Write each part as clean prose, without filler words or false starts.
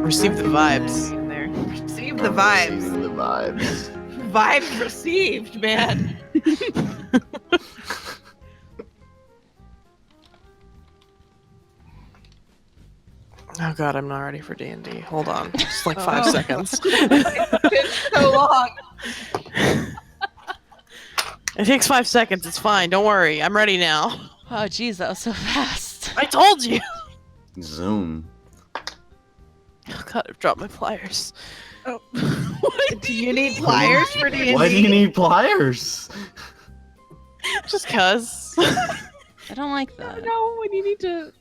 Receive the vibes. In there. Receive the vibes. Receiving the vibes. Vibes received, man. Oh god, I'm not ready for D&D. Hold on. Just like 5 seconds. It's so long. It takes 5 seconds. It's fine. Don't worry. I'm ready now. Oh, jeez, that was so fast. I told you. Zoom. Oh god, I've dropped my pliers. Oh. Do you need pliers for D&D? Why do you need pliers? Just cuz. I don't like that. No, when you need to,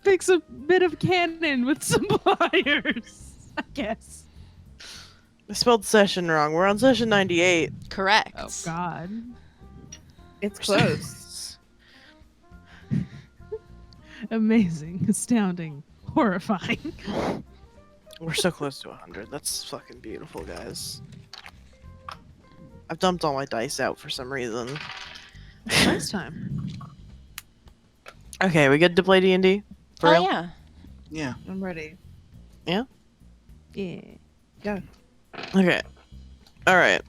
fix a bit of cannon with some pliers, I guess. I spelled session wrong. We're on session 98. Correct. Oh, God. It's close. Amazing, astounding, horrifying. We're so close to 100. That's fucking beautiful, guys. I've dumped all my dice out for some reason. Nice time. Okay, we good to play D&D? For real? yeah. Yeah. I'm ready. Yeah. Okay. Alright.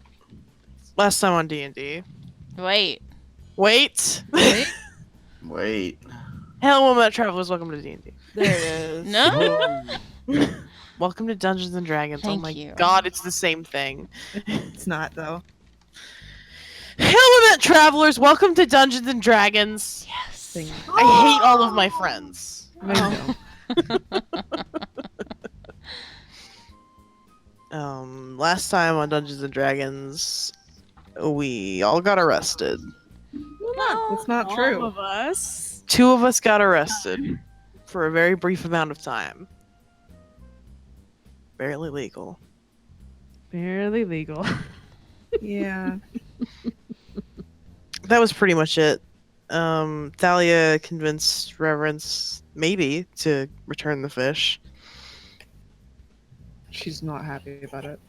Last time on D&D. Wait. Wait! Wait. Hello, Woman Travelers. Welcome to D&D. There it is. No? Welcome to Dungeons and Dragons. Thank oh my you. god, it's the same thing. It's not, though. Hello, Women Travelers. Welcome to Dungeons and Dragons. Yes. I hate all of my friends. No. Last time on Dungeons and Dragons, we all got arrested. No. That's not All true. of us. 2 of us got arrested for a very brief amount of time. Barely legal. Barely legal. Yeah. That was pretty much it. Thalia convinced Reverence, maybe, to return the fish. She's not happy about it.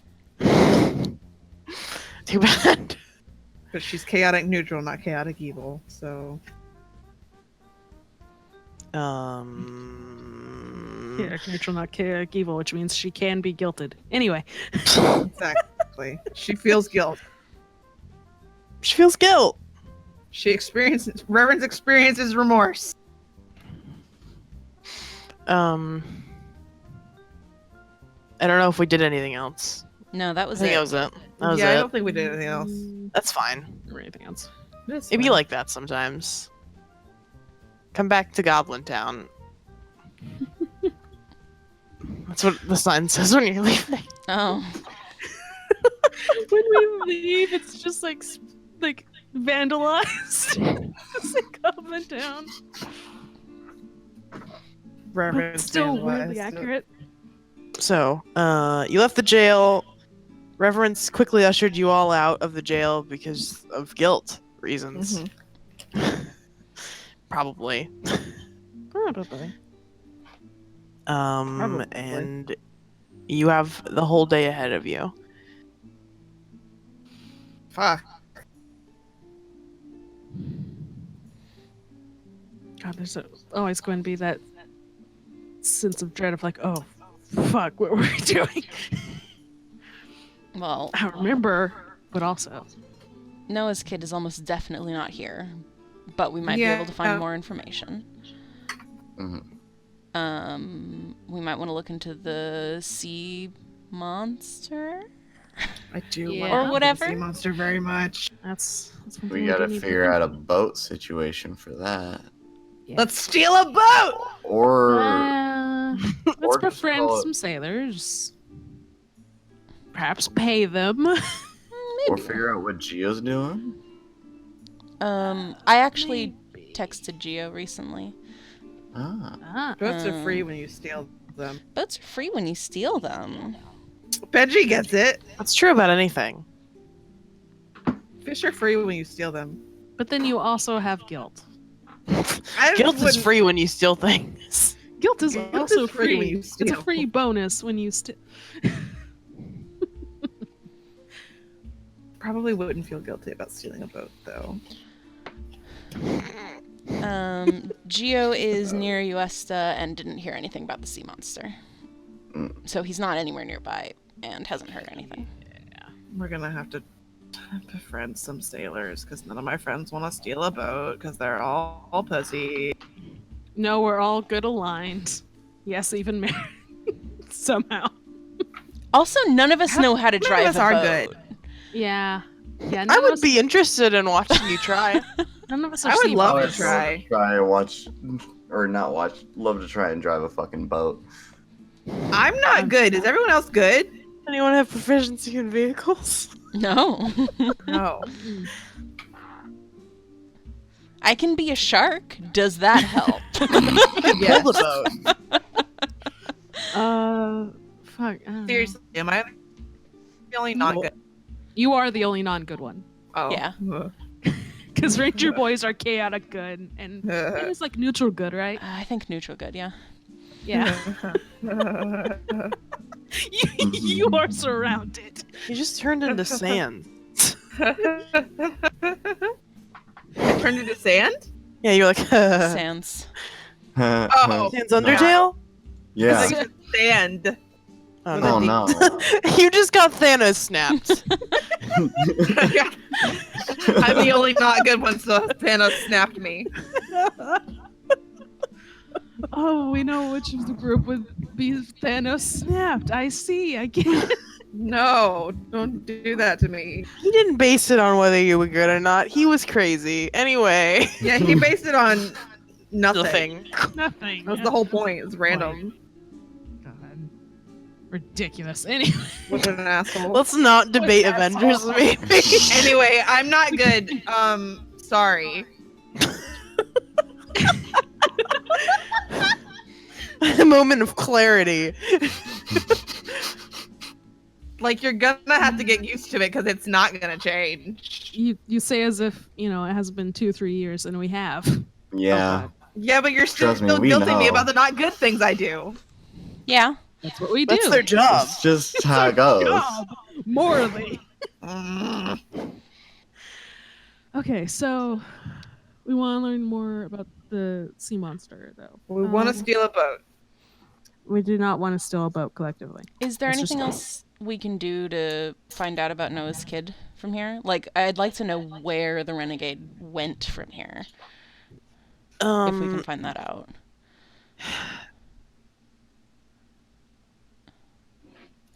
Too bad. But she's chaotic neutral, not chaotic evil, so... Chaotic neutral, not chaotic evil, which means she can be guilted. Anyway. Exactly. She feels guilt. She feels guilt. Reverence experiences remorse. I don't know if we did anything else. No, that I was think it. that was it. That was I it. don't think we did anything else. That's fine. Or anything else. It's It'd be fine. like that sometimes. Come back to Goblin Town. That's what the sign says when you're leaving. Oh. When we leave, it's just like vandalized. It's like Goblin Town. Reverence Still vandalized. weirdly accurate. So, you left the jail. Reverence quickly ushered you all out of the jail because of guilt reasons. Mhm. Probably. Probably. Probably. And you have the whole day ahead of you. Fuck. God, there's always going to be that sense of dread of like, oh, fuck, what were we doing? Well, I remember, but also. Noah's kid is almost definitely not here, but we might be Yeah. able to find more information. Mhm. We might want to look into the sea monster. I do Yeah. love Or the whatever. sea monster very much. That's one We thing gotta do need to figure do. out a boat situation for that. Yeah. Let's steal a boat! Or Let's or just befriend call it- some sailors. Perhaps pay them. or figure out what Gio's doing. I actually texted Gio recently. Ah. Boats are free when you steal them. Boats are free when you steal them. Benji gets it. That's true about anything. Fish are free when you steal them. But then you also have guilt. I Guilt is wouldn't- free when you steal things. Guilt is Guilt also is free when you It's a steal. free bonus when you steal. Probably wouldn't feel guilty about stealing a boat, though. Gio is near Uesta and didn't hear anything about the sea monster. So he's not anywhere nearby and hasn't heard anything. We're gonna have to befriend some sailors because none of my friends want to steal a boat because they're all pussy. No, we're all good aligned. Yes, even married. Somehow. Also, none of us know how to None of drive us a are boat. good. Yeah. Yeah, I would be interested in watching you try. None of us are I would sea love to monsters. try. Try and watch, or not watch. Love to try and drive a fucking boat. I'm not good. Is everyone else good? Anyone have proficiency in vehicles? No. No. I can be a shark. Does that help? Yes. Build a boat. Fuck. I don't know. Seriously, am I the only not good? You are the only non-good one. Oh. Yeah. Because Ranger boys are chaotic good, and it's like neutral good, right? I think neutral good, yeah. Yeah. You are surrounded. You just turned into sand. I turned into sand? Yeah, you're like, Sans. Oh. Sand's Undertale? Yeah. It's like sand. Oh, Oh no. no. You just got Thanos snapped. I'm the only not good one, so Thanos snapped me. Oh, we know which of the group would be Thanos snapped. I see. I get it. No, don't do that to me. He didn't base it on whether you were good or not. He was crazy. Anyway. Yeah, he based it on nothing. Nothing. That was the whole point. It's random. God. Ridiculous. Anyway. What an asshole. Let's not debate What's that Avengers, song? maybe. Anyway, I'm not good. Sorry. A moment of clarity. Like, you're gonna have to get used to it because it's not gonna change. You say as if, it has been 2-3 years, and we have. Yeah. Yeah, but you're still Trust me, we guilting me know. about the not good things I do. Yeah. That's what we do. That's their job. It's just how it goes. Job. Morally. Mm. Okay, so we want to learn more about the sea monster, though. We want to steal a boat. We do not want to steal a boat collectively. Is there Let's just anything go. else we can do to find out about Noah's kid from here? Like, I'd like to know where the renegade went from here, if we can find that out.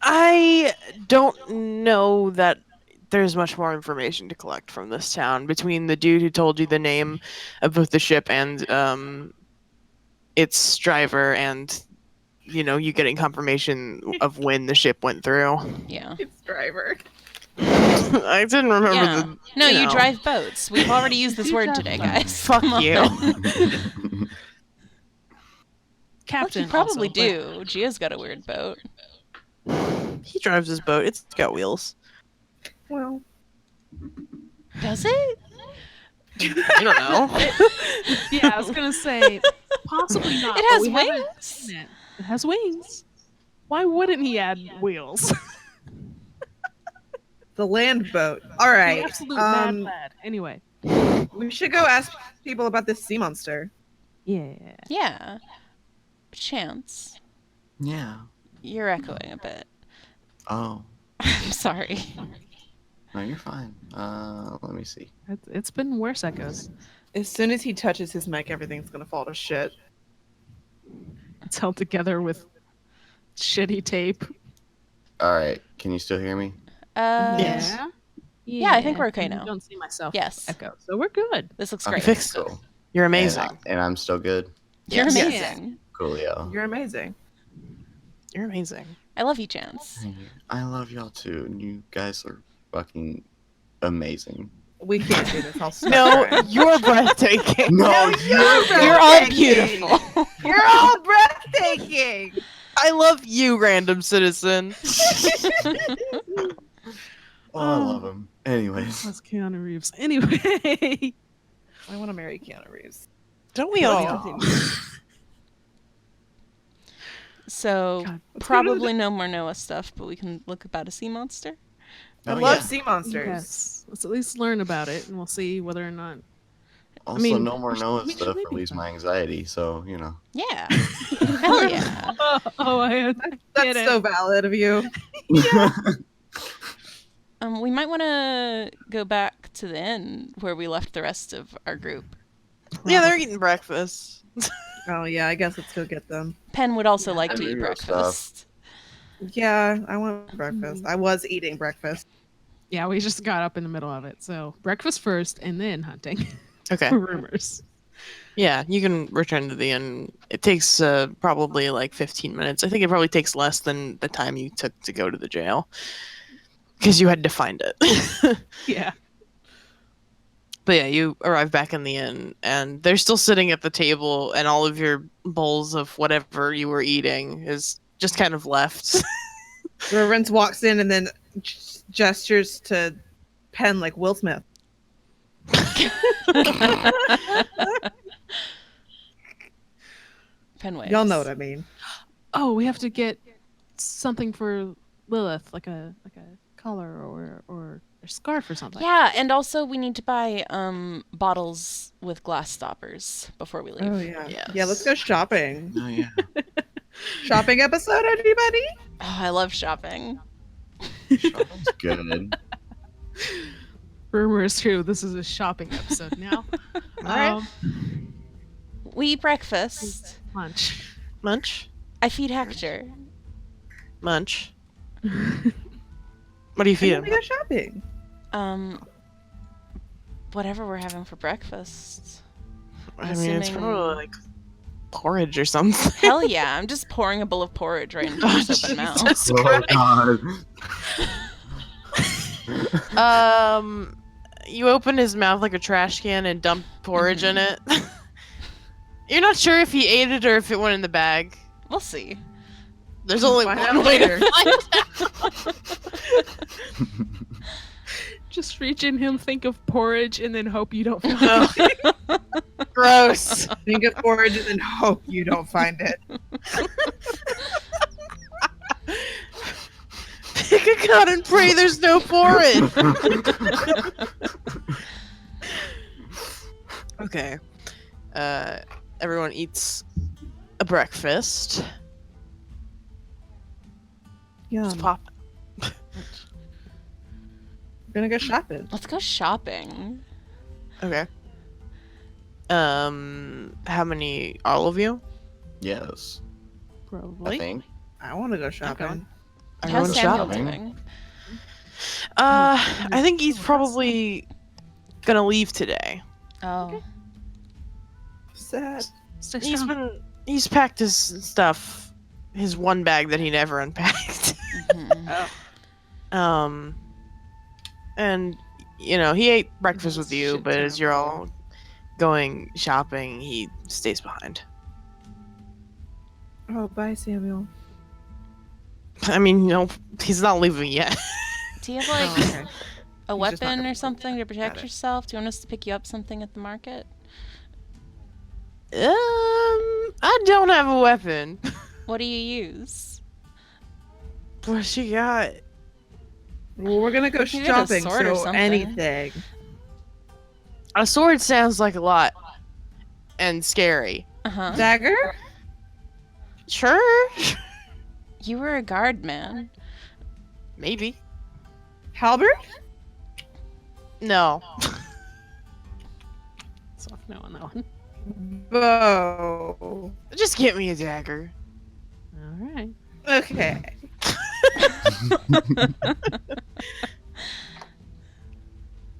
I don't know that there's much more information to collect from this town between the dude who told you the name of both the ship and its driver, and you getting confirmation of when the ship went through. Yeah. It's driver. I didn't remember Yeah. the. No, you know. drive boats. We've already used this You word drive today, boats. guys. Fuck Come on. you. Look, Captain. you probably also, do. Gia's got a weird boat. He drives his boat. It's got wheels. Well, Does it? I don't know. but- yeah, I was gonna say possibly not. It but has we haven't wings. seen it. It has wings. Why wouldn't he add wheels? the land boat. All right. Absolute mad lad. Anyway. We should go ask people about this sea monster. Yeah. Yeah. Chance. Yeah. You're echoing a bit. Oh. I'm sorry. No, you're fine. Let me see. It's been worse echoes. As soon as he touches his mic, everything's gonna fall to shit. It's held together with shitty tape. All right. Can you still hear me? Yes. Yeah, I think we're okay And I now. don't see myself Yes. echo, so we're good. This looks Okay, great. fixed it. cool. You're amazing. And I'm still good. You're Yes. amazing. Coolio. You're amazing. You're amazing. I love you, Chance. I love y'all too. And you guys are fucking amazing. We can't do this. I'll start No, crying. you're breathtaking. No, You're all breathtaking. beautiful. You're all breathtaking. I love you, random citizen. Oh, I love him. Anyways. That's Keanu Reeves. Anyway. I want to marry Keanu Reeves. Don't we all? Continue. So, God, probably no more Noah stuff, but we can look about a sea monster. I Oh, love yeah. sea monsters. Yes. Let's at least learn about it, and we'll see whether or not Also, mean, no more we should Noah make sure stuff they do relieves that. my anxiety, so, you know. Yeah. Hell yeah. I That's get it. so valid of you. We might want to go back to the inn where we left the rest of our group. Yeah, they're eating breakfast. Oh yeah, I guess let's go get them. Penn would also Yeah, like I to eat agree with breakfast. Yeah, I want breakfast. I was eating breakfast. Yeah, we just got up in the middle of it. So breakfast first and then hunting Okay. for rumors. Yeah, you can return to the inn. It takes probably like 15 minutes. I think it probably takes less than the time you took to go to the jail. Because you had to find it. Yeah. But yeah, you arrive back in the inn, and they're still sitting at the table, and all of your bowls of whatever you were eating is just kind of left. Reverence walks in and then gestures to Penn like Will Smith. Penn waves. Y'all know what I mean. Oh, we have to get something for Lilith, like a collar or a scarf or something. Yeah, and also we need to buy bottles with glass stoppers before we leave. Oh yeah. Yes. Yeah, let's go shopping. Oh, yeah. Shopping episode, anybody? Oh, I love shopping. Shopping's good. Rumors too. This is a shopping episode now. Alright. We eat breakfast. Lunch. Munch? I feed Hector. Munch. What do you And then feed we him? go shopping. Whatever we're having for breakfast. I mean, it's assuming- probably like porridge or something. Hell yeah, I'm just pouring a bowl of porridge right into his open mouth. Jesus Oh, Christ. God. You open his mouth like a trash can and dump porridge in it. You're not sure if he ate it or if it went in the bag. We'll see. There's only Find one out way later. to find out. Just reach in him, think of porridge, and then hope you don't find it. Oh, gross. Think of porridge and then hope you don't find it. Pick a gun and pray there's no porridge. Okay. Everyone eats a breakfast. Yeah, Just pop. we're gonna go shopping. Let's go shopping. Okay. How many? All of you? Yes, I Probably. think. I want to go shopping. going. How's Everyone's Samuel shopping. doing? I think he's probably gonna leave today. Oh. Sad. Stay strong. He's packed his stuff, his one bag that he never unpacked. Mhm. And you know, he ate breakfast with you, Shit but as ton you're of all going shopping, he stays behind. Oh, bye, Samuel. I mean, you know, he's not leaving yet. Do you have Oh, like okay. a He's just not weapon gonna or something to protect Got it. yourself? Do you want us to pick you up something at the market? I don't have a weapon. What do you use? What you got? Well, we're gonna go You got a shopping, sword or so something. anything. A sword sounds like a lot and scary. Uh-huh. Dagger? Sure. You were a guard, man. Maybe. Halberd? No. Soft no on that one. Bow. Just get me a dagger. All right. Okay.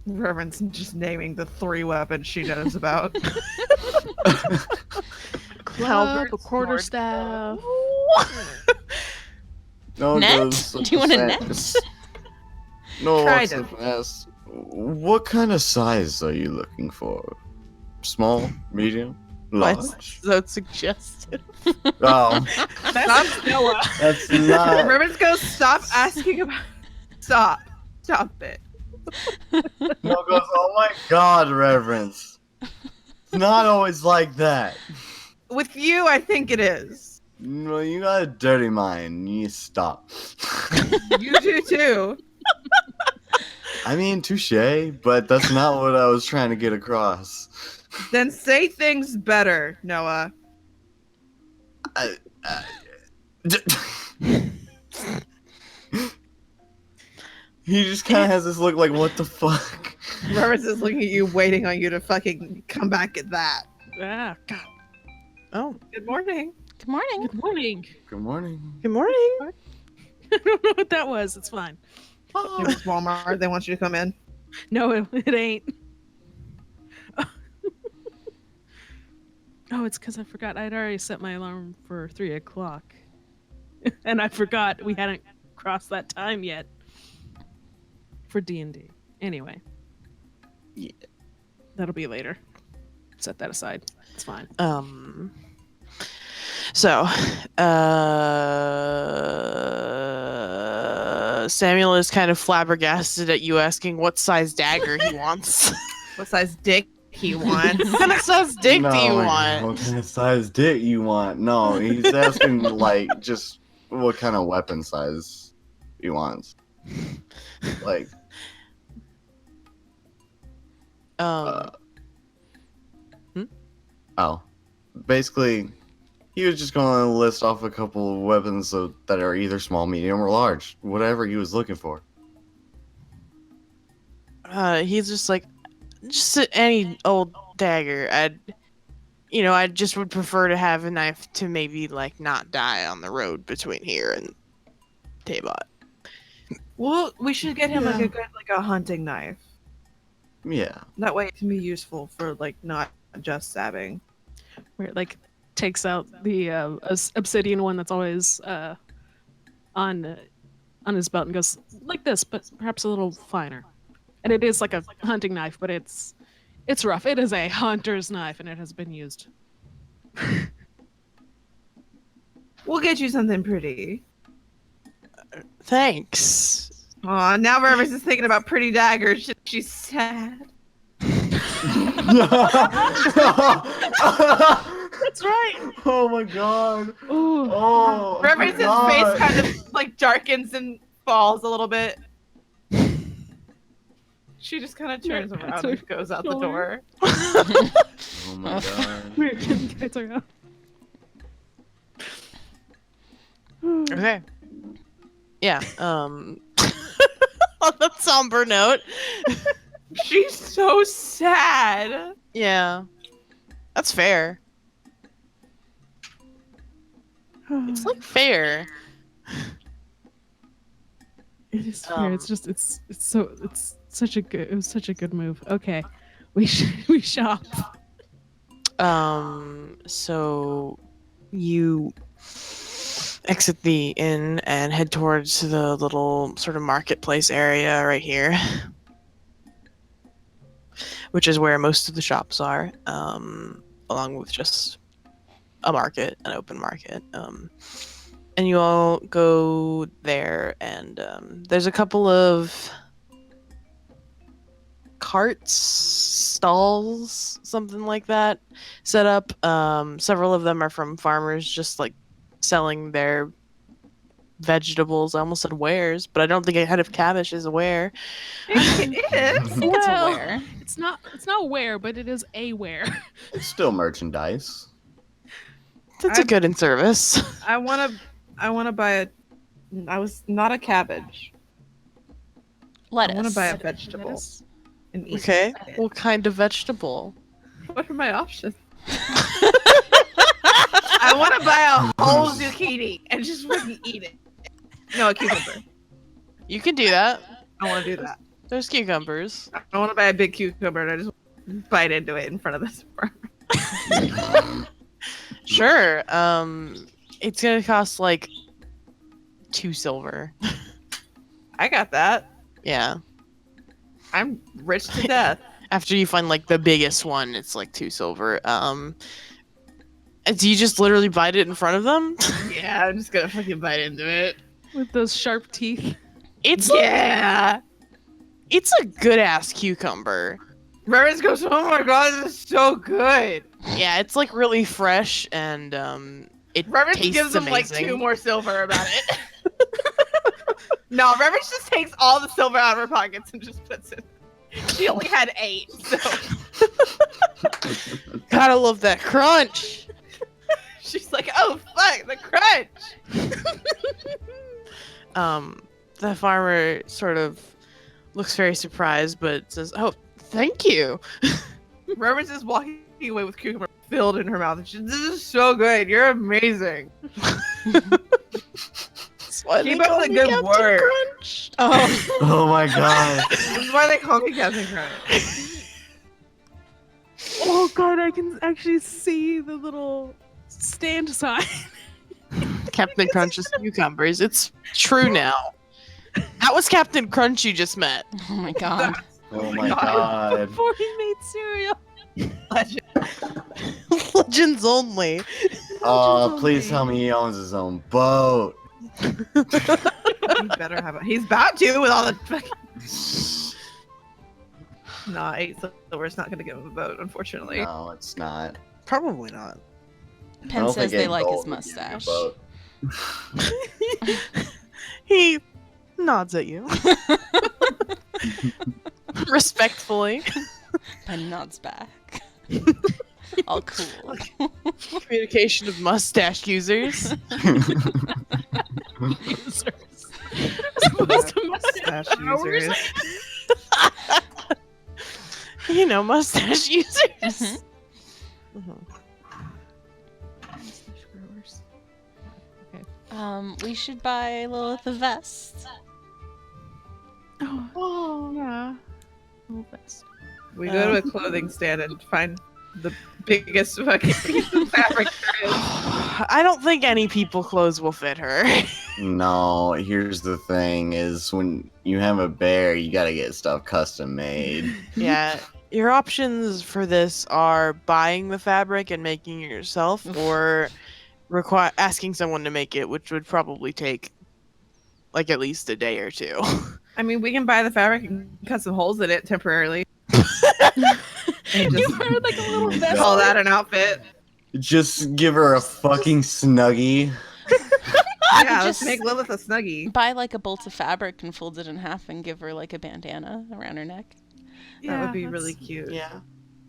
Reverend's just naming the 3 weapons she knows about. Club, Halberd, a quarterstaff. sword. No, Net? goes Do you want a net? No, Tried what's up, ass? What kind of size are you looking for? Small, medium, large? What's so suggestive? Oh, That's Noah. that's not. Reverend's goes, stop asking about. Stop. Stop it. No goes. Oh my God, Reverence. It's not always like that. With you, I think it is. No, you got a dirty mind. You need to stop. You do too. I mean, touche, but that's not what I was trying to get across. Then say things better, Noah. I, d- he just kind of has this look like, what the fuck? Reverence is looking at you, waiting on you to fucking come back at that. Ah, God. Oh, Good morning. Good morning. Good morning. Good morning. good morning. I don't know what that was. It's fine. It was Walmart. They want you to come in. No, it ain't. Oh, it's because I forgot. I'd already set my alarm for 3 o'clock. And I forgot we hadn't crossed that time yet. For D&D. Anyway. Yeah. That'll be later. Set that aside. It's fine. So, Samuel is kind of flabbergasted at you asking what size dagger he wants. What size dick he wants? What kind of size dick do you No, want? what kind of size dick you want? No, he's asking like just what kind of weapon size he wants. Like, oh, basically, he was just going to list off a couple of weapons that are either small, medium, or large, whatever he was looking for. He's just like, just any old dagger. I just would prefer to have a knife to maybe like not die on the road between here and Tabot. Well, we should get him like Yeah. a good a hunting knife. Yeah. That way it can be useful for like not just stabbing. Where it like takes out the obsidian one that's always on his belt and goes like this, but perhaps a little finer. And it is like a hunting knife, but it's rough. It is a hunter's knife, and it has been used. We'll get you something pretty. Thanks. Aw, now Reverence is thinking about pretty daggers. She's sad. That's right. Oh my god. Ooh. Oh. Reverence's God. face kind of like darkens and falls a little bit. She just kind of turns Yeah, around so- and goes out the door. Oh my god. Weird guys are out. Okay. Yeah. On that somber note. She's so sad. Yeah. That's fair. It's like fair. It is fair. It's just it's such a good. It was such a good move. Okay, we shop. So you exit the inn and head towards the little sort of marketplace area right here, which is where most of the shops are, along with just a market, an open market. And you all go there, and there's a couple of carts, stalls, something like that, set up. Several of them are from farmers just like selling their vegetables. I almost said wares, but I don't think a head of cabbage is a ware. It is. I think it's Well, aware. It's not where, but it is a where. It's still merchandise. That's a good in service. I wanna buy a. I was not a cabbage. Lettuce. I want to buy a vegetable Lettuce. and eat Okay, it. what kind of vegetable? What are my options? I want to buy a whole zucchini and just fucking eat it. No, a cucumber. You can do that. I want to do that. There's cucumbers. I want to buy a big cucumber and I just bite into it in front of this farmer. Sure. It's gonna cost like 2 silver. I got that. Yeah. I'm rich to death. After you find like the biggest one, it's like 2 silver. And do you just literally bite it in front of them? Yeah, I'm just gonna fucking bite into it. With those sharp teeth. It's Yeah. it's a good ass cucumber. Reverence goes, oh my god, this is so good. Yeah, it's like really fresh and it Reverence tastes gives him amazing. like 2 more silver about it. No, Reverence just takes all the silver out of her pockets and just puts it. She only had 8, so Gotta love that crunch. She's like, oh fuck, the crunch. The farmer sort of looks very surprised, but says, "Oh, thank you." Reverence is walking away with cucumber filled in her mouth. And she's, this is so good. You're amazing. That's why Keep they up call the me good Captain work. Crunch. Oh. Oh my god. This is why they call me Captain Crunch. Oh god, I can actually see the little stand sign. Captain Crunch's cucumbers. It's true now. That was Captain Crunch you just met. Oh my god. Oh my god. Before he made cereal. Legend. Legends only. Oh, please tell me he owns his own boat. He better have it. He's about to with all the fucking. Nah, 8 silver's not gonna give him a vote, unfortunately. No, it's not. Probably not. I Penn don't says think they eight like his gold would give you a mustache. vote. He nods at you. Respectfully. Penn nods back. All cool. Communication of mustache users. Users. Mustache users. You know, mustache users. Mhm. Mhm. Mustache growers. We should buy Lilith a vest. Oh, yeah. Little vest. We go to a clothing stand and find the biggest fucking piece of fabric there is. I don't think any people clothes will fit her. No, here's the thing: is when you have a bear, you gotta get stuff custom made. Yeah. Your options for this are buying the fabric and making it yourself, or asking someone to make it, which would probably take like at least a day or two. I mean, we can buy the fabric and cut some holes in it temporarily. And You just heard like a little Oh, vest. call that an outfit. Just give her a fucking snuggie. Yeah, let's just- make Lilith a snuggie. Buy like a bolt of fabric and fold it in half and give her like a bandana around her neck. That would be that's- really cute. Yeah.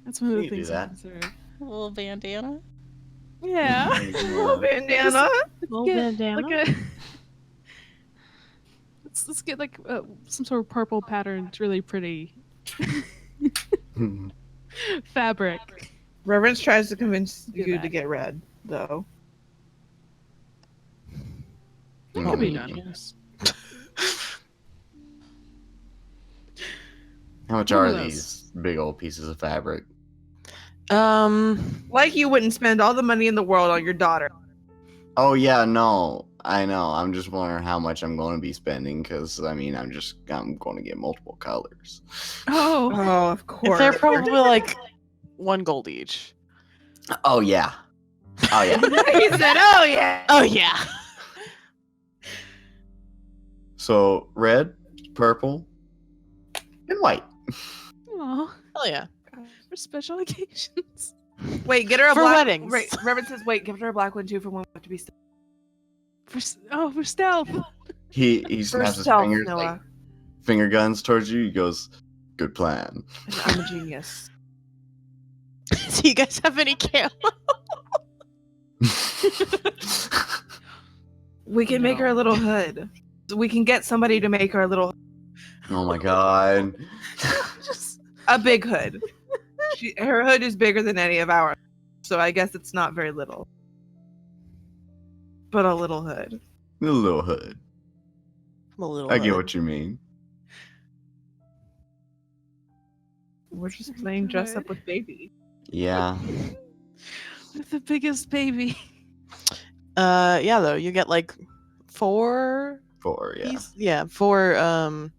That's one of the You can do things I that. considered. A little bandana. Yeah. Oh, bandana. Get, like a... let's get like some sort of purple pattern. It's really pretty fabric. Reverence tries to convince Do you that. to get red, though. It could be Mm. done. Yes. How much One are of those. these big old pieces of fabric? Like you wouldn't spend all the money in the world on your daughter. Oh yeah, no, I know. I'm just wondering how much I'm going to be spending because I mean, I'm going to get multiple colors. Oh. Oh, of course. They're probably like 1 gold each. Oh yeah, oh yeah. He said, "Oh yeah." Oh yeah. So red, purple, and white. Aw, Hell yeah. for special occasions. Wait, get her a For black. weddings. Wait, Reverence says, "Wait, give her a black one too for when we have to be." For stealth. He snaps his stealth, fingers Noah. like finger guns towards you. He goes, "Good plan." I'm a genius. Do you guys have any camo? We can make her a little hood. We can get somebody to make her a little, Oh my god. Just a big hood. Her hood is bigger than any of ours, so I guess it's not very little, but a little hood. A little hood. I'm a little. I get what you mean. We're just playing dress up with baby. Yeah. With the biggest baby. Yeah, though you get like 4 Yeah. 4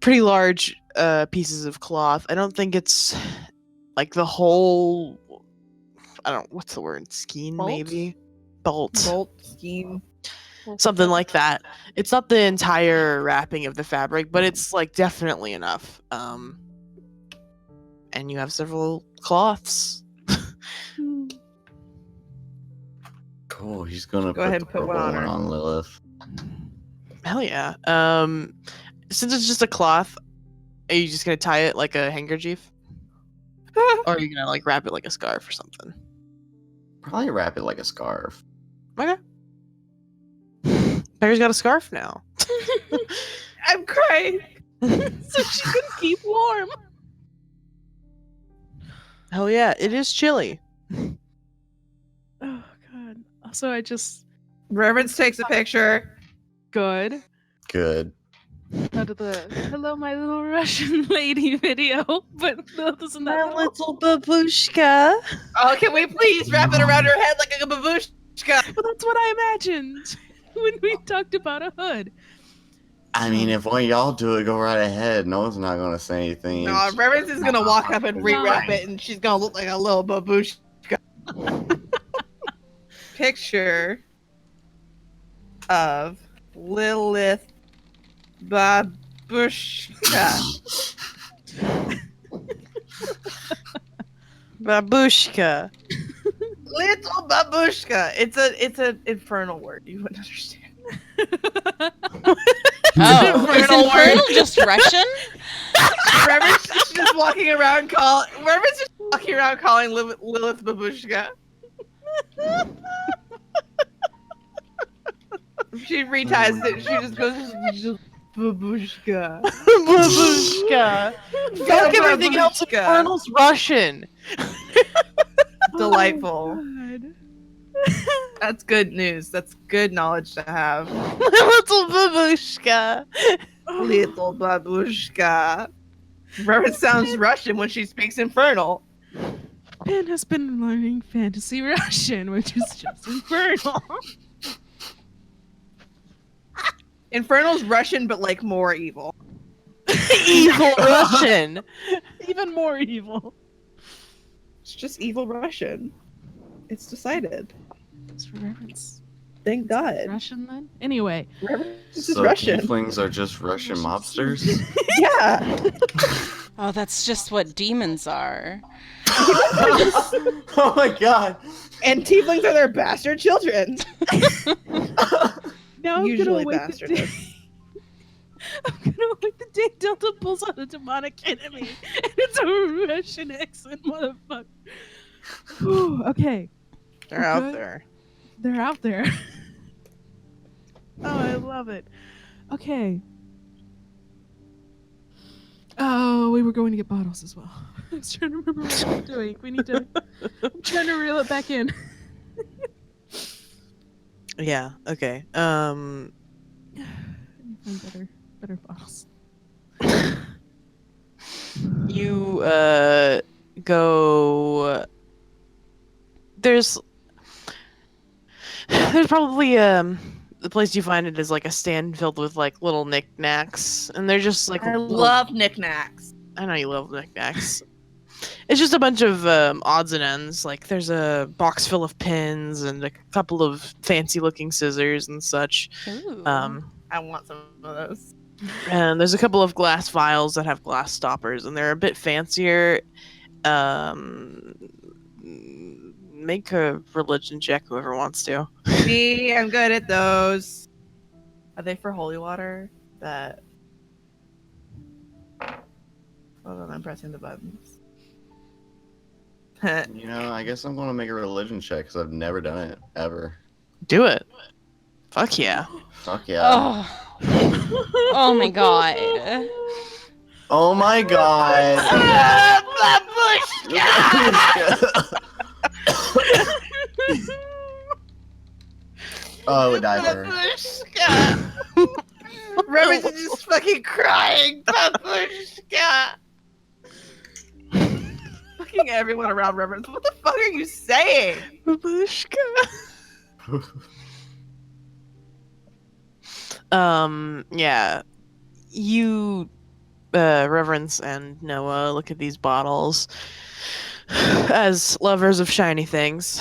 pretty large pieces of cloth. I don't think it's like the whole, I don't, what's the word, skein Bolt? maybe, bolt, Bolt scheme. something like that. It's not the entire wrapping of the fabric, but it's like definitely enough. And you have several cloths. Cool. He's gonna Go ahead the and put one purple on her. on Lilith. Hell yeah. Since it's just a cloth, are you just gonna tie it like a handkerchief? Or are you gonna like wrap it like a scarf or something? Probably wrap it like a scarf. Okay. Perry's got a scarf now. I'm crying. So she can keep warm. Hell yeah, it is chilly. Oh god. Also, I just Reverence takes a picture. good Good. out of the "Hello, my little Russian lady" video, but no, isn't that little? babushka. Oh, can we please wrap it around her head like a babushka? Well, that's what I imagined when we talked about a hood. I mean, if one of y'all do it, go right ahead. No one's not gonna say anything. No, It's- Reverence is gonna walk up and rewrap it, and she's gonna look like a little babushka. Picture of Lilith Babushka. Babushka. Little babushka. It's an infernal word. You wouldn't understand. Oh, is Infernal Infernal word. just Russian? Reverence is just walking around calling Lilith babushka. She reties it. She just goes babushka. Babushka. Fuck everything else. Babushka. Infernal's Russian. Delightful. God. That's good news. That's good knowledge to have. Little babushka. Little babushka. Reverend sounds Russian when she speaks infernal. Ben has been learning fantasy Russian, which is just infernal. Infernal's Russian, but like more evil. Evil Russian. Even more evil. It's just evil Russian. It's decided. It's reverence. Thank God. Russian then? Anyway. This is So Russian. tieflings are just Russian mobsters? Yeah. Oh, that's just what demons are. Oh my god. And tieflings are their bastard children. Now I'm Usually gonna wait the bastardless. day. I'm gonna wait the day Delta pulls out a demonic enemy, and it's a Russian accent, motherfucker. Whew, okay, They're out Okay. there. they're out there. Oh, I love it. Okay. Oh, we were going to get bottles as well. I was trying to remember what we were doing. We need to. I'm trying to reel it back in. Yeah. Okay. I need to find better bottles. You go. There's probably the place you find it is like a stand filled with like little knickknacks, and they're just like I little- love knickknacks. I know you love knickknacks. It's just a bunch of odds and ends. Like there's a box full of pins and a couple of fancy looking scissors and such. Ooh. I want some of those. And there's a couple of glass vials that have glass stoppers, and they're a bit fancier. Make a religion check, whoever wants to. Me, I'm good at those. Are they for holy water? That. Hold on, I'm pressing the buttons. You know, I guess I'm gonna make a religion check because I've never done it ever. Do it. Fuck yeah. Fuck yeah. Oh. Oh my god. Oh my god. Oh, I would die for her. Reverend is just fucking crying. Babushka. Fucking everyone around Reverend. What the fuck are you saying? Babushka. Yeah. You, Reverence and Noah, look at these bottles as lovers of shiny things.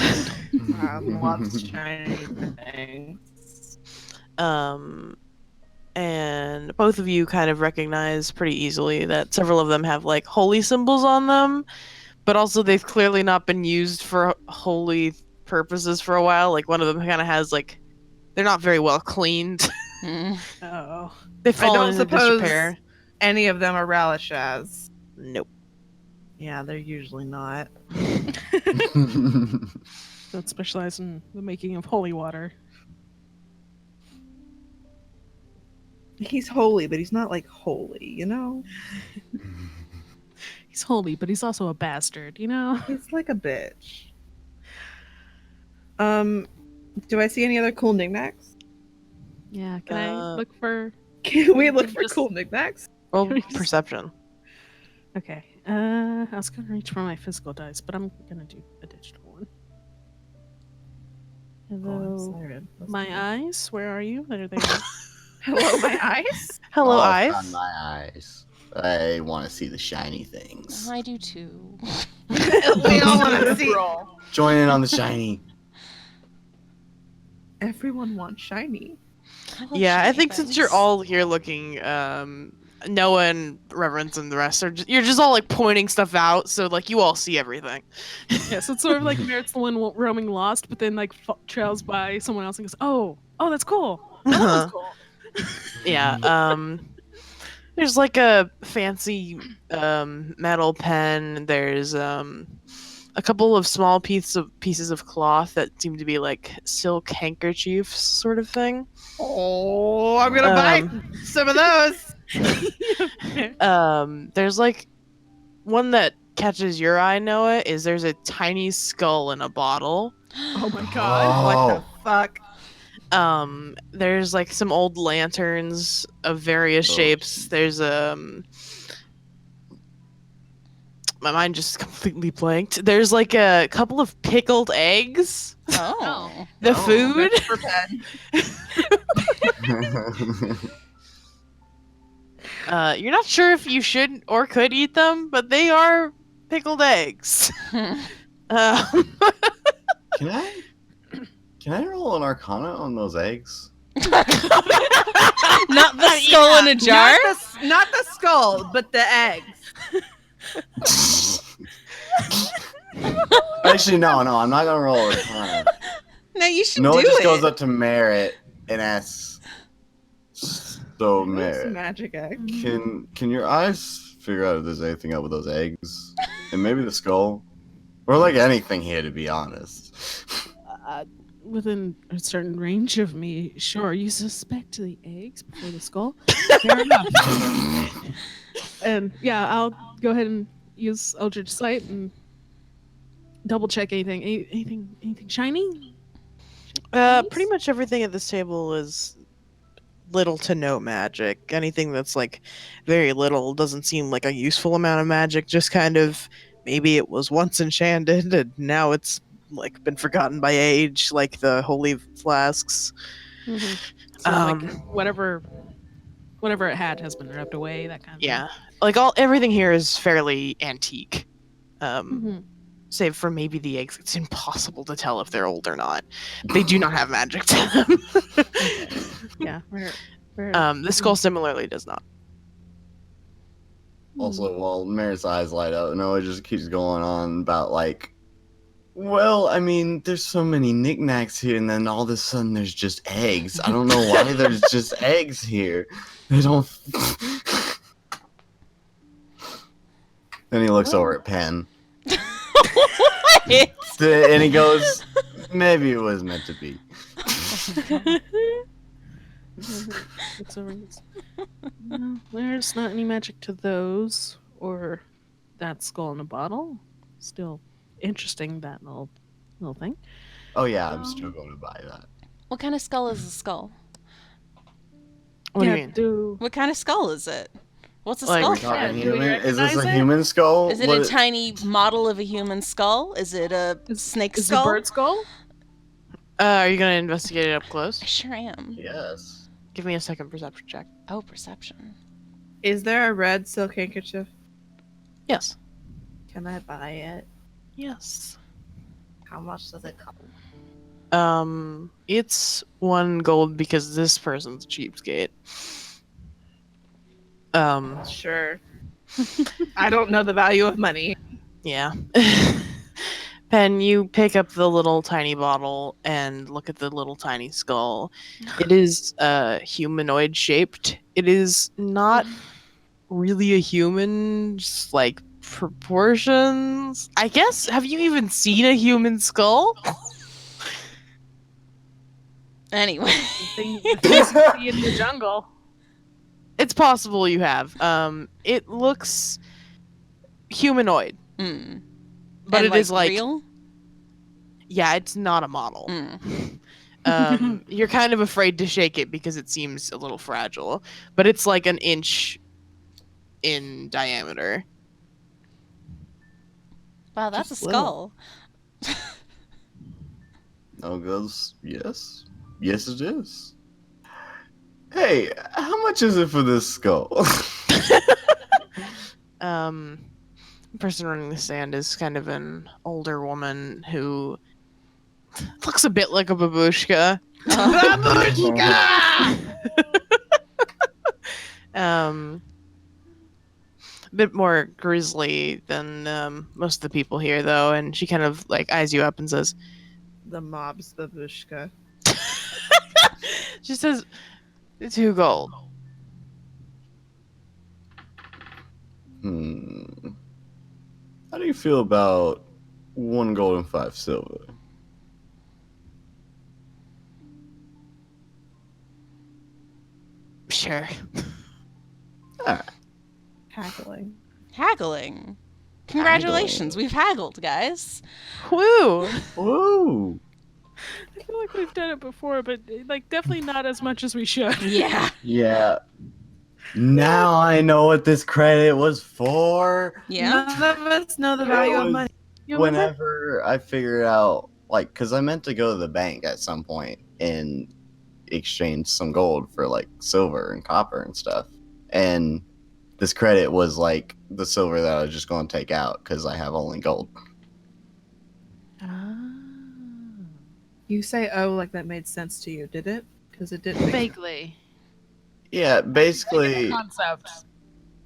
Loves shiny things. And both of you kind of recognize pretty easily that several of them have like holy symbols on them, but also they've clearly not been used for holy purposes for a while. Like one of them kind of has like, they're not very well cleaned. Mm. They've I don't fallen into suppose disrepair. any of them are Relishaz. Nope. Yeah, they're usually not. Don't specialize in the making of holy water. He's holy, but he's not like holy, you know? He's holy, but he's also a bastard, you know? He's like a bitch. Do I see any other cool knick-knacks? Yeah, can I look for... Can we look for Just- cool knickknacks? Roll Can we just- perception. Okay, I was gonna reach for my physical dice, but I'm gonna do a digital one. Hello, siren. That's my cool. eyes, where are you? There they are. Hello, my eyes. Hello, Oh, eyes. found my eyes. I want to see the shiny things. I do too. We all want to see. Join in on the shiny. Everyone wants shiny. Yeah, I think since you're all here looking, Noah and Reverence and the rest are you're just all like pointing stuff out, so like you all see everything. Yeah, so it's sort of like Merritt's the one roaming lost, but then like trails by someone else and goes, "Oh, that's cool. Oh, that was cool." Yeah. There's like a fancy metal pen. There's a couple of small pieces of cloth that seem to be like silk handkerchiefs, sort of thing. Oh, I'm gonna buy some of those. There's like one that catches your eye, Noah. There's a tiny skull in a bottle. Oh my god. What the fuck? There's like some old lanterns of various shapes. There's my mind just completely blanked. There's like a couple of pickled eggs. Oh. The food. That's for pen. You're not sure if you should or could eat them, but they are pickled eggs. Can I roll an Arcana on those eggs? Not the skull in a jar? Not the skull, but the eggs. Actually, no, I'm not gonna roll Arcana. No, you should Noah do just it. goes up to Merritt and asks, "So It's Merritt, magic egg. can your eyes figure out if there's anything up with those eggs, and maybe the skull, or like anything here, to be honest?" Within a certain range of me, sure. You suspect the eggs before the skull? Fair enough. And yeah, I'll go ahead and use Eldritch Sight and double check anything. Anything shiny? Pretty much everything at this table is little to no magic. Anything that's like very little doesn't seem like a useful amount of magic. Just kind of maybe it was once enchanted and now it's like been forgotten by age, like the holy flasks. Mm-hmm. So like whatever it had has been rubbed away. That kind of Yeah, like everything here is fairly antique. thing. Save for maybe the eggs. It's impossible to tell if they're old or not. They do not have magic to them. Mm-hmm. Yeah. The skull similarly does not. Also, while Merritt's eyes light up, Noah just keeps going on about like, well, I mean, there's so many knickknacks here, and then all of a sudden there's just eggs. I don't know why there's just eggs here. They don't. Then he looks over at Penn, and he goes, "Maybe it was meant to be." No, there's not any magic to those or that skull in a bottle. Still interesting, that little thing. Oh yeah, I'm still going to buy that. What kind of skull is a skull? What do you mean? What kind of skull is it? What's a Like, skull we for? Talking do we human? Is this recognize a it? human skull? Is it a tiny model of a human skull? Is it a snake Is skull? it a bird skull? Are you gonna investigate it up close? I sure am. Yes. Give me a second perception check. Oh, perception. Is there a red silk handkerchief? Yes. Can I buy it? Yes. How much does it cost? It's 1 gold because this person's a cheapskate. Sure. I don't know the value of money. Yeah. Pen, you pick up the little tiny bottle and look at the little tiny skull. It is humanoid shaped. It is not really a human, just like proportions. I guess. Have you even seen a human skull? Anyway. The things you see in the jungle. It's possible you have. It looks humanoid, Mm. but And, it is like, real? yeah, it's not a model. Mm. You're kind of afraid to shake it because it seems a little fragile, but it's like an inch in diameter. Wow, that's Just a little. skull. No goes, yes. Yes, it is. Hey, how much is it for this skull? The person running the stand is kind of an older woman who looks a bit like a babushka. A bit more grisly than most of the people here, though, and she kind of like eyes you up and says, The mob's babushka. she says, 2 gold. How do you feel about 1 gold and 5 silver? Sure. Haggling. Haggling. Congratulations, we've haggled, guys. Woo! Whoa! I feel like we've done it before, but like definitely not as much as we should. Yeah. Yeah. Now I know what this credit was for. Yeah. None of us know the value of was money. You remember? Whenever I figured out, like, because I meant to go to the bank at some point and exchange some gold for, like, silver and copper and stuff. And this credit was, like, the silver that I was just going to take out because I have only gold. You say, oh, like that made sense to you, did it? Because it didn't. Vaguely. Yeah, basically, Concept.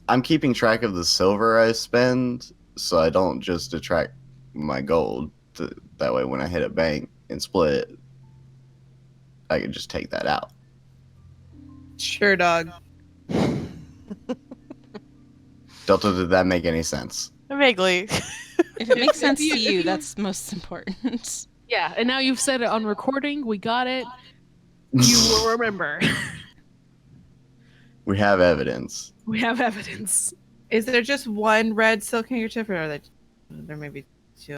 I'm keeping track of the silver I spend so I don't just detract my gold. That way, when I hit a bank and split it, I can just take that out. Sure, dog. Delta, did that make any sense? Vaguely. If it makes sense to if you, you- that's most important. Yeah, and now you've said it on recording. We got it. You will remember. We have evidence. We have evidence. Is there just one red silk handkerchief, or are there may be two?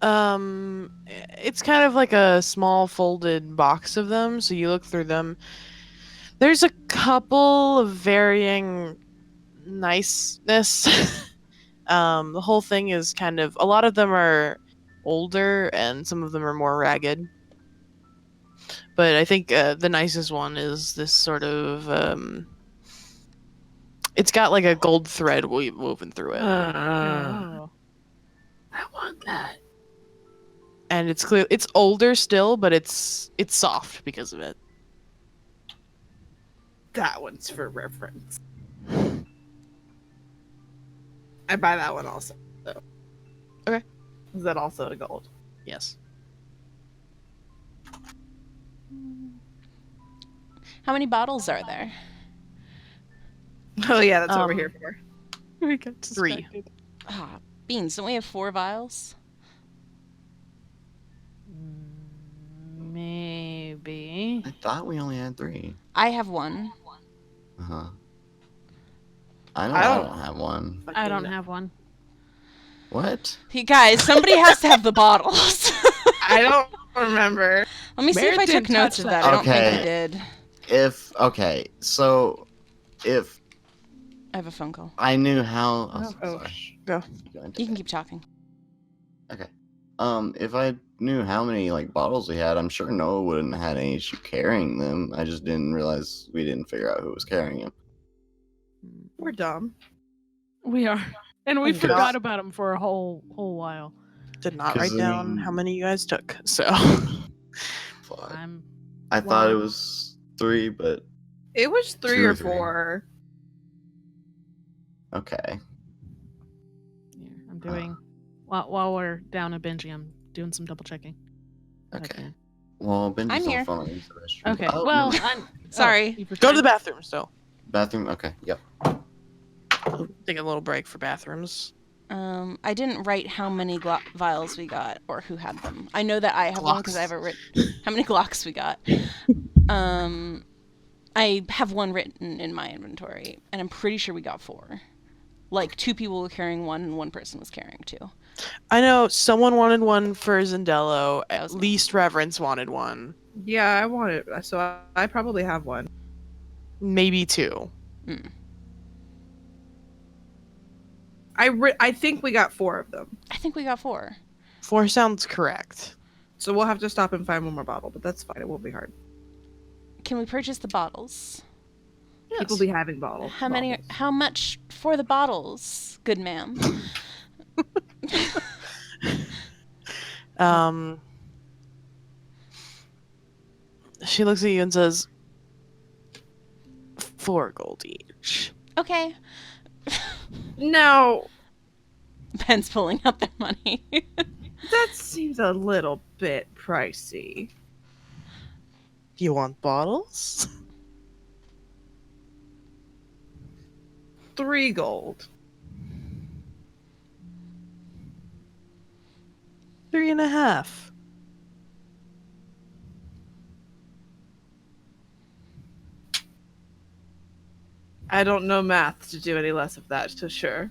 It's kind of like a small folded box of them, so you look through them. There's a couple of varying niceness. The whole thing is kind of, a lot of them are older and some of them are more ragged. But I think the nicest one is this sort of it's got like a gold thread woven through it. Oh. I want that. And it's clear it's older still, but it's soft because of it. That one's for reference. I buy that one also. So. Okay. Is that also a gold? Yes. How many bottles are there? Oh yeah, that's what we're here for. We got 3. distracted. Ah, beans, don't we have 4 vials? Maybe. I thought we only had 3. I have 1. Uh-huh. I I don't don't- have one. I don't have one. What? Hey, guys, somebody has to have the bottles. I don't remember. Let me see if I Meredith took didn't notes touch of that. that. I don't think I Okay. did. If I have a phone call. I knew how... Oh, Oh, sorry. Go. Go into You can that. keep talking. Okay. If I knew how many, like, bottles we had, I'm sure Noah wouldn't have had any issue carrying them. I just didn't realize we didn't figure out who was carrying them. we're dumb. We are. And we Because- forgot about him for a whole while. Did not 'Cause, write I down mean- how many you guys took. So Fuck. I'm I thought it Wow. was 3, but It was 3 2 or or 3. 4. okay. yeah, I'm doing while we're down at Benji, I'm doing some double checking. Okay. Well, Benji's I'm on here. the phone. Use the restroom. Okay. Oh, well, never- I'm Sorry. you've go to the returned? bathroom still. bathroom. Okay. Yep. Take a little break for bathrooms. I didn't write how many vials we got or who had them. I know that I have one because I have it written. How many Glocks we got? I have one written in my inventory, and I'm pretty sure we got 4. Like 2 people were carrying one, and 1 person was carrying 2. I know someone wanted one for Zendello. That At was me. least Reverence wanted one. Yeah, I want it. So I probably have one. Maybe 2. Mm. I think we got 4 of them. I think we got 4. 4 sounds correct. So we'll have to stop and find one more bottle, but that's fine. It won't be hard. Can we purchase the bottles? Yes. People be having bottles. How many? How much for the bottles, good ma'am? She looks at you and says, 4 gold each. Okay. Now, Ben's pulling out their money. that seems a little bit pricey. You want bottles? 3 gold. 3.5. I don't know math to do any less of that, so sure.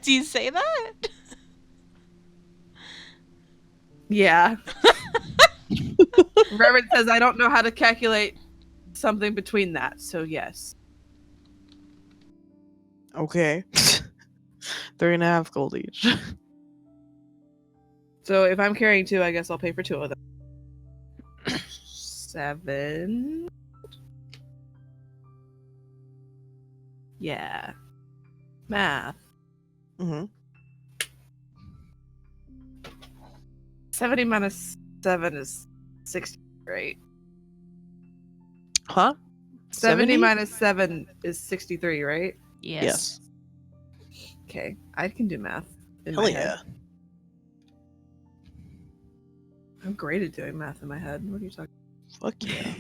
Do you say that? Yeah. Reverend says I don't know how to calculate something between that, so yes. Okay. 3.5 gold each. So if I'm carrying 2, I guess I'll pay for 2 of them. 7. Yeah. Math. Mm-hmm. 70 minus 7 is 60, right? Huh? 70 minus 7 is 63, right? Yes. Okay, I can do math. In Hell my yeah. head. I'm great at doing math in my head. What are you talking Fuck yeah.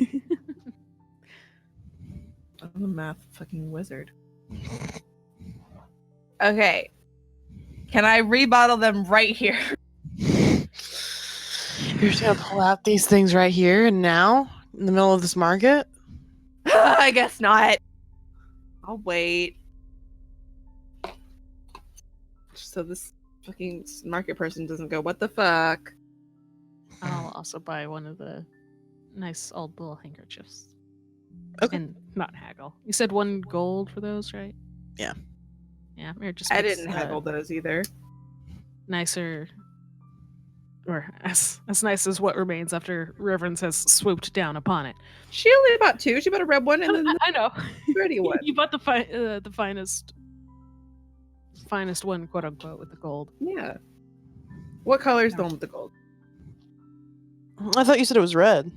about? I'm a math fucking wizard. Okay. Can I rebottle them right here? You're just gonna pull out these things right here and now? In the middle of this market? I guess not. I'll wait. So this fucking market person doesn't go, what the fuck? I'll also buy one of the nice old little handkerchiefs. Okay. And not haggle. You said 1 gold for those, right? Yeah. Yeah, it just I makes, didn't haggle those either. nicer, or as nice as what remains after Reverence has swooped down upon it. She only bought 2. She bought a red one and then the I know. pretty one. You bought the finest one, quote unquote, with the gold. Yeah. What color is the one with the gold? I thought you said it was red.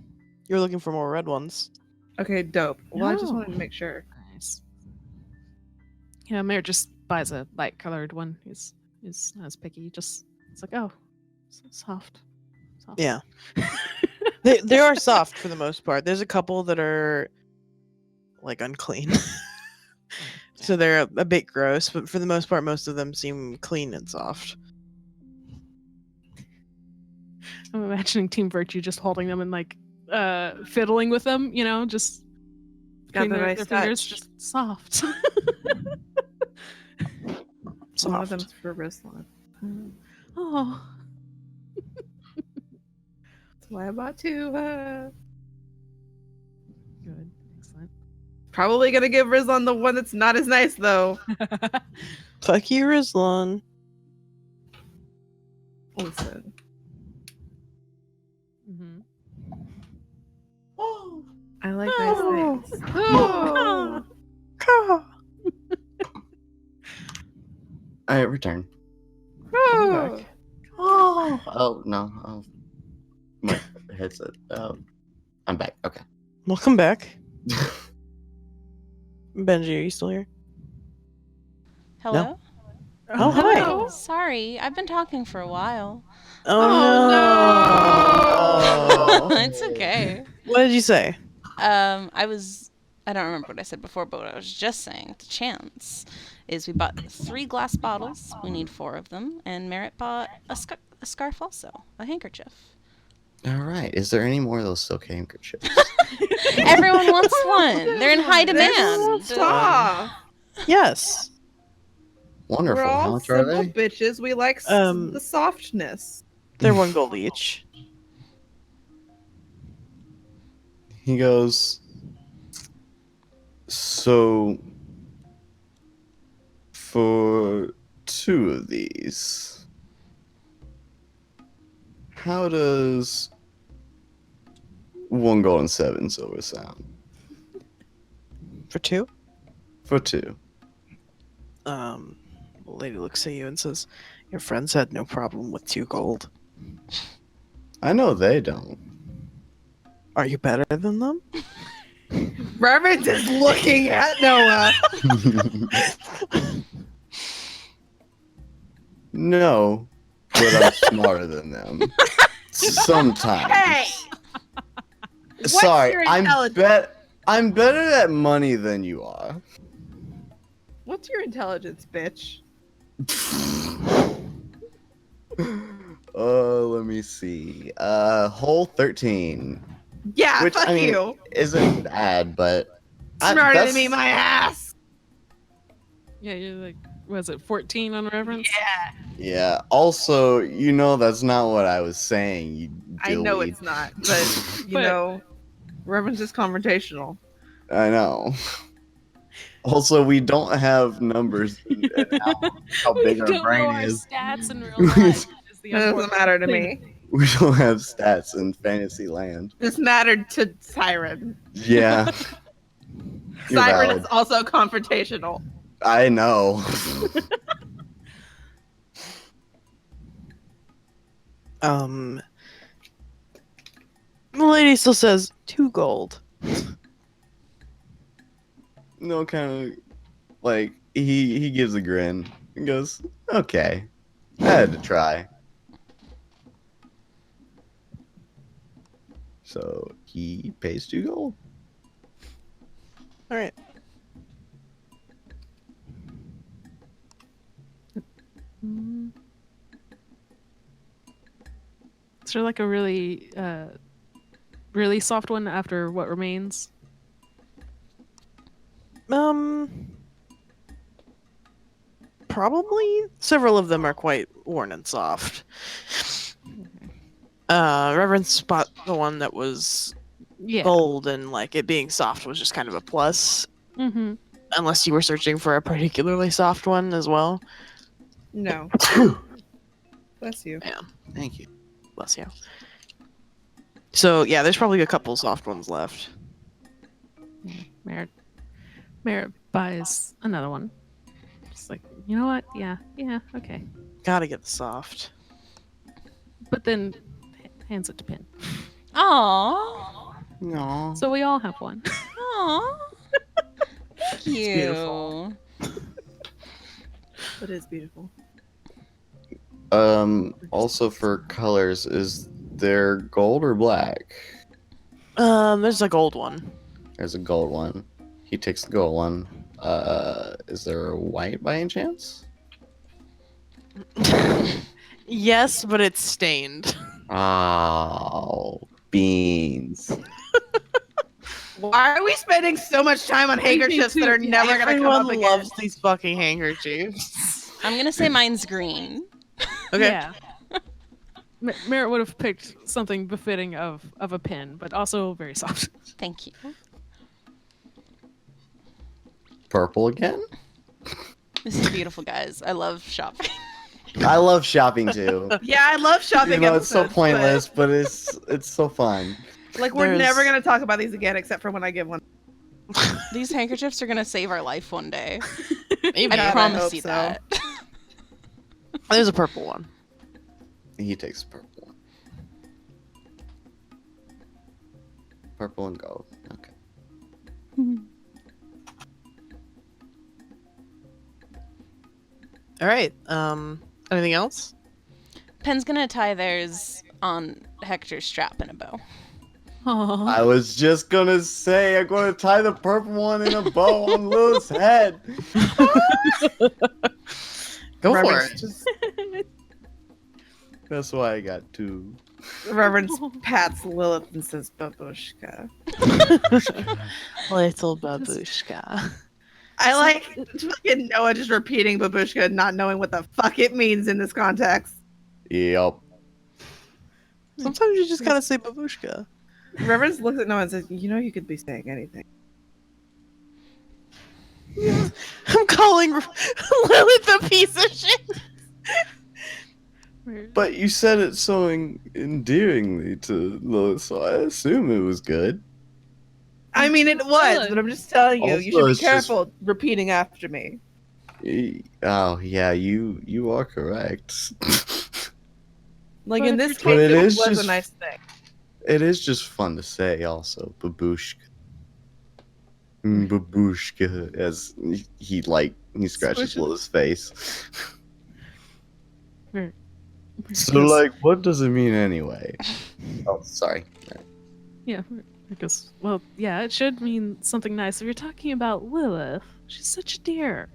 You were looking for more red ones. Okay, dope. Well, I just No. wanted to make sure. Nice. Yeah, Mayor just buys a light colored one. He's not as picky. It's like, oh, soft. Yeah. They are soft for the most part. There's a couple that are like unclean. So they're a bit gross, but for the most part, most of them seem clean and soft. I'm imagining Team Virtue just holding them and like fiddling with them, just Got between the their nice fingers, touch. just soft. One of Soft. them's for Ruslan. Oh, That's why I bought 2. good, excellent. Probably gonna give Rizlan the one that's not as nice though. Fuck you, Rizlan. Listen. hmm I like nice Oh. things. Oh. I return. Oh. Oh no. Oh, my headset. Oh, I'm back. Okay. Welcome back. Benji, are you still here? Hello? Oh, hi. Hello. Sorry, I've been talking for a while. Oh, no. It's okay. What did you say? I don't remember what I said before, but what I was just saying to Chance is we bought 3 glass bottles. We need 4 of them. And Merritt bought a scarf also, a handkerchief. All right. Is there any more of those silk handkerchiefs? Everyone wants one. They're in high There's demand. soft. Yes. We're Wonderful. How all much are simple they? bitches. We like Um, the softness. They're 1 gold each. He goes, so for 2 of these, how does 1 gold and 7 silver sound? For 2? For 2. The lady looks at you and says, "Your friends had no problem with 2 gold. I know they don't. Are you better than them?" Reverend is looking at Noah. No, but I'm smarter than them. Sometimes. Hey! What's Sorry, your intelligence? I'm better at money than you are. What's your intelligence, bitch? Let me see. Whole 13. Yeah, Which, fuck I mean, you. isn't bad, but Smarter that's- than me, my ass. Yeah, you're like, was it 14 on reverence? Yeah. Also, that's not what I was saying. You I know dillweed. it's not, but But- Reverend's is confrontational. I know. Also, we don't have numbers and how We big our don't know brain our is. stats in real life. Is the It doesn't important matter to thing. me. We don't have stats in fantasy land. This mattered to Siren. Yeah. You're Siren valid. is also confrontational. I know. The lady still says 2 gold. No, kind of like he gives a grin and goes, "Okay, I had to try." So he pays 2 gold. All right. Mm. Is there like a really, really soft one after what remains? Probably several of them are quite worn and soft. Reverend spot the one that was Yeah. gold, and like it being soft was just kind of a plus. Mm-hmm. Unless you were searching for a particularly soft one as well. No. Bless you. Thank you. Bless you. So yeah, there's probably a couple soft ones left. Merritt buys another one. Just like, you know what? Yeah, okay. Gotta get the soft. But then hands it to Pin. Aww. No. So we all have one. Aww. Thank you. beautiful. It is beautiful. Also for colors, is there gold or black? There's a gold one. There's a gold one. He takes the gold one. Is there a white by any chance? Yes, but it's stained. Oh, beans. Why are we spending so much time on handkerchiefs that are never gonna come up Everyone again? loves these fucking handkerchiefs. I'm gonna say mine's green. Okay. Yeah. Merritt would have picked something befitting of a pin, but also very soft. Thank you. Purple again? This is beautiful, guys. I love shopping. I love shopping too. Yeah, I love shopping It's so episodes, pointless, but it's so fun. but, like, we're There's- never gonna talk about these again, except for when I give one. These handkerchiefs are gonna save our life one day. Maybe. God, I I promise hope you so. that. There's a purple one. He takes the purple one. Purple and gold. Okay. All right. Anything else? Pen's gonna tie theirs on Hector's strap in a bow. Aw. I was just gonna say I'm gonna tie the purple one in a bow on Lilith's head. Go for Reverence it. just That's why I got two. Reverence pats Lilith and says, "Babushka." Little babushka. I like fucking Noah just repeating babushka, not knowing what the fuck it means in this context. Yep. Sometimes you just gotta say babushka. Reverence looks at Noah and says, "You know, you could be saying anything." I'm calling Lilith a piece of shit. But you said it so endearingly to Lilith, so I assume it was good. I mean, it was, but I'm just telling you, you should Also, be it's just- careful repeating after me. Oh yeah, you are correct. Like But in if this you're case, But it it is was just- a nice thing. It is just fun to say, also, babushka. Babushka, as he scratches Squishes. Lilith's face. So, Because- like, what does it mean anyway? Oh, sorry. Yeah, because, well, yeah, it should mean something nice. If you're talking about Lilith, she's such a dear.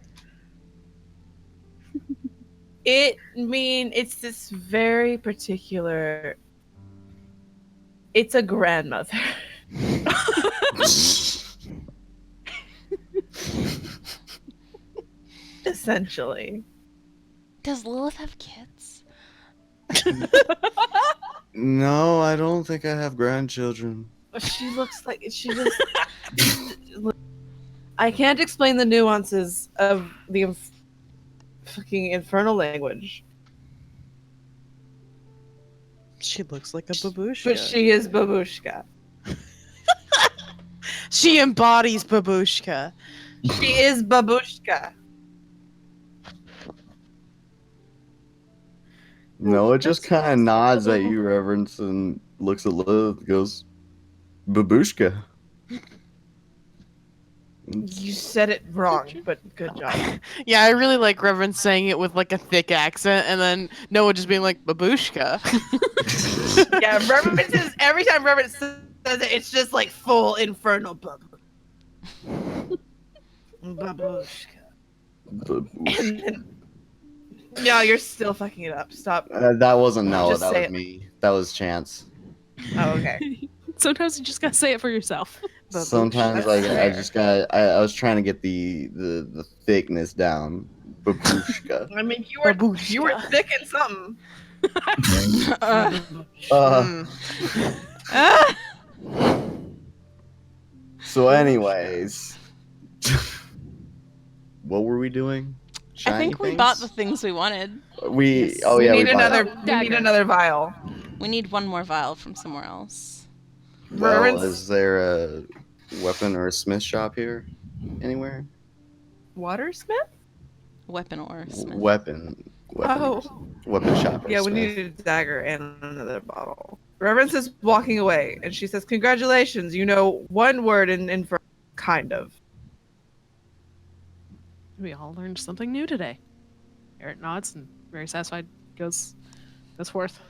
It's this very particular. It's a grandmother. Essentially. Does Lilith have kids? No, I don't think I have grandchildren. She looks like she just. I can't explain the nuances of the fucking infernal language, She looks like a babushka. but she is babushka. She embodies babushka. She is babushka. No, it just kind of nods at you, Reverence, and looks at Lilith and goes, babushka. You said it wrong, but good job. Yeah, I really like Reverend saying it with like a thick accent, and then Noah just being like babushka. Yeah, Reverence is every time Reverence says it, it's just like full infernal babushka. And then, no, you're still fucking it up. Stop. That wasn't Noah, Just that say was it. me. That was Chance. Oh, okay. Sometimes you just gotta say it for yourself. Sometimes That's I fair. just got I was trying to get the thickness down. Babushka. I mean, you were Babushka. thick in something. Uh, so anyways. What were we doing? I Shiny think we things? bought the things we wanted. We Yes. oh we yeah, need we bought another. it. We need Dagger. another vial. We need one more vial from somewhere else. Well, Reverence- is there a weapon or a smith shop here? Anywhere? Watersmith? Weapon or smith. Weapon. Oh. Weapon shop. or Yeah, we smith. need a dagger and another bottle. Reverence is walking away, and she says, "Congratulations, you know one word in kind of." We all learned something new today. Eric nods and very satisfied goes forth.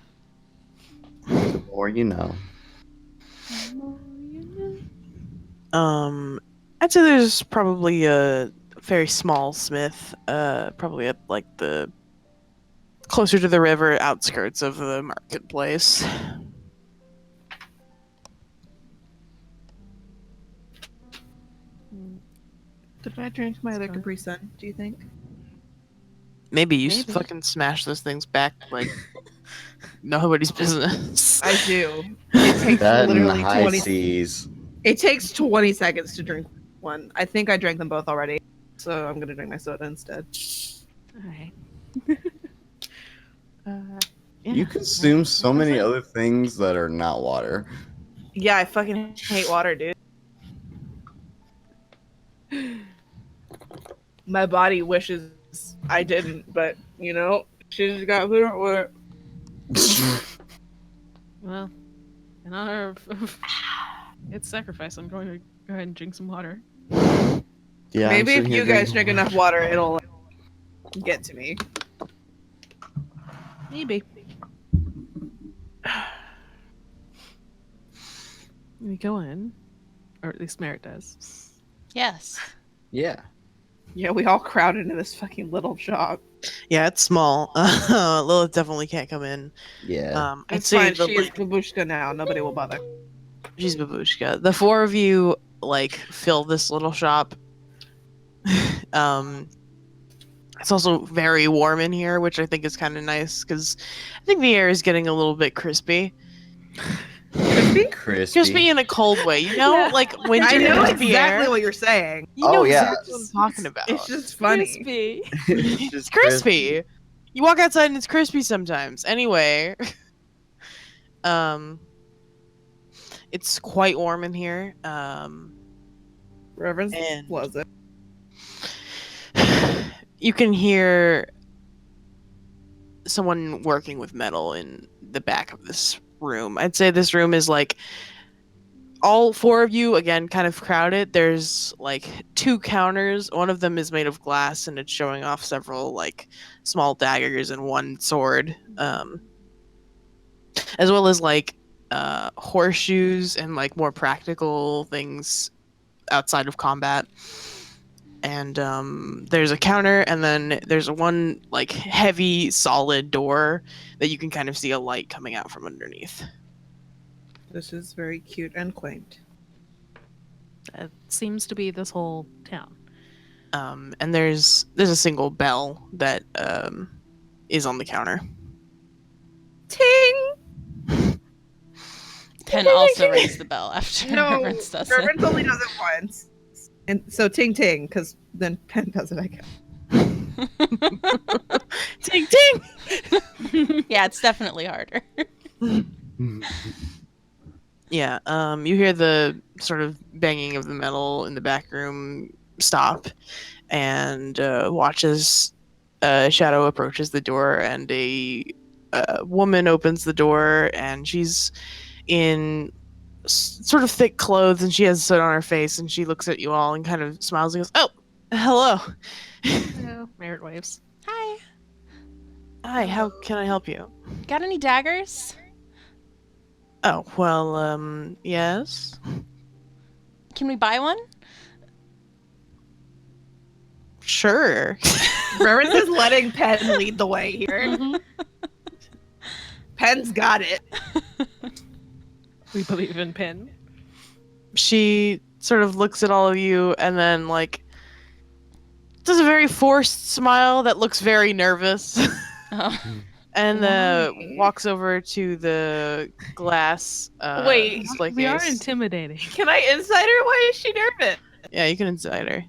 The more you know. I'd say there's probably a very small smith, probably at like the closer to the river, outskirts of the marketplace. Did I drink my other Capri Sun? Do you think? Maybe you Maybe. fucking smash those things back like nobody's business. I do. It takes That and literally high 20. seas. It takes 20 seconds to drink one. I think I drank them both already, so I'm gonna drink my soda instead. Alright. You consume so many other things that are not water. Yeah, I fucking hate water, dude. My body wishes I didn't, but you know, she just got put on water. Well, in honor of its sacrifice, I'm going to go ahead and drink some water. Yeah, Maybe I'm if sitting you here guys drinking drink enough water, it'll get to me. Maybe. We go in, or at least Merritt does. Yes. Yeah. Yeah, we all crowd into this fucking little shop. Yeah, it's small. Lilith definitely can't come in. Yeah. I'd It's say fine. She is babushka now. Nobody will bother. she's babushka. The four of you like fill this little shop. um, it's also very warm in here, which I think is kind of nice because I think the air is getting a little bit crispy. Crispy in a cold way, you know, Yeah. like winter I know crispy exactly air. what you're saying. You know Oh, yeah. exactly what I'm talking about. It's just funny. Crispy. It's crispy. You walk outside and it's crispy sometimes. Anyway, um, it's quite warm in here. Reverend And was it? you can hear someone working with metal in the back of this room. I'd say this room is like all four of you again kind of crowded. There's like two counters. One of them is made of glass and it's showing off several like small daggers and one sword. As well as like horseshoes and like more practical things outside of combat. And there's a counter, and then there's one like heavy, solid door that you can kind of see a light coming out from underneath. This is very cute and quaint. That seems to be this whole town. And there's a single bell that is on the counter. Ting! Pen also rings the bell after No, Reverence does Reverend it. only does it once. And so ting ting, because then Pen does it, I guess. Ting ting. Yeah, it's definitely harder. Yeah. You hear the sort of banging of the metal in the back room stop, and watch as Shadow approaches the door, and a woman opens the door, and she's in sort of thick clothes, and she has soot on her face, and she looks at you all and kind of smiles and goes, "Oh, hello. No, Merritt waves. Hi. Hi, how can I help you?" Got any daggers? Oh, well, yes. Can we buy one? Sure. Reverend is letting Pen lead the way here. Pen's got it. We believe in Pin. She sort of looks at all of you and then, like, does a very forced smile that looks very nervous. Oh. And Why? walks over to the glass Wait, display We are case. intimidating. Can I insider why is she nervous? Yeah, you can inside her.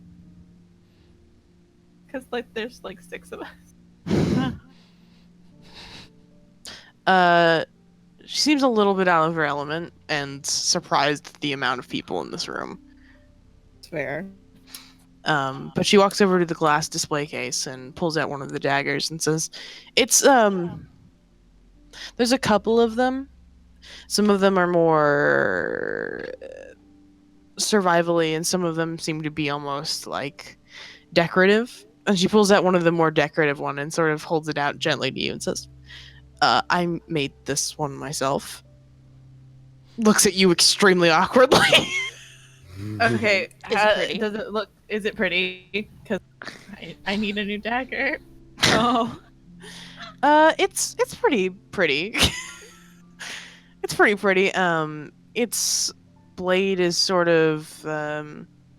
Because like there's like 6 of us. She seems a little bit out of her element and surprised at the amount of people in this room. It's fair. But she walks over to the glass display case and pulls out one of the daggers and says, "It's there's a couple of them. Some of them are more survivally, and some of them seem to be almost like decorative." And she pulls out one of the more decorative one and sort of holds it out gently to you and says, "I made this one myself." Looks at you extremely awkwardly. Okay, Is it pretty? does it look? Is it pretty? Because I need a new dagger. Oh. It's pretty pretty. It's pretty pretty. Its blade is sort of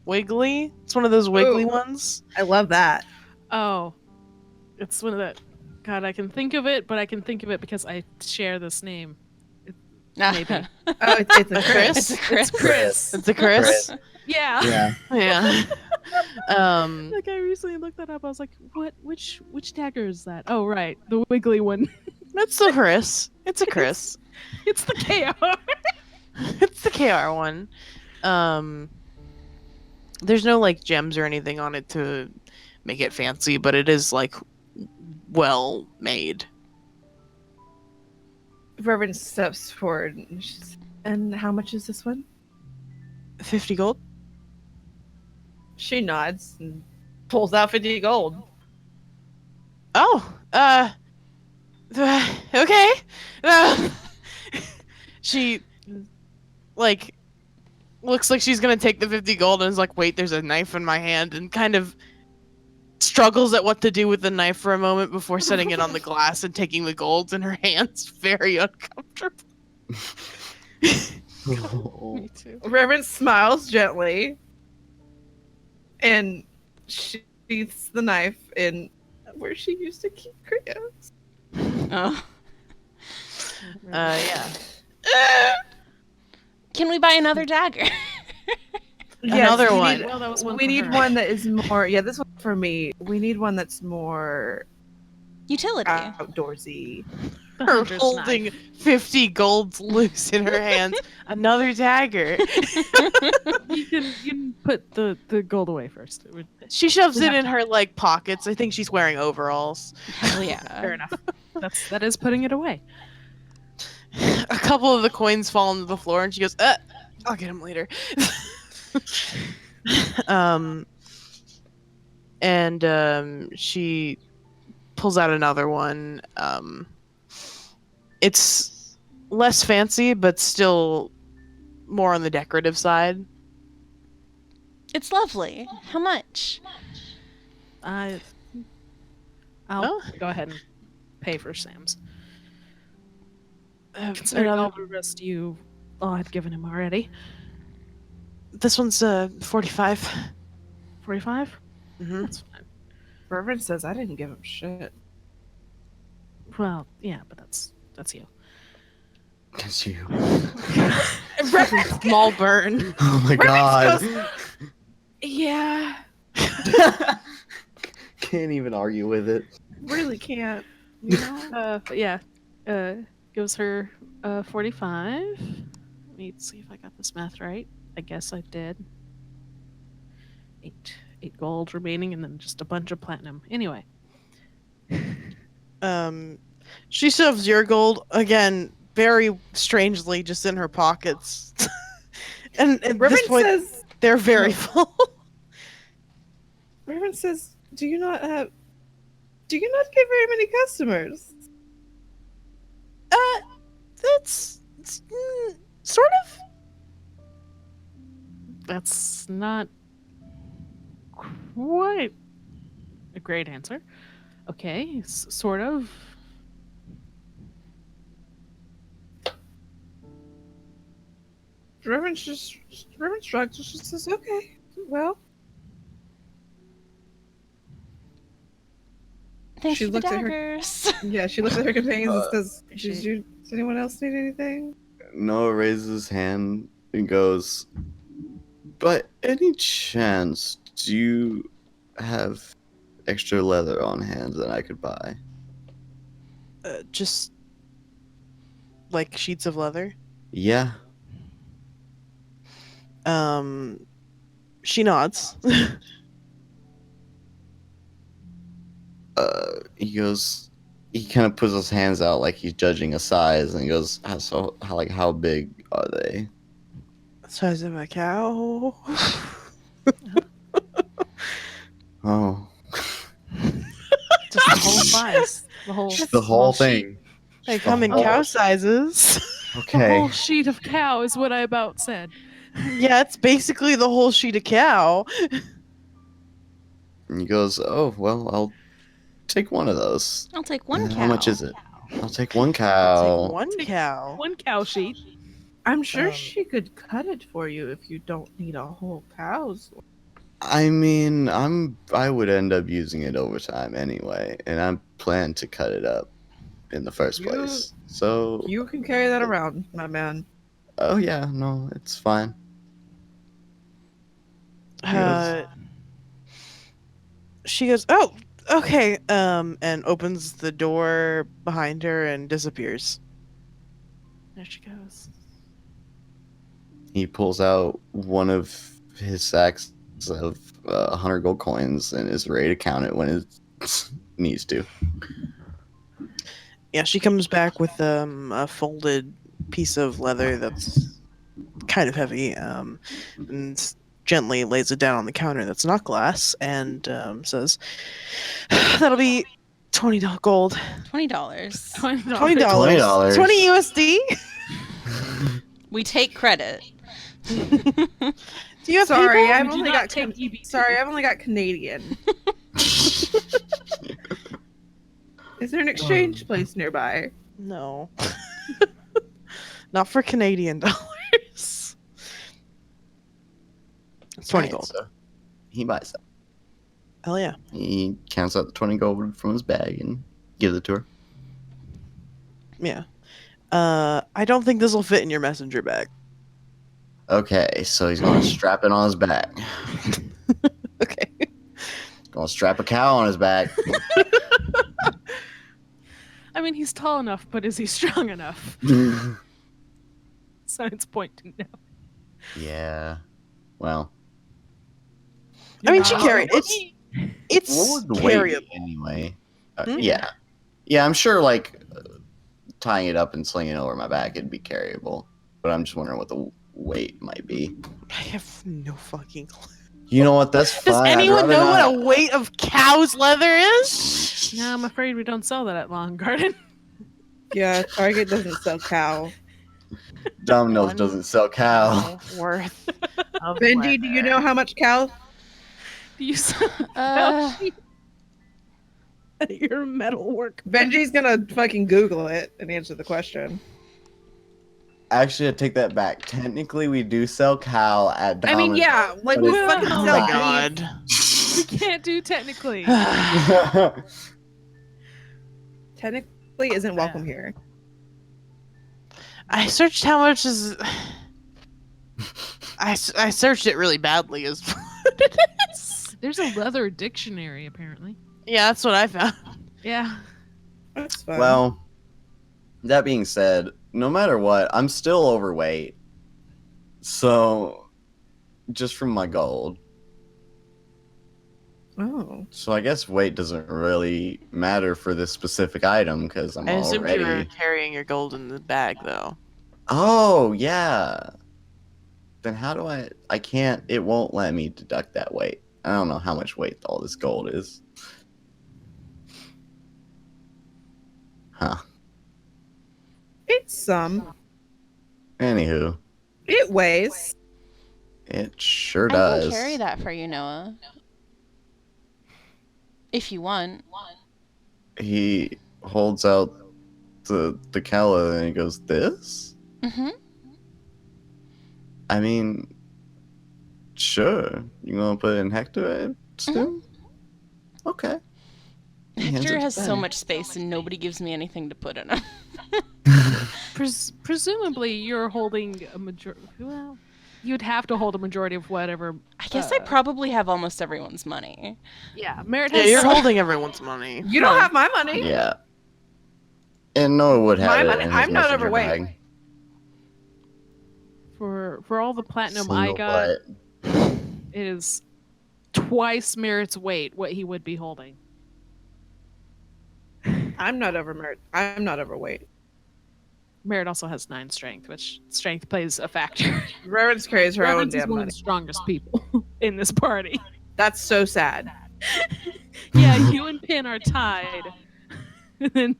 wiggly. It's one of those wiggly Ooh. ones. I love that. Oh. It's one of that. God, I can think of it, but I can think of it because I share this name. Maybe. Oh, it's a Chris? It's a Chris. Chris. It's a Chris. Yeah. Yeah. Yeah. Like I recently looked that up. I was like, "What? Which dagger is that?" Oh, right, the wiggly one. That's the Chris. It's a Chris. It's the KR. It's the KR one. There's no like gems or anything on it to make it fancy, but it is like well made. Reverend steps forward. And, and how much is this one? 50 gold. She nods and pulls out 50 gold. Oh, okay. She, like, looks like she's gonna take the 50 gold and is like, wait, there's a knife in my hand, and kind of struggles at what to do with the knife for a moment before setting it on the glass and taking the golds in her hands. Very uncomfortable. Me too. Reverend smiles gently and sheaths the knife in where she used to keep crayons. Oh. Yeah. Can we buy another dagger? Another we one. Need, Well, that was one we for need her. one that is more. Yeah, this one for me. We need one that's more Utility. outdoorsy. The Her hunter's holding knife. 50 golds loose in her hands. Another dagger. You can put the gold away first. It would, She shoves We it have in her like pockets. I think she's wearing overalls. Hell yeah. fair enough. That is putting it away. A couple of the coins fall onto the floor, and she goes, I'll get them later." She pulls out another one. It's less fancy, but still more on the decorative side. It's lovely. How much? I'll Oh. go ahead and pay for Sam's. Considering Another- all the rest you all had given him already. This one's 45. 45? Mm-hmm. That's fine. Reverend says I didn't give him shit. Well, yeah, but that's you. That's you. Small burn. Oh my god. Yeah, Can't even argue with it. really can't. You know. But yeah, gives her 45. Let me see if I got this math right. I guess I did. 8 gold remaining, and then just a bunch of platinum. Anyway, She shoves your gold again, very strangely, just in her pockets. and at this Reverend point, says. they're very full. Reverend says, Do you not get very many customers?" That's sort of. that's not quite a great answer. Okay, sort of. Reverend shrugs. She says, "Okay, well." Thanks She for the looked at her- daggers. Yeah, she looks at her companions and says, appreciate- Does anyone else need anything?" Noah raises his hand and goes, "By any chance, do you have extra leather on hand that I could buy?" Just like sheets of leather. Yeah. She nods. He goes, he kind of puts his hands out like he's judging a size, and he goes, how big are they?" Size of a cow. Oh, Just the whole size. the whole thing. They come in Oh. cow sizes. The Okay. whole sheet of cow is what I about said. Yeah, it's basically the whole sheet of cow. And he goes, "Oh, well, I'll take one of those. I'll take one cow. How much is it?" "I'll take one I'll cow." take one cow. One cow sheet. I'm sure Um, she could cut it for you if you don't need a whole cow's. I mean, I would end up using it over time anyway, and I plan to cut it up in the first You- place. So, You can carry that around, my man. oh yeah, no, it's fine. She goes, "Oh, okay." And opens the door behind her and disappears. There she goes. He pulls out one of his sacks of 100 gold coins and is ready to count it when it needs to. Yeah, she comes back with a folded piece of leather that's kind of heavy, and gently lays it down on the counter that's not glass, and says, "That'll be $20 gold, $20. $20, $20. 20 USD." We take credit. Do you have Sorry, people? I've We do only not got take EBT. Sorry, I've only got Canadian. Is there an exchange place nearby? No. Not for Canadian dollars. It's 20 Alright, gold. so he buys that. Hell yeah. He counts out the 20 gold from his bag and gives it to her. Yeah. I don't think this will fit in your messenger bag. Okay, so he's gonna strap it on his back. Okay. Gonna strap a cow on his back. I mean, he's tall enough, but is he strong enough? Science point to no. Yeah. Well, I mean, she Wow. carried What's- it's what would the weight carryable. be anyway? Hmm? Yeah. Yeah, I'm sure like tying it up and slinging it over my back it'd be carryable. But I'm just wondering what the weight might be. I have no fucking clue. You know what? That's Does fine. I'd anyone rather know not- what a weight of cow's leather is? No, I'm afraid we don't sell that at Lawn Garden. Yeah, Target doesn't sell cow. Domino's One doesn't sell cow. mile worth of Benji, do you know leather. how much cow? Do you sell Uh, your metal work? Benji's gonna fucking Google it and answer the question. Actually, I take that back. Technically, we do sell cow at I Domino's. mean, yeah, like But we it's- fucking Oh sell my beef. god. We can't do technically. Technically, isn't welcome here. I searched how much is. I searched it really badly as what it is. There's a leather dictionary, apparently. Yeah, that's what I found. Yeah. That's fun. Well, that being said, no matter what, I'm still overweight. So, just from my gold. oh, So I guess weight doesn't really matter for this specific item because I'm I assumed you were already. carrying your gold in the bag, though. Oh yeah. Then how do I? I can't. It won't let me deduct that weight. I don't know how much weight all this gold is. Huh. it's some. Anywho, It weighs. it sure I does. can carry that for you, Noah. If you want. He holds out the Kella and he goes, "This? Mm-hmm. I mean, sure. You gonna put it in Hector still? Okay." He hands it Hector to has so Ben. much space and nobody gives me anything to put in him. Presumably, you're holding a majority. Well, you'd have to hold a majority of whatever. I guess I probably have almost everyone's money. Yeah, Merritt Yeah, has. you're holding everyone's money. You don't have my money. Yeah. And Noah would have My it money- in his I'm not messenger overweight. bag. For all the platinum I Single got, butt. it is twice Merritt's weight what he would be holding. I'm not overweight. Merritt also has 9 strength, which strength plays a factor. Reverence carries her own Reverence is damn one money. of the strongest people in this party. That's so sad. Yeah, you and Pin are tied. And then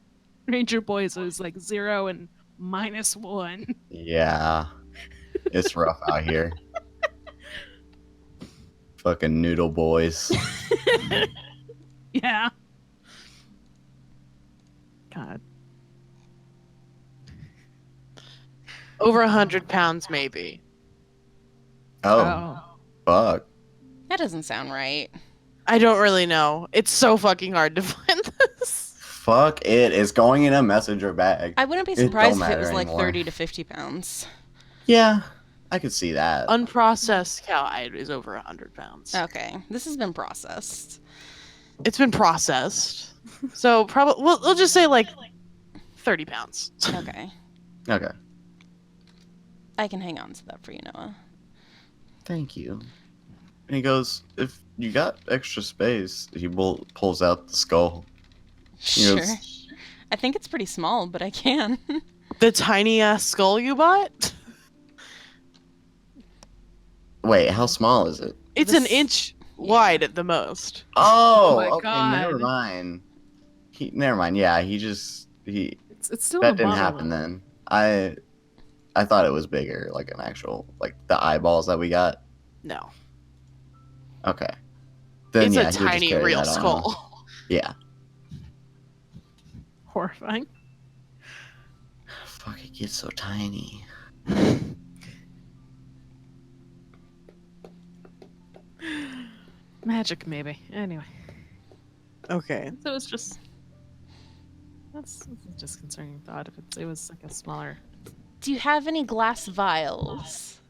Ranger Boys is like 0 and -1. Yeah. It's rough out here. Fucking noodle boys. Yeah. God. Over 100 pounds, maybe. Oh, fuck. That doesn't sound right. I don't really know. It's so fucking hard to find this. Fuck it. It's going in a messenger bag. I wouldn't be don't surprised if it matter was like anymore. 30 to 50 pounds. Yeah, I could see that. Unprocessed cow hide is over 100 pounds. Okay, this has been processed. It's been processed. So probably we'll just say like 30 pounds. Okay. Okay. I can hang on to that for you, Noah. Thank you. And he goes, if you got extra space, he pulls out the skull. He Sure. goes, I think it's pretty small, but I can. The tiny ass skull you bought? wait, how small is it? It's This- an inch wide at the most. Oh, my okay, never God. mind. Never mind. Yeah, he It's still that a didn't model. happen then. I thought it was bigger, like an actual, like the eyeballs that we got. No. Okay. Then It's yeah, a he would just tiny carry real that on him. skull. Yeah. Horrifying. Fuck, it gets so tiny. Magic, maybe. Anyway, Okay. so it's just that's a disconcerting thought. If it was like a smaller. Do you have any glass vials?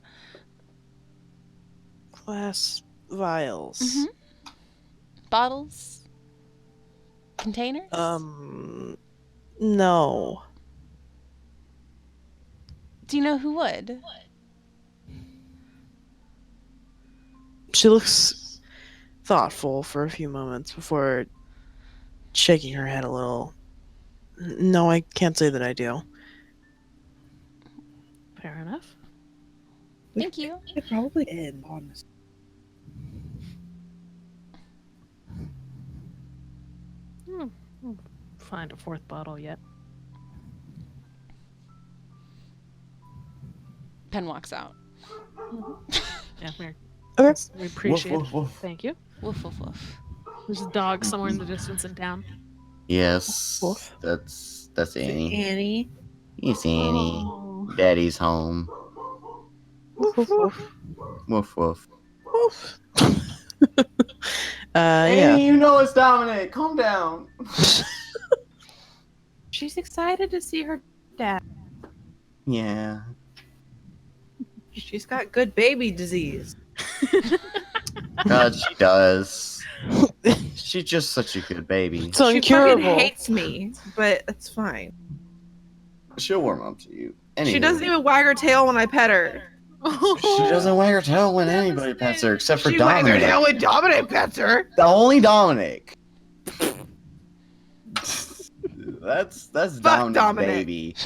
Glass vials. Mhm. Bottles? Containers? No. Do you know who would? She looks thoughtful for a few moments before shaking her head a little. No, I can't say that I do. Fair enough. Thank you. It probably in, honestly. We'll find a fourth bottle yet. Pen walks out. Yeah, Okay. we appreciate Woof, it. woof, woof. Thank you. Woof woof woof. There's a dog somewhere in the distance in town. Yes, Woof. that's Annie. Annie. It's Annie. Oh. Daddy's home. Woof, woof, woof. Woof woof. Woof. Annie, Yeah. you know it's Dominic. Calm down. She's excited to see her dad. Yeah. She's got good baby disease. God, she does. She's just such a good baby. It's She fucking incurable. hates me, but it's fine. She'll warm up to you. Anyway, She doesn't even wag her tail when I pet her. She doesn't wag her tail when anybody pets her, except for She wags her Dominic. tail when Dominic pets her. The only Dominic. that's Dominic's Dominic. baby.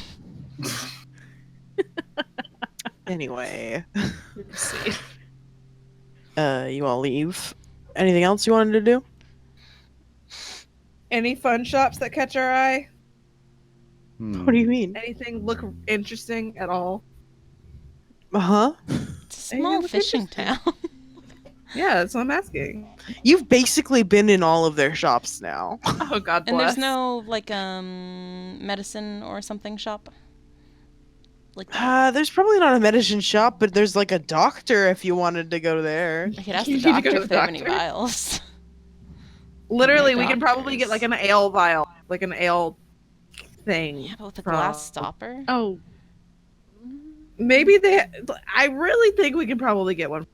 Anyway, Let's see. you all leave. Anything else you wanted to do? Any fun shops that catch our eye? What do you mean? Anything look interesting at all? Uh-huh. It's a small look fishing town. Yeah, that's what I'm asking. You've basically been in all of their shops now. Oh, God bless. And there's no like medicine or something shop. Like There's probably not a medicine shop, but there's like a doctor if you wanted to go there. I could ask You the need to go doctor to if the they have any doctor? vials. Literally, My we can probably get like an ale vial, like an ale thing. Yeah, but with a from- glass stopper. Oh. Maybe they. I really think we can probably get one.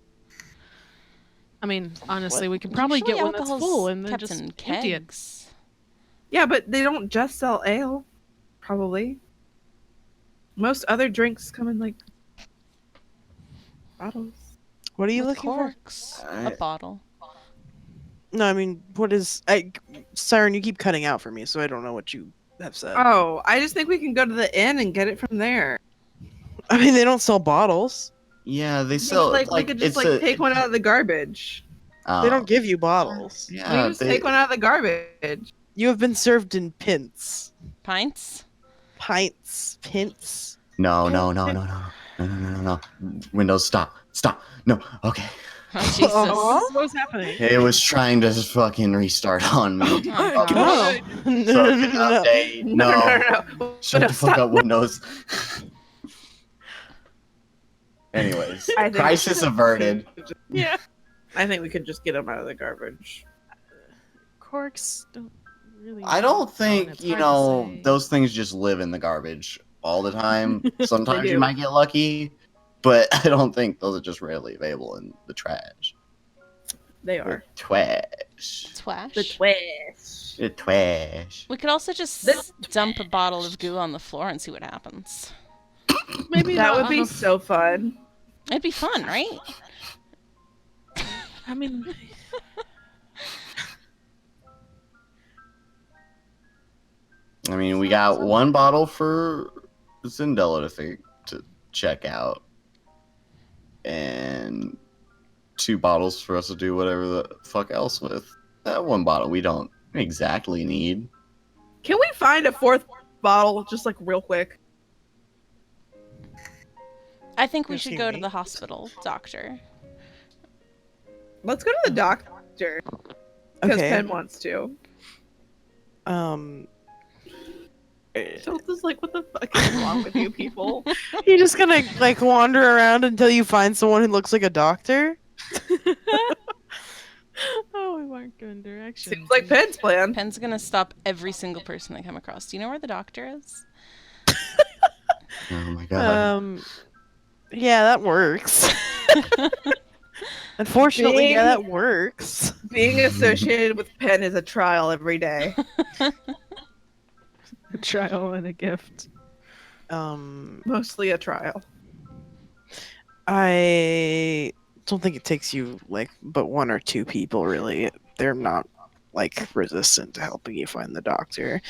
I mean, honestly, we can probably Usually get one that's alcohol's full and then kept just in empty it. kegs. Yeah, but they don't just sell ale. Probably. Most other drinks come in like bottles. What are you With looking for? corks. A bottle. No, I mean, Siren, you keep cutting out for me, so I don't know what you have said. Oh, I just think we can go to the inn and get it from there. I mean, they don't sell bottles. Yeah, they sell Like we could just like take one out of the garbage. Oh, They don't give you bottles. We Yeah, just take one out of the garbage. You have been served in pints. Pints? Pints. Pints. No. Windows, stop. No. Okay. Oh, Jesus. Aw. What's happening? It was trying to fucking restart on me. Oh, No. gosh. No, no, So, no, no, no. update. No. Shut No, the fuck stop. up, Windows. Anyways, I think- crisis averted. Yeah. I think we could just get them out of the garbage. Corks don't really. I don't think, It's you hard to know, say. those things just live in the garbage all the time. Sometimes you do. might get lucky, but I don't think those are just rarely available in the trash. They The are. trash. Twash. The twist. The trash. We could also just This- dump a bottle of goo on the floor and see what happens. Maybe That not would on be the- so fun. It'd be fun, right? I mean, I mean, we got one bottle for Zindella to check out, and 2 bottles for us to do whatever the fuck else with. That one bottle we don't exactly need. Can we find a 4th bottle just like real quick? I think we You're should asking go to me? the hospital, doctor. Let's go to the doctor because Okay. Penn wants to. Um, Schultz is like, what the fuck is wrong with you people? you're just gonna like wander around until you find someone who looks like a doctor? Oh, we weren't given directions. Seems like Penn's plan. Penn's gonna stop every single person they come across. Do you know where the doctor is? Oh my god. Yeah, that works. Unfortunately, yeah, that works. Being associated with Penn is a trial every day. A trial and a gift. Mostly a trial. I don't think it takes you like but one or two people really. They're not like resistant to helping you find the doctor.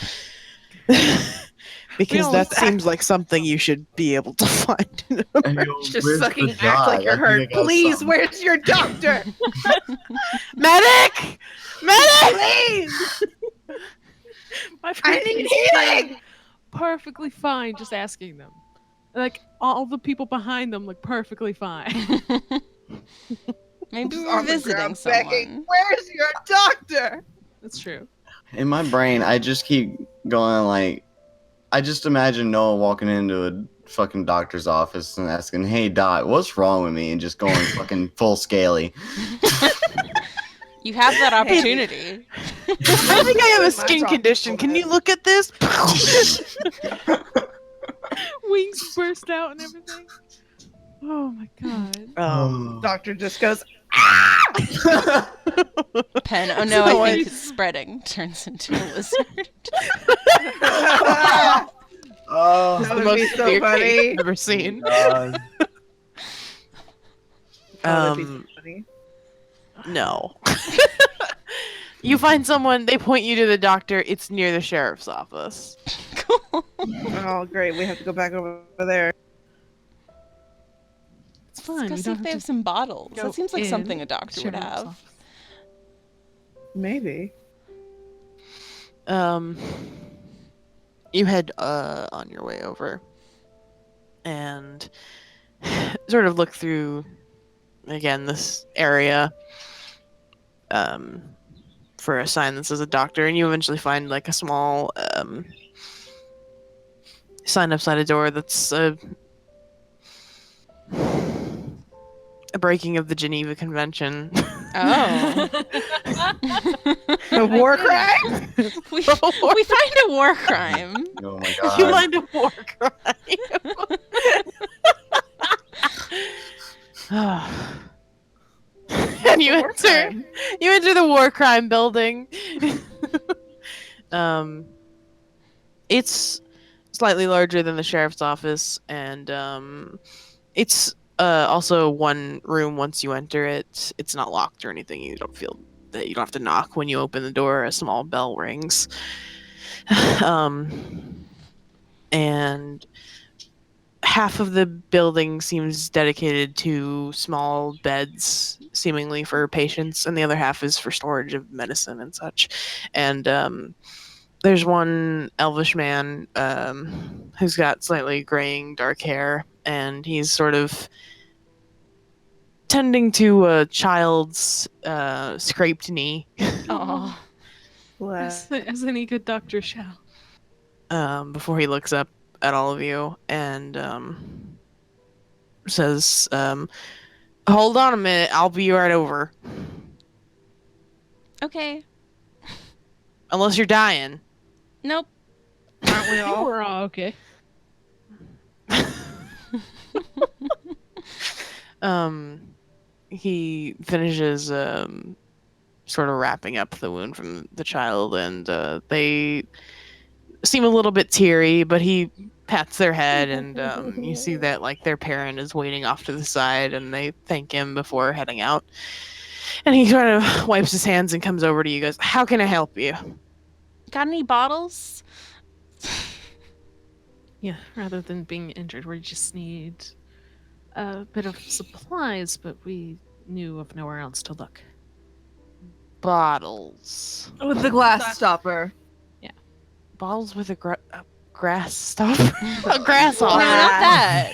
Because all that just seems like something you should be able to find. Hey, yo, Just where's the fucking act dog? like you're I think hurt. I got Please, something. where's your doctor? Medic! Medic! Please! My I friend need is healing! perfectly fine just asking them. Like, all the people behind them look perfectly fine. Maybe Just we're on the visiting ground someone. begging, where's your doctor? That's true. In my brain, I just keep going like, I just imagine Noah walking into a fucking doctor's office and asking, "Hey doc, what's wrong with me?" and just going fucking full scaly. You have that opportunity. I think I have a My skin doctor condition. Can you look at this? Wings burst out and everything. Oh my god. Doctor just goes, Pen. Oh no, So I I- think it's spreading. Turns into a lizard. Oh, That the would most be so severe case funny. I've ever seen. God. That would be so Um, funny. no. You find someone, they point you to the doctor, it's near the sheriff's office. Cool. Oh, great. We have to go back over there. It's Let's fine. go We see don't if they have have to some bottles. go That seems like in something a doctor would sheriff's have. office. Maybe. You head on your way over and sort of look through again this area for a sign that says a doctor, and you eventually find like a small sign outside a door that's a breaking of the Geneva Convention. Oh. A war crime? we find a war crime. Oh my You god. find a war crime. And you War enter. crime. You enter the war crime building. It's slightly larger than the sheriff's office, and it's also one room. Once you enter it, it's not locked or anything. You don't feel that you don't have to knock when you open the door. A small bell rings, and half of the building seems dedicated to small beds, seemingly for patients, and the other half is for storage of medicine and such. And there's one elvish man who's got slightly graying dark hair, and he's sort of tending to a child's scraped knee Oh. As any good doctor shall. before he looks up at all of you and says, hold on a minute, I'll be right over. Okay. Unless you're dying. Nope. Aren't we all? We're all okay. He finishes sort of wrapping up the wound from the child, and they seem a little bit teary, but he pats their head, and you see that like their parent is waiting off to the side, and they thank him before heading out. And he sort of wipes his hands and comes over to you guys. How can I help you? Got any bottles? Yeah, rather than being injured, we just need a bit of supplies, but we knew of nowhere else to look. Bottles. With the glass stopper. Bottles with a grass stopper. A No, grasshopper. not that.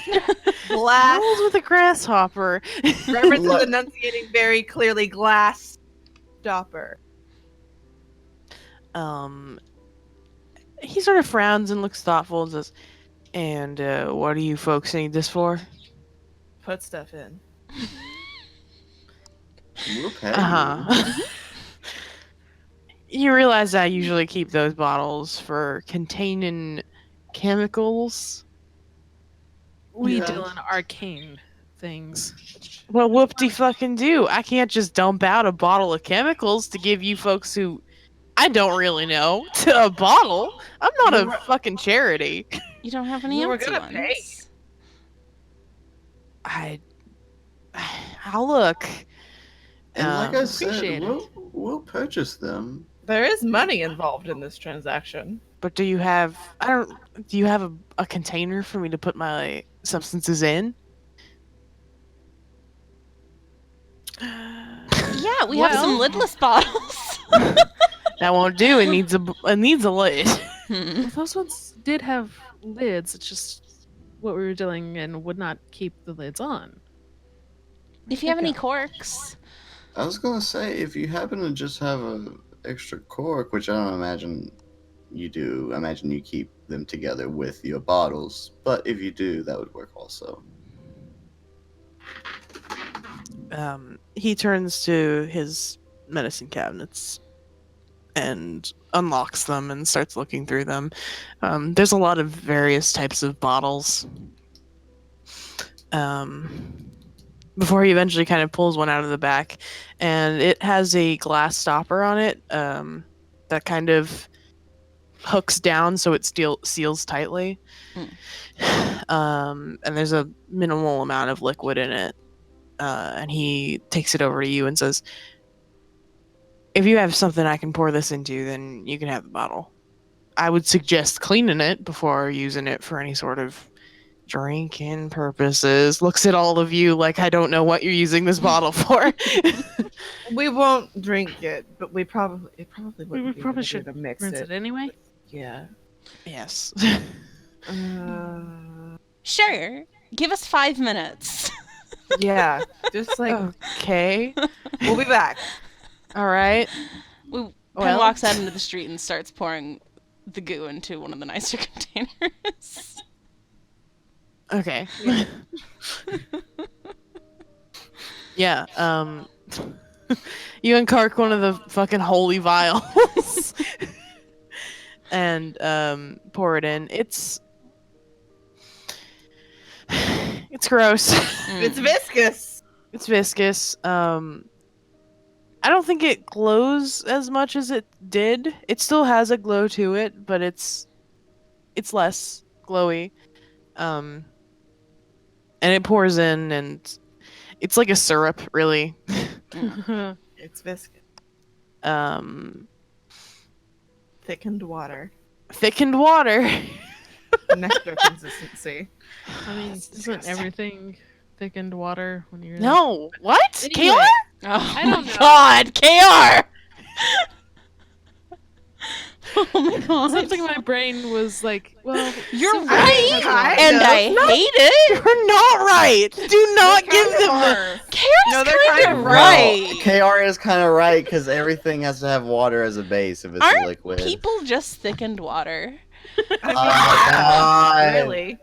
Glass. Bottles with a grasshopper. Reverence is Look. enunciating very clearly. Glass stopper. He sort of frowns and looks thoughtful and says, "And what do you folks need this for?" Put stuff in. We'll pay Uh-huh. You realize I usually keep those bottles for containing chemicals? We Yeah. deal in arcane things. Well, whoop-de-fucking do. I can't just dump out a bottle of chemicals to give you folks who I don't really know to a bottle. I'm not a fucking charity. You don't have any We were empty gonna ones. pay. I'll look. And like I Appreciate said, we'll purchase them. There is money involved in this transaction. But do you have a container for me to put my substances in? Yeah, we have some lidless bottles. That won't do. It needs a lid. Well, those ones did have lids. It's just what we were doing and would not keep the lids on. If you have any corks. I was gonna say, if you happen to just have a extra cork, which I don't imagine you do, I imagine you keep them together with your bottles. But if you do, that would work also. He turns to his medicine cabinets and unlocks them and starts looking through them. There's a lot of various types of bottles. Before he eventually kind of pulls one out of the back, and it has a glass stopper on it that kind of hooks down so it seals tightly. And there's a minimal amount of liquid in it. And he takes it over to you and says, "If you have something I can pour this into, then you can have the bottle. I would suggest cleaning it before using it for any sort of drinking purposes." Looks at all of you like I don't know what you're using this bottle for. We won't drink it, but it probably wouldn't We be a good probably idea should to mix rinse it. it anyway. Yeah. Yes. Sure. Give us 5 minutes. Yeah. Just like Okay. we'll be back. All right. Pen Well. walks out into the street and starts pouring the goo into one of the nicer containers. Okay. Yeah. You uncork one of the fucking holy vials and pour it in. It's gross. It's viscous. It's viscous. I don't think it glows as much as it did. It still has a glow to it, but it's less glowy. And it pours in, and it's like a syrup, really. It's viscous. um, Thickened water. Thickened water. Nectar consistency. I mean, isn't everything thickened water when you're No, what? Anyway. KR? Oh I my don't know. god, KR! Oh my god. Something in my brain was like, well, You're some right, has kind and of. I hate it. You're not right. Do not give them the. KR's No, they're kind kind of of right. KR is kind of right because everything has to have water as a base if it's Aren't liquid. people just thickened water? I mean, God. yeah, really.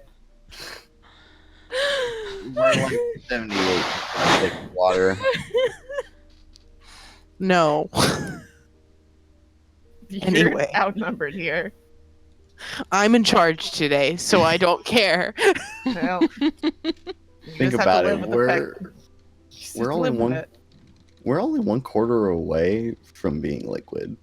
We're like 78 thick water. No. You're Anyway. outnumbered here. I'm in charge today, so I don't care. Well, Think about it. We're only one quarter away from being liquid.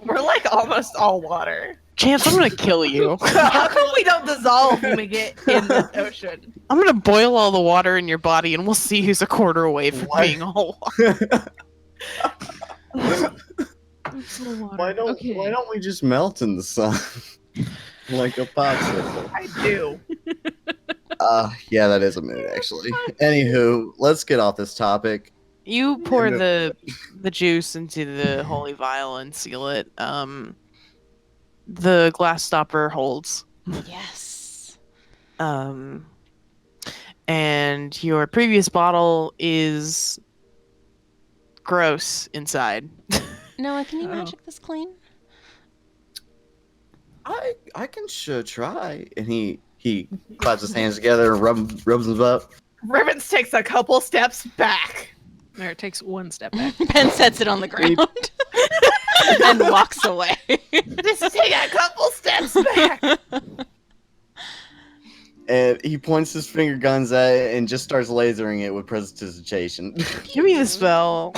We're like almost all water. Chance, I'm gonna kill you. How come we don't dissolve when we get in the ocean? I'm gonna boil all the water in your body, and we'll see who's a quarter away from What? being all water. Why don't we just melt in the sun like a popsicle? I do. Yeah, that is a mood actually. Anywho, let's get off this topic. You pour the juice into the holy vial and seal it. The glass stopper holds. Yes. And your previous bottle is gross inside. Noah, can you Oh. magic this clean? I can sure try. And he claps his hands together and rubs them up. Rivens takes a couple steps back. There, it takes one step back. Ben sets it on the ground and walks away. Just take a couple steps back. And he points his finger guns at it and just starts lasering it with prestidigitation. Give me the spell.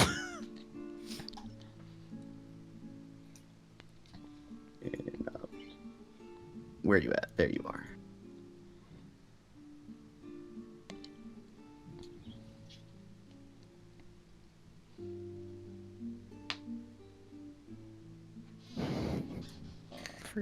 And, where are you at? There you are.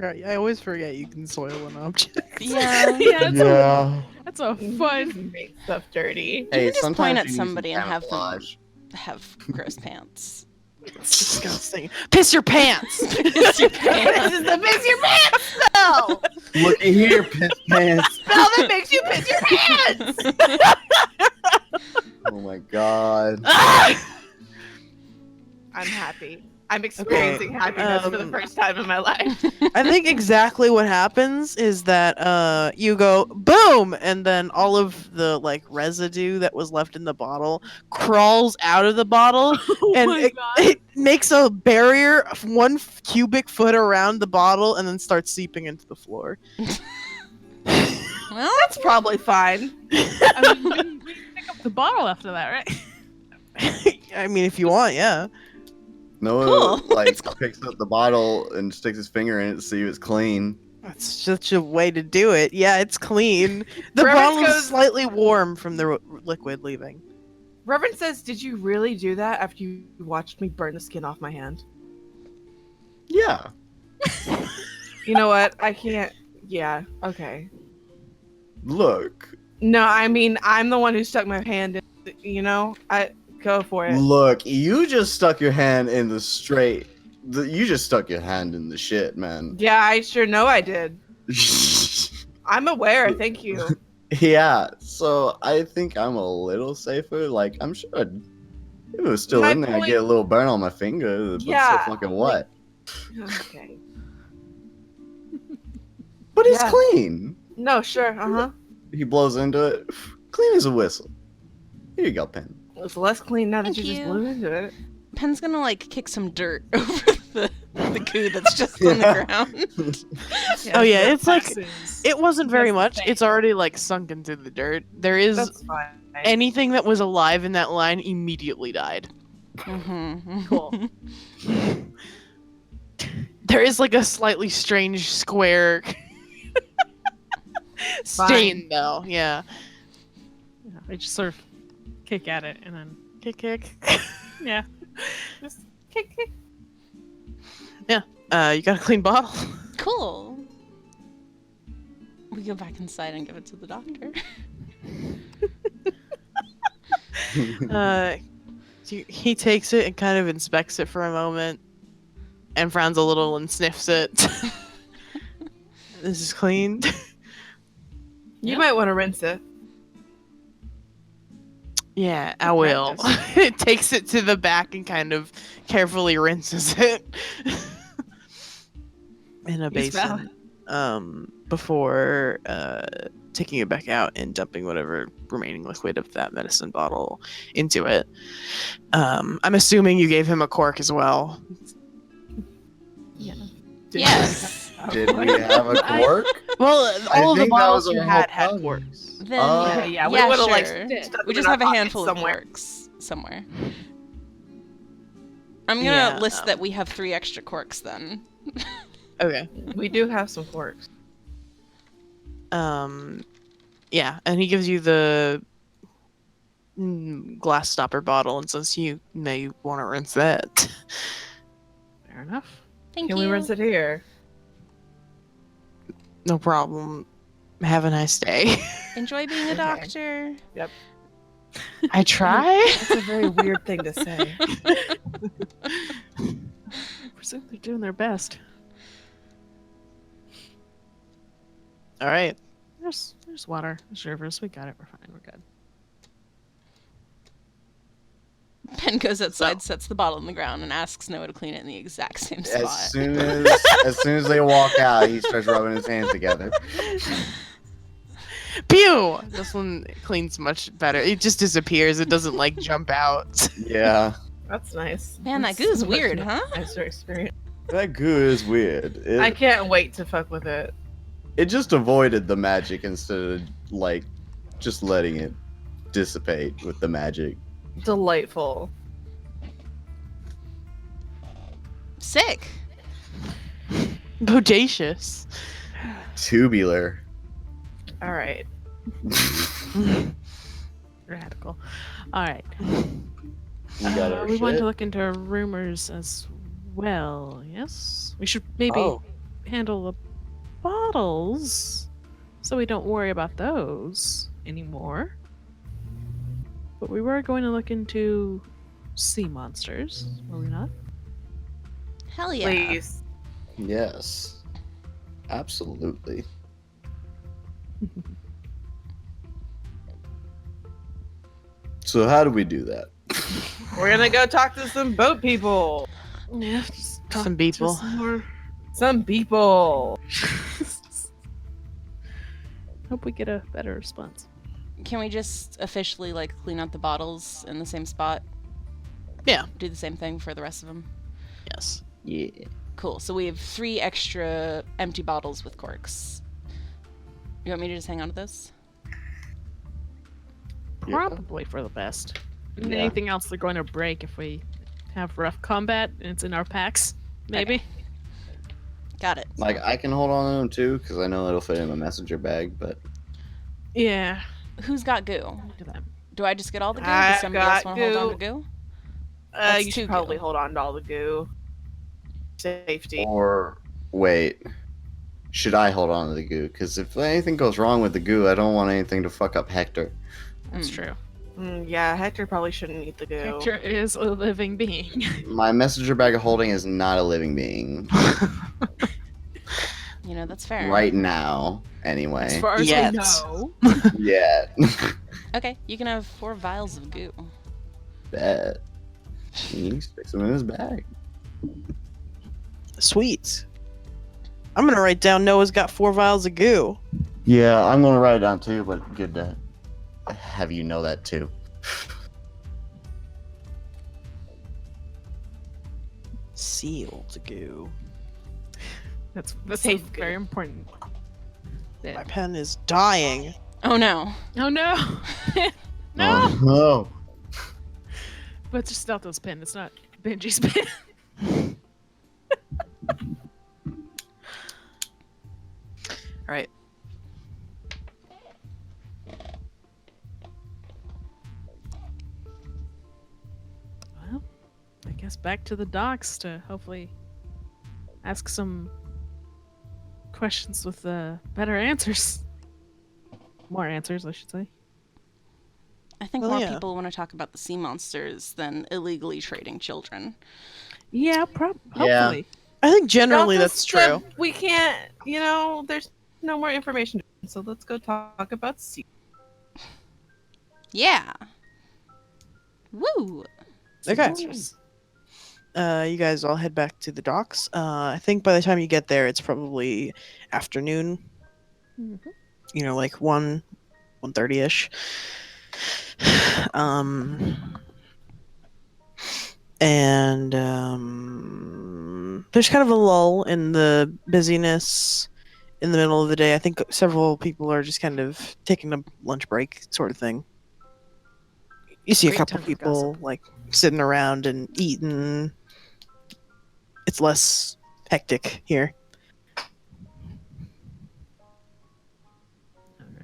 I always forget you can soil an object. Yeah. Yeah, Yeah. that's a fun. Make stuff dirty. Hey, You can just sometimes point at you need somebody some and have them camouflage. have gross pants. It's disgusting. Piss your pants. Piss your This pants. is the piss your pants spell. Looky here, piss pants. Spell that makes you piss your pants. Oh my god. I'm happy. I'm experiencing happiness for the first time in my life. I think exactly what happens is that you go boom, and then all of the like residue that was left in the bottle crawls out of the bottle, Oh and my it, god. it makes a barrier of 1 cubic foot around the bottle, and then starts seeping into the floor. Well, That's probably fine. I mean, we can pick up the bottle after that, right? I mean, if you want, yeah. Noah Cool. like It's cool. picks up the bottle and sticks his finger in it to see if it's clean. That's such a way to do it. Yeah, it's clean. The Reverence bottle is goes- slightly warm from the liquid leaving. Reverend says, "Did you really do that after you watched me burn the skin off my hand?" Yeah. You know what? I can't. Yeah. Okay. Look. No, I mean I'm the one who stuck my hand in. You know, I go for it. Look, you just stuck your hand in the straight. You just stuck your hand in the shit, man. Yeah, I sure know I did. I'm aware. Thank you. Yeah, so I think I'm a little safer. Like, I'm sure if it was still My in there, I'd point- get a little burn on my finger, but Yeah, so fucking what? Okay. But it's Yeah. clean. No, sure. Uh-huh. He blows into it. Clean as a whistle. Here you go, Pen. It's less clean now that Thank you just you. blew into it. Pen's gonna like kick some dirt over the goo that's just on the ground. Oh, yeah, it's like- Passes. It wasn't very That's the much. thing. It's already like sunk into the dirt. There is That's fine. anything that was alive in that line immediately died. Mm-hmm. Cool. There is like a slightly strange square stain though. Yeah. Yeah, I just sort of kick at it and then Kick. yeah. Just kick, kick. You got a clean bottle. Cool. We go back inside and give it to the doctor. He takes it and kind of inspects it for a moment and frowns a little and sniffs it. This is clean. You might want to rinse it. Yeah, I will. It takes it to the back and kind of carefully rinses it in a He's basin. Before taking it back out and dumping whatever remaining liquid of that medicine bottle into it. I'm assuming you gave him a cork as well. Yeah. Yes. Did we have a cork? Well, I all of the think that bottles was you our had whole had plan. corks. Then Oh. Yeah, we would've, like, sure. stuck We them just in have a our handful pockets of somewhere. corks somewhere. I'm gonna Yeah, list that we have 3 extra corks then. Okay. We do have some forks. Yeah, and he gives you the glass stopper bottle and says you may want to rinse that. Fair enough. Thank Can you. we rinse it here? No problem. Have a nice day. Enjoy being a Okay. doctor. I try. That's a very weird thing to say. Presume they're doing their best. All right. There's water. There's rivers. We got it. We're fine. We're good. Ben goes outside, sets the bottle on the ground, and asks Noah to clean it in the exact same spot. As soon as they walk out, he starts rubbing his hands together. Pew! This one cleans much better. It just disappears. It doesn't like jump out. Yeah, That's nice. Man, that That's goo's a much weird, huh? Nicer experience. that goo is weird. I can't wait to fuck with it. It just avoided the magic instead of like just letting it dissipate with the magic. Delightful. Sick. Bodacious. Tubular. All right. Radical. All right. We got our We want shit. to look into rumors as well. Yes, we should maybe Oh. handle the bottles, so we don't worry about those anymore. But we were going to look into sea monsters, were we not? Hell yeah. Please. Yes. Absolutely. So how do we do that? We're gonna go talk to some boat people. Yeah, just talk Some to people. some more. Some people. Hope we get a better response. Can we just officially like clean out the bottles in the same spot? Yeah. Do the same thing for the rest of them? Yes. Yeah. Cool. So we have 3 extra empty bottles with corks. You want me to just hang on to this? Probably for the best. And Yeah. anything else they're going to break if we have rough combat and it's in our packs. Maybe. Got it. Like I can hold on to them too because I know it'll fit in my messenger bag. But Yeah. Who's got goo? Do that. Do I just get all the goo? I Does somebody else got want to hold on to goo. goo? You two should goo. probably hold on to all the goo. Safety. or wait, should I hold on to the goo? Because if anything goes wrong with the goo, I don't want anything to fuck up Hector. That's Mm. true. Yeah, Hector probably shouldn't eat the goo. Hector is a living being. My messenger bag of holding is not a living being You know, that's fair. right now. Anyway, As far as Yet. we know. yeah. Okay, you can have 4 vials of goo. Bet. He sticks them in his bag. Sweet. I'm gonna write down Noah's got 4 vials of goo. Yeah, I'm gonna write it down too. But good to have you know that too. Sealed goo. That's Safe very goo. important. My Yeah. pen is dying. Oh no. Oh no! No! Oh, no. But it's just Delta's pin. It's not Benji's pin. All right. Well, I guess back to the docks to hopefully ask some questions with better answers. More answers, I should say. I think Well, more yeah. people want to talk about the sea monsters than illegally trading children. Yeah, Yeah. hopefully. I think generally Delta that's said true. We can't, there's no more information. So let's go talk about sea. Yeah. Woo! Okay. You guys all head back to the docks. I think by the time you get there, it's probably afternoon. Mhm. You know, like 1:30 ish. And there's kind of a lull in the busyness in the middle of the day. I think several people are just kind of taking a lunch break, sort of thing. You see a Great couple time for people gossip. like sitting around and eating. It's less hectic here.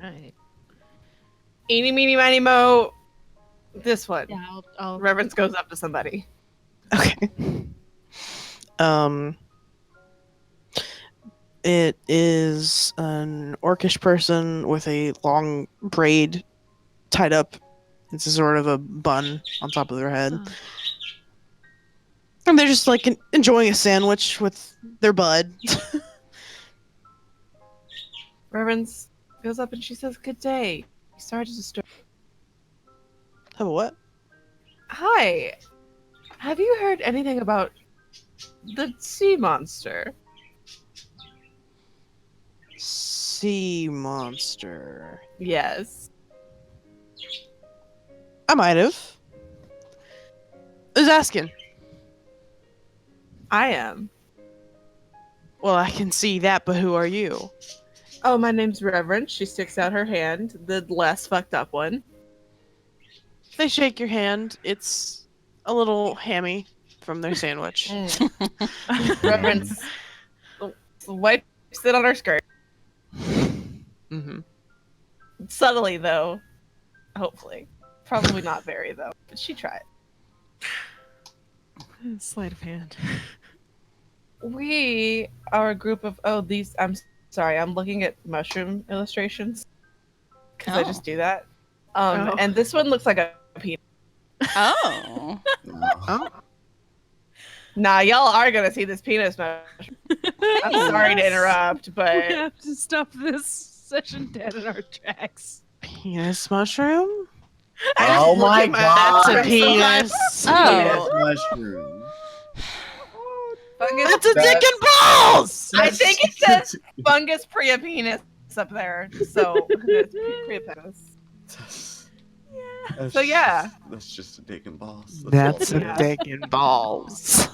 All right. Eeny, meeny, miny, mo. This one. Yeah, I'll Reverence goes up to somebody. Okay. It is an orcish person with a long braid tied up into sort of a bun on top of their head. Oh. And they're just like enjoying a sandwich with their bud. Reverence goes up and she says, "Good day. Sorry to disturb." Have a what? Hi. Have you heard anything about the sea monster? Sea monster. Yes. I might have. Who's asking? I am. Well, I can see that, but who are you? Oh, my name's Reverence. She sticks out her hand, the less fucked up one. They shake your hand. It's a little hammy from their sandwich. Reverence wipes it on her skirt. Mm-hmm. Subtly, though. Hopefully. Probably not very, though. But she tried. Sleight of hand. We are a group of. Oh, these. I'm sorry. I'm looking at mushroom illustrations. Because I just do that. Oh. And this one looks like a penis. Oh. Oh. Nah, y'all are going to see this penis mushroom. I'm sorry to interrupt, We but. have to stop this session dead in our tracks. Penis mushroom? Oh my Look at god! That's a penis. Oh. Mushroom. Fungus. That's a dick and balls! I think it says fungus priapenis up there. So, priapenis. So, yeah. That's just a dick and balls. That's all a it is. dick and balls.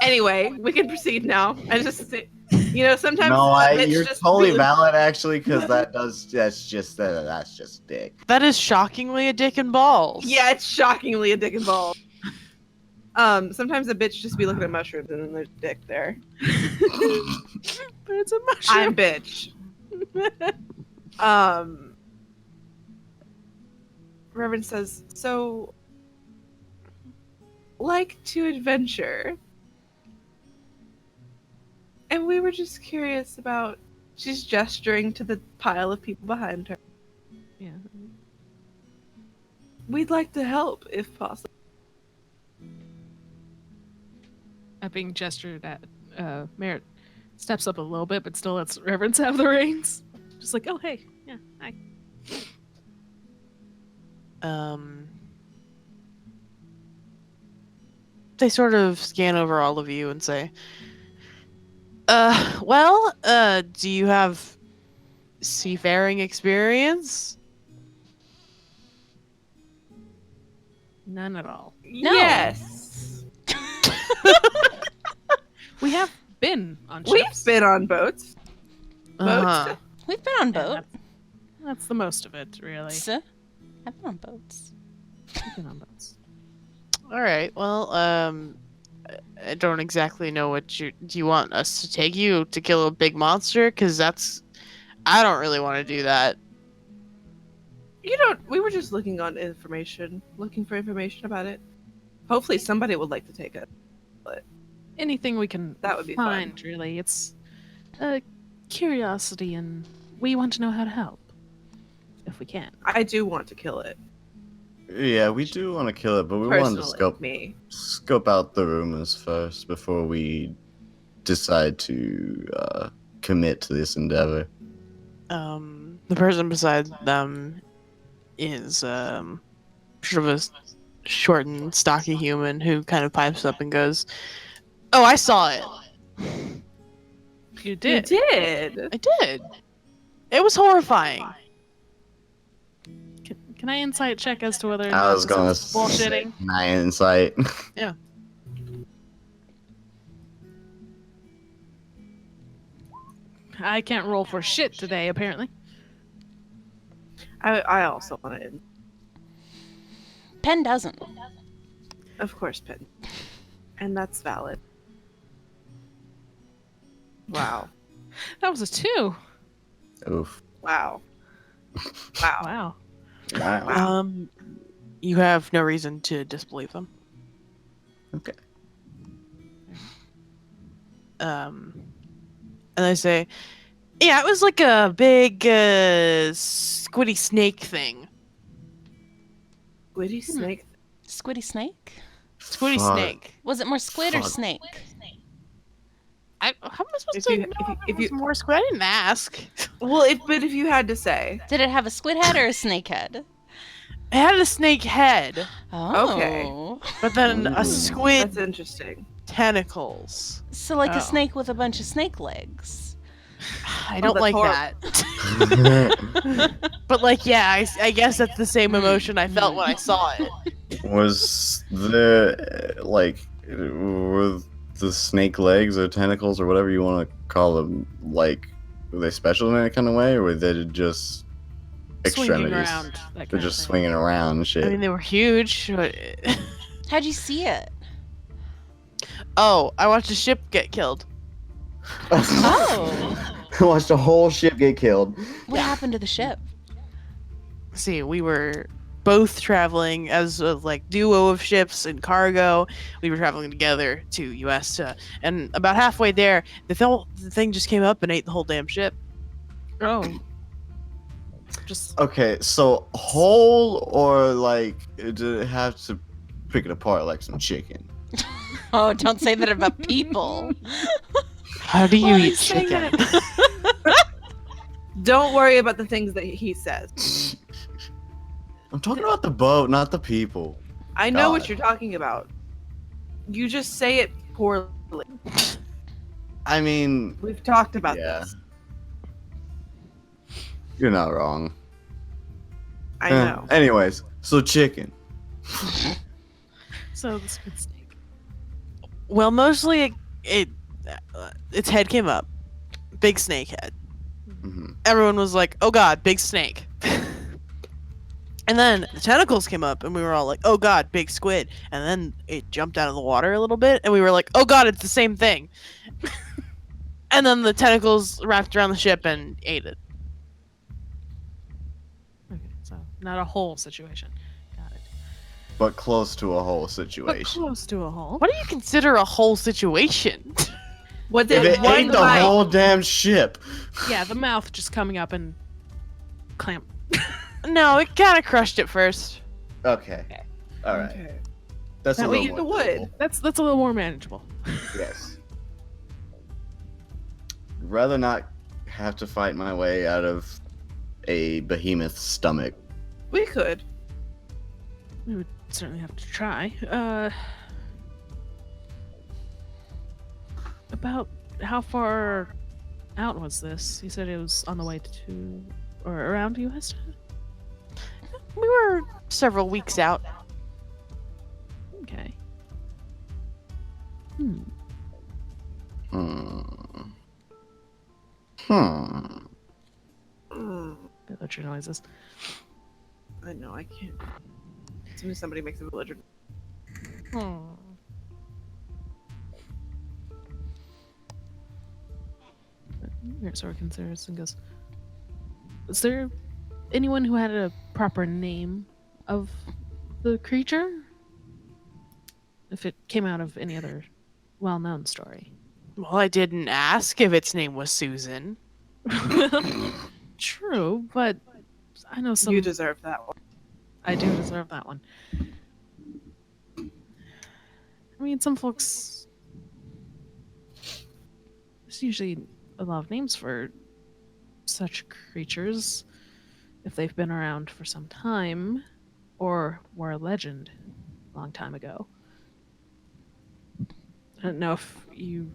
Anyway, we can proceed now. I just, sometimes No, it's you're just totally really- valid actually, because that's just dick. That is shockingly a dick and balls. Yeah, it's shockingly a dick and ball. Sometimes a bitch just be looking at mushrooms and then there's a dick there. But it's a mushroom. I'm bitch. Reverend says, so like to adventure. And we were just curious about she's gesturing to the pile of people behind her. Yeah. We'd like to help if possible. Being gestured at, Merritt steps up a little bit, but still lets Reverence have the reins. Just like, oh hey, yeah, hi. They sort of scan over all of you and say, do you have seafaring experience? None at all. No. Yes. We have been on We've ships. been on boats. Uh-huh. We've been on And boat. That's the most of it, really. So, I've been on boats. We've been on boats. All right. Well, I don't exactly know what do you want us to take you to kill a big monster? Because I don't really want to do that. We were just looking for information about it. Hopefully somebody would like to take it. Anything we can That would be fun. find, really. It's a curiosity, and we want to know how to help. If we can. I do want to kill it. Yeah, we do want to kill it, but we wanted to Personally, scope out the rumors first before we decide to commit to this endeavor. The person beside them is sort of a short and stocky human who kind of pipes up and goes, "Oh, I saw it. You You did. did. I did. It was horrifying." Can I insight check as to whether or I not was this gonna is bullshitting? my insight. I can't roll for shit today, apparently. I also want to. Pen doesn't. Of course, Pin. And that's valid. Wow. That was a 2. Oof. Wow. Wow. Wow. Wow. You have no reason to disbelieve them. Okay. And they say, "Yeah, it was like a big squiddy snake thing. Squiddy snake. Squiddy snake? Squiddy Fuck. snake. Was it more squid or Fuck. snake? How am I supposed If to you- know if you- if if it was you- more squid? I didn't ask. Well, but if you had to say, Did it have a squid head or a snake head? It had a snake head, Oh. but then a Ooh. squid that's interesting. tentacles. So like Oh. a snake with a bunch of snake legs. I don't that's like horrible. that. But like, yeah, I guess that's the same emotion I felt when I saw it. Was the were the snake legs or tentacles or whatever you want to call them, like, were they special in any kind of way, or were they just Swinging extremities? around. That They're kind just of thing. swinging around and shit. I mean, they were huge. But How'd you see it? oh, I watched a ship get killed. Oh. I watched a whole ship get killed. What happened to the ship? See, we were both traveling as a like duo of ships and cargo. We were traveling together to US and about halfway there, the thing just came up and ate the whole damn ship. Oh. Just Okay, so whole or like did it have to pick it apart like some chicken? Oh, don't say that about people. How do you Why are eat you saying chicken? Don't worry about the things that he says. I'm talking about the boat, not the people. I know God. what you're talking about. You just say it poorly. I mean, We've talked about Yeah. this. you're not wrong. I Eh, know. Anyways, so chicken. so the squid snake. Well, mostly its head came up, big snake head. hmm Everyone was like, "Oh God, big snake." And then the tentacles came up, and we were all like, "Oh God, big squid!" And then it jumped out of the water a little bit, and we were like, "Oh God, it's the same thing." And then the tentacles wrapped around the ship and ate it. Okay, so not a whole situation. Got it. But close to a whole But situation. close to a hole. What do you consider a whole situation? What If did it one ate the bite? whole damn ship. Yeah, the mouth just coming up and clamp. No, it kind of crushed it first. Okay. All right. Okay. That's a That little way- more Eat the wood. doable. That's a little more manageable. Yes. Rather not have to fight my way out of a behemoth's stomach. We could. We would certainly have to try. About how far out was this? You said it was on the way to or around US? We were several weeks out. Okay. Hmm. Hmm. Hmm. Mm, Villager noises. I know, I can't. As soon as somebody makes a villager. Hmm. Sort of considers and goes, is there anyone who had a proper name of the creature? If it came out of any other well-known story. Well, I didn't ask if its name was Susan. True, but I know some. You deserve that one. I do deserve that one. I mean, some folks. There's usually a lot of names for such creatures if they've been around for some time or were a legend a long time ago. I don't know if you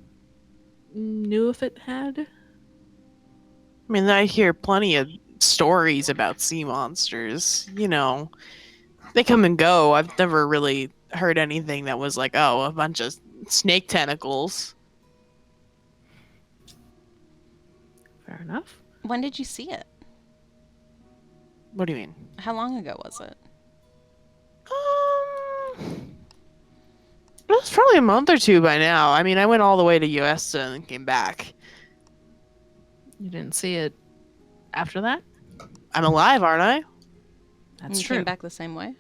knew if it had. I mean, I hear plenty of stories about sea monsters. You know, they come and go. I've never really heard anything that was like, oh, a bunch of snake tentacles. Fair enough. When did you see it? What do you mean? How long ago was it? It was probably a month or two by now. I mean, I went all the way to US and then came back. You didn't see it after that? I'm alive, aren't I? That's you true. came back the same way?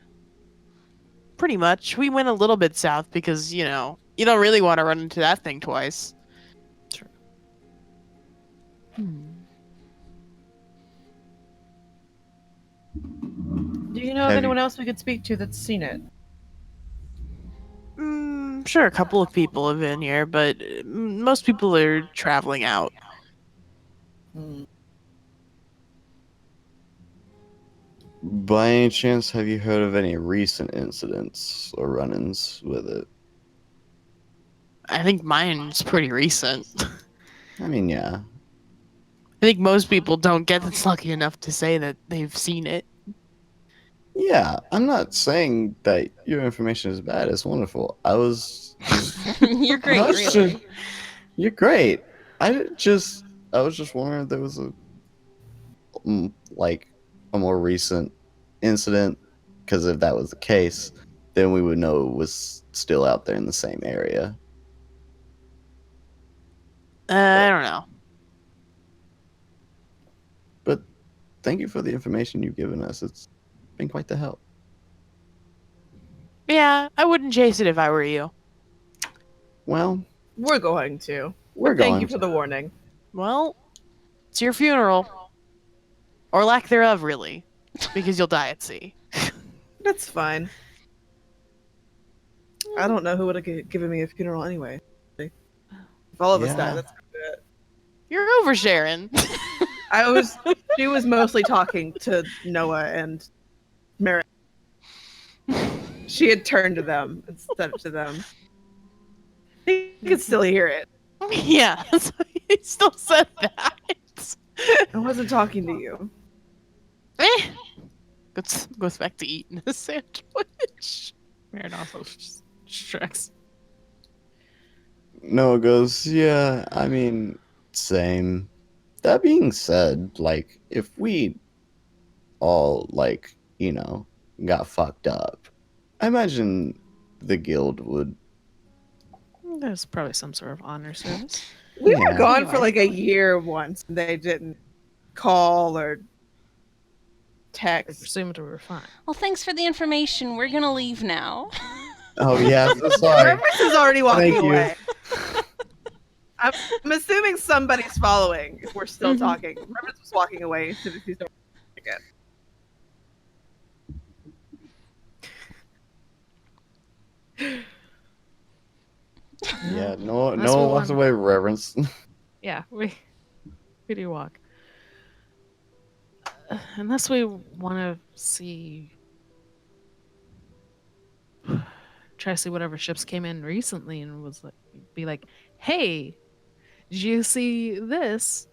Pretty much. We went a little bit south because, you know, you don't really want to run into that thing twice. True. Hmm. Do you know of Have anyone else we could speak to that's seen it? Mm, I'm sure a couple of people have been here, but most people are traveling out. Hmm. By any chance, have you heard of any recent incidents or run-ins with it? I think mine's pretty recent. I mean, yeah. I think most people don't get this lucky enough to say that they've seen it. Yeah, I'm not saying that your information is bad. It's wonderful. I was just You're great, really. You're great. I was just wondering if there was like a more recent incident, because if that was the case, then we would know it was still out there in the same area. I don't know. But thank you for the information you've given us. It's been quite the help. Yeah, I wouldn't chase it if I were you. Well, We're going to. we're But thank going you for the warning. Well, it's your funeral. Or lack thereof, really. Because you'll die at sea. That's fine. I don't know who would have given me a funeral anyway. If all of us die, Yeah. that's good. You're oversharing. She was mostly talking to Noah and Merritt. She had turned to them instead of to them. You could still hear it. Yeah, so he still said that. I wasn't talking to you. Eh. Goes back to eating a sandwich. Merritt also shrugs. Noah goes, yeah, I mean, same. That being said, like, if we all, like, got fucked up, I imagine the guild would. There's probably some sort of honor service. We were Yeah. gone for like a year once, and they didn't call or I text. presumed we were fine. Well, thanks for the information. We're gonna leave now. Oh, yeah, so sorry. Reverence is already walking Thank you. away. I'm assuming somebody's following if we're still talking. Reverence was walking away as soon as he started again. Yeah, no Unless one we walks want- away with reverence. Yeah, we do walk. Unless we want to try to see whatever ships came in recently and be like, hey, did you see this?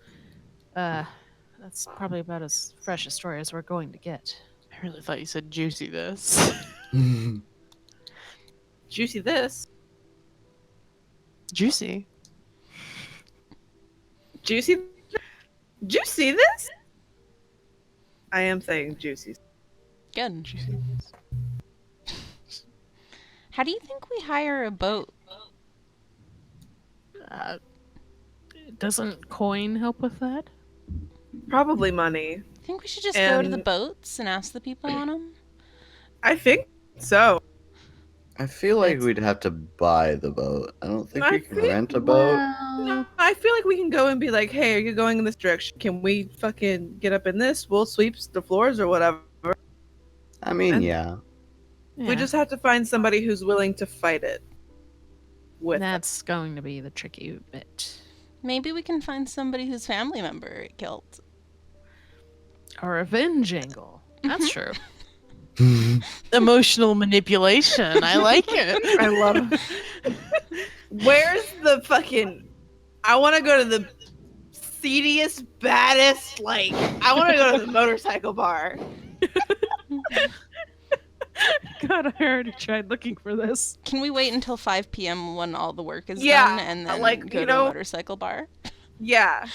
That's probably about as fresh a story as we're going to get. I really thought you said juicy this. Juicy this. Juicy. Juicy. Juicy this? I am saying juicy. Good. How do you think we hire a boat? Doesn't coin help with that? Probably money. I think we should just go to the And- boats and ask the people on them. I think so. I feel like It's- we'd have to buy the boat. I don't think I we can think- rent a boat. No, I feel like we can go and be like, hey, are you going in this direction? Can we fucking get up in this? We'll sweep the floors or whatever. I mean, And- yeah. We just have to find somebody who's willing to fight it. With us. That's going to be the tricky bit. Maybe we can find somebody whose family member it killed. A revenge angle. That's true. Emotional manipulation. I like it. I love it. Where's the fucking... I want to go to the seediest, baddest, like... I want to go to the motorcycle bar. God, I already tried looking for this. Can we wait until 5 p.m. when all the work is Yeah, done and then like, go you to know- a motorcycle bar? Yeah.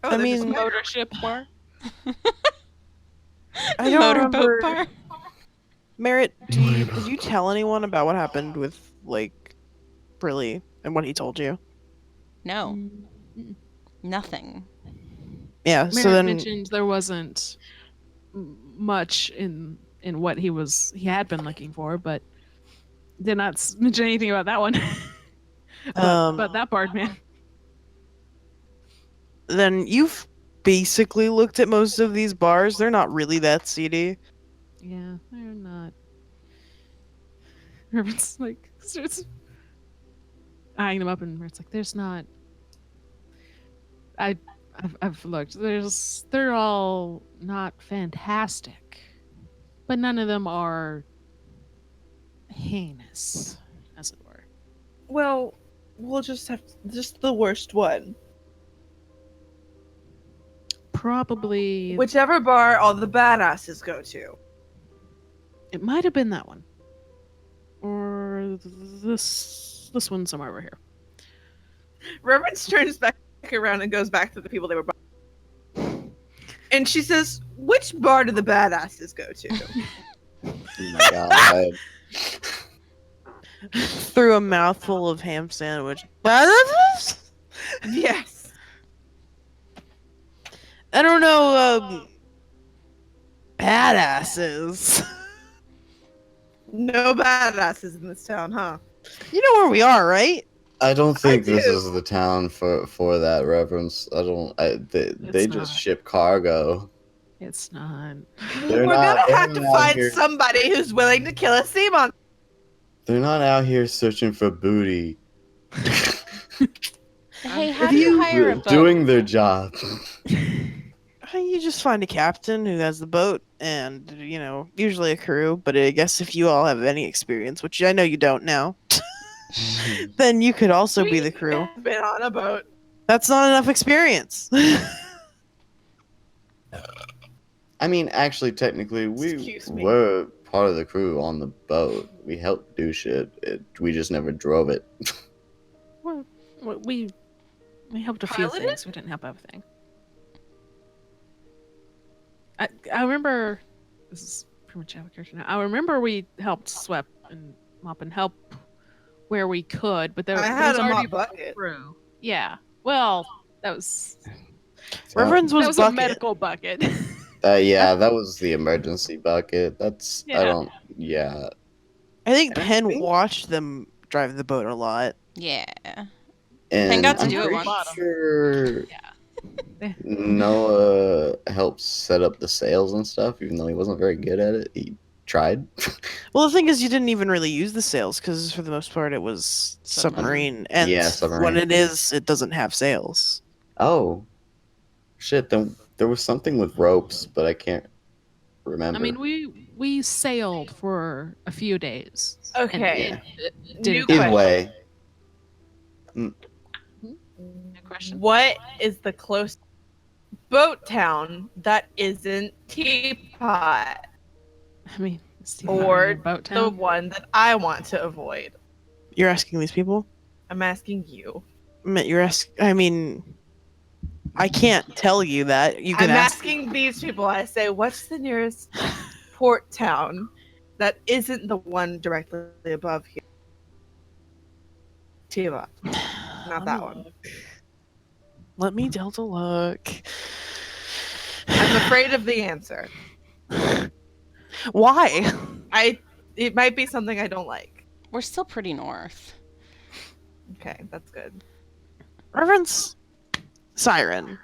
Oh, I there's mean- a Motorship bar? I don't Motorboat remember. bar? Merritt, did you tell anyone about what happened with, like, Brilly and what he told you? No. Nothing. Yeah, so Merritt then mentioned there wasn't much in what he had been looking for, but did not mention anything about that one. But that bard man. then you've basically looked at most of these bars. They're not really that seedy. Yeah, they're not. Reverend's like starts eyeing them up, and it's like, there's not. I've looked. They're all not fantastic, but none of them are heinous, as it were. Well, we'll just have just the worst one. Probably Whichever bar all the badasses go to. it might have been that one, or this one somewhere over here. Reverence turns back around and goes back to the people they were buying. And she says, which bar do the badasses go to? Oh my god. Through a mouthful of ham sandwich. I Yes. don't know. Badasses. No badasses in this town, huh? You know where we are, right? I don't think this do. is the town for that reverence. They just not. ship cargo. It's not. They're We're not- gonna they're have to not find here- somebody who's willing to kill a sea monster. They're not out here searching for booty. Hey, how If do you you- hire a They're boat? doing their job. You just find a captain who has the boat and, usually a crew. But I guess if you all have any experience, which I know you don't now, then you could also be the crew. We've been on a boat. That's not enough experience. I mean, actually, technically, we Excuse me. were part of the crew on the boat. We helped do shit. We just never drove it. Well, we helped a few Piloted? things. We didn't help everything. I remember. This is pretty much out of character now. I remember we helped sweep and mop and help where we could, but there I there had was a already mop bucket. crew. Yeah. Well, that was Reverend's that was was a bucket. medical bucket. Yeah, that was the emergency bucket. That's I Yeah. don't. Yeah, I think I Penn think- watched them drive the boat a lot. Yeah. and got to I'm do it pretty once. sure Yeah. Noah helped set up the sails and stuff, even though he wasn't very good at it. He tried. Well, the thing is, you didn't even really use the sails because, for the most part, it was submarine. And Yeah, submarine. when it is, it doesn't have sails. Oh, shit! Then there was something with ropes, but I can't remember. I mean, we sailed for a few days. and Okay. it New didn't- Either question. way, No question. What is the closest boat town that isn't Teapot? I mean, it's Or boat The town. one that I want to avoid. You're asking these people? I'm asking you. I mean, I can't tell you that. You can I'm ask. asking these people. I say, what's the nearest port town that isn't the one directly above here? Teapot. Not that one. Let me Delta look. I'm afraid of the answer. Why? It might be something I don't like. We're still pretty north. Okay, that's good. Reverence Siren.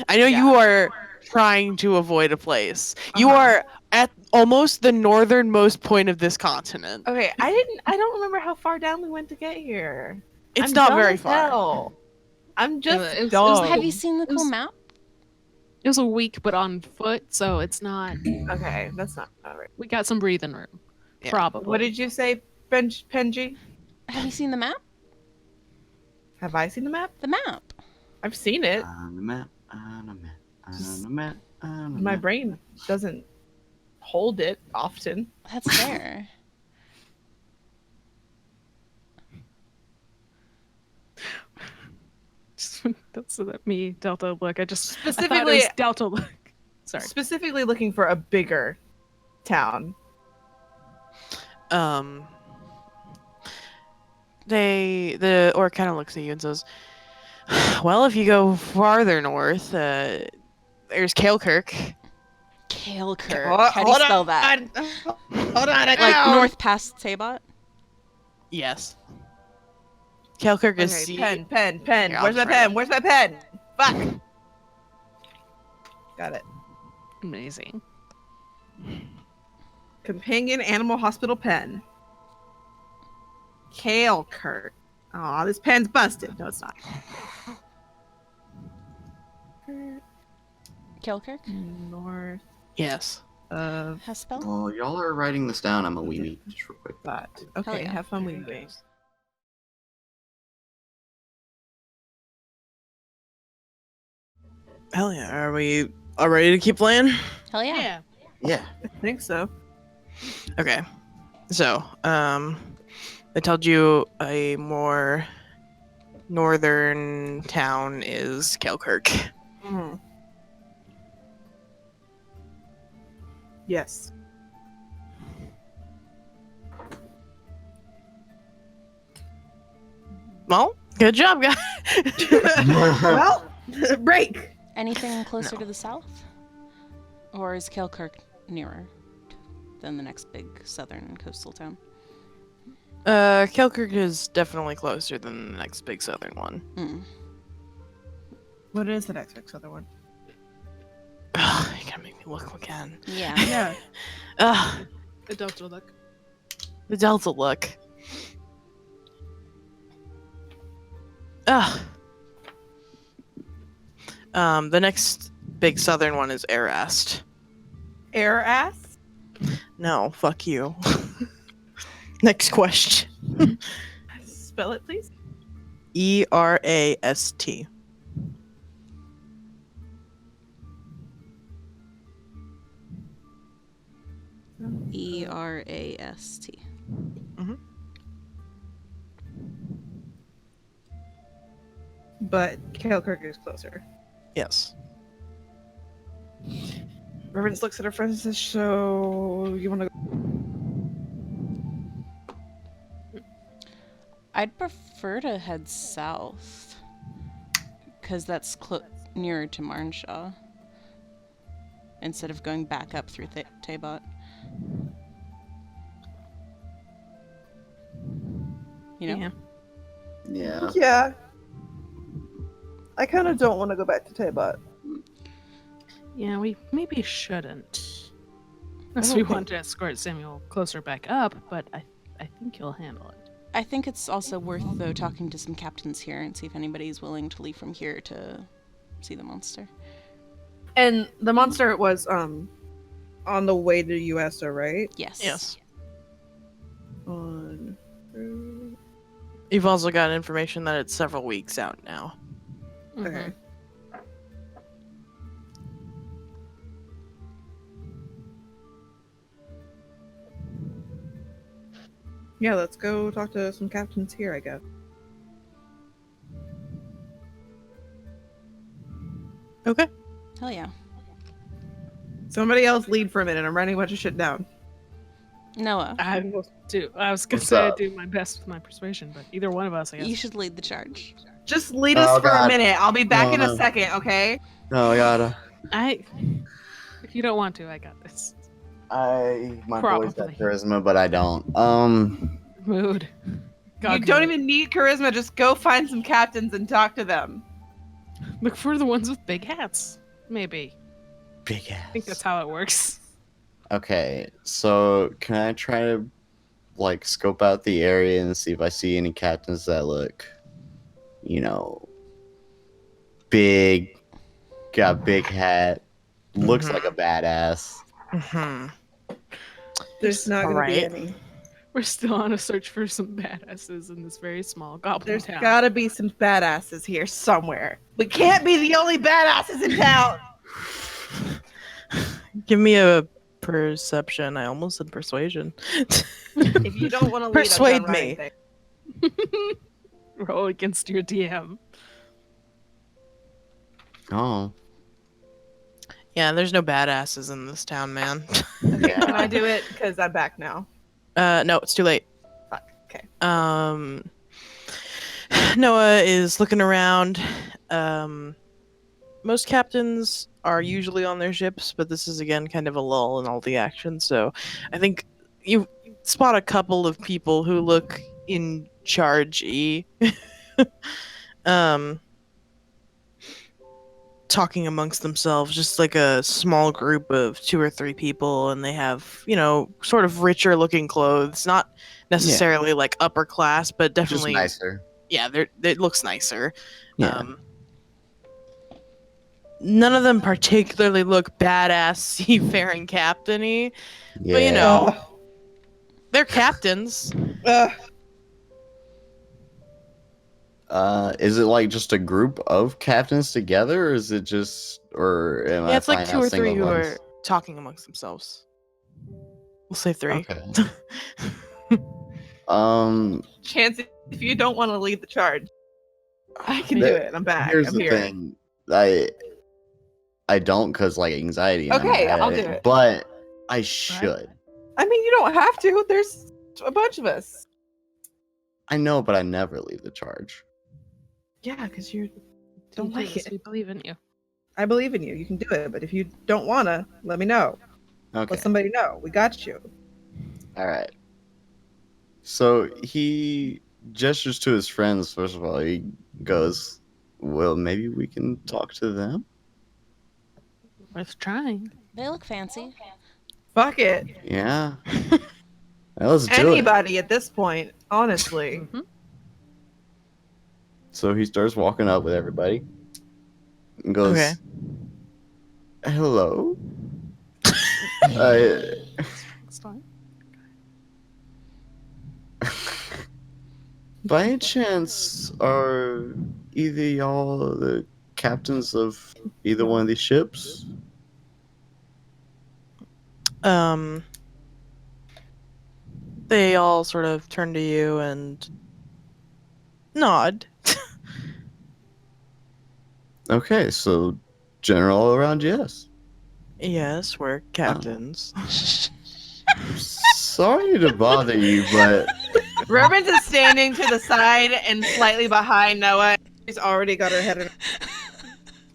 I know you are trying to avoid a place. You Uh-huh. are at almost the northernmost point of this continent. Okay, I don't remember how far down we went to get here. It's I'm not dumb very as far. hell. I'm just It was dumb. Have you seen the It was- cool map? It was a week, but on foot, so it's not. Okay, that's not right. We got some breathing room. Yeah. Probably. What did you say, Penji? Have you seen the map? Have I seen the map? The map. I've seen it. on the map, on the map, on the map, on the My map. brain doesn't hold it often. That's fair. That's me, Delta look. I thought it Specifically- was Delta look. Sorry. Specifically looking for a bigger town. The orc kind of looks at you and says, "Well, if you go farther north, there's Kalekirk. Kalekirk. How do you spell that? Hold on, Like north past Tabot? Yes. Kalekirk is Okay, pen. Here, I'll Where's my try pen? it. Where's my pen? Fuck. Got it. Amazing. Companion Animal Hospital pen. Kalekirk. Oh, this pen's busted. No, it's not. Kilkirk? North Yes. of Hespel? Well, y'all are writing this down. I'm a wee wee, just real quick. that. Okay, yeah. have fun with it. Hell yeah. Are we all ready to keep playing? Hell yeah. Yeah. I think so. Okay. So, I told you a more northern town is Kalekirk. Mhm. Yes. Well, good job, guys. Well, break. Anything closer No. to the south? Or is Kilkirk nearer than the next big southern coastal town? Kalekirk is definitely closer than the next big southern one. Hmm. What is the next big southern one? Ugh, you gotta make me look again. Yeah. Yeah. Ugh, The Delta look. the Delta look. Ugh. The next big southern one is Erast. Air ass? No, fuck you. Next question. Spell it, please. Erast. Erast. But Kalekirk is closer. Yes. Reverence looks at her friend and says, so you want to go? I'd prefer to head south. Because that's nearer to Marnshaw. Instead of going back up through Tabot. You know? Yeah. Yeah. Yeah. I kind of don't want to go back to Tabot. Yeah, we maybe shouldn't. Unless we want to escort Samuel closer back up, but I think he'll handle it. I think it's also worth, though, talking to some captains here and see if anybody's willing to leave from here to see the monster. And the monster was on the way to USO, right? Yes. Yes. On. You've also got information that it's several weeks out now. Okay. Yeah, let's go talk to some captains here, I guess. Okay. Hell yeah. Somebody else lead for a minute. I'm writing a bunch of shit down. Noah, I was gonna What's say up? I'd do my best with my persuasion, but either one of us, I guess. you should lead the charge. Just lead us Oh, for a God. minute. I'll be back No, in a no. second, okay? No, I gotta. If you don't want to, I got this. My boy's got Probably. charisma, but I don't. Mood. You don't even need charisma. Just go find some captains and talk to them. look for the ones with big hats. Maybe. Big ass. I think that's how it works. Okay, so can I try to like scope out the area and see if I see any captains that look, big, got big hat, looks like a badass. Mm-hmm. There's not going to be Alright. any. We're still on a search for some badasses in this very small goblin There's town. got to be some badasses here somewhere. We can't be the only badasses in town. Give me a perception. I almost said persuasion. If you don't want to lead, Persuade I'm done me. writing. Roll against your DM. Oh, Yeah, there's no badasses in this town, man. Can I do it? Because I'm back now. No, it's too late. Fuck. Okay. Noah is looking around. Most captains are usually on their ships, but this is again kind of a lull in all the action. So I think you spot a couple of people who look in charge-y. talking amongst themselves, just like a small group of 2 or 3 people, and they have, sort of richer looking clothes, not necessarily like upper class, but Just definitely, nicer. yeah, it looks nicer. Yeah. None of them particularly look badass seafaring captain-y, but Yeah. they're captains. Ugh. Is it like just a group of captains together, or is it just, or am Yeah, I it's like finding 2 out or 3 single who ones? are talking amongst themselves. We'll say 3. Okay. Um, Chance, if you don't want to lead the charge, I can do There- it. I'm back. here's I'm the here. thing. I don't cause like anxiety and Okay, I'm I'll mad, do it. but I should. I mean, you don't have to. There's a bunch of us. I know, but I never leave the charge. Yeah, because you Don't don't like this. it. We believe in you. I believe in you. You can do it. But if you don't wanna, let me know. Okay. Let somebody know. We got you. All right. So he gestures to his friends. First of all, he goes, "Well, maybe we can talk to them." Worth trying. They look fancy. Fuck it. Yeah. Well, let's do it. Anybody at this point, honestly. Mm-hmm. So he starts walking up with everybody and goes, Okay. "Hello." It's fine. By any chance, are either y'all the captains of either one of these ships? They all sort of turn to you and nod. Okay, so general all around, yes. Yes, we're captains. Sorry to bother you, but Reverence is standing to the side and slightly behind Noah. She's already got her head in.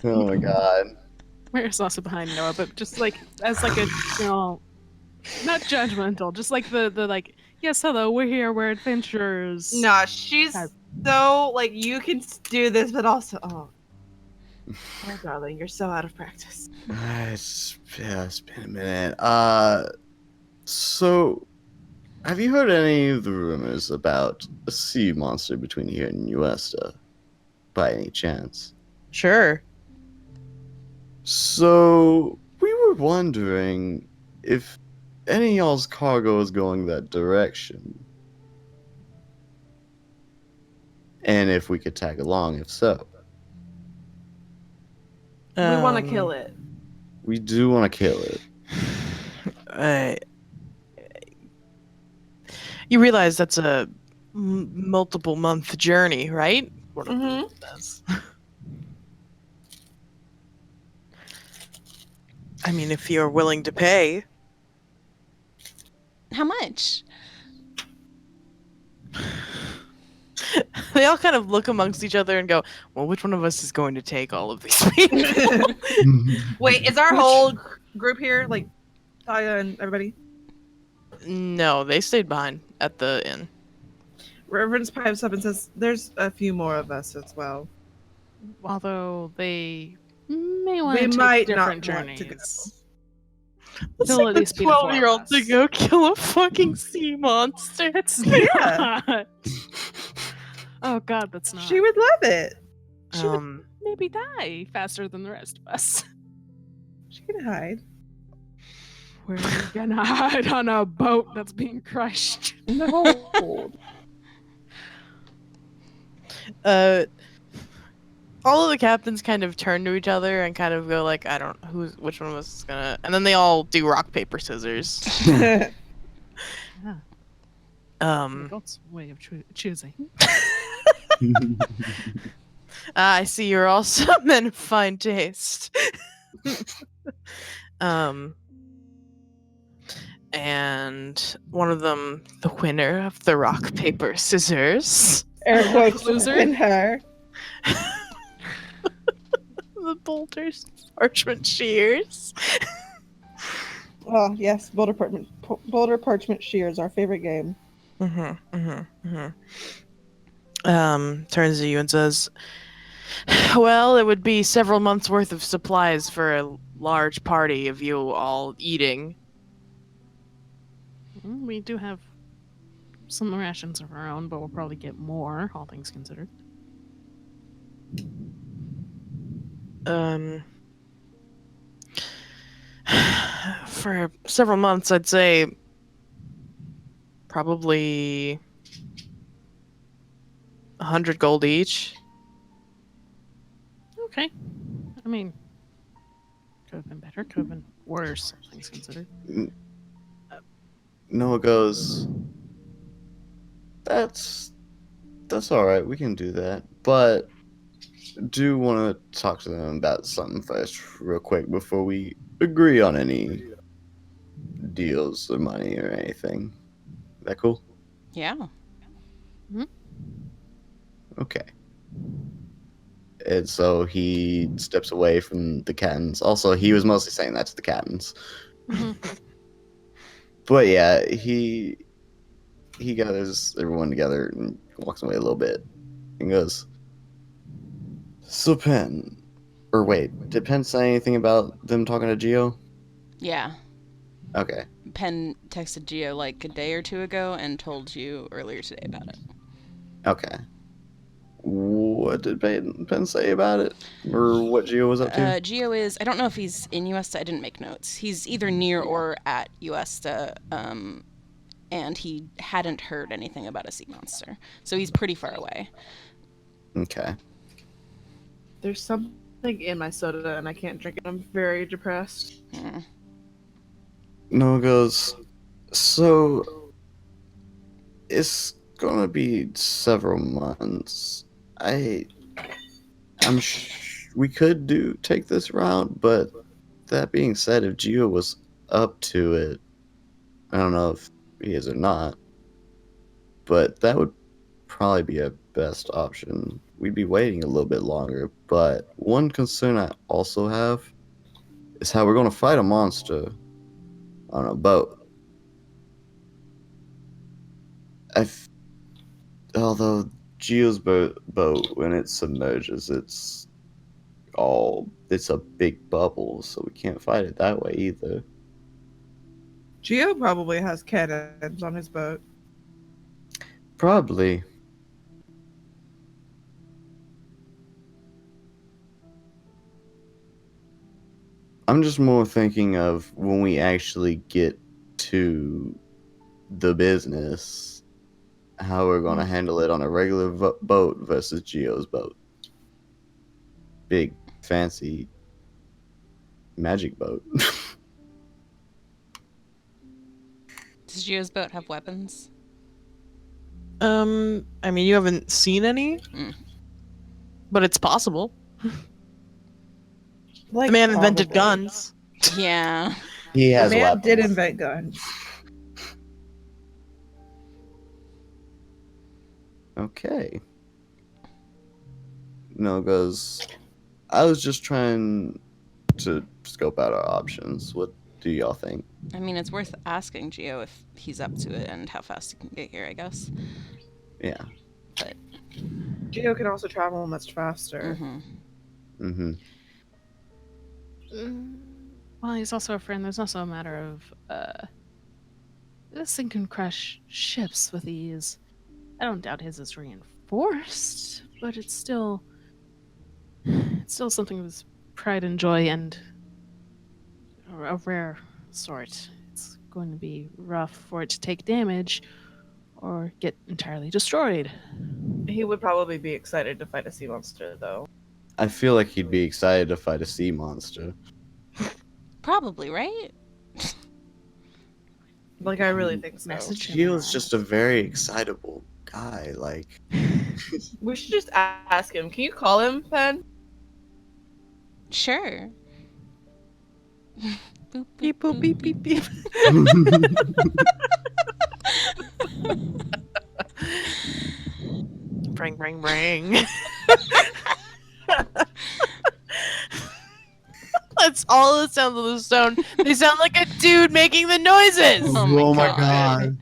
oh my god. Where's also behind Noah, but just like as like a not judgmental, just like the like, yes, hello, we're here, we're adventurers. Nah, she's Type. so like you can do this, but also oh darling, you're so out of practice. It's been a minute. So have you heard any of the rumors about a sea monster between here and Uesta? By any chance? Sure. So we were wondering if any of y'all's cargo is going that direction. And if we could tag along, if so. We want to kill it. We do want to kill it. You realize that's a multiple month journey, right? Mhm. I mean, if you're willing to pay. How much? They all kind of look amongst each other and go, well, which one of us is going to take all of these people? Wait, is our whole group here? Like Taya and everybody? No, they stayed behind at the inn. Reverence pipes up and says, "There's a few more of us as well. Although they may want We to take might different not want to go." journeys. Let's They'll take at the least be the 4 of 12-year-old to us. go kill a fucking sea monster. It's Yeah. not. Oh god, that's not. She would love it. She would maybe die faster than the rest of us. She can hide. We're gonna hide on a boat that's being crushed. No. All of the captains kind of turn to each other and kind of go like, I don't which one of us is gonna, and then they all do rock, paper, scissors. Adult's way of choosing. I see you're also men of fine taste. And one of them, the winner of the rock, paper, scissors. Air quotes Loser. in her. The boulders, parchment shears. Oh yes, Boulder Parchment Shears, our favorite game. Turns to you and says, Well, it would be several months worth of supplies for a large party of you all eating. We do have some rations of our own, but we'll probably get more, all things considered. Um, for several months, I'd say probably 100 gold each. Okay. I mean, could have been better, could have been worse, all things considered. Noah goes, that's all right. We can do that, but do want to talk to them about something first, real quick, before we agree on any deals or money or anything. That cool? Yeah. Okay. And so he steps away from the Cattons. Also, he was mostly saying that to the Cattons. But yeah, he gathers everyone together and walks away a little bit and goes, so Penn, or wait, did Penn say anything about them talking to Geo? Yeah. Okay. Penn texted Gio like a day or two ago and told you earlier today about it. Okay. What did Penn say about it? Or what Geo was up to? Gio is, I don't know if he's in USTA, I didn't make notes. He's either near or at USTA, and he hadn't heard anything about a sea monster. So he's pretty far away. Okay. There's something in my soda and I can't drink it. I'm very depressed. Hmm. Noah goes, so it's gonna be several months. We could take this route, but that being said, if Gio was up to it, I don't know if he is or not, but that would probably be a best option. We'd be waiting a little bit longer, but one concern I also have is how we're gonna fight a monster on a boat. Although Gio's boat, when it submerges, it's a big bubble, so we can't fight it that way either. Geo probably has cannons on his boat. Probably. I'm just more thinking of when we actually get to the business, how we're going to handle it on a regular boat versus Geo's boat. Big, fancy magic boat. Does Gio's boat have weapons? I mean, you haven't seen any, but it's possible. Like, The man invented probably. guns. Yeah. He The has man weapons. did invent guns. Okay. No goes, I was just trying to scope out our options. What do y'all think? I mean, it's worth asking Gio if he's up to it and how fast he can get here, I guess. Yeah. But Geo can also travel much faster. Mm-hmm. Well, he's also a friend. There's also a matter of this thing can crush ships with ease. I don't doubt his is reinforced, but it's still something with pride and joy and a rare sort. It's going to be rough for it to take damage or get entirely destroyed. He would probably be excited to fight a sea monster, though. I feel like he'd be excited to fight a sea monster. probably, right? Like, I really think so. Message him Gio's around. just a very excitable guy. Like, We should just ask him. Can you call him, Pen? Sure. Boop, Beep boop beep beep beep. Bring, bring, bring. That's all the sounds of the stone. They sound like a dude making the noises. Oh my God.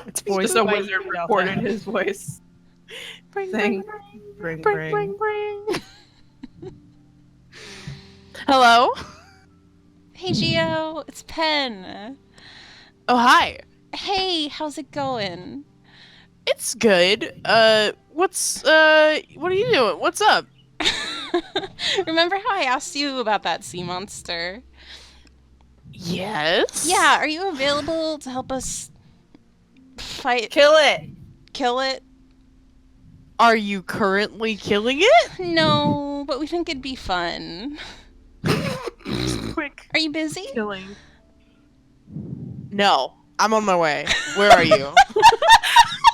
It's Voice just a a wizard wizard recorded his voice. Bring, Sing. bring, Bring, bring, bring. bring. Hello? Hey, Geo, it's Pen. Oh, hi. Hey, how's it going? It's good. What are you doing? What's up? Remember how I asked you about that sea monster? Yes? Yeah, are you available to help us fight, Kill it. kill it? Are you currently killing it? No, but we think it'd be fun. Quick. Are you busy? Killing. No. I'm on my way. Where are you?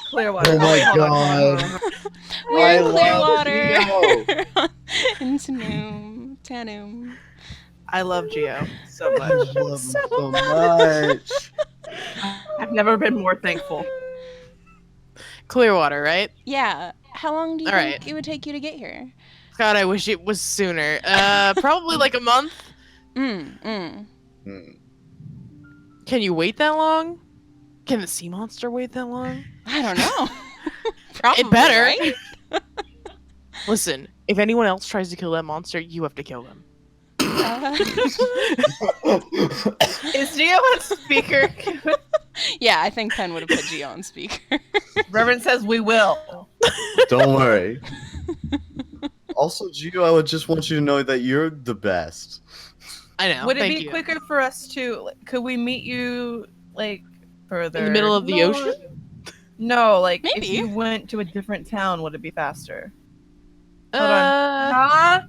Clearwater. Oh my wait, hold on, God. hold on. We're I in love Clearwater. Geo. In Tanum. I love Geo so I much. love him so much. I've never been more thankful. Clearwater, right? Yeah. How long do you All think right. it would take you to get here? God, I wish it was sooner. Probably like a month. Mm. Hmm. Can you wait that long? Can the sea monster wait that long? I don't know. Probably, It better. right? Listen, if anyone else tries to kill that monster, you have to kill them. Is Geo on speaker? Yeah, I think Pen would have put Geo on speaker. Reverend says we will. Don't worry. Also, Gio, I would just want you to know that you're the best. I know. Would it thank be you. quicker for us to? Could we meet you like further In the middle of the north? ocean? No, like if Maybe. you went to a different town, would it be faster? Hold on. Uh, Huh?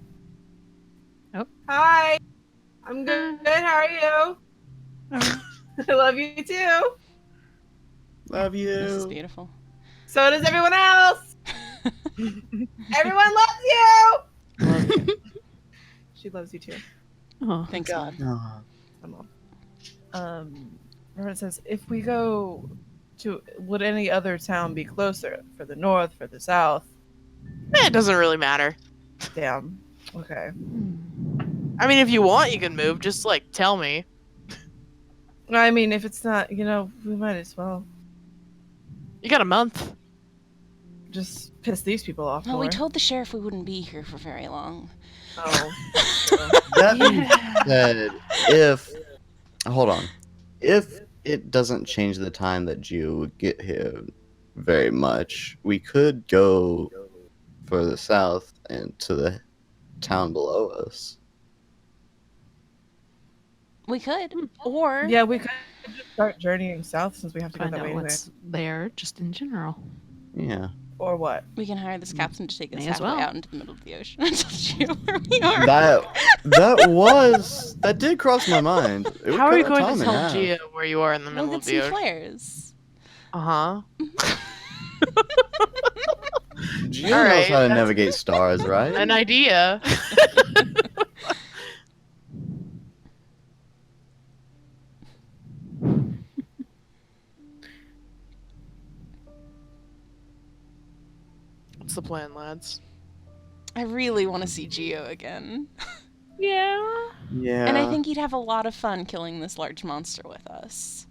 Oh. Hi. I'm good. How are you? I love you too. Love This is you. beautiful. So does everyone else. Everyone loves you. love you. She loves you too. Oh, Thanks, God. Mom. I'm Reverend says if we go to, would any other town be closer? For the north, for the south? It doesn't really matter. Damn. Okay. I mean, if you want, you can move. Just like tell me. I mean, if it's not, we might as well You got a month. just piss these people off Well, more. we told the sheriff we wouldn't be here for very long. Oh. That being said, hold on, if it doesn't change the time that Gio would get here very much, we could go further south and to the town below us. We could. Or Yeah, we could just start journeying south since we have to go find that out way anyway. what's there, just in general. Yeah, Or what? we can hire this captain to take us May as halfway well. out into the middle of the ocean and tell you where we are. that did cross my mind. It would How are cut you our going time to in tell half. Gia where you are in the We'll middle get of the some ocean? flares. Uh huh. Gio All knows right, how to that's navigate stars, right? an idea. What's the plan, lads? I really want to see Geo again. Yeah. Yeah. And I think he'd have a lot of fun killing this large monster with us.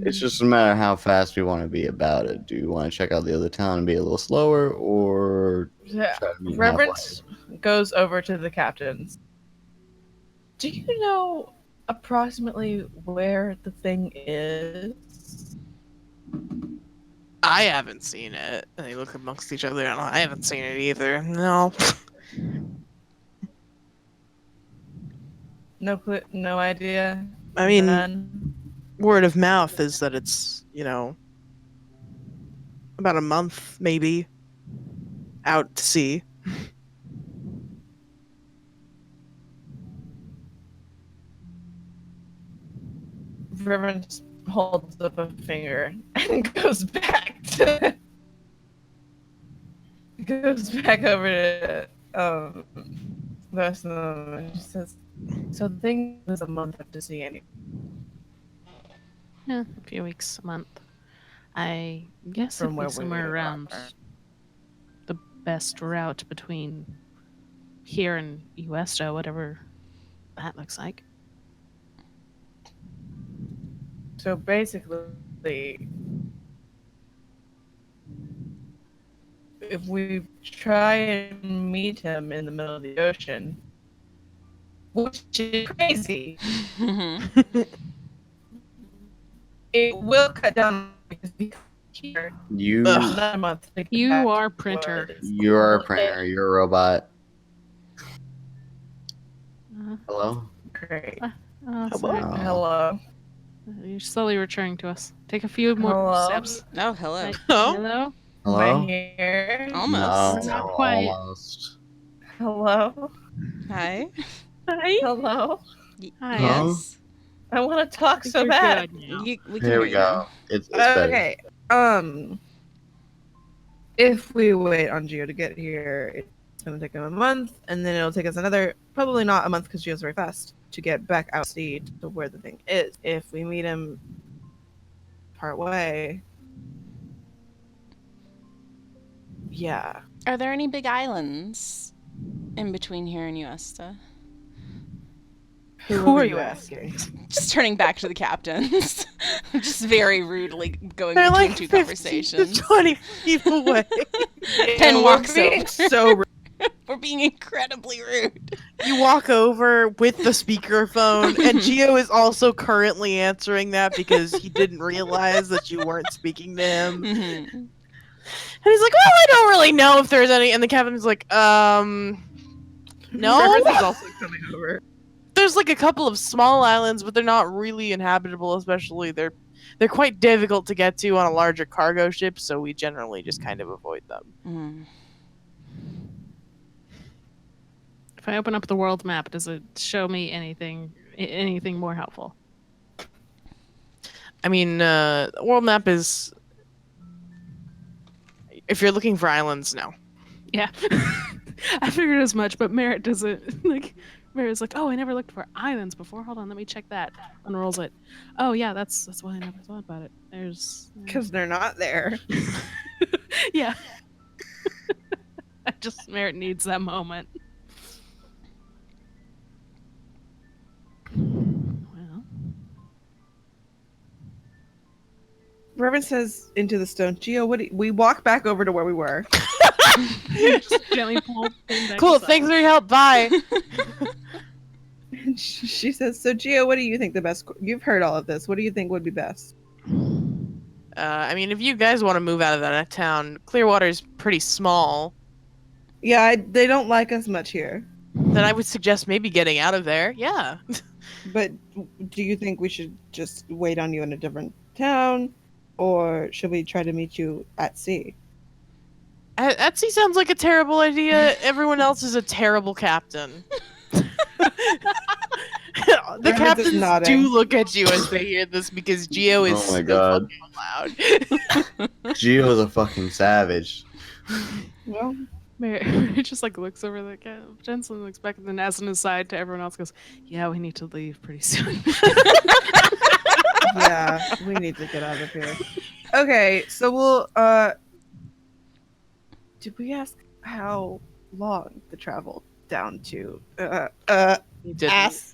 It's just a matter of how fast we want to be about it. Do you want to check out the other town and be a little slower, or Yeah. try to meet Reverend halfway? goes over to the captains. Do you know approximately where the thing is? I haven't seen it. And they look amongst each other, and I haven't seen it either. No. No clue, no idea. I mean, None. word of mouth is that it's, about a month, maybe, out to sea. Reverend just holds up a finger and goes back to goes back over to the rest of them and she says, "So the thing is a month up to see anyway." Yeah, a few weeks, a month. I guess From it'd where be we somewhere are. around the best route between here and Uesto, whatever that looks like. So basically, if we try and meet him in the middle of the ocean, which is crazy, it will cut down because we come here You, another month to get You back are to printer. what is you're a cool. printer. You're a robot. Uh, Hello. Great. sorry. Oh. Hello. You're slowly returning to us. Take a few more Hello? steps. Oh, hello. Right. Oh. Hello? Am Hello. I here? Almost. No, Not quite. almost. Hello? Hi. Hi. Hello? Hi. Huh? Yes. I want to talk I think so you're bad. good now. We can Here hear we go. It's better. Okay. If we wait on Geo to get here, it's gonna take him a month, and then it'll take us another, probably not a month because Geo's very fast, to get back out to sea to where the thing is. If we meet him part way, yeah. Are there any big islands in between here and Uesta? Who are you asking? Just turning back to the captains. Just very rudely going They're between like two 15 conversations. to 20 feet away. Pen We're walks being over. so rude. We're being incredibly rude. You walk over with the speakerphone, and Geo is also currently answering that because he didn't realize that you weren't speaking to him. And Mhm. he's like, "Well, I don't really know if there's any." And the captain's like, No? Rivers is also coming over. There's like a couple of small islands, but they're not really inhabitable. Especially they're quite difficult to get to on a larger cargo ship, so we generally just kind of avoid them. Mm. If I open up the world map, does it show me anything more helpful? I mean, the world map is, if you're looking for islands, no. Yeah. I figured as much, but Merritt doesn't like Merritt's like, oh, I never looked for islands before. Hold on, let me check that. Unrolls it. Oh yeah, that's why I never thought about it. There's Because they're not there. yeah. I just Merritt needs that moment. Well, Reverend says into the stone, Geo, we walk back over to where we were. just gently pull him back Cool, inside. thanks for your help. Bye. And she says, so Geo, what do you think the best, you've heard all of this, what do you think would be best? I mean, if you guys want to move out of that town, Clearwater's pretty small. Yeah, they don't like us much here. Then I would suggest maybe getting out of there. Yeah. But do you think we should just wait on you in a different town? Or should we try to meet you at sea? At sea sounds like a terrible idea. Everyone else is a terrible captain. The Reverend is captains nodding. do look at you as they hear this because Geo is Oh my so God. fucking loud. Gio's a fucking savage. Well, Merritt just like looks over the gents and looks back and then as an aside to everyone else goes, yeah, we need to leave pretty soon. yeah, we need to get out of here. Okay, so we'll, did we ask how long the travel down to, He didn't. ass?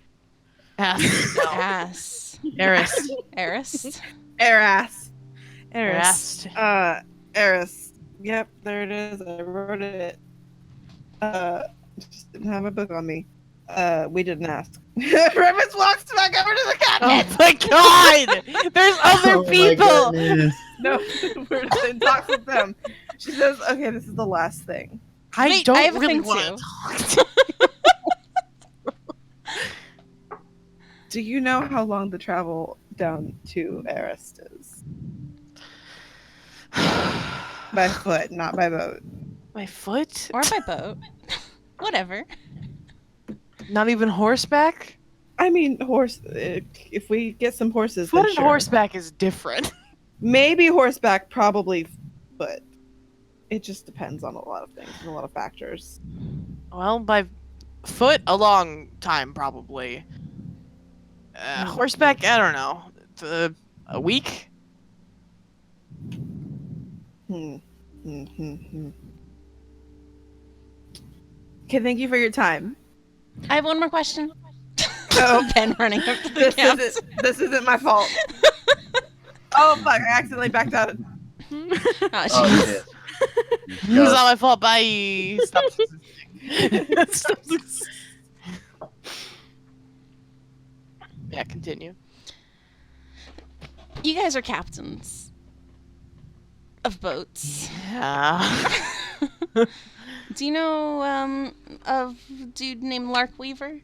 Ass. No. Ass. Eris. Eris. Eras. Eris. Eris. Yep, there it is. I wrote it. Just didn't have a book on me. We didn't ask. Revis walks back over to the cabinet. Oh my god! There's other Oh my people! goodness. No, we're in talks with them. She says, "Okay, this is the last thing. I Wait, don't I have a really thing want too. to talk. Do you know how long the travel down to Eris is? By foot, not by boat. My foot? Or by boat. Whatever. Not even horseback? I mean, horse. If we get some horses, Foot then and sure. horseback is different. Maybe horseback, probably foot. It just depends on a lot of things and a lot of factors. Well, by foot, a long time, probably. Horseback, I don't know. A week? Okay, thank you for your time. I have one more question. Oh, Ben running up to the captain. this isn't my fault. Oh fuck! I accidentally backed out. Oh, Oh jeez. shit. It's not my fault. Bye. Stop. Stop. Yeah, continue. You guys are captains of boats. Yeah. Do you know of a dude named Lark Weaver?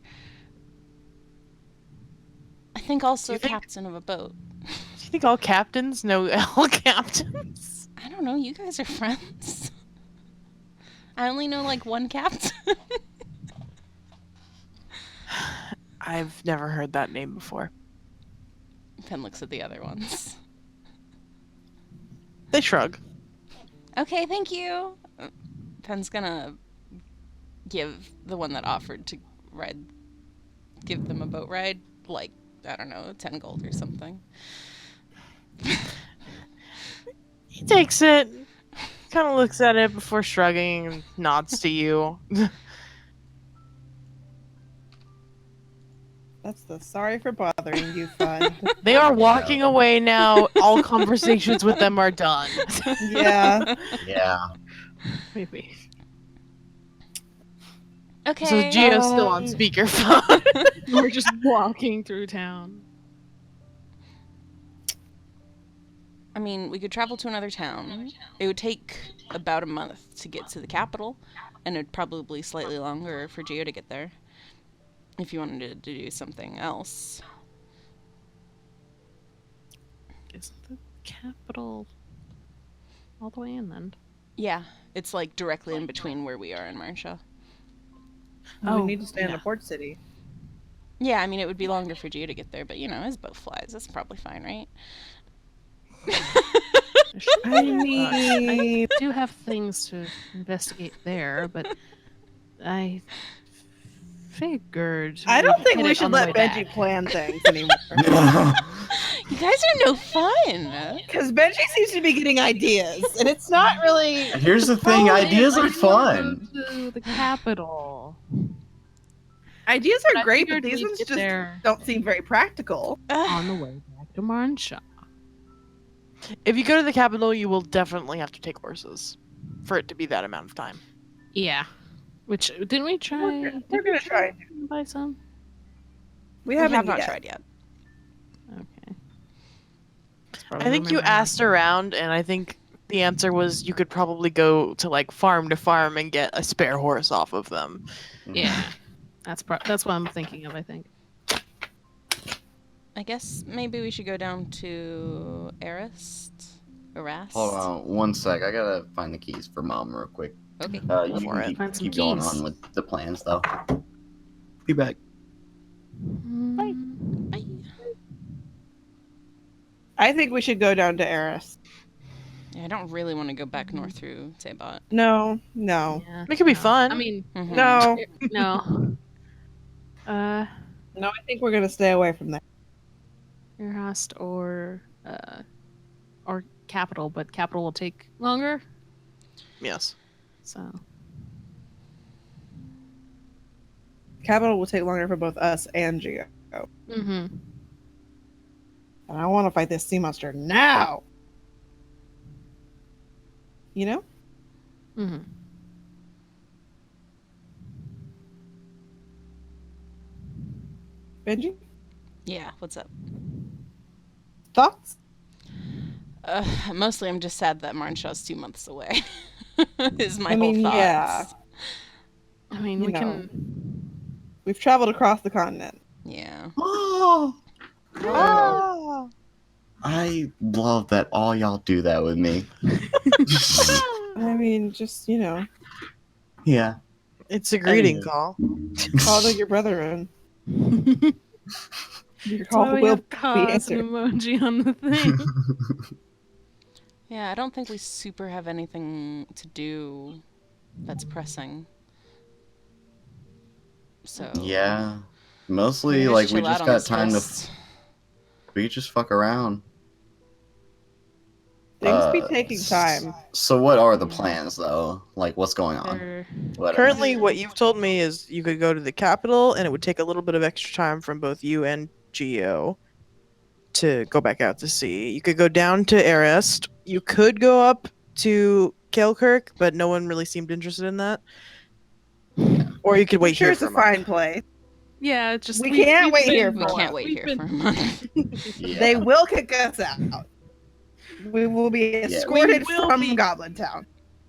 I think also You think- captain of a boat. Do you think all captains know all captains? I don't know. You guys are friends. I only know like one captain. I've never heard that name before. Pen looks at the other ones. They shrug. Okay, thank you. Pen's gonna give the one that offered to give them a boat ride, like, I don't know, 10 gold or something. He takes it, kind of looks at it before shrugging and nods to you. That's the sorry for bothering you fun. They are walking away now. All conversations with them are done. Yeah. Yeah. Maybe. Okay. So Gio's still on speakerphone. We're just walking through town. I mean, we could travel to another town. It would take about a month to get to the capital, and it'd probably slightly longer for Gio to get there. If you wanted to do something else. Isn't the capital all the way in then? Yeah, it's like directly in between where we are in Marcia. We need to stay in yeah. the port city. Yeah, I mean, it would be longer for Gio to get there, but you know, his boat flies. That's probably fine, right? I I mean, do have things to investigate there, but I figured. I don't we'd think hit we it should on the let way Benji back. plan things anymore. You guys are no fun. Because Benji seems to be getting ideas, and it's not really. Here's the thing, Oh, ideas I are do wanna fun. go to the capital. Ideas But are I great, but figured these we'd ones get just there don't seem very practical. on the way back to Marnshaw. If you go to the capital, you will definitely have to take horses for it to be that amount of time. Yeah. Which didn't we try? We're did gonna we try. to buy some? We We haven't have not yet. tried yet. Okay. I think you asked around, and I think the answer was you could probably go to like farm to farm and get a spare horse off of them. Yeah. That's what I'm thinking of. I think. I guess maybe we should go down to Erast. Hold on one sec. I gotta find the keys for Mom real quick. Okay. You for can it. keep, Find some keep going keys. on with the plans, though. Be back. Bye. Bye. I think we should go down to Eris. Yeah, I don't really want to go back north through Taybot. No. Yeah. It could be fun. I mean, Mhm. No. no. No, I think we're gonna stay away from there. Earhast or capital, but capital will take longer. Yes. So Capital will take longer for both us and Gio. mm-hmm. And I want to fight this sea monster now. You know? Mm-hmm. Benji? Yeah, what's up? Thoughts? Mostly I'm just sad that Marnshaw's 2 months away. Is my I mean, whole thoughts. yeah. I mean, You we know. can. We've traveled across the continent. Yeah. Oh, Ah. I love that all y'all do that with me. I mean, just, you know, Yeah. It's a greeting Anyway. call. follow your brethren. Your That's why call we will have be cause and answered. emoji on the thing. Yeah, I don't think we super have anything to do that's pressing. So Yeah. maybe Mostly, should like, we chill out just on got this time list. to. We could just fuck around. Things be taking time. So, what are the plans, though? Like, what's going on? They're- What are Currently, what you've told me is you could go to the capital, and it would take a little bit of extra time from both you and Geo to go back out to sea. You could go down to Arest. You could go up to Kilkirk, but no one really seemed interested in that. Yeah. Or you could I'm wait sure here it's for a a month. fine place. Yeah, it's just We can't we've wait been here We for a more. can't while. wait We've here been- for a month. Yeah. They will kick us out. We will be escorted We will from be- Goblin Town.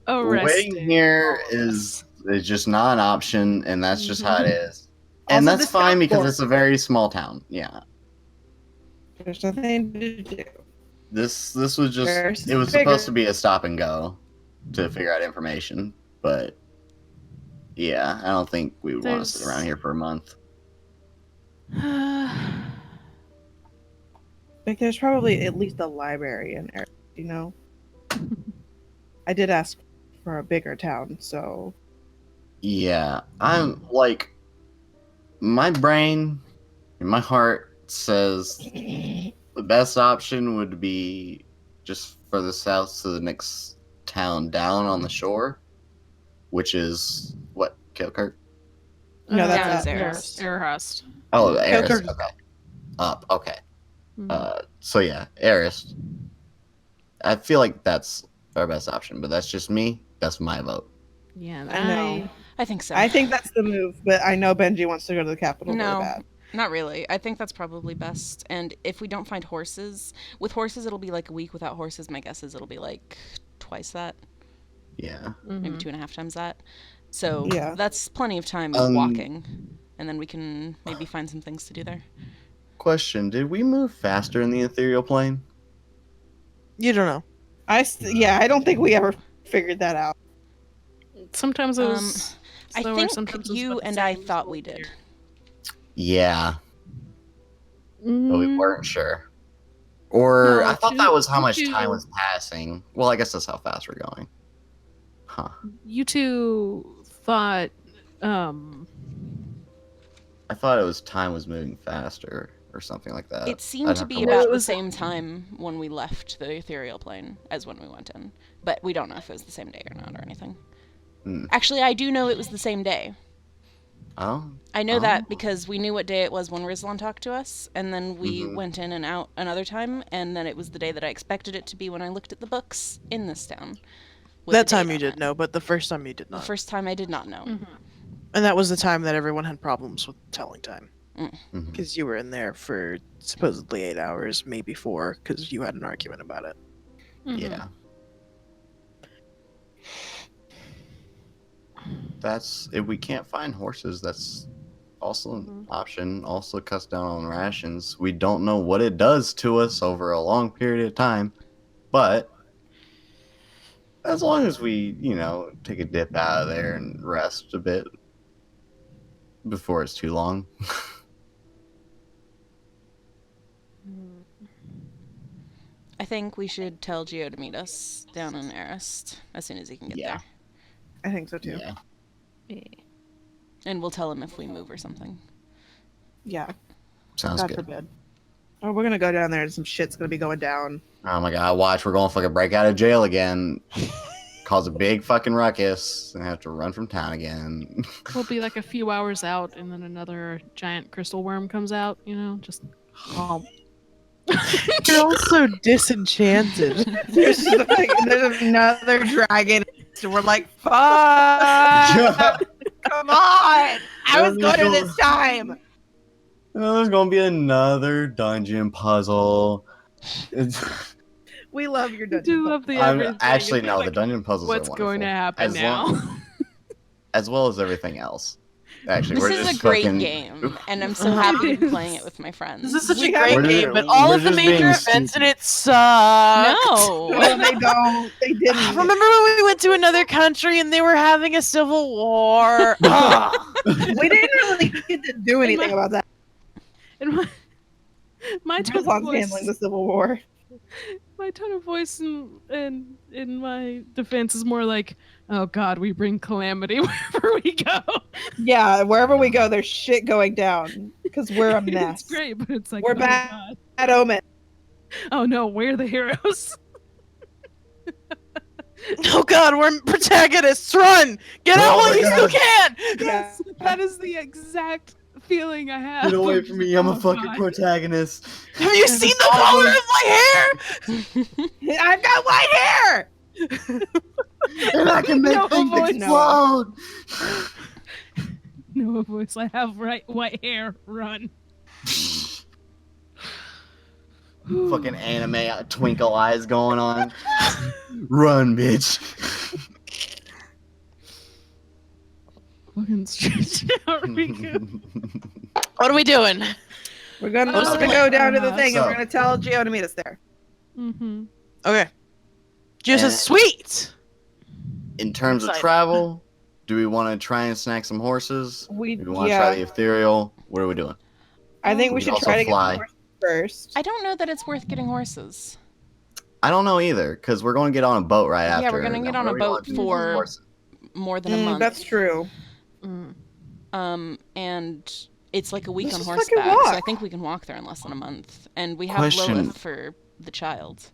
arrested. Waiting here all of us. is just not an option, and that's just how it is. And Also, that's the fine because soundboard. it's a very small town. Yeah. There's nothing to do. This was just There's it was bigger. supposed to be a stop and go to figure out information, but yeah, I don't think we would want to sit around here for a month. Like, there's probably at least a library in there, you know? I did ask for a bigger town, so... Yeah, I'm like my brain and my heart says the best option would be just further south to the next town down on the shore, which is what, Kilkirk? No, that's Down is up. Eris. Eris. Oh, Eris. Kilkirk. Okay. Up. Okay. Mhm. So yeah, Eris. I feel like that's our best option, but that's just me. That's my vote. Yeah, I know. I think so. I think that's the move, but I know Benji wants to go to the capital really No, bad. not really. I think that's probably best. And if we don't find horses, with horses it'll be like a week. Without horses, my guess is it'll be like twice that, Yeah. maybe Mhm. 2.5 times that. So Yeah. that's plenty of time walking, and then we can maybe find some things to do there. Question: did we move faster in the ethereal plane? You don't know. I don't think we ever figured that out. Sometimes it was I slower, think sometimes it was you about the and I same, thought so we did. Yeah, but we Mm, weren't sure. Or No, I thought that was how much you time two- was passing. Well, I guess that's how fast we're going. Huh. You two thought, I thought it was time was moving faster or something like that. It seemed I'd to have be watch about it. the was- same time when we left the ethereal plane as when we went in. But we don't know if it was the same day or not or anything. Hmm. Actually, I do know it was the same day. Oh, I know Oh. that because we knew what day it was when Rizlan talked to us, and then we Mhm. went in and out another time, and then it was the day that I expected it to be when I looked at the books in this town. with That the time date you on did it. know, but the first time you did The not. first time I did not know. mhm. And that was the time that everyone had problems with telling time. Mhm. Because you were in there for supposedly 8 hours, maybe 4, because you had an argument about it. Mhm. yeah. That's if we can't find horses. That's also an Mhm. option. Also cuts down on rations. We don't know what it does to us over a long period of time, but as long as we, take a dip out of there and rest a bit before it's too long. I think we should tell Geo to meet us down in Arist as soon as he can get Yeah. there. I think so too. Yeah. Yeah. And we'll tell him if we move or something. Yeah. Sounds God good. forbid. Oh, we're gonna go down there and some shit's gonna be going down. Oh my god, watch, we're going to fucking break out of jail again. Cause a big fucking ruckus and have to run from town again. We'll be like a few hours out, and then another giant crystal worm comes out. Just You're also disenchanted. There's another dragon. So we're like, fuck! Come on! I was going to this time! There's gonna be another dungeon puzzle. We love your I dungeon. do love the I'm everything. actually It's no, like, the dungeon puzzles what's are wonderful. going to happen As now? as well as everything else. Actually, This we're is just a great fucking- game, and I'm so happy to be playing it with my friends. This is such We a have- great We're game, just- but all we're of the just major being events in stupid. it suck. No! No, they don't. They didn't. Remember when we went to another country and they were having a civil war? Ugh. We didn't really get to do anything about that. And my tone of Rizlan's voice, handling the Civil War. my tone of voice in my defense is more like, oh God, we bring calamity wherever we go. Yeah, wherever we go, there's shit going down because we're a mess. It's great, but it's like, We're oh, bad. God. Bad omen. Oh no, we're the heroes. Oh God, we're protagonists! Run! Get out Oh while my you still God. can! Yes, that is the exact feeling I have. Get away of from me! I'm a oh, fucking God. protagonist. Have you seen the color of my hair? I've got white hair. And I can make No things voice. explode! No voice. I have white hair. Run. Fucking anime twinkle eyes going on. Run, bitch. Fucking stretch out, Riku. What are we doing? We're gonna What's the go down to the thing, and So- we're gonna tell Gio to meet us there. Mm-hmm. Okay. Juice And- is sweet. In terms of Excited. travel, do we want to try and snack some horses? We Do we want to try the ethereal? What are we doing? I think we We should could try also to fly. get the horse first. I don't know that it's worth getting horses. I don't know either, because we're going to get on a boat right after. Yeah, we're gonna and get then on a what do we boat wanna do with for- horses? More than a month. That's true. And it's like a week Let's on just horseback, fucking so I walk. think we can walk there in less than a month. And we have Question. Lilith for the child.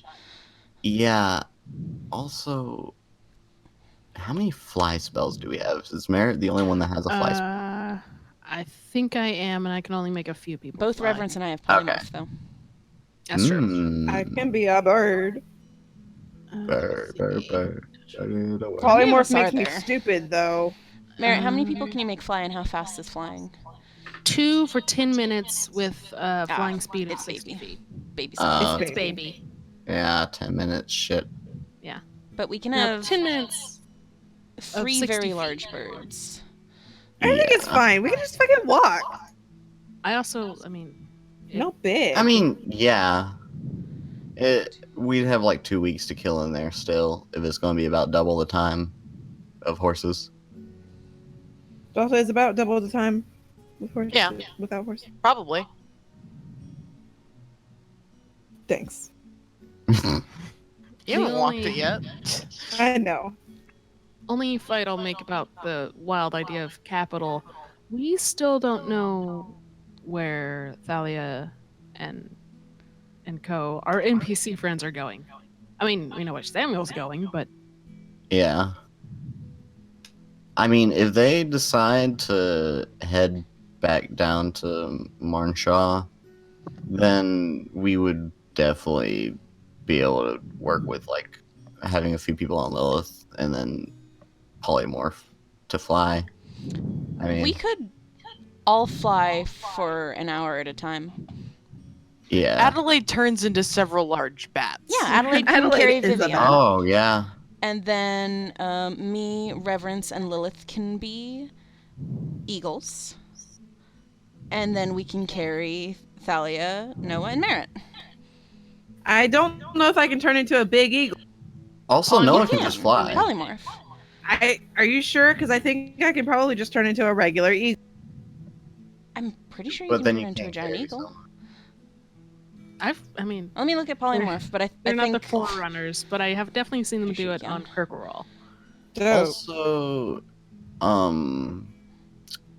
Yeah. Also, how many fly spells do we have? Is Merritt the only one that has a fly spell? I think I am, and I can only make a few people. Both fly. Reverence and I have polymorph, though. That's true. Mm. I can be a bird. Bird, bird, bird. Polymorph are makes me there? stupid, though. Merritt, how many people can you make fly, and how fast is flying? 2 for 10 minutes with flying speed of it's 60 baby. feet. Baby Oh. size. It's baby. Yeah, 10 minutes. Shit. But we can Now, have 10 minutes. 3 60 very feet. large birds. I think it's Yeah. fine. We can just fucking walk. I also, I mean, No big. I mean, yeah. We'd have like 2 weeks to kill in there still, if it's going to be about double the time of horses. also it's about double the time with horses. Yeah. Without horses. Probably. Thanks. You haven't The walked only- it yet. I know. only fight I'll make about the wild idea of capital. We still don't know where Thalia and Co, our NPC friends, are going. I mean, we know where Samuel's going, but Yeah. I mean, if they decide to head back down to Marnshaw, then we would definitely be able to work with, like, having a few people on Lilith and then polymorph to fly. I mean, We could all fly for an hour at a time. yeah. Adelaide turns into several large bats. Yeah, Adelaide can Adelaide carry is a Vivian. bat. Oh, yeah. And then me, Reverence, and Lilith can be eagles. And then we can carry Thalia, Noah, and Merritt. I don't know if I can turn into a big eagle. Also, Oh, no you one can just fly. Polymorph. Are you sure? Because I think I can probably just turn into a regular eagle. I'm pretty sure you But can then turn you into a can't giant carry eagle. someone. I mean, Let me look at polymorph, but I they're not think the Forerunners, but I have definitely seen them Sure do you it can. on Kirkoroll. Dope. Also,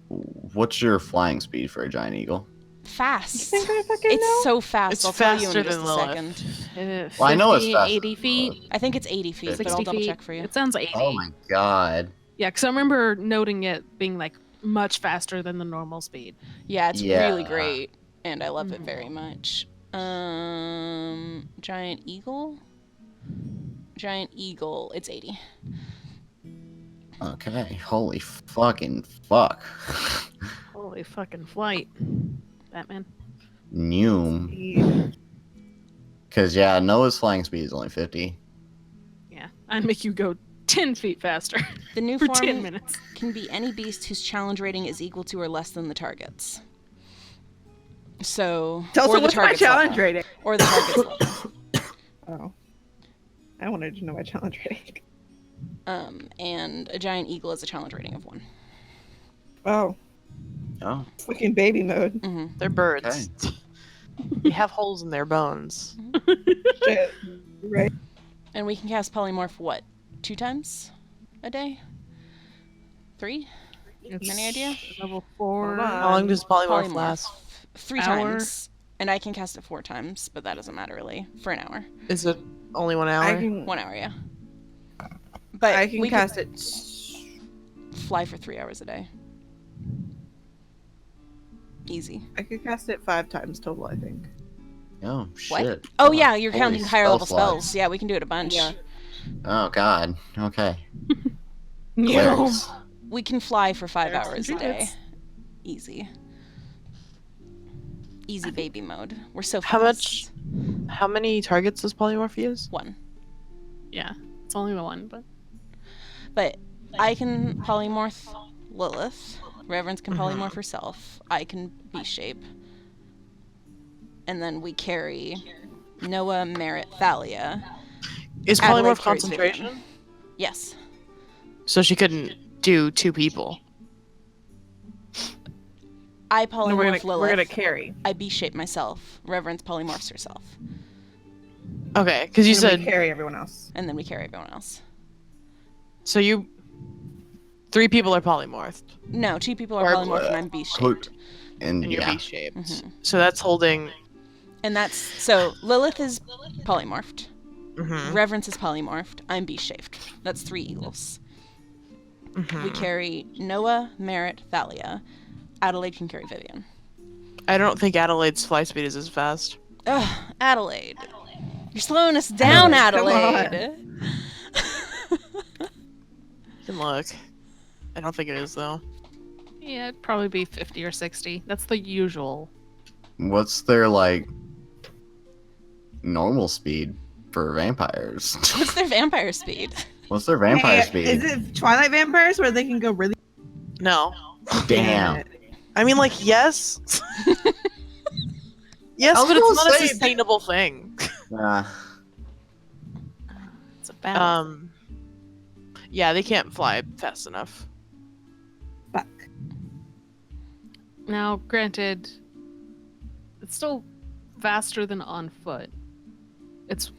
what's your flying speed for a giant eagle? fast. You think I fucking It's know? so fast. It's I'll tell you faster in just than a Lilith. second. Well, I know it's 50, faster 80 than feet, Lilith. I think it's 80 feet, but 60 I'll double feet. check for you. It sounds 80. Oh my god. Yeah, because I remember noting it being like much faster than the normal speed. Yeah, it's Yeah. really great, and I love it Mhm. very much. Giant eagle. Giant eagle. It's 80. Okay, holy fucking fuck. Holy fucking flight, Batman. Noom. Yeah. Because, yeah, Noah's flying speed is only 50. Yeah, I'd make you go 10 feet faster The new for form 10 minutes. can be any beast whose challenge rating is equal to or less than the target's. So, Tell or us the what's my target's challenge level. rating. Or the target's level. Oh. I wanted to know my challenge rating. And a giant eagle is a challenge rating of 1. Oh. Oh, Fucking baby mode. Hmm They're birds. They have holes in their bones. Shit. Right. And we can cast polymorph what? 2 times a day? 3? It's Any idea? Level 4. Hold on. How long does polymorph Polymorph. last? 3 Hour. times. And I can cast it 4 times, but that doesn't matter really. For an hour. Is it only 1 hour? I can 1 hour, yeah. But I can we cast it. could fly for 3 hours a day. Easy. I could cast it 5 times total, I think. oh What? shit. Oh yeah, you're Holy counting higher level spell slots. spells. Yeah, we can do it a bunch. Yeah. Oh God. Okay. Yeah. Hilarious. We can fly for 5 There's hours a some day. tickets. Easy. Easy baby mode. We're so fast. How much? How many targets does polymorph use? 1. Yeah, it's only the one, but But I can polymorph Lilith. Reverence can Mhm. polymorph herself. I can beast shape. And then we carry Noah, Merritt, Thalia. Is Adelaide polymorph carries concentration? Yes. So she couldn't do 2 people. I No, polymorph we're Lilith. gonna carry. I beast shape myself. Reverence polymorphs herself. Okay, because you And said we carry everyone else. And then we carry everyone else. so. You 3 people are polymorphed, No, 2 people are Or- polymorphed and I'm beast Quote- shaped. And and you're yeah. V-shaped. Mhm. So that's holding. And that's so Lilith is polymorphed. Mhm, Reverence is polymorphed. I'm beast shaped. That's 3 eagles. mhm. We carry Noah, Merritt, Thalia. Adelaide can carry Vivian. I don't think Adelaide's fly speed is as fast. Ugh, Adelaide. You're slowing us down, Come on. Adelaide. You can look. I don't think it is though. yeah, it'd probably be 50 or 60. That's the usual. What's their like normal speed for vampires? What's their vampire speed? What's their vampire Hey, speed? Is it Twilight vampires where they can go really? No. Damn. I mean, like, yes. Yes, I was but it's gonna not a say- sustainable thing. It's a balance. Yeah, they can't fly fast enough. Fuck. Now, granted, it's still faster than on foot. It's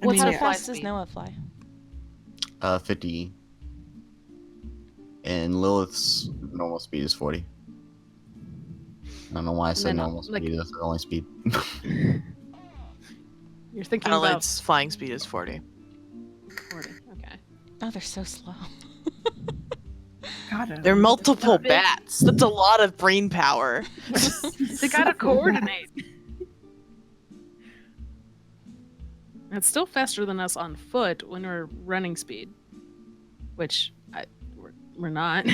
what's mean, our yeah. fly Fast does speed? Noah fly? 50. And Lilith's normal speed is 40. I don't know why I said then, normal like- speed. That's the only speed. You're thinking about Adelaide's flying speed is 40. 40. Okay. Oh, they're so slow. God, They're multiple big. bats. That's a lot of brain power. They gotta coordinate. It's still faster than us on foot when we're running speed, which we're not.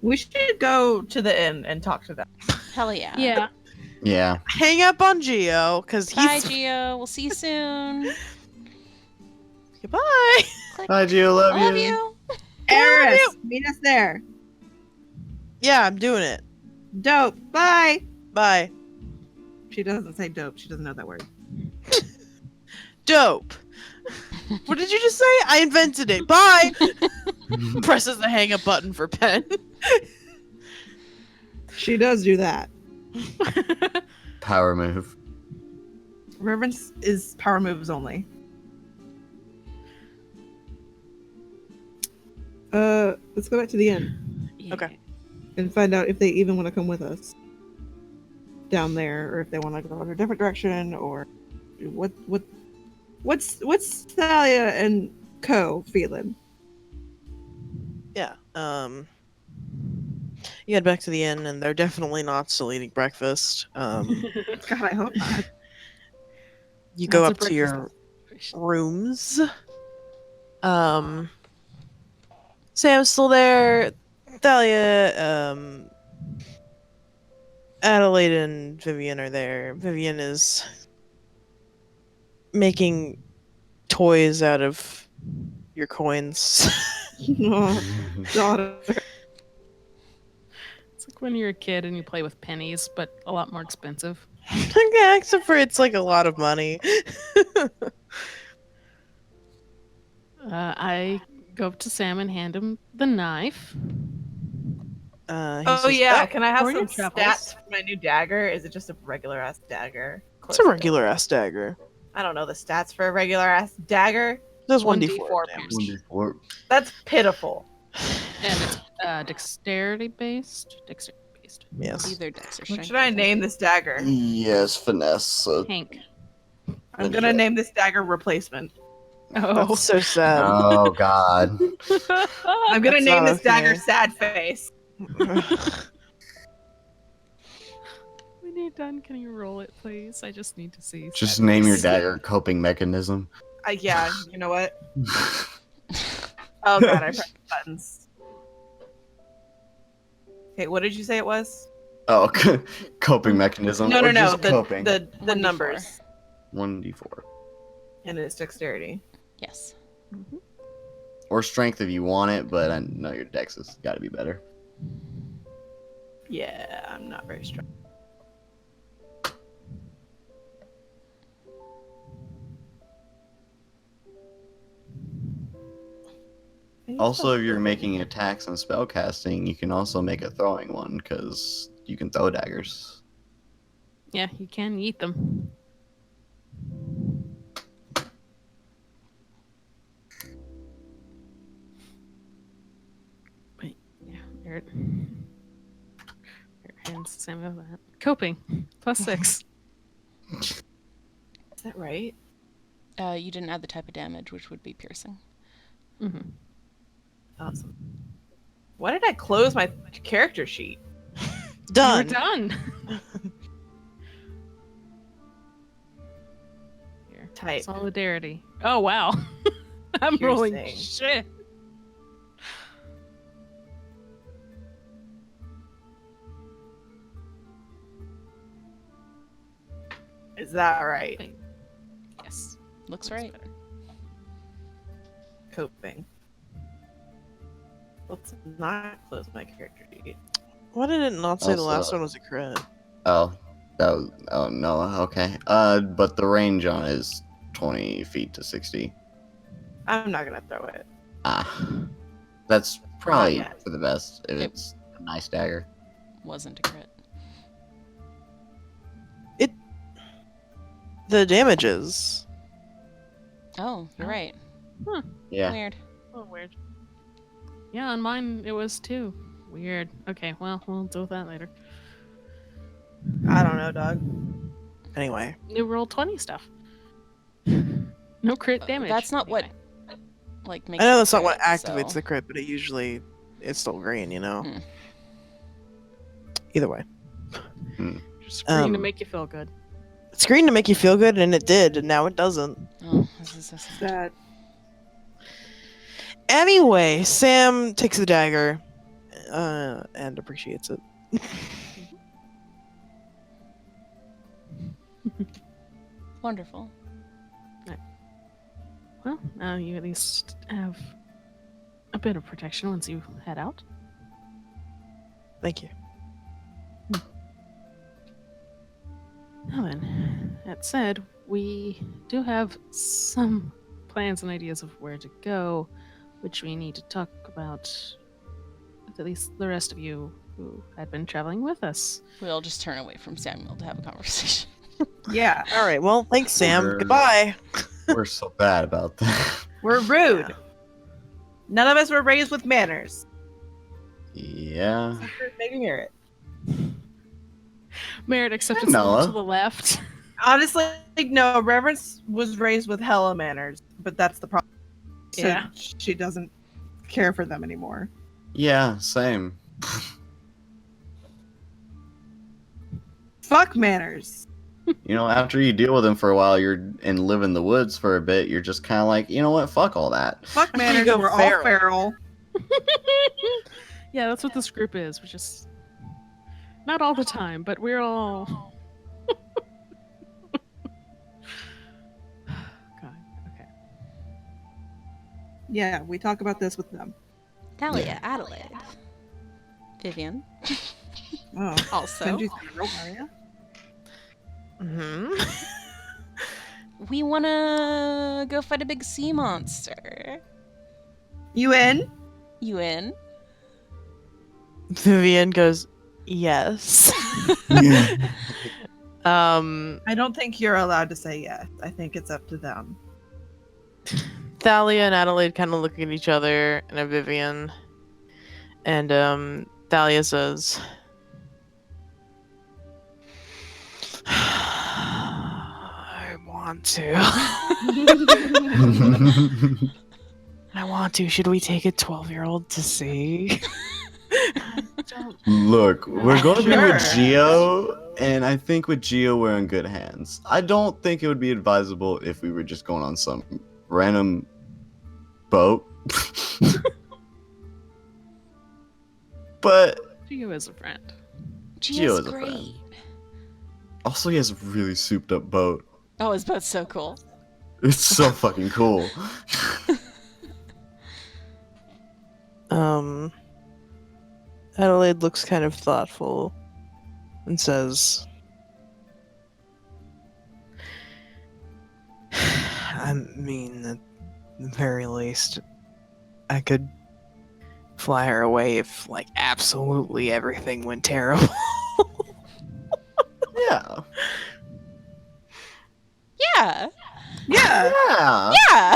We should go to the inn and talk to them. Hell yeah. Yeah. Yeah. Hang up on Geo, because Bye, he's. Gio. We'll see you soon. Goodbye. Hi, Gio. Love, Love you. you. Eris, meet us there. Yeah, I'm doing it. Dope. Bye. Bye. She doesn't say dope. She doesn't know that word. Dope. What did you just say? I invented it. Bye. Presses the hang up button for pen. She does do that. Power move. Reverence is power moves only. Let's go back to the inn Okay. and find out if they even want to come with us down there, or if they want to go in a different direction, or what's Thalia and Co feeling? Yeah. You head back to the inn, and they're definitely not still eating breakfast. God, I hope not. You go That's up a to your breakfast rooms. Sam's still there. Thalia, Adelaide and Vivian are there. Vivian is making toys out of your coins. Oh, daughter. It's like when you're a kid and you play with pennies, but a lot more expensive. Yeah, except for it's like a lot of money. I go up to Sam and hand him the knife. He Oh says, yeah, can I have for some your travels. stats for my new dagger? Is it just a regular ass dagger? Of It's course a it regular ass dagger. is. I don't know the stats for a regular ass dagger. Does 1d4 1d4 damage. damage. That's pitiful. And it's dexterity based. Dexterity based. Yes. Either Dex or What Strength. should I name this dagger? Yes, finesse. So. Hank. I'm gonna name this dagger replacement. Oh. That's so sad. Oh God. I'm gonna That's name not this dagger okay. sad face. you're done, can you roll it, please? I just need to see. Just name your stats. dagger coping mechanism. Yeah, you know what? Oh god, I pressed buttons. Okay, what did you say it was? Oh, coping mechanism. No, or no, no. just The coping. the 1d4. numbers. 1d4. And it's dexterity. Yes. Or strength if you want it, but I know your dex has got to be better. Yeah, I'm not very strong. Also, if you're making attacks and spellcasting, you can also make a throwing one, because you can throw daggers. Yeah, you can eat them. Wait, yeah, there it. Hands same as that. Coping +6. Is that right? You didn't add the type of damage, which would be piercing. Mm-hmm. Awesome. Why did I close my character sheet? Done. You're done. Here. Type. Solidarity. Oh wow. I'm rolling Piercing. shit. Is that right? Yes. Looks That's right. better. Coping. Let's not close my character sheet. Why did it not say the Also- last one was a crit? Oh, that was. Oh no. Okay. But the range on it is 20 feet to 60. I'm not gonna throw it. Ah, that's probably Not yet. for the best if Yep. it's a nice dagger. Wasn't a crit. The damages. Oh, you're right. Yeah. Weird. Oh, weird. Yeah, on mine it was 2. Weird. Okay, well, we'll deal with that later. I don't know, dog. Anyway. New roll 20 stuff. No crit damage. That's not what anyway. like makes. I know it that's not what crit, activates so- the crit, but it usually it's still green, you know. Hmm. Either way, Just green to Um, make you feel good. it's green to make you feel good, and it did, and now it doesn't. Oh, this is so sad. That Anyway, Sam takes the dagger, and appreciates it. Wonderful. Well, now you at least have a bit of protection once you head out. Thank you. Now then, that said, we do have some plans and ideas of where to go, which we need to talk about with at least the rest of you who had been traveling with us. We'll just turn away from Samuel to have a conversation. yeah, All right. Well, thanks, Sam. Sure. Goodbye. We're so bad about that. we're rude. None of us were raised with manners. Yeah. Maybe hear it. Merritt, except it's Noah. to the left. Honestly, no. Reverence was raised with hella manners, but that's the problem. So Yeah. she doesn't care for them anymore. Yeah, same. Fuck manners. You know, after you deal with them for a while, and live in the woods for a bit, you're just kind of like, you know what? Fuck all that. Fuck After you manners. go We're all feral. feral. Yeah, that's what this group is. We're just not all the time, but we're all. God, okay. Yeah, we talk about this with them. Talia, Adelaide. Vivian. Oh, Also, send you through real Maria? Hmm. we wanna go fight a big sea monster. You in? You in? Vivian goes, yes. I don't think you're allowed to say yes. I think it's up to them. Thalia and Adelaide kind of look at each other and at Vivian. And Thalia says, I want to. I want to. Should we take a 12-year-old to see? Look, we're going to be with Sure. Geo, and I think with Geo we're in good hands. I don't think it would be advisable if we were just going on some random boat. But Geo is a friend. Gio's is a friend. great. Also, he has a really souped up boat. Oh, his boat's so cool. It's so fucking cool. Adelaide looks kind of thoughtful and says, I mean, at the very least, I could fly her away if, like, absolutely everything went terrible. Yeah. Yeah. Yeah. Yeah. Yeah.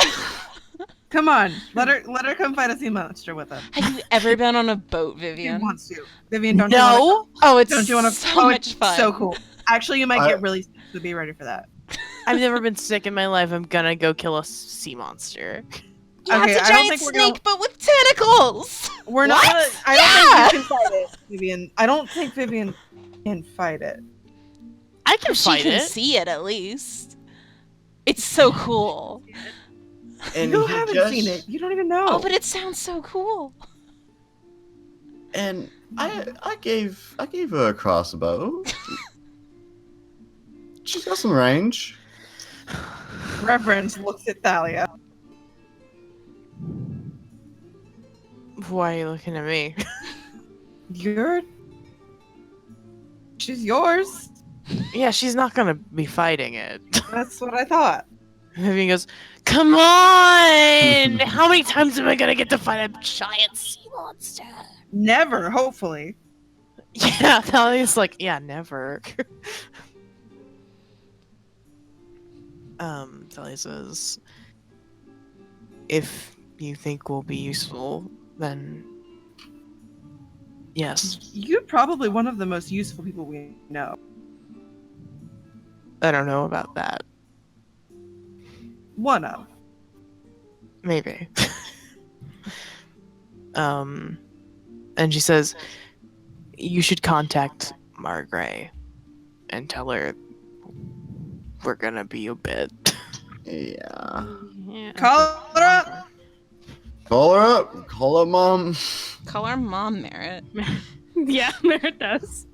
Come on. Let her come fight a sea monster with us. Have you ever been on a boat, She Vivian? wants to. Vivian, don't you want No! Oh, it's Don't you want to? so much fun. So cool. Actually, you might I- get really sick, so be ready for that. I've never been sick in my life. I'm gonna go kill a sea monster. Yeah, Okay, it's a I don't giant think we're snake, but with tentacles. We're not. What? Gonna, I don't think you can fight it, Vivian. I don't think Vivian can fight it. I can She fight can it. see it at least. It's so cool. And You he haven't just- seen it. You don't even know. Oh, but it sounds so cool. And I gave her a crossbow. She's got some range. Reverence looks at Thalia. Why are you looking at me? She's yours. Yeah, she's not gonna be fighting it. That's what I thought. Vivian goes, come on! How many times am I gonna get to fight a giant sea monster? Never, hopefully. Yeah, Thalia's like, yeah, never. Thalia says, if you think we'll be useful, then yes. You're probably one of the most useful people we know. I don't know about that. One of. Maybe. And she says, you should contact Margray and tell her we're gonna be a bit. Yeah. Yeah. Call her up. Call her up. Call up, mom. Call our mom, Merritt. Yeah, Merritt does.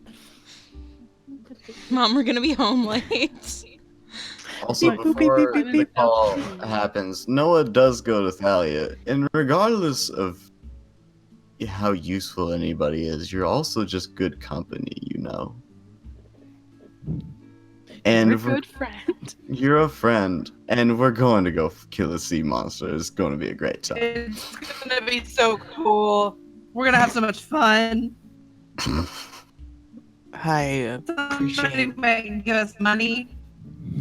Mom, we're gonna be home late. Also, Beep, boop, beep, before beep, the beep, call happens, Noah does go to Thalia, and regardless of how useful anybody is, you're also just good company, you know. And You're a good friend. you're a friend, and we're going to go kill a sea monster. It's going to be a great time. It's gonna be so cool. We're gonna have so much fun. I Somebody appreciate. might give us money.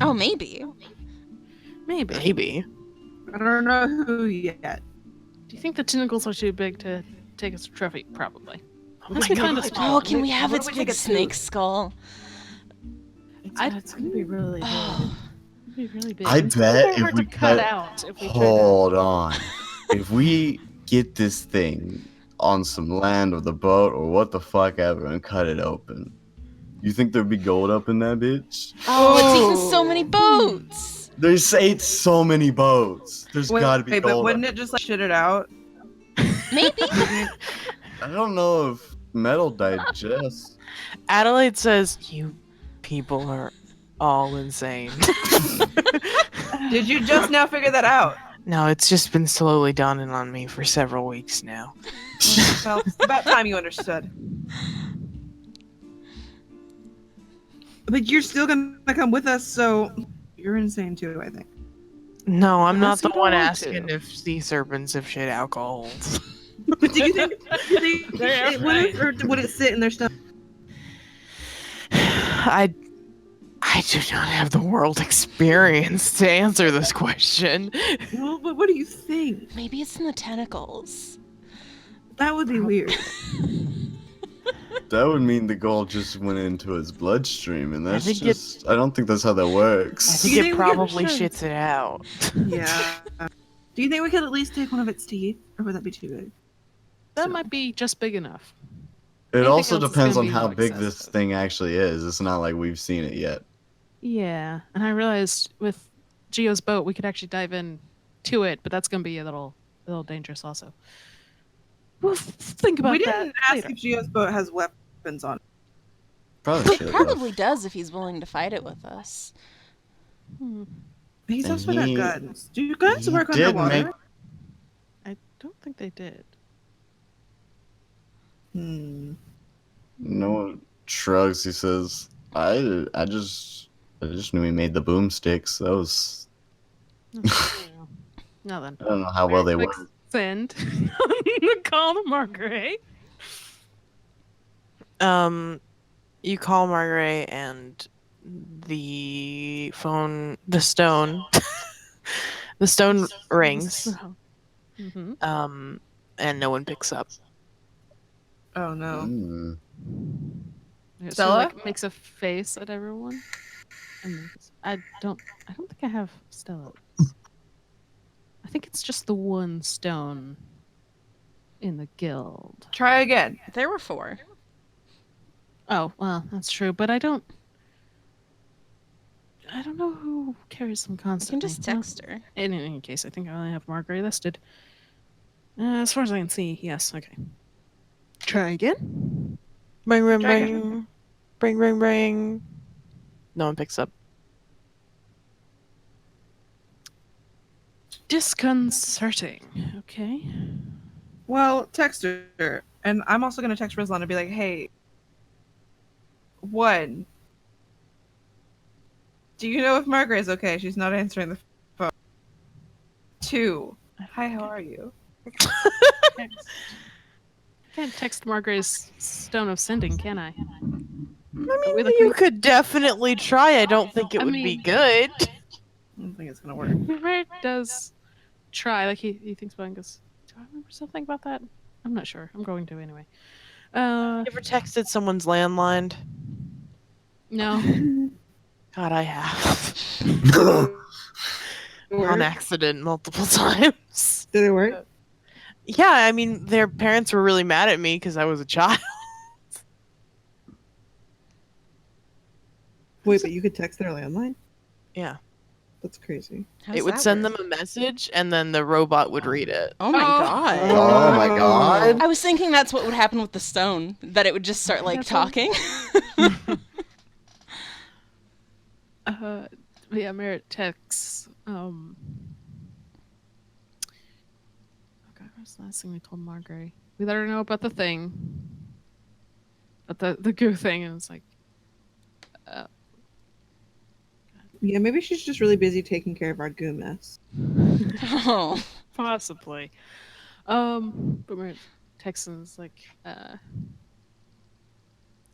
Oh, maybe. Maybe. Maybe. I don't know who yet. Do you think the tentacles are too big to take as a trophy? Probably. Oh Unless my we find a God. small Oh, can we have What its if we big take a snake tooth? skull? It's gonna be really big. Oh, It'd be really big. I It's bet very if hard we to cut cut- out if we tried to. Hold on. If we get this thing on some land or the boat or what the fuck ever and cut it open, you think there'd be gold up in that bitch? oh, it's eaten so many boats. There's ate so many boats. There's Wait, gotta be wait, but gold. wouldn't it just like shit it out? Maybe. I don't know if metal digests. Adelaide says, you people are all insane. Did you just now figure that out? No, it's just been slowly dawning on me for several weeks now. Well, it's about time you understood. But you're still gonna come with us, so you're insane too, I think. No, I'm not Unless the you don't one want asking to. if sea serpents have shit alcohols. But do you think They're it would, or would it sit in their stomach? I do not have the world experience to answer this question. Well, but what do you think? Maybe it's in the tentacles. That would be weird. That would mean the gold just went into his bloodstream, and that's think just. I don't think that's how that I works. think you it think we probably should? shits it out. Yeah. Do you think we could at least take one of its teeth, or would that be too big? That might be just big enough. Anything also else is depends gonna on be how more big this expensive. thing actually is. It's not like we've seen it yet. Yeah, and I realized with Geo's boat we could actually dive in to it, but that's gonna be a little dangerous also. We'll think We about that didn't ask later. if Geo's boat has weapons on it. Probably It should have. probably does if he's willing to fight it with us. Hmm. He's And also got he guns. Do guns he work did make underwater? I don't think they did. Hmm. no one shrugs. He says, I just knew he made the boomsticks. That was No. No then. I don't know how well they Click work. send. Call to Margaret. You call Margaret and the phone, the stone, the stone rings. Mm-hmm. And no one picks up. Oh no. Mm. It sort of Stella? like makes a face at everyone. And then goes, I don't think I have Stella's. I think it's just the one stone in the guild. Try again. There were 4. Oh, well, that's true, but I don't know who carries them You constantly. can just text her. In any case, I think I only have Margaret listed. As far as I can see, yes. Okay. Try again. Ring, ring, Try ring. Ring, ring, ring. No one picks up. Disconcerting. Okay. Well, text her. And I'm also gonna text Rizlan and be like, hey, 1. Do you know if Margaret is okay? She's not answering the phone. 2. Hi, how are you? Text. Can't text Margaret's stone of sending, can I? I mean, We look- you could definitely try. I don't think it I would be mean- good. I don't think it's gonna work. Margaret does try. Like he thinks about it and goes, "Do I remember something about that? I'm not sure. I'm going to anyway." You ever texted someone's landline? No. God, I have. On accident multiple times. Did it work? Yeah, I mean, their parents were really mad at me because I was a child. Wait, but you could text their landline? Yeah. That's crazy. How's It would that send work? them a message, and then the robot would read it. Oh my god. Oh my god. I was thinking that's what would happen with the stone, that it would just start like That's what- talking. But yeah, Merritt texts. Oh God, what was the last thing we told Margaret? We let her know about the thing, about the goo thing, and it's like, Yeah, maybe she's just really busy taking care of our goo mess. Oh. possibly. But Merritt texts and is like,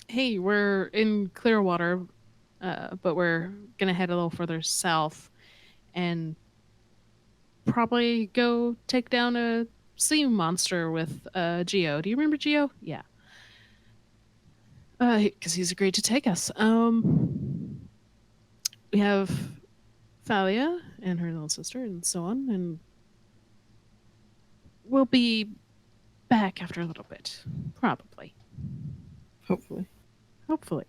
hey, we're in Clearwater, but we're gonna head a little further south, and probably go take down a sea monster with Geo. Do you remember Geo? Yeah. Because he's agreed to take us. We have Thalia and her little sister and so on, and we'll be back after a little bit. Probably. Hopefully. Hopefully.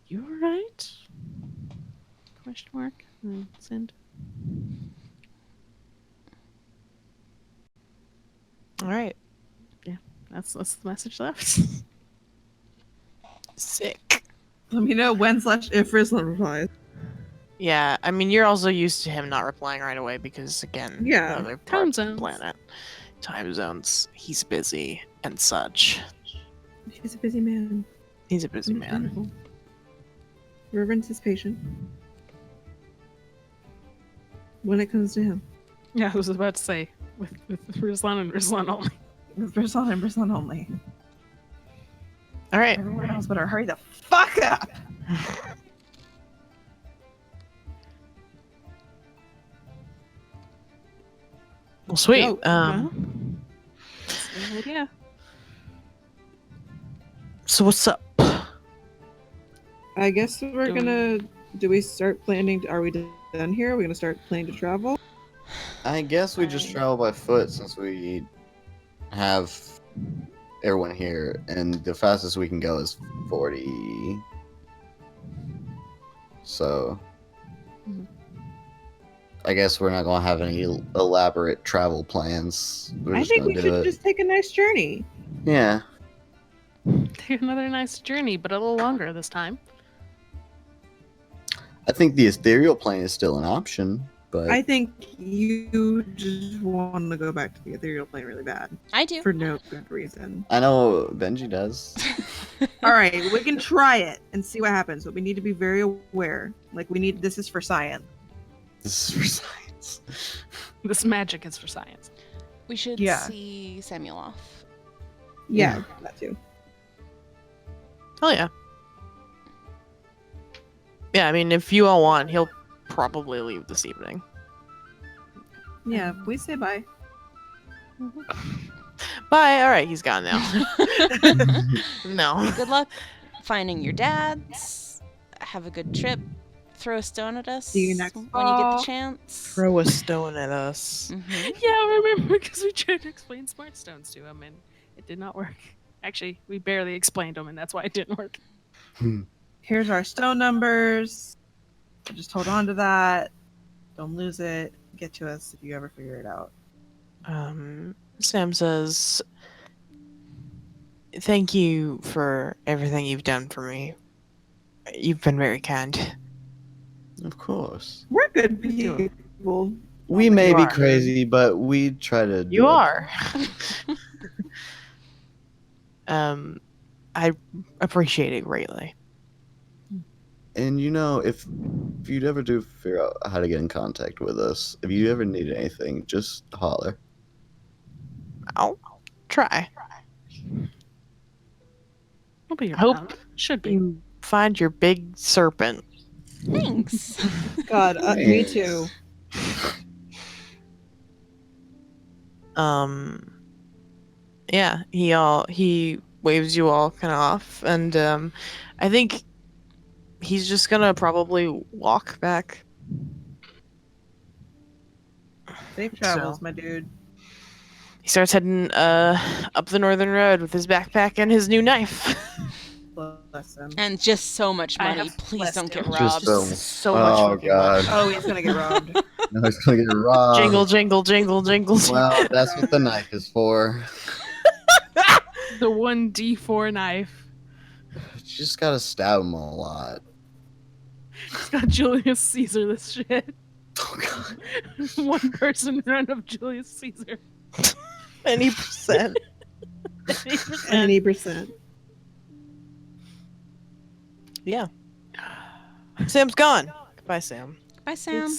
You alright? Question mark. Send. All right. That's the message left. Sick. Let me know when / if Rizlan replies. Yeah, I mean, you're also used to him not replying right away because, again, Yeah. other Time parts of the zones. planet. Time zones. He's busy and such. He's a busy man. He's a busy man. Understandable. Reverence is patient. When it comes to him. Yeah, I was about to say with Rizlan and Rizlan only. With Rizlan and Rizlan only. All right. Everyone else better hurry the fuck up! Well, sweet. Go. Yeah. So what's up? I guess we're Do gonna. Do we start planning? Are we done here? Are we gonna start planning to travel? I guess we just travel by foot since we have everyone here, and the fastest we can go is 40. So, Mhm. I guess we're not gonna have any elaborate travel plans. We're I just think gonna we do should it. just take a nice journey. Yeah, Take another nice journey, but a little longer this time. I think the ethereal plane is still an option, but I think you just want to go back to the ethereal plane really bad I do. for no good reason. I know Benji does. All right, we can try it and see what happens, but we need to be very aware. Like this is for science. This is for science. This magic is for science. We should Yeah. see Samuel off. Yeah, that too. Oh yeah. Yeah, I mean, if you all want, he'll probably leave this evening. Yeah, we say bye. Bye. All right, he's gone now. No. Good luck finding your dads. Have a good trip. Throw a stone at us See you next when you get fall. the chance. Throw a stone at us. Mhm. Yeah, I remember because we tried to explain smart stones to him and it did not work. Actually, we barely explained them, and that's why it didn't work. Here's our stone numbers. So just hold on to that. Don't lose it. Get to us if you ever figure it out. Sam says, "Thank you for everything you've done for me. You've been very kind." Of course. We're good You are. people. We may You be are. crazy, but we try to do You it. are. I appreciate it greatly. And you know, if you'd ever do figure out how to get in contact with us, if you ever need anything, just holler. I'll try. We'll be I hope around. Should be. You find your big serpent. Thanks. God, me Thanks. too. Yeah, he waves you all kind of off, and I think he's just gonna probably walk back. Safe travels, my dude. He starts heading up the northern road with his backpack and his new knife. Bless him. And just so much I money. have Please blessed don't get him. robbed. So much Oh fucking money. god. Oh, he's gonna get robbed. No, he's gonna get robbed. Jingle, jingle, jingle, jingle. Well, that's what the knife is for. The 1d4 knife. You just gotta stab him a lot. It's got Julius Caesar this shit. Oh god. One person run of Julius Caesar. Any percent. 80%. 90%. Yeah. Sam's gone. Goodbye, Sam. Bye, Sam.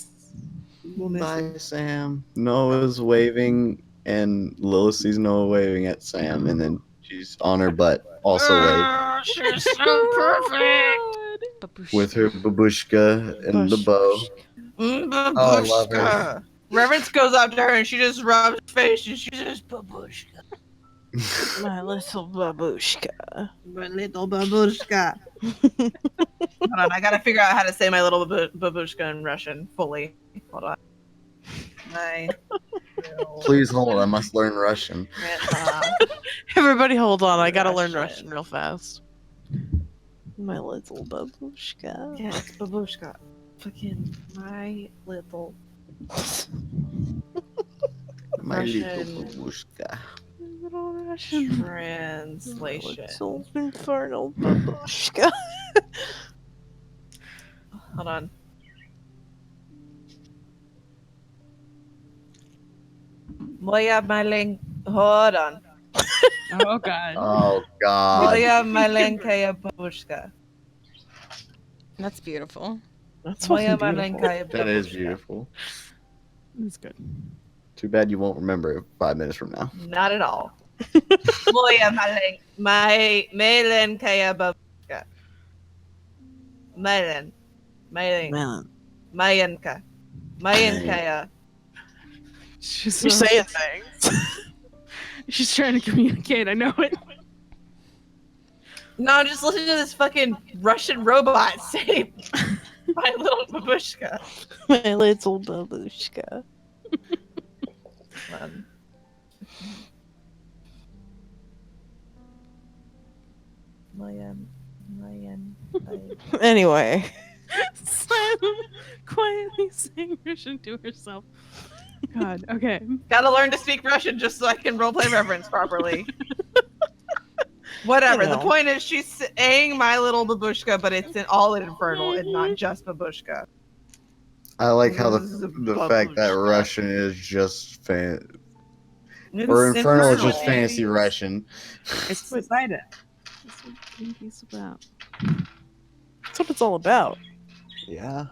We'll miss Bye, him. Sam. Noah's waving, and Lilith sees Noah waving at Sam, and then she's on her butt, also waving She's so perfect. Babush. with her babushka and the bow. Babushka. Oh, I love her. Reverence goes up to her and she just rubs her face and she says, "Babushka, My little babushka. my little babushka." Hold on, I gotta figure out how to say my little babushka in Russian fully. Hold on. My little Please hold, I must learn Russian. Everybody hold on, I gotta learn Russian. Russian real fast. My little babushka. Yeah, it's babushka. Fucking my little My little Russian. babushka. Little Russian. translation. Little infernal babushka. Hold on. Moja malin. Hold on. Oh god. Oh god. Moja malenkaya babushka. That's beautiful. That's Moja fucking beautiful. malenkaya That is babushka. beautiful. That's good. Too bad you won't remember it 5 minutes from now. Not at all. Moja malenkaya babushka. Malen. Malen. Man. Mayenka. Mayenkaya. She's You're saying things. She's trying to communicate. I know it. No, just listen to this fucking Russian robot say my little babushka. My little babushka. Anyway, Silent, quietly saying Russian to herself. God, okay. Gotta learn to speak Russian just so I can roleplay reverence properly. Whatever. You The know. point is, she's saying "my little babushka," but it's in all infernal and not just babushka. I like how This is a the fact that babushka. Russian is just It's or infernal is just infernal. fantasy Russian. It's beside it. That's what Pinky's about. That's what it's all about. Yeah.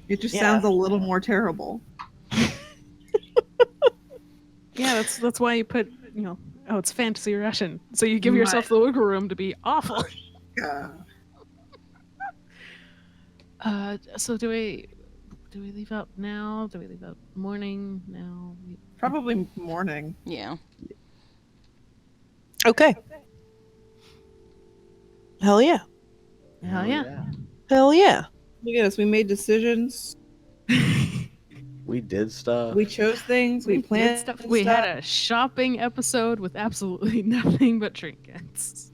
It just Yeah. sounds a little more terrible. Yeah, that's why you put, oh, it's fantasy Russian. So you give yourself the wiggle room to be awful. So do we leave out now? Do we leave out morning now? Probably morning. Yeah. Okay. Hell yeah. Hell yeah. Hell yeah. Look at us. We made decisions. We did stuff. We chose things. We did planned stuff. We had a shopping episode with absolutely nothing but trinkets.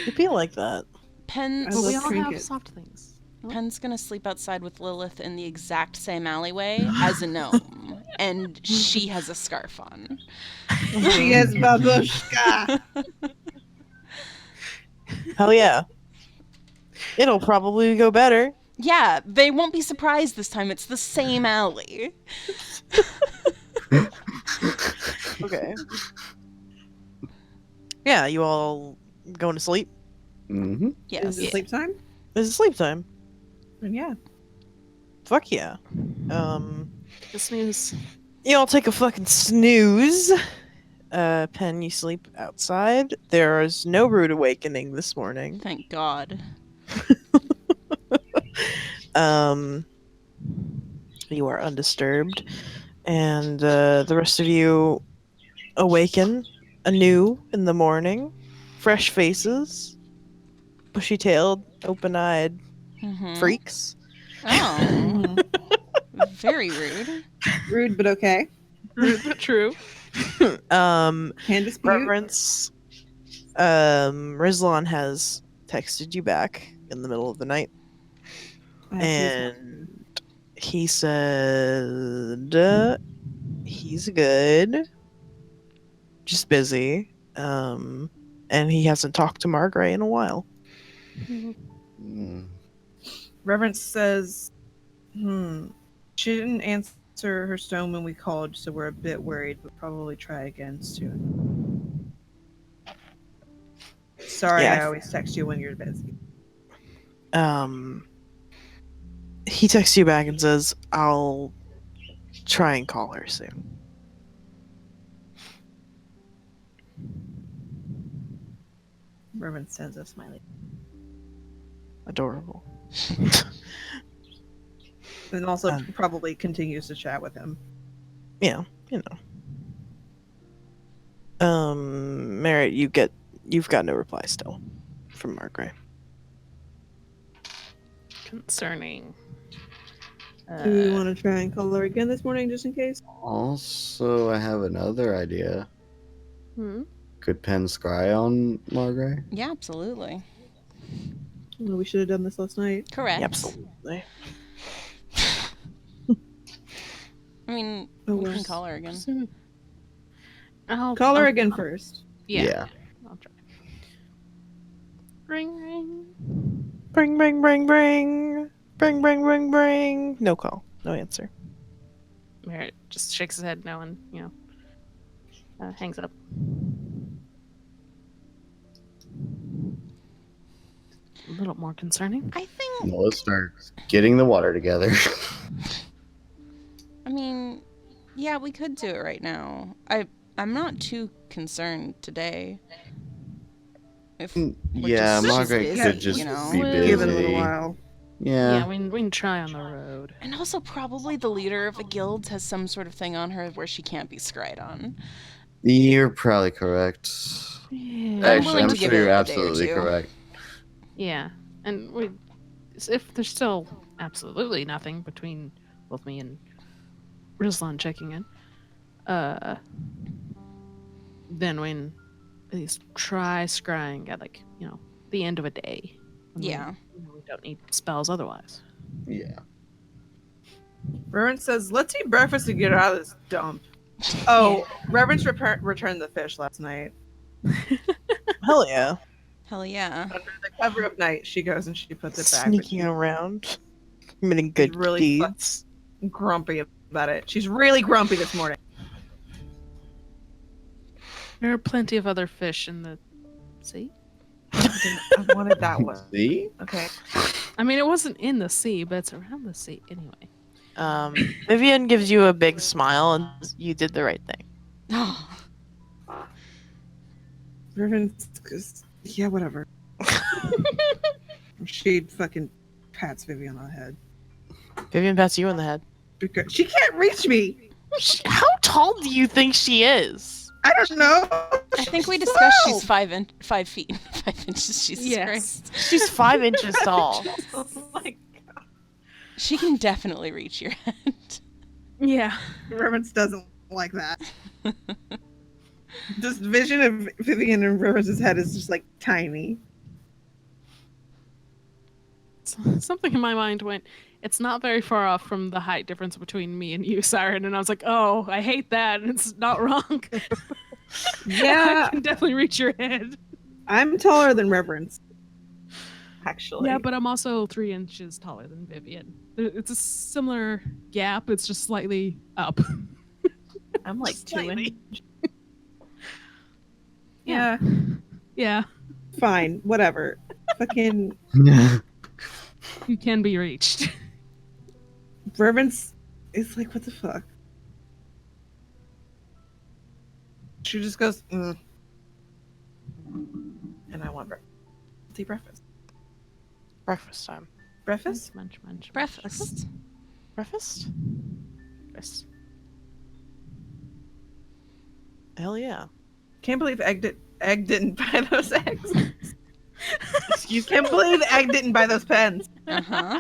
It'd be like that. Pen's, I But we love all have trinkets. soft things. Pen's gonna sleep outside with Lilith in the exact same alleyway as a gnome, and she has a scarf on. She is babushka. Hell yeah. It'll probably go better. Yeah, they won't be surprised this time. It's the same alley. Okay. Yeah, you all going to sleep? Mm-hmm. Yes. Is it sleep time? This is sleep time. And yeah. Fuck yeah. Just snooze. You all take a fucking snooze. Pen, you sleep outside. There is no rude awakening this morning. Thank God. You are undisturbed, and the rest of you awaken anew in the morning. Fresh faces, bushy-tailed, open-eyed Mhm. freaks. Oh. Very rude. Rude, but okay. Rude but true. Can dispute. Reverence. Rizlon has texted you back in the middle of the night, and he said he's good, just busy, and he hasn't talked to Margaret in a while. Mm. Reverence says, she didn't answer her stone when we called, so we're a bit worried, but probably try again soon. Sorry, Yeah. I always text you when you're busy. He texts you back and says, I'll try and call her soon. Reverence sends a smiley. Adorable. And also Um, probably continues to chat with him. Yeah, you know. Merritt, you've got no reply still from Margaret. Concerning. Do we want to try and call her again this morning just in case? Also, I have another idea. Hmm? Could Penn scry on Margaret? Yeah, absolutely. Well, we should have done this last night. Correct. Absolutely. I mean, Oh, we well. can call her again. I'll Call her I'll- again first. Yeah. I'll try. Ring ring. Bring, bring, bring, bring. Bring, bring, bring, bring. No call. No answer. Merritt just shakes his head no and, hangs up. A little more concerning. I think, No, let's start getting the water together. I mean, yeah, we could do it right now. I'm not too concerned today. If we're Yeah, just Margaret busy, could just you know? be busy. Give it a little while. Yeah. We can try on the road. And also, probably the leader of a guild has some sort of thing on her where she can't be scryed on. You're probably correct. Yeah. I'm Actually, willing I'm to give sure it you're a day or absolutely two. correct. Yeah. And if there's still absolutely nothing between both me and Rizlan checking in, then when at least try scrying at the end of a day. When Yeah. we don't need spells otherwise. Yeah. Reverend says, let's eat breakfast and get out of this dump. Oh, Reverend's returned the fish last night. Hell yeah. Hell yeah. Under the cover of night, she goes and she puts it back. but Sneaking she's around. Committing good really deeds. grumpy about it. She's really grumpy this morning. There are plenty of other fish in the sea. I wanted that one. See? Okay. I mean, it wasn't in the sea, but it's around the sea anyway. Vivian gives you a big smile and says, you did the right thing. Oh. Reverend goes, yeah, whatever. She fucking pats Vivian on the head. Vivian pats you on the head. Because she can't reach me. How tall do you think she is? I don't know. I think we discussed she's 5 feet, 5 inches. Jesus Yes. Christ. She's 5 inches tall. Oh my She can definitely reach your head. Yeah. Reverence doesn't like that. This vision of Vivian and Reverence's head is just like tiny. Something in my mind went, it's not very far off from the height difference between me and you, Siren. And I was like, oh, I hate that. And it's not wrong. Yeah, I can definitely reach your head. I'm taller than Reverence. Actually. Yeah, but I'm also 3 inches taller than Vivian. It's a similar gap. It's just slightly up. I'm like Slightly. 2 inches. Yeah, Yeah, fine, whatever. Fucking you can be reached. Reverence is like, what the fuck? She just goes, And I want breakfast. Let's eat breakfast. Breakfast time. Breakfast? Munch, munch. Breakfast. Breakfast? Yes. Hell yeah. Can't believe Egg didn't buy those eggs. Excuse me. Can't believe Egg didn't buy those pens. Uh-huh.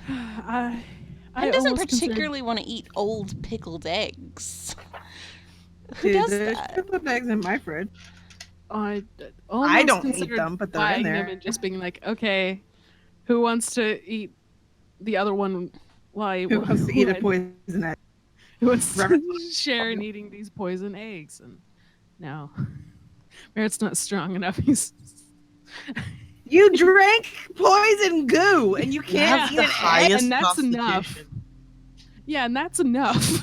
I Pen doesn't almost considered- particularly want to eat old pickled eggs. Who Dude, does there's that? pickled eggs in my fridge. I almost don't eat considered them, but they're in buying there. them and just being like, okay, who wants to eat the other one? Why? Who wants to eat a poison egg? Who wants to Reverend- share in eating these poison eggs? And no, Merritt's not strong enough. He's You drank poison goo, and you can't have eat the an egg. highest and that's enough. constitution. Yeah, and that's enough.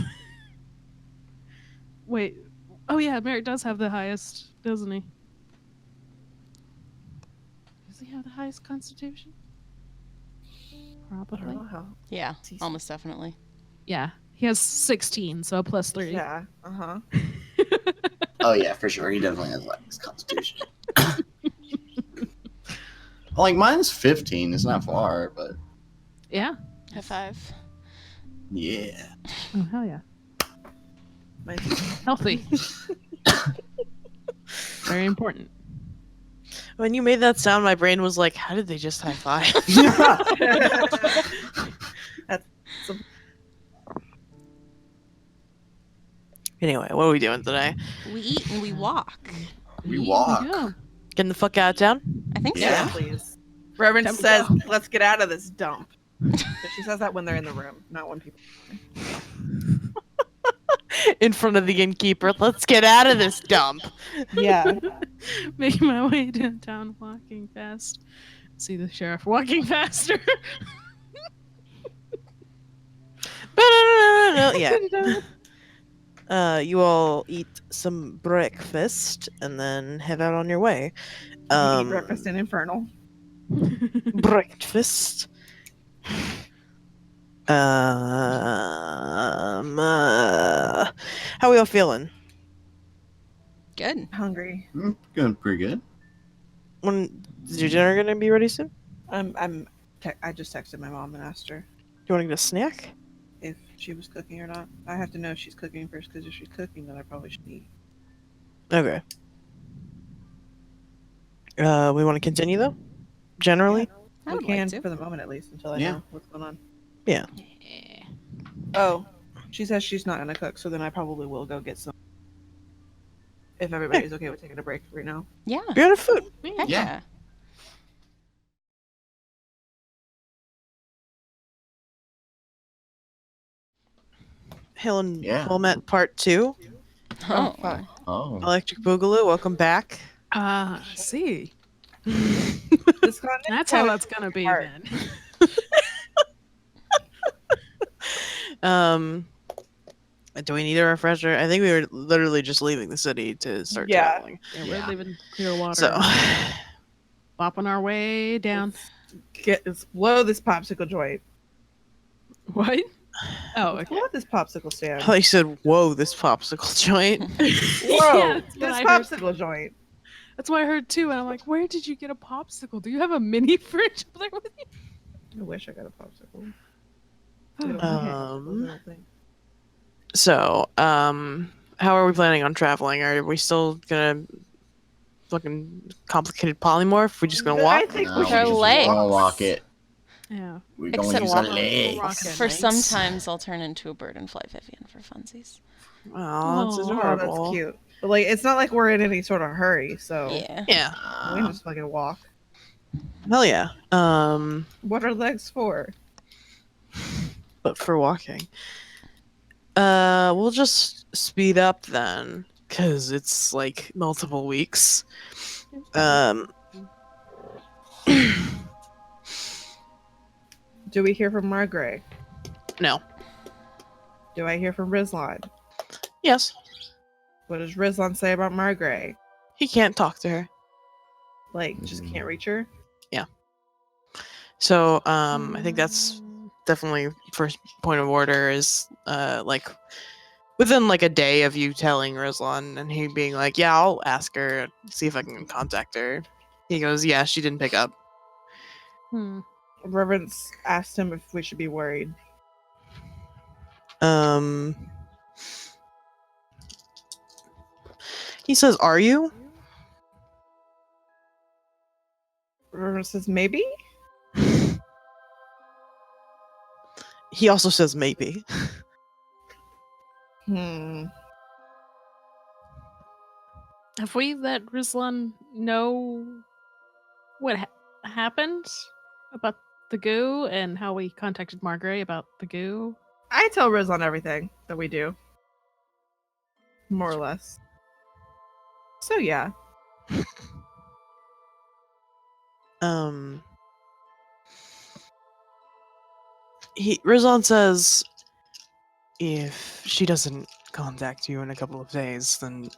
Wait. Oh yeah, Merritt does have the highest, doesn't he? Does he have the highest constitution? I don't Probably. know how. Yeah, almost definitely. Yeah, he has 16, so plus 3. Yeah. Uh huh. Oh yeah, for sure. He definitely has like this constitution. Like mine's 15. It's not far, but Yeah. High five. yeah. Oh hell yeah. Mine's- Healthy. Very important. When you made that sound, my brain was like, how did they just high five? Anyway, what are we doing today? We eat and we walk. We walk. Yeah. Getting the fuck out of town? I think Yeah. so. Please. Reverend Time to says, go. let's get out of this dump. But she says that when they're in the room, not when people. In front of the innkeeper. Let's get out of this dump. Yeah. Making my way downtown, walking fast. See the sheriff walking faster. Yeah. You all eat some breakfast and then head out on your way. Eat breakfast in Infernal. Breakfast. How are y'all feeling? Good. Hungry. Going pretty good. When is your dinner gonna be ready soon? I just texted my mom and asked her You want to get a snack? if she was cooking or not. I have to know if she's cooking first, because if she's cooking, then I probably should eat. Okay. We want to continue though. Generally. I We would can like to. for the moment, at least, until I Yeah. know what's going on. Yeah. Oh, She says she's not gonna cook, so then I probably will go get some. If everybody's okay with taking a break right now. Yeah. You're out of food. Heck Yeah. yeah. Hill and Yeah. Wilmette Part 2. Oh, fuck. Oh. Electric Boogaloo, welcome back. See. This continent That's kind how of that's gonna be hard. um, do we need a refresher? I think we were literally just leaving the city to start Yeah. traveling. Yeah, Yeah. we're leaving Clearwater. So, Bopping our way down. Let's blow this popsicle joint. What? Oh, Let's okay. blow this popsicle stand. I thought you said, "Whoa, this popsicle joint." Whoa, Yeah, that's what this I heard. popsicle joint. That's what I heard too, and I'm like, where did you get a popsicle? Do you have a mini fridge up there with you? I wish I got a popsicle. Um, So, how are we planning on traveling? Are we still gonna fucking complicated polymorph? We just gonna walk? I think No, we we should just just legs. gonna walk. walk it. Yeah. We're gonna Except use our walk- legs. Rocket For Nice. sometimes I'll turn into a bird and fly Vivian for funsies. Oh, that's Aw. Oh, adorable. that's cute. But like, it's not like we're in any sort of hurry, so Yeah. Yeah, we can just fucking walk. hell yeah. What are legs for? But for walking, we'll just speed up then, cause it's like multiple weeks. Um, Do we hear from Margaret? no. Do I hear from Rizlan? Yes, What does Rizlan say about Margaret? he can't talk to her. Like, just can't reach her? So, I think that's definitely first point of order is like within like a day of you telling Rizlan and he being like, yeah, I'll ask her, see if I can contact her. He goes, yeah, she didn't pick up. Hmm. Reverence asked him if we should be worried. He says, are you? Reverence says, maybe? He also says maybe. Hmm. Have we let Rizlan know what happened about the goo and how we contacted Margaret about the goo? I tell Rizlan everything that we do. More or less. So yeah. Rizlan says if she doesn't contact you in a couple of days, then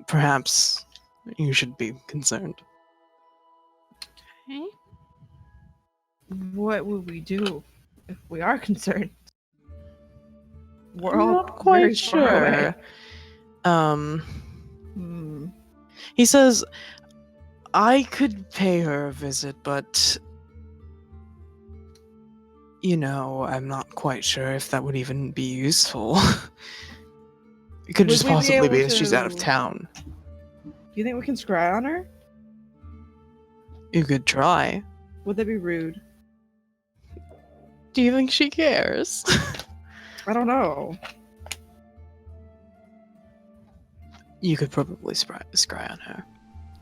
perhaps you should be concerned. Okay. What would we do if we are concerned? We're I'm all not quite very far away. sure. Hmm. He says I could pay her a visit, but you know, I'm not quite sure if that would even be useful. It could Would just we be possibly be able if she's out of to- town. Do you think we can scry on her? You could try. Would that be rude? Do you think she cares? I don't know. You could probably scry on her.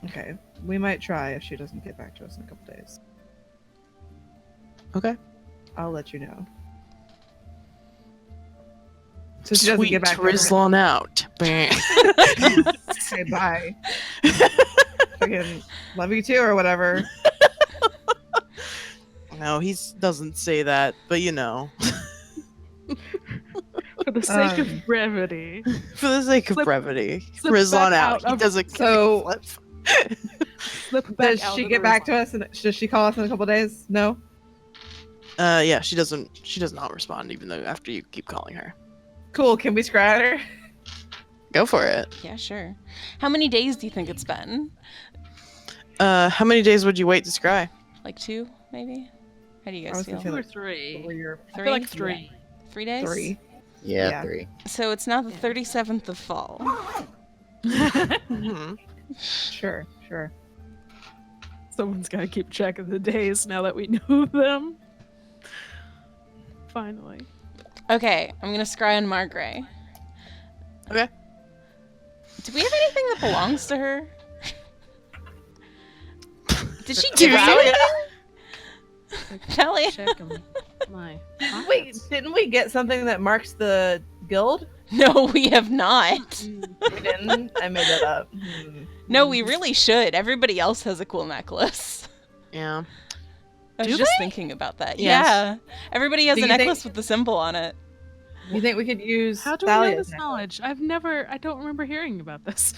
Okay. We might try if she doesn't get back to us in a couple days. Okay. I'll let you know. So she doesn't Sweet get back to us. Rizlan out. Bang. Okay, bye. Fucking love you too, or whatever. No, he doesn't say that, but you know. For the sake Um, of brevity. For the sake of Slip- brevity, slip Rizlan back out. out He of- doesn't So- flip. Slip back Does out she of get the back to response. us? And does she call us in a couple days? No. Yeah, she doesn't. She does not respond, even though after you keep calling her. Cool. Can we scry at her? Go for it. Yeah, sure. How many days do you think it's been? How many days would you wait to scry? Like 2, maybe? How do you I guys was feel? thinking 2 or like- 3. Or your I feel like 3. 3 days? 3. Yeah, Yeah. 3. So it's now the 37th of fall. Mm-hmm. Sure. Sure. Someone's got to keep track of the days now that we know them. Finally. Okay, I'm gonna scry on Margray. Okay. Do we have anything that belongs to her? Did she Do give us you? anything? Talia? Check my Wait, pockets. didn't we get something that marks the guild? No, we have not. We didn't. I made that up. No, we really should. Everybody else has a cool necklace. Yeah. I was Do just they? thinking about that. Yes. Yeah. Everybody has Do a you think- necklace with the symbol on it. You think we could use How do I know Thalia's this necklace? knowledge? I don't remember hearing about this.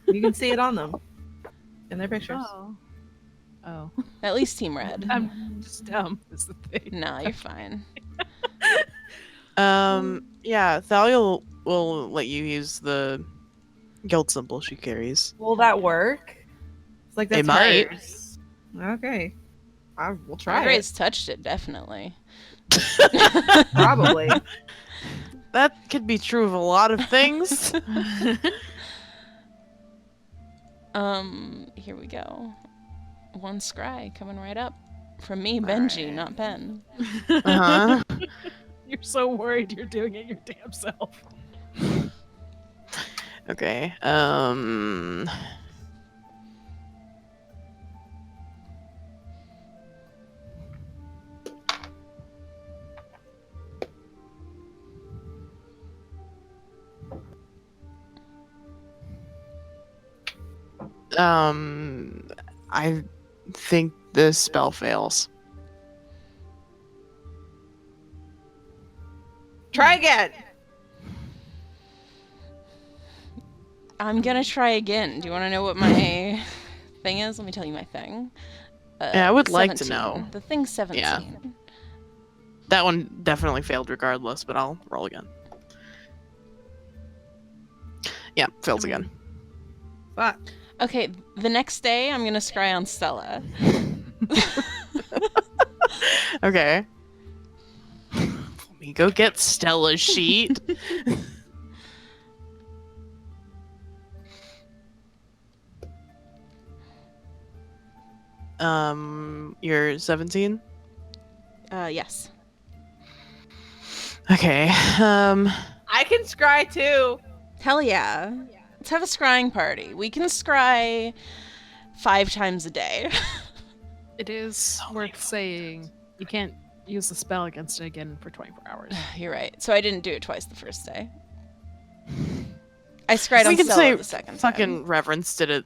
You can see it on them in their pictures. Oh. At least Team Red. I'm just dumb, is the thing. Nah, you're fine. Yeah, Thalia will let you use the guild symbol she carries. Will that work? It's like that's It might. hers. Okay. We'll try Margray's touched it, definitely. it. Probably. That could be true of a lot of things. Here we go. One scry coming right up. From me, Benji, Alright. not Ben. Uh-huh. You're so worried you're doing it your damn self. Okay. I think this spell fails. Try again. I'm gonna try again. Do you want to know what my thing is? Let me tell you my thing. Yeah, I would like to 17. know. The thing's 17. Yeah. That one definitely failed regardless, but I'll roll again. Yeah, fails again. Fuck. Okay, the next day I'm gonna scry on Stella. Okay. Let me go get Stella's sheet. You're 17? Yes. Okay. I can scry too. Hell yeah. Let's have a scrying party. We can scry 5 times a day. It is worth saying you can't use the spell against it again for 24 hours. You're right. So I didn't do it twice the first day. I scried We on can Stella say the second fucking time. Reverence did it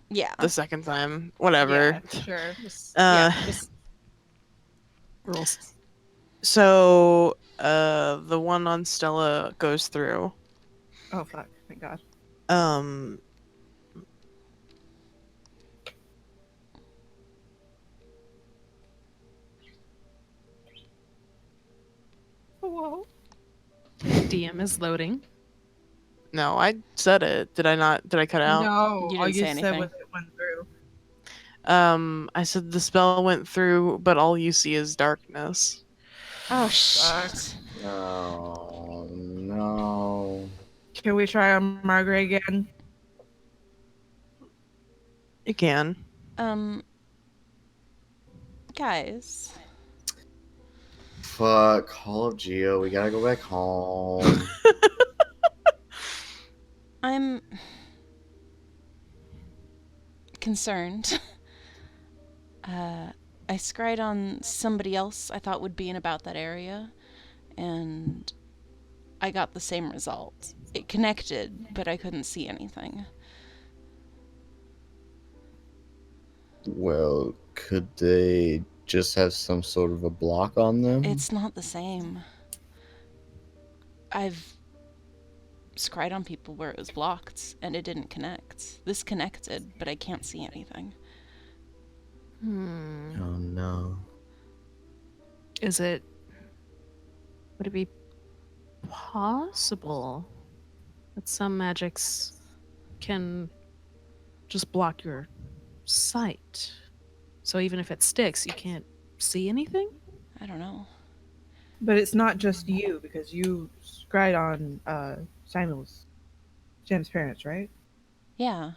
Yeah. the second time. Whatever. Yeah, sure. Just rules. So, the one on Stella goes through. Oh fuck! Thank God. Um, Whoa. DM is loading. no, I said it. Did I not? Did I cut out? No, You all didn't you say said anything. was it went through. I said the spell went through, but all you see is darkness. Oh, shit. Oh no. Can we try on Margaret again? You can. Guys. Fuck, Call of Geo, we gotta go back home. I'm concerned. I scryed on somebody else I thought would be in about that area, and I got the same result. It connected, but I couldn't see anything. Well, could they just have some sort of a block on them? It's not the same. I've scryed on people where it was blocked, and it didn't connect. This connected, but I can't see anything. Oh no. Is it... Would it be possible that some magics can just block your sight? So even if it sticks, you can't see anything? I don't know. But it's not just you because you scryed on Sam's parents, right? Yeah.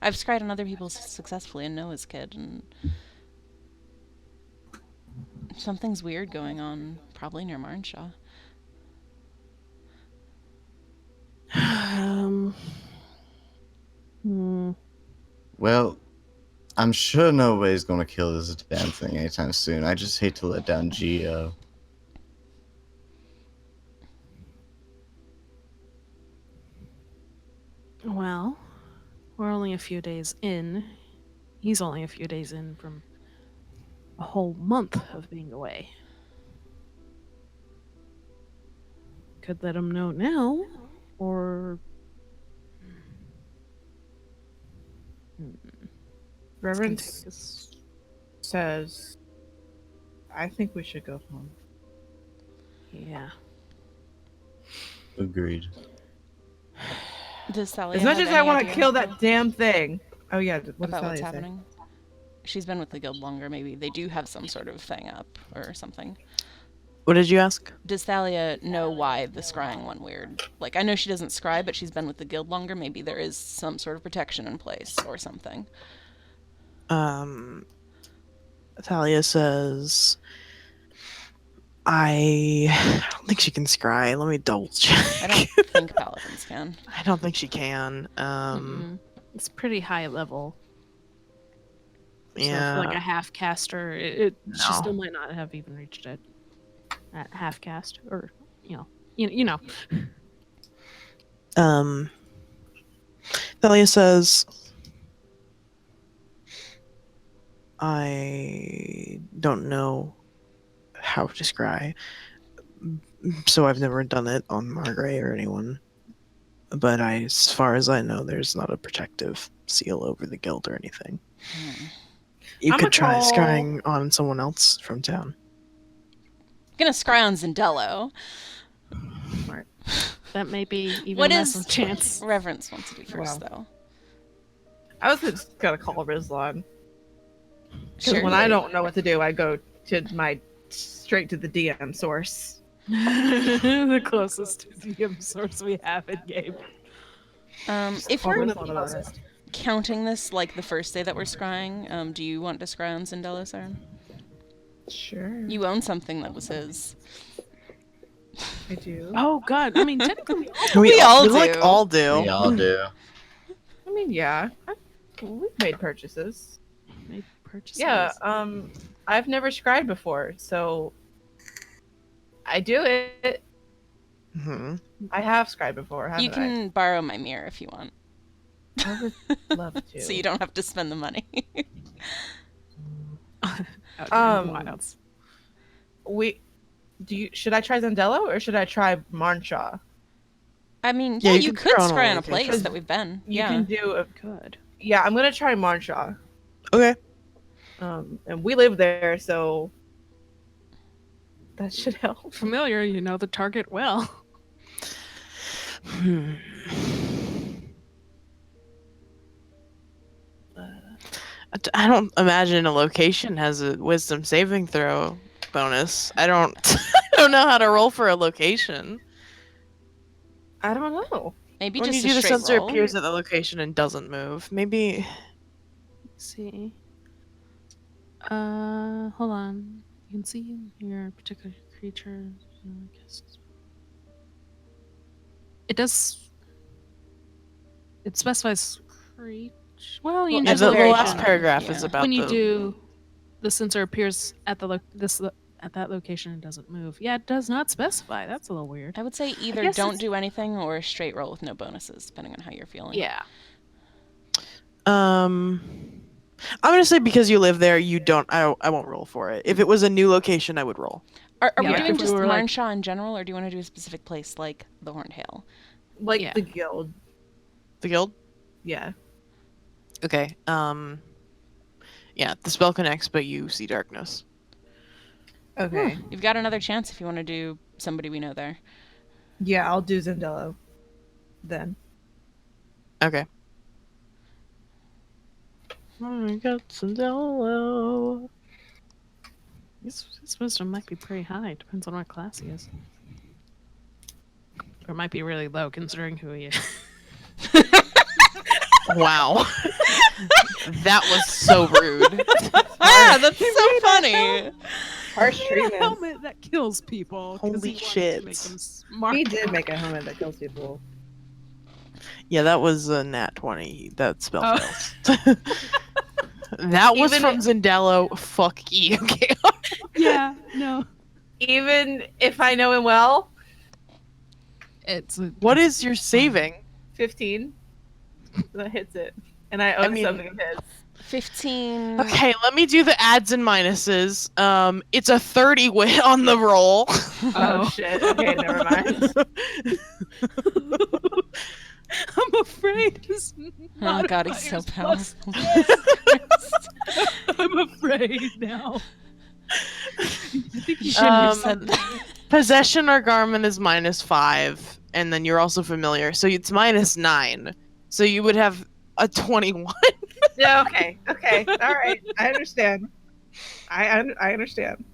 I've scryed on other people successfully and Noah's kid, and something's weird going on, probably near Marnshaw. Well, I'm sure nobody's gonna kill this damn thing anytime soon. I just hate to let down Geo. Well, we're only a few days in. He's only a few days in from a whole month of being away. Could let him know now, or Reverence take us. says, I think we should go home. Yeah. Agreed. Does Thalia As much have as I any want to idea kill that damn thing. Oh yeah, what does about what's Thalia say? happening? She's been with the guild longer. Maybe they do have some sort of thing up or something. What did you ask? Does Thalia know why the scrying went weird? Like, I know she doesn't scry, but she's been with the guild longer. Maybe there is some sort of protection in place or something. Talia says, I don't think she can scry. Let me double check. I don't think paladins can. I don't think she can. It's pretty high level. So Yeah. for like a half caster, she No. still might not have even reached it at half cast, or you know. Thalia says, I don't know how to scry, so I've never done it on Margrave or anyone. But as far as I know, there's not a protective seal over the guild or anything. You I'ma could try call- scrying on someone else from town. Gonna scry on Zendello. Smart. That may be even What less is of a chance. Reverence wants to do first, Wow. though. I was just gonna call Rizlan. Because Sure. when I don't know what to do, I go to straight to the DM source. The closest to DM source we have in game. If Call we're Rizlan about it. counting this like the first day that we're scrying, do you want to scry on Zendello, Sarah? Sure. You own something that was his. I do. Oh god, I mean technically We all we, like do. all do. We all do. I mean, yeah. We've made purchases. made purchases. Yeah, I've never scried before, so I do it. Hmm. I have scried before, haven't You can borrow my mirror if you want, I would love to. so you don't have to spend the money. Out here in the Um, wilds. Should I try Zendello or should I try Marnshaw? I mean, Yeah, yeah, you you can could scry on scry all on a place locations. that we've been. You Yeah. can do Good. yeah, I'm gonna try Marnshaw. Okay. And we live there, so that should help. Familiar, you know the target well. Hmm. I don't imagine a location has a wisdom saving throw bonus. I don't I don't know how to roll for a location. I don't know. Maybe When just you a do the straight sensor roll. appears at the location and doesn't move. Maybe Let's see. Hold on. You can see your particular creature. It does. It specifies creature. Well, you Well, can yeah, choose the very last general, paragraph is yeah. about when you the do. The sensor appears at at that location and doesn't move. Yeah, it does not specify. That's a little weird. I would say either guess don't it's- do anything or a straight roll with no bonuses, depending on how you're feeling. Yeah. I'm gonna say because you live there, you don't. I won't roll for it. If it was a new location, I would roll. Are Yeah, we like doing if we just were, like- Marnshaw in general, or do you want to do a specific place like the Horned Hill? Like Yeah. the guild. The guild. Yeah. Okay. Yeah, the spell connects, but you see darkness. Okay. You've got another chance if you want to do somebody we know there. Yeah, I'll do Zendello. Then. Okay. I got some Dello. His wisdom might be pretty high. Depends on what class he is. Or it might be really low considering who he is. Wow. That was so rude. Ah, that's so funny. Harsh A treatment. helmet that kills people. 'cause Holy he wanted to shit. make them smart. He did make a helmet that kills people. Yeah, that was a nat 20. That spell Oh. fails. That was Even from Zendello. Fuck you. Okay. Yeah, no. Even if I know him well, What is your saving? 15. That hits it. And I I own mean- something of his. 15. Okay, let me do the adds and minuses. It's a 30 on the roll. Oh, shit. Okay, never mind. I'm afraid it's Oh god, he's so powerful. Jesus Christ. I'm afraid now. I think You shouldn't have Um, said that. Possession or garment is -5, and then you're also familiar, so it's -9. So you would have a 21. Yeah, okay. Okay. All right. I understand. I understand.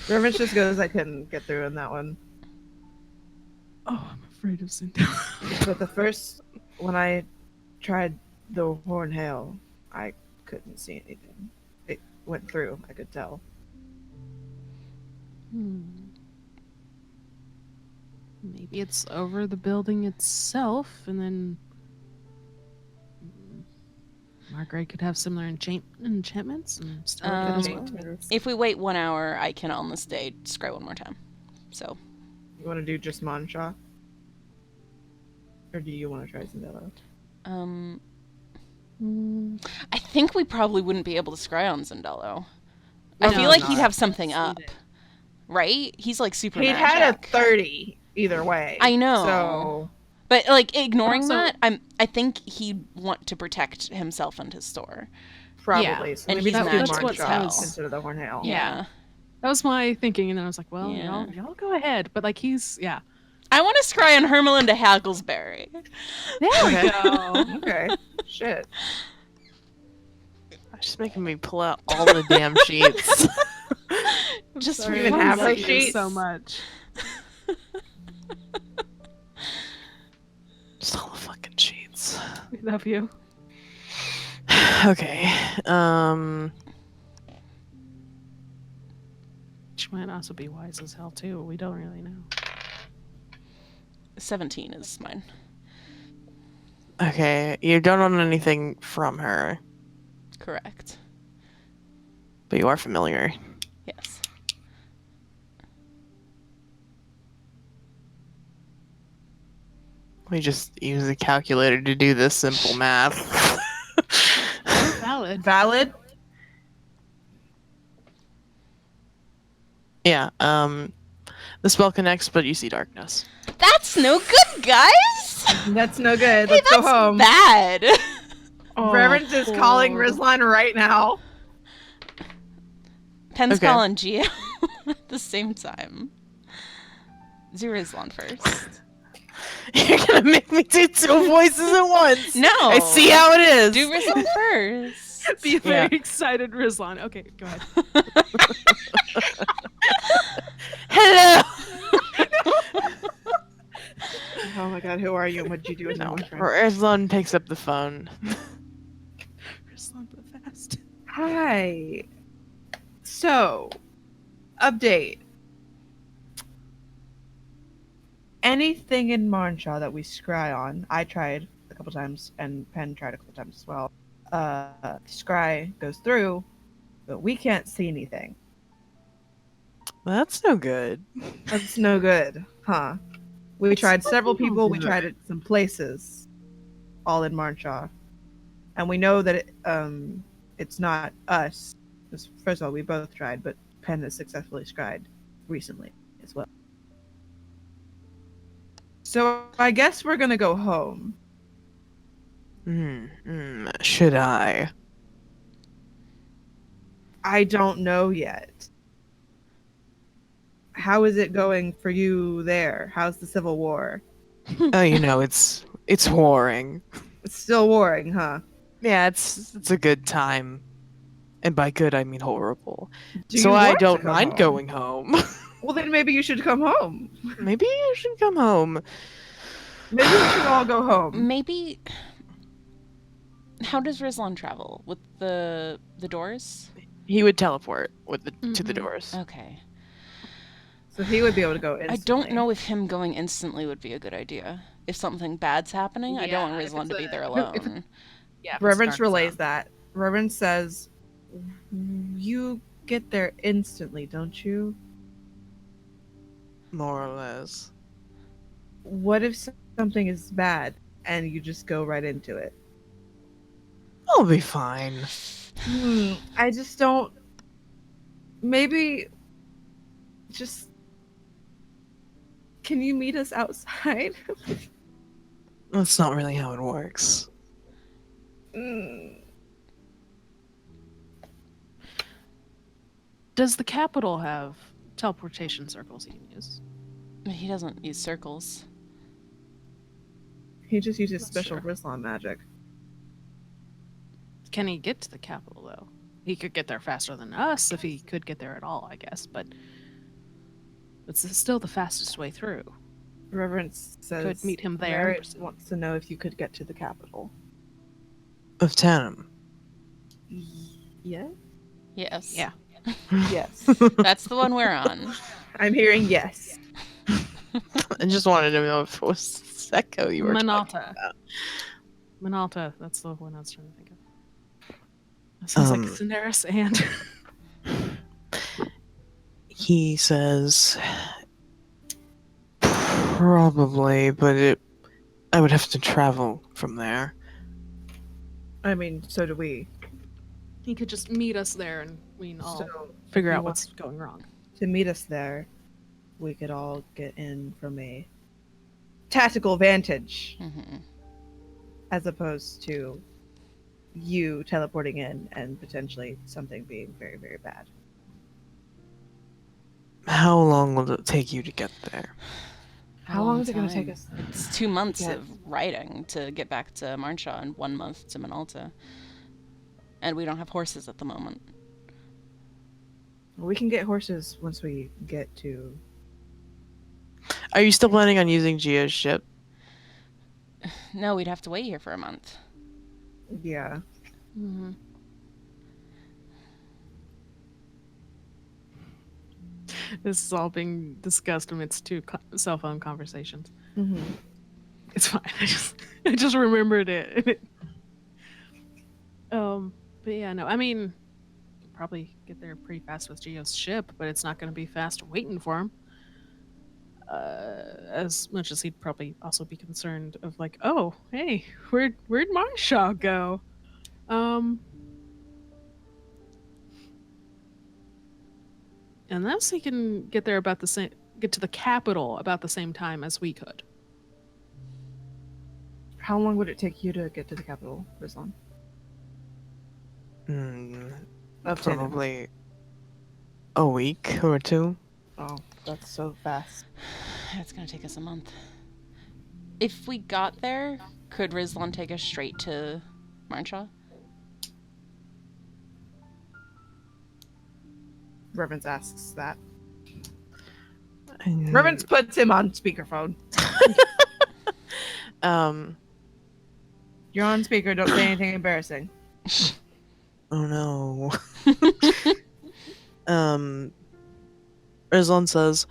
Revenge just goes, I couldn't get through in that one. Oh, I'm afraid of Cinderella. But the first, when I tried the horn hail, I couldn't see anything. It went through, I could tell. Maybe it's over the building itself, and then Margaret could have similar enchantments and still get as well. If we wait 1 hour, I can on this day scry one more time. So You want to do just Manshaw? Or do you want to try Zendello? I think we probably wouldn't be able to scry on Zendello. No, I feel like he'd not. have something up, right? He's like super He'd magic. had a 30 either way. I know. So, But like ignoring Also- that, I think he'd want to protect himself and his store. probably. Yeah. So And maybe he's do magic as Manshaw hell. instead of the horn hail. Yeah. That was my thinking, and then I was like, well, Yeah. y'all go ahead. But like yeah. I want to scry on Hermelinda Hagglesberry. There Okay. we go. Okay. Shit. Just making me pull out all the damn sheets. Just Sorry, even I have love those you sheets? so much. Just all the fucking sheets. We love you. Okay. She might also be wise as hell too. We don't really know. 17 is mine. Okay. You don't own anything from her, Correct. but you are familiar. Yes. We just use a calculator to do this simple math. Valid. Valid? Yeah, the spell connects, but you see darkness. That's no good, guys. That's no good. Hey, Let's that's go home. bad. Reverend is calling poor. Rizlan right now. Pen's Okay. calling Geo at the same time. Do Rizlan first. You're gonna make me do two voices at once. No. I see how it is. Do Rizlan first. Be a very Yeah. excited Rizlan. Okay, go ahead. Hello. Oh my god, who are you and what did you do with my No, boyfriend? Erzlon picks up the phone. Rizlan, but fast. Hi. So, update. Anything in Marnshaw that we scry on, I tried a couple times, and Penn tried a couple times as well. Scry goes through, but we can't see anything. That's no good. That's no good, huh? We tried several people, we tried it some places, all in Marnshaw. And we know that it's not us. 'Cause first of all, we both tried, but Penn has successfully scried recently as well. So I guess we're gonna go home. Should I? I don't know yet. How is it going for you there? How's the Civil War? Oh, it's warring. It's still warring, huh? Yeah, it's a good time, and by good I mean horrible. Do So you I want to don't come mind home? going home. Well, then maybe you should come home. Maybe I should come home. Maybe we should all go home. Maybe. How does Rizlan travel with the doors? He would teleport with to the Mhm. doors. Okay. So he would be able to go I instantly. don't know if him going instantly would be a good idea. If something bad's happening, I don't want Yeah, if Rizlan it's to be a- there if it- alone. Yeah, if it's Reverence dark relays zone. that. Reverence says, "You get there instantly, don't you? More or less. What if something is bad and you just go right into it?" I'll be fine. I just don't. Maybe just. Can you meet us outside? That's not really how it works. Mm, Does the capital have teleportation circles he can use? He doesn't use circles. he just uses That's special true. Rizlan magic. Can he get to the capital though? He could get there faster than us if he could get there at all, I guess. But it's still the fastest way through. Reverence says, Could meet him there. Merritt wants to know if you could get to the capital. Of Tanum. Yeah? Yes. Yeah. Yes. That's the one we're on. I'm hearing yes. I just wanted to know if it was Seko you were talking Minalta. about. Minalta, that's the one I was trying to think of. That sounds like Um, Cineris and He says probably, but I would have to travel from there. I mean, so do we. he could just meet us there and we can all So, figure if you out want what's going wrong. to meet us there, we could all get in from a tactical vantage Hmm. as opposed to you teleporting in and potentially something being very, very bad. How long will it take you to get there? How long is it going to take us? It's 2 months Yeah. of riding to get back to Marnshaw and 1 month to Minalta. And we don't have horses at the moment. We can get horses once we get to. Are you still planning on using Gia's ship? No, we'd have to wait here for a month. Yeah. Mm-hmm. This is all being discussed amidst two cell phone conversations. Mm-hmm. It's fine. I just remembered it. But yeah, no. I mean, probably get there pretty fast with Geo's ship, but it's not going to be fast waiting for him. As much as he'd probably also be concerned of like, oh, hey, where'd Marshaw go? Unless he can get there about the same, get to the capital about the same time as we could. How long would it take you to get to the capital, Rizlan? Of Tanum. Probably a week or two. Oh, that's so fast. It's gonna take us a month. If we got there, could Rizlan take us straight to Marnshaw? Reverence asks that. And- Reverence puts him on speakerphone. You're on speaker. Don't say anything embarrassing. Oh no. Rizlan says,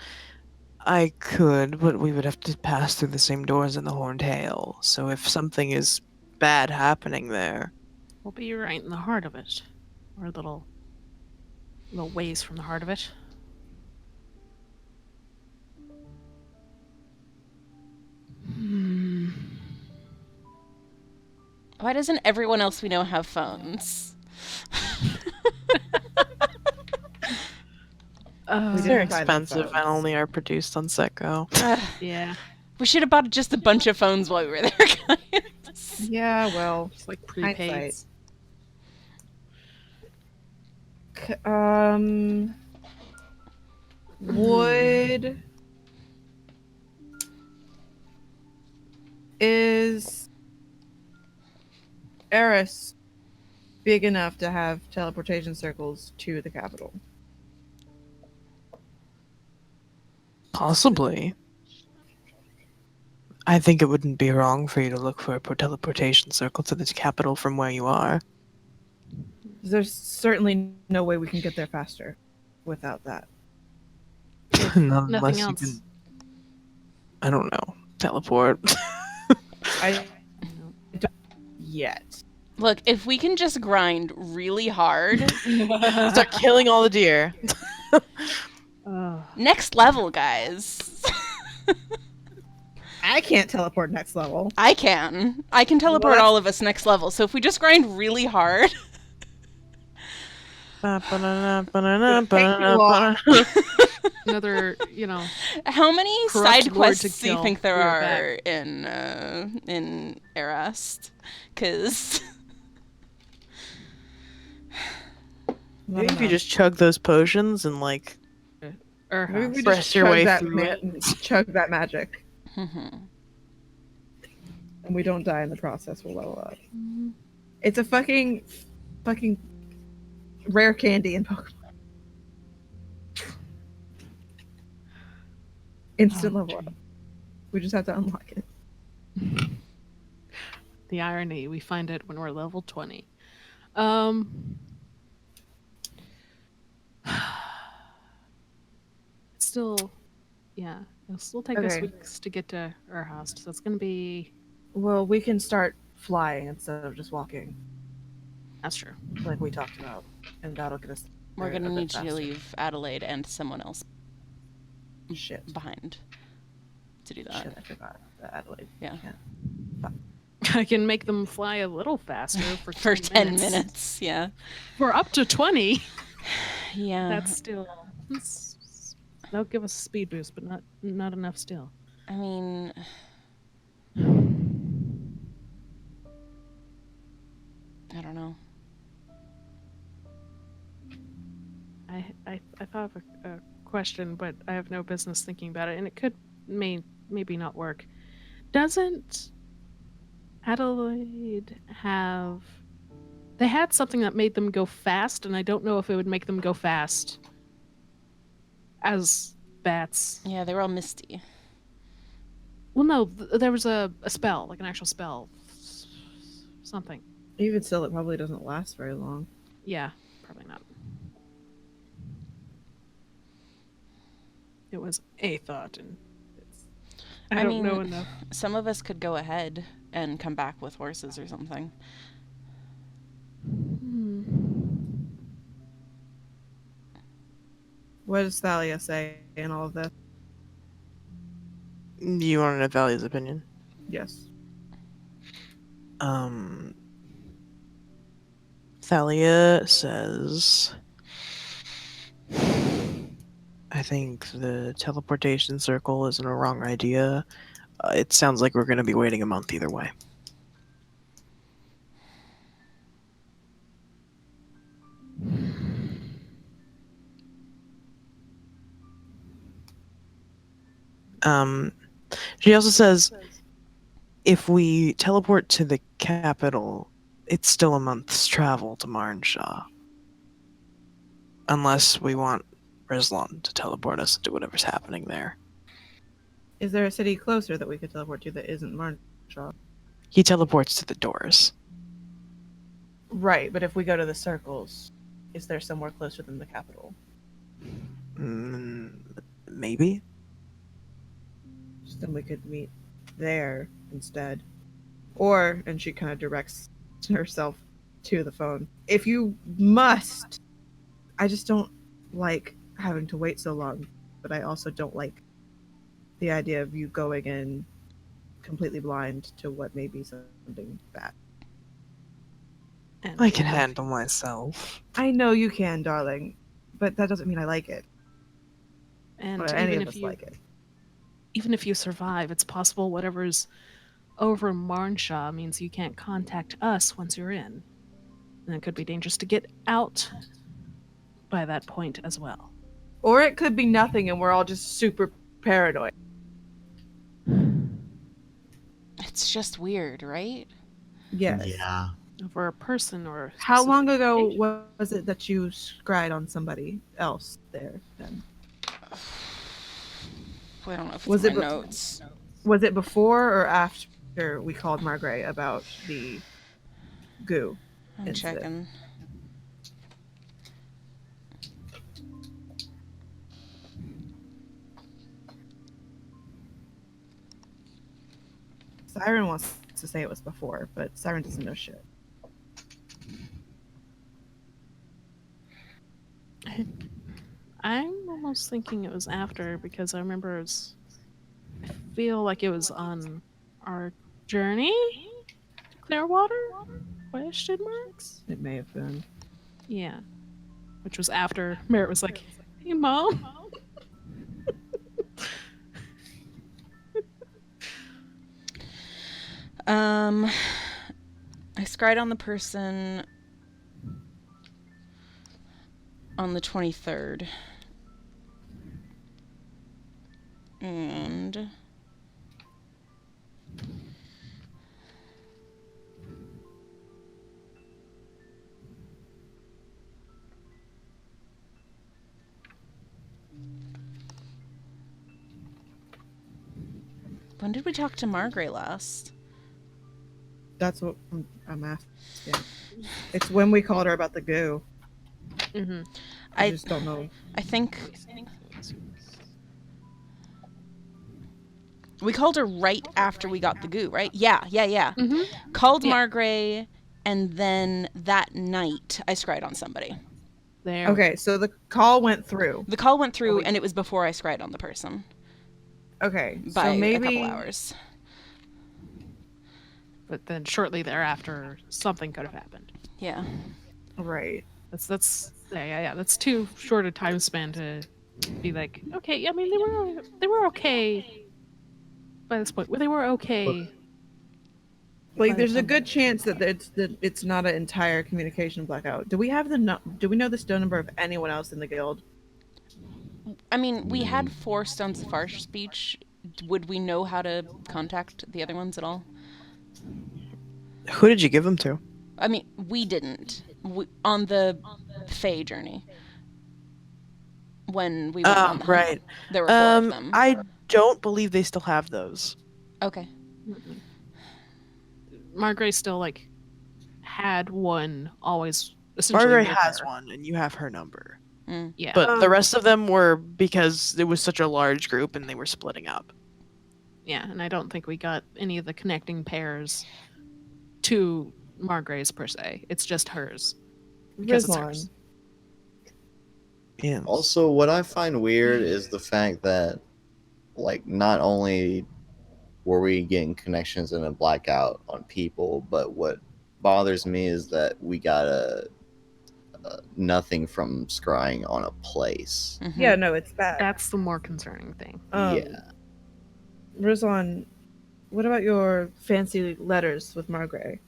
I could, but we would have to pass through the same doors in the Horned Hail. So if something is bad happening there, We'll be right in the heart of it. Or a little ways from the heart of it. Hmm. Why doesn't everyone else we know have phones? We they're didn't buy them expensive and phones. only are produced on Seko. Yeah. We should have bought just a bunch of phones while we were there, guys. Yeah, well, It's like prepaid. hindsight. Um, would is Eris big enough to have teleportation circles to the capital? Possibly. I think it wouldn't be wrong for you to look for a teleportation circle to the capital from where you are. There's certainly no way we can get there faster without that. If Not nothing unless you else. can, I don't know, teleport. I You know. don't yet. Look, if we can just grind really hard, Start killing all the deer. next level, guys. I can't teleport next level. I can. I can teleport that's- all of us next level. So if we just grind really hard, Another, how many side corrupted lord to quests do you kill. think there We are are in Erast? Because Maybe if you just chug those potions and like Maybe we press just your chug way that through it. chug that magic, Mhm. and we don't die in the process. We'll level up. It's a fucking rare candy in Pokemon. Instant level up. We just have to unlock it. The irony, we find it when we're level 20. Still, yeah, it'll still take us Okay. weeks to get to our house, so it's gonna be. Well, we can start flying instead of just walking, That's true. like we talked about, and that'll get us. We're there gonna a bit need you to faster. leave Adelaide and someone else Shit. behind to do that. Shit, I forgot that Adelaide. Yeah. can't. I can make them fly a little faster for For 10 10 minutes, yeah. For up to 20. Yeah. That's still. They'll give us a speed boost, but not enough still. I mean, I don't know. I thought of a question, but I have no business thinking about it, and it could maybe not work. Doesn't Adelaide have? They had something that made them go fast, and I don't know if it would make them go fast as bats. Yeah, they were all misty. Well, no, there was a spell, like an actual spell, something. Even still, it probably doesn't last very long. Yeah, probably not. It was a thought, and I don't know enough. Some of us could go ahead and come back with horses or something. What does Thalia say in all of this? Do you want to know Thalia's opinion? Yes. Thalia says, I think the teleportation circle isn't a wrong idea. It sounds like we're going to be waiting a month either way. She also says, if we teleport to the capital, it's still a month's travel to Marnshaw. Unless we want Rizlon to teleport us to whatever's happening there. Is there a city closer that we could teleport to that isn't Marnshaw? He teleports to the doors. Right, but if we go to the circles, is there somewhere closer than the capital? Maybe? So then we could meet there instead. Or, and she kind of directs herself to the phone. If you must, I just don't like having to wait so long, but I also don't like the idea of you going in completely blind to what may be something bad. And I can handle myself. I know you can, darling, but that doesn't mean I like it. And Or any even of if us you like it. even if you survive, it's possible whatever's over Marnshaw means you can't contact us once you're in. And it could be dangerous to get out by that point as well. Or it could be nothing and we're all just super paranoid. It's just weird, right? Yes. Yeah. For a person or How long specific ago occasion. was it that you scryed on somebody else there then? I don't know if it's Was in it my be- notes. Was it before or after we called Margaret about the goo? I'm incident? checking. Siren wants to say it was before, but Siren doesn't know shit. I'm almost thinking it was after because I remember I feel like it was on our journey to Clearwater? Question marks? It may have been. Yeah. Which was after Merritt was like, "Hey, Mom." I scryed on the person on the 23rd. And when did we talk to Margaret last? That's what I'm asking. It's when we called her about the goo. Mm-hmm. I I just don't know. I think we called her right after we got the goo, right? Yeah. Mm-hmm. Called Yeah. Margaret, and then that night I scryed on somebody. There. Okay, so the call went through. The call went through, wait. and it was before I scryed on the person Okay, by so a maybe couple hours. But then shortly thereafter, something could have happened. Yeah. right. That's yeah. That's too short a time span to be like, okay. I mean, they were okay by this point. Well, they were okay. Like, by the there's a time- good chance that it's not an entire communication blackout. Do we have do we know the stone number of anyone else in the guild? I mean, we had 4 stones of far speech. Would we know how to contact the other ones at all? Who did you give them to? I mean, we didn't. On the Fae journey. When we went on the hunt, Right. there were 4 of them. I don't believe they still have those. Okay. Mm-mm. Margaret still like had one always. Essentially Margaret with has her. one, and you have her number. Yeah. But the rest of them were because it was such a large group and they were splitting up. Yeah, and I don't think we got any of the connecting pairs to Margaret's per se. It's just hers. Because it's hers. Yeah. Also, what I find weird is the fact that, like, not only were we getting connections in a blackout on people, but what bothers me is that we got a nothing from scrying on a place. Mhm. Yeah, no, it's bad. That's the more concerning thing. Yeah. Rizwan, what about your fancy letters with Margaret?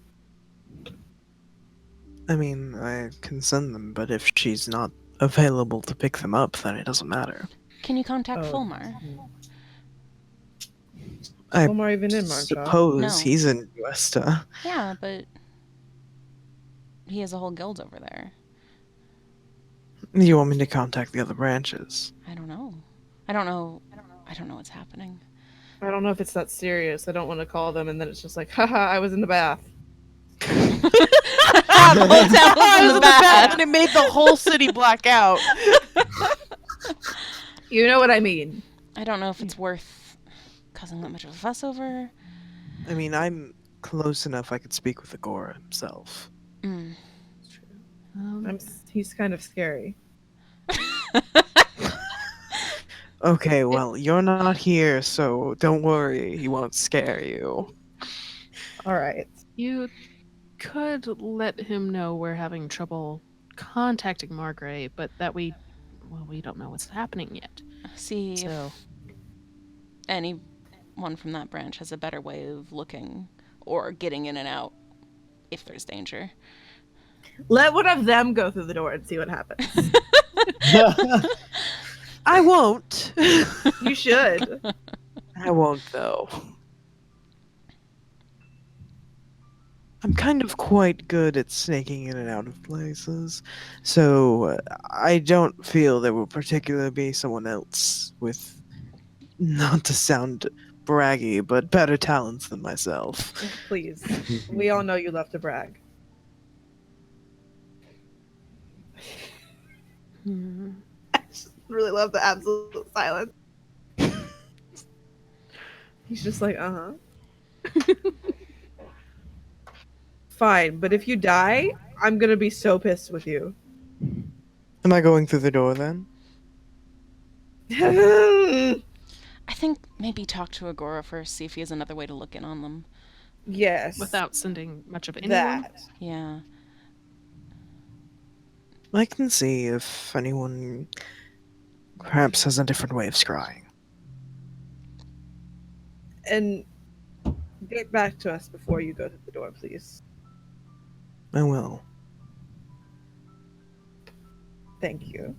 I mean, I can send them, but if she's not available to pick them up, then it doesn't matter. Can you contact Oh. Fulmar? I Fulmar even in Marcha? suppose No. he's in Uesta. Yeah, but he has a whole guild over there. You want me to contact the other branches? I don't know. I don't know what's happening. I don't know if it's that serious. I don't want to call them and then it's just like, haha, I was in the bath. The whole town was in the bath. and it made the whole city black out. You know what I mean. I don't know if it's worth causing that much of a fuss over. I mean, I'm close enough I could speak with Agora himself. Mm. He's kind of scary. Okay, well, you're not here, so don't worry, he won't scare you. All right. You could let him know we're having trouble contacting Margaret, but that we don't know what's happening yet. See if So anyone from that branch has a better way of looking or getting in and out if there's danger. Let one of them go through the door and see what happens. I won't. You should. I won't, though. I'm kind of quite good at snaking in and out of places, so I don't feel there will particularly be someone else with, not to sound braggy, but better talents than myself. Please. We all know you love to brag. hmm. I just really love the absolute silence. He's just like, uh-huh. Fine, but if you die, I'm gonna be so pissed with you. Am I going through the door then? I think maybe talk to Agora first, see if he has another way to look in on them. Yes. Without sending much of anyone. that. Yeah. I can see if anyone perhaps has a different way of scrying. And get back to us before you go to the door, please. I will. Thank you.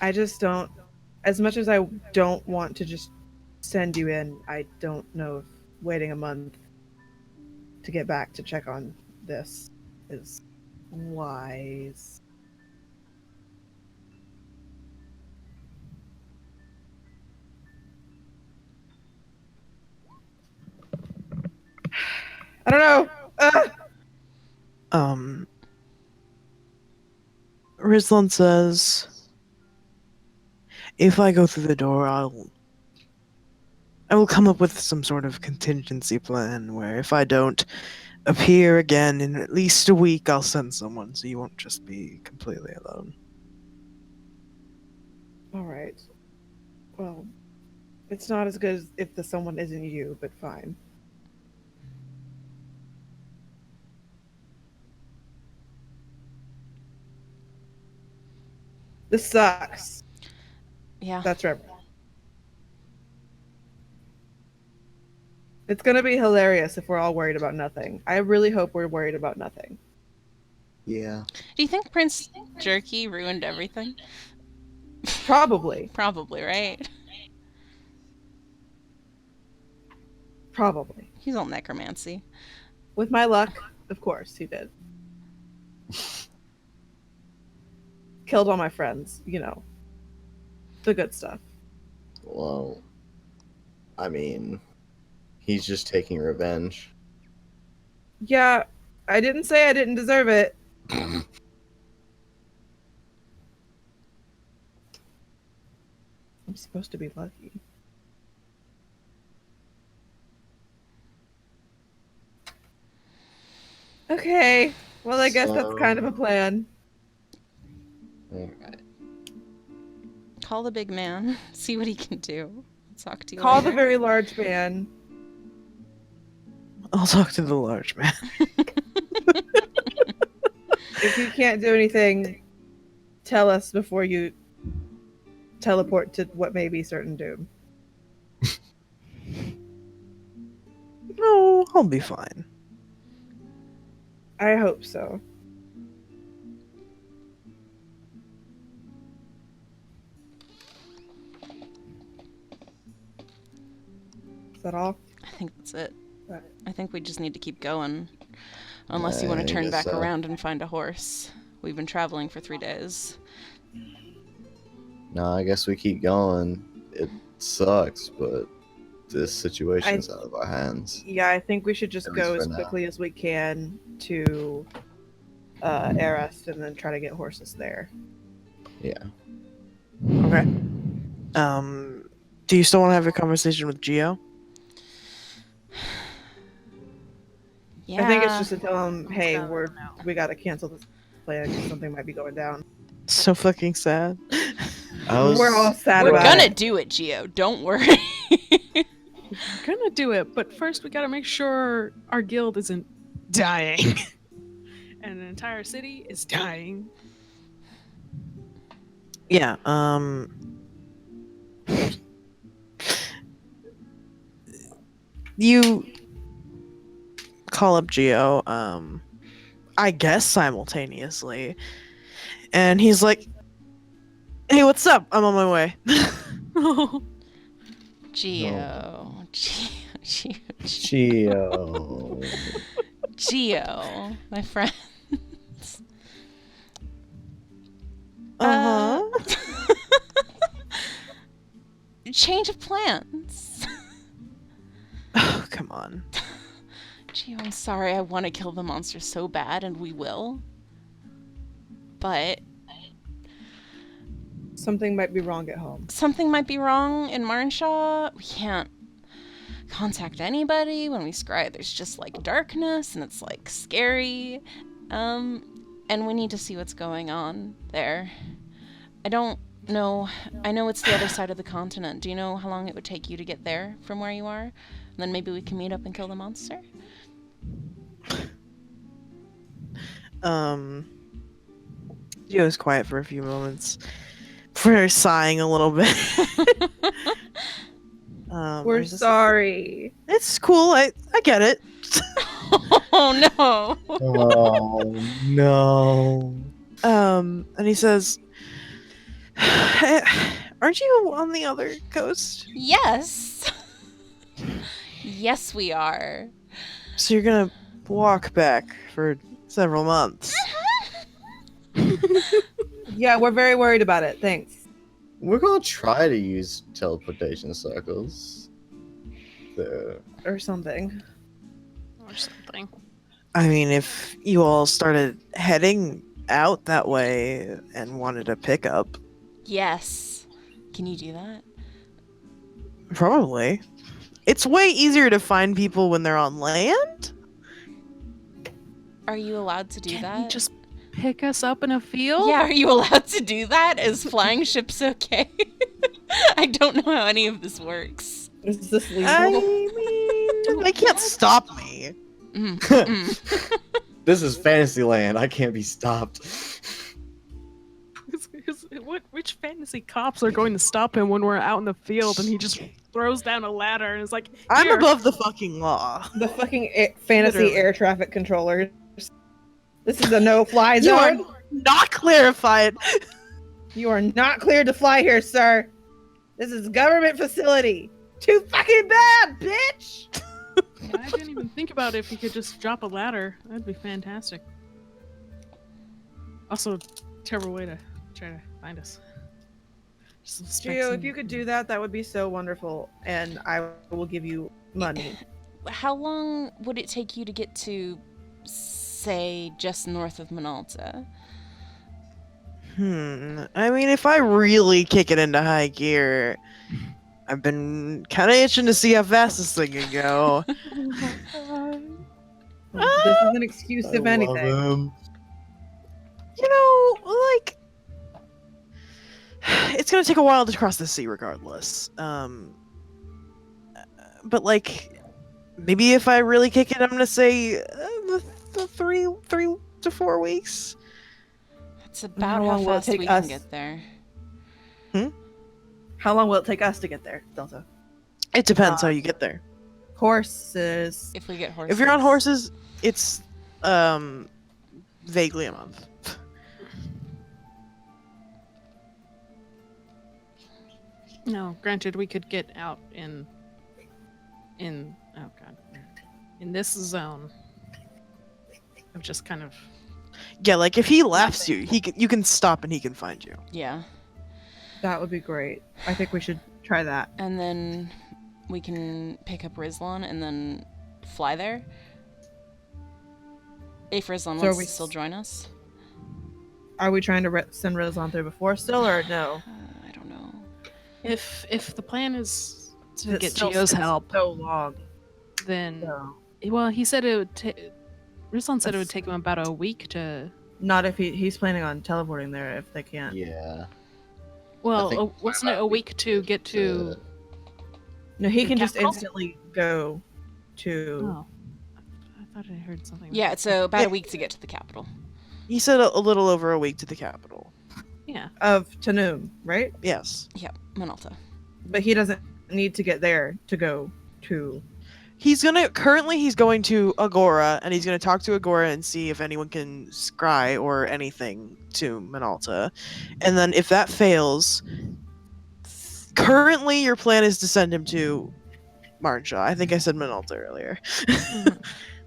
I just don't, as much as I don't want to just send you in, I don't know if waiting a month to get back to check on this is wise. I don't know. Um, Rizlan says, if I go through the door, I will come up with some sort of contingency plan where if I don't appear again in at least a week, I'll send someone so you won't just be completely alone. All right. Well, it's not as good as if the someone isn't you, but fine. This sucks. Yeah. That's right. It's gonna be hilarious if we're all worried about nothing. I really hope we're worried about nothing. Yeah. Do you think Prince Jerky ruined everything? Probably. Probably, right? Probably. He's all necromancy. With my luck, of course, he did. Killed all my friends, you know. The good stuff. Well, I mean, he's just taking revenge. Yeah, I didn't say I didn't deserve it. I'm supposed to be lucky. Okay. Well, I guess that's kind of a plan. Alright. Call the big man. See what he can do. Talk to you Call the later. very large man. I'll talk to the large man. If he can't do anything, tell us before you teleport to what may be certain doom. No, I'll be fine. I hope so. Is that all? I think that's it. Right. I think we just need to keep going. Unless you want I to turn guess back so. around and find a horse. We've been traveling for 3 days. No, I guess we keep going. It sucks, but this situation's out of our hands. Yeah, I think we should just At least go for as now. quickly as we can to Arest and then try to get horses there. Yeah. Okay. Do you still want to have a conversation with Geo? Yeah. I think it's just to tell him, hey, No. we gotta cancel this plan because something might be going down. So fucking sad. We're all sad We're about gonna it. do it, Geo. Don't worry. We're gonna do it, but first we gotta make sure our guild isn't dying. And the entire city is dying. Yeah, you call up Geo, I guess simultaneously, and he's like, hey, what's up? I'm on my way. Geo. Geo. Geo. Geo. My friend. Uh-huh. Change of plans. Oh, come on. Geo, I'm sorry. I want to kill the monster so bad, and we will. But Something might be wrong at home. something might be wrong in Marnshaw. We can't. contact anybody. When we scry, there's just like darkness and it's like scary. And we need to see what's going on there. I don't know. I know it's the other side of the continent. Do you know how long it would take you to get there from where you are? And then maybe we can meet up and kill the monster? Gio's quiet for a few moments before sighing a little bit. We're there's this- sorry. It's cool. I get it. Oh no. Oh no. And he says, "Aren't you on the other coast? Yes. Yes, we are. So you're gonna walk back for several months?" Yeah, we're very worried about it. Thanks. We're gonna try to use teleportation circles. Or something. Or something. I mean, if you all started heading out that way and wanted a pickup, Yes. Can you do that? probably. It's way easier to find people when they're on land. Are you allowed to do Can't that? you just pick us up in a field? Yeah, are you allowed to do that? Is flying ships okay? I don't know how any of this works. Is this legal? I mean, they can't stop me. Mm, mm. This is Fantasyland. I can't be stopped. Which fantasy cops are going to stop him when we're out in the field and he just throws down a ladder and is like, I'm "Here." above the fucking law. The fucking fantasy Literally. air traffic controllers. This is a no-fly You are zone. not clarified. You are not cleared to fly here, sir. This is a government facility. Too fucking bad, bitch. Yeah, I didn't even think about if he could just drop a ladder. That'd be fantastic. Also, terrible way to try to find us. Just suspect Gio, some- if you could do that, that would be so wonderful, and I will give you money. How long would it take you to get to, say, just north of Minalta? I mean, if I really kick it into high gear, I've been kind of itching to see how fast this thing can go. This is an excuse, if anything. Him. You know, like, it's gonna take a while to cross the sea, regardless. But like, maybe if I really kick it, I'm gonna say the 3 to 4 weeks. That's about How how long will it fast take we us? can get there. How long will it take us to get there, Delta? It depends how you get there. Horses. If we get horses. If you're on horses, it's vaguely a month. No, granted, we could get out in oh god, in this zone of just kind of. Yeah, like if he laughs you, you can stop and he can find you. Yeah. That would be great. I think we should try that. And then we can pick up Rizlan and then fly there. If Rizlan So are wants we to still join us. Are we trying to send Rose on through before still, or no? I don't know. If the plan is to It get still Gio's seems help, So long. then So. well, he said it would take. Ruslan said it would take him about a week to. Not if he's planning on teleporting there if they can't. Yeah. Well, think wasn't it a week to get to? No, he The can just capital? instantly go to. Oh, I thought I heard something. Yeah, so about Yeah. a week to get to the capital. He said a little over a week to the capital. Yeah. Of Tanum, right? Yes. Yep, Minalta. But he doesn't need to get there to go to. He's going to Agora, and he's gonna talk to Agora and see if anyone can scry or anything to Minalta. And then if that fails, currently your plan is to send him to Marnshaw. I think I said Minalta earlier.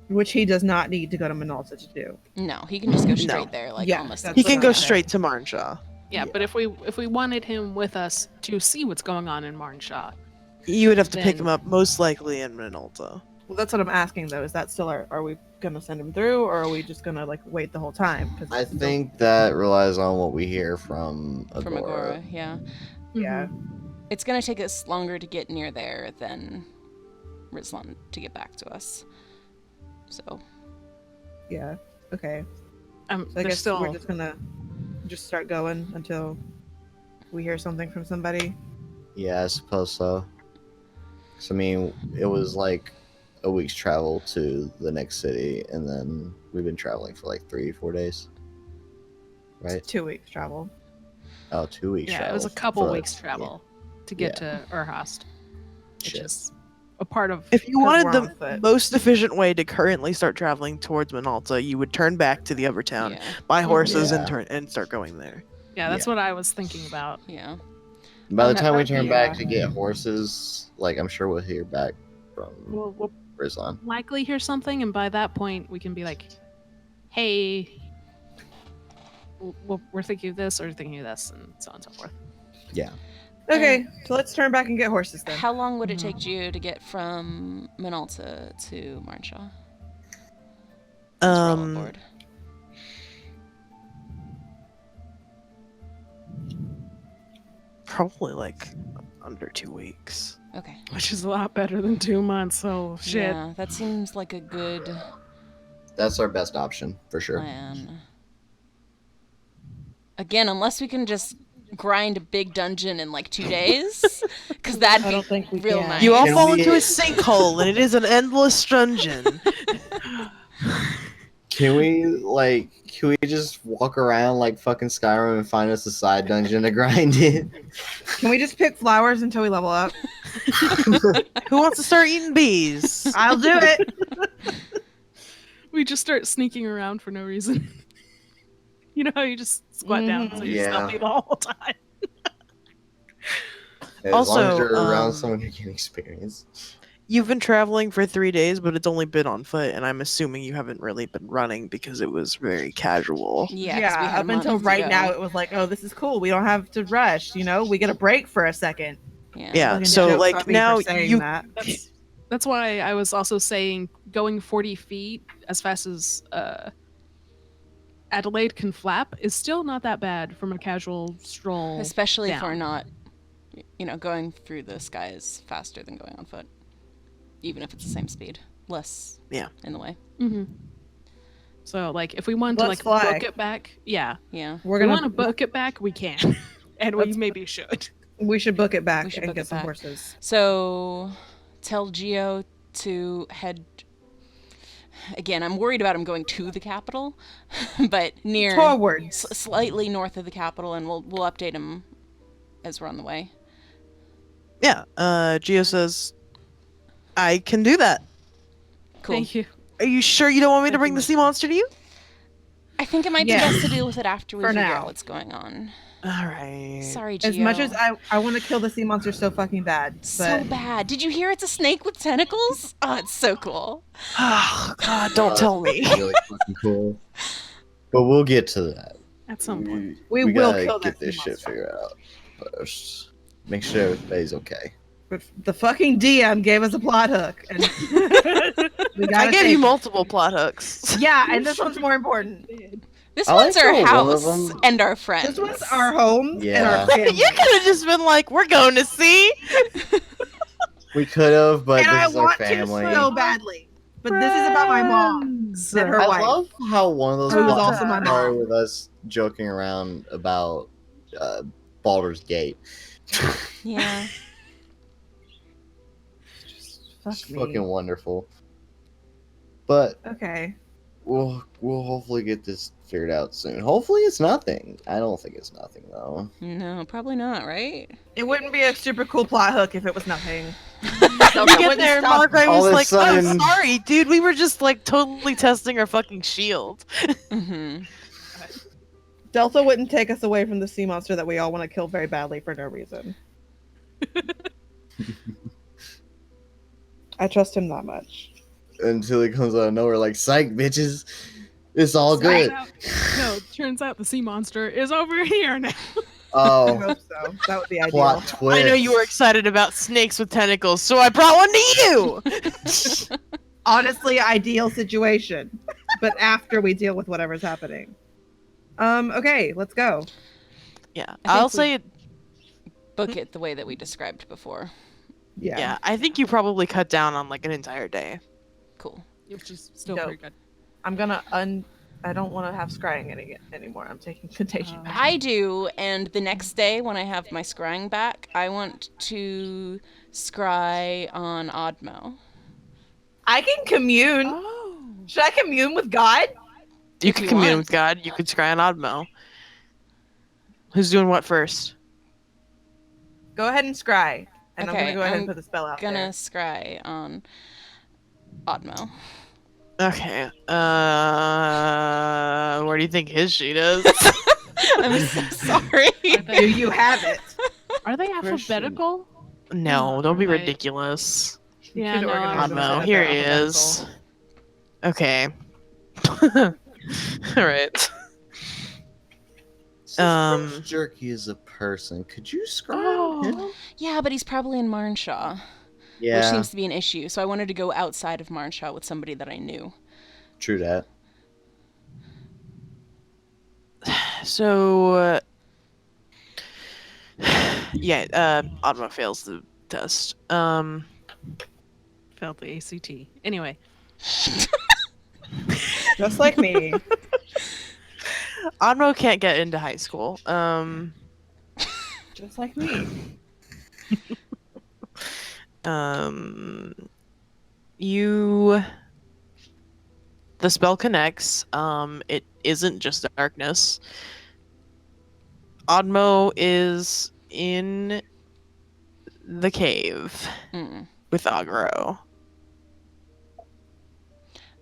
Which he does not need to go to Minalta to do. No, he can just go straight No. there, like Yeah, almost. that's He what can I go meant. straight to Marnshaw. Yeah, but if we wanted him with us to see what's going on in Marnshaw, You would have to pick Then- him up most likely in Minalta. Well, that's what I'm asking though. Is that still are we gonna send him through, or are we just gonna like wait the whole time? 'Cause I think that relies on what we hear from Agora. From Agora, yeah. Yeah. It's gonna take us longer to get near there than Rizlan to get back to us. So Yeah. Okay. So I There's guess still we're just gonna just start going until we hear something from somebody. Yeah, I suppose so. 'Cause, I mean, it was like a week's travel to the next city, and then we've been traveling for like 3-4 days. Right? 2 weeks travel. Oh, 2 weeks yeah, travel. it was a couple for weeks us. travel to get Yeah. to Urhast, which Shit. is a part of. If you 'Cause wanted we're the on foot. most efficient way to currently start traveling towards Minalta, you would turn back to the other town, yeah, buy horses, Yeah. and turn and start going there. Yeah, that's Yeah. what I was thinking about. yeah. By the that- time we that'd turn be, back to get horses, like I'm sure we'll hear back from We'll Rizlan. likely hear something, and by that point, we can be like, "Hey, we're thinking of this, or thinking of this," and so on and so forth. Yeah. Okay, so let's turn back and get horses then. How long would it Mhm. take Gio to get from Minalta to Marnshaw? Once we're all aboard. Probably like under 2 weeks. Okay. Which is a lot better than 2 months. So shit. Yeah, that seems like a good That's our best option for sure. plan. Again, unless we can just grind a big dungeon in like 2 days, because that'd I be don't think we real can. nice. You all Can fall we- into a sinkhole, and it is an endless dungeon. Can we just walk around like fucking Skyrim and find us a side dungeon to grind in? Can we just pick flowers until we level up? Who wants to start eating bees? I'll do it. We just start sneaking around for no reason. You know how you just squat down so you're Yeah. stealthy the whole time. As long as Also, you're around someone who can experience. You've been traveling for 3 days, but it's only been on foot, and I'm assuming you haven't really been running because it was very casual. Yeah, 'cause we had a up month until to right go. now, it was like, oh, this is cool. We don't have to rush. You know, we get a break for a second. Yeah, Fucking so jokes like on me now for saying you that. That's why I was also saying going 40 feet as fast as Adelaide can flap is still not that bad from a casual stroll. Especially if down. we're not, going through the skies faster than going on foot. Even if it's the same speed. Less Yeah. in the way. Mm-hmm. So, like, if we wanted to, Let's like, fly. book it back, yeah. Yeah. We're If we gonna. want to book it back, we can. And we Let's- maybe should. We should book it back We should and book get it some back. horses. So tell Gio to head. Again, I'm worried about him going to the capital, but near Forwards. slightly north of the capital, and we'll update him as we're on the way. Yeah, Gio says, I can do that. Cool. Thank you. Are you sure you don't want me to Thank bring you, the Miss sea monster to you? I think it might Yeah. be best to deal with it after we For figure now. out what's going on. Alright. Sorry, Gio. As much as I want to kill the sea monster so fucking bad, but So bad. Did you hear it's a snake with tentacles? Oh, it's so cool. Oh, God, don't tell me. That's really fucking cool. But we'll get to that. At some point. We will gotta kill get that this sea shit monster. figured out first. Make sure everybody's okay. but the fucking DM gave us a plot hook, and we I gotta gave take you it. multiple plot hooks. Yeah, and this one's more important. This I one's like our the one of house them. and our friends. This one's our home and Yeah. our family. You could have just been like, we're going to sea. We could have, but and I this is our want to family. so badly. But this is about my mom Friends. and her I wife. love how one of those Who is plots also my started mom. with us joking around about Baldur's Gate. Yeah. Fuck It's me. fucking wonderful. But Okay. we'll hopefully get this figured out soon. Hopefully it's nothing. I don't think it's nothing though. No, probably not, right? It wouldn't be a super cool plot hook if it was nothing. We get there, and Margaret All was of a like, sudden- oh, sorry, dude. We were just like totally testing our fucking shield. Mm-hmm. Delta wouldn't take us away from the sea monster that we all want to kill very badly for no reason. I trust him that much. Until he comes out of nowhere like, psych, bitches. It's all Turns good. out- no, turns out the sea monster is over here now. I Oh, hope so. That would be ideal. plot twist. I know you were excited about snakes with tentacles, so I brought one to you. Honestly, ideal situation. But after we deal with whatever's happening. Okay, let's go. Yeah, I I'll think say Book it the way that we described before. Yeah, I think you probably cut down on like an entire day. Cool. Which is still Dope. pretty good. I'm gonna I don't want to have scrying anymore. I'm taking contagion back. I do, and the next day when I have my scrying back, I want to scry on Oddmo. I can commune. Oh. Should I commune with God? You If could you commune want. with God. You could scry on Oddmo. Who's doing what first? Go ahead and scry, and I'm gonna Okay, go ahead I'm and put the spell out Gonna there. scry on Oddmo. Okay. Where do you think his sheet is? I'm so sorry. Do you have it? Are they alphabetical? No, Oh, don't be right. ridiculous. Yeah, Should no, organize I'm them so Oddmo, that here they're he is. Okay. All right. Fresh Jerky is a person. Could you scry on him? Yeah, but he's probably in Marnshaw, which Yeah, seems to be an issue. So I wanted to go outside of Marnshaw with somebody that I knew. true that. So, yeah, Oddmo fails the test. Failed the ACT. Anyway, Just like me. Oddmo can't get into high school. Just like me. You the spell connects. It isn't just darkness. Oddmo is in the cave Mm. with Agro.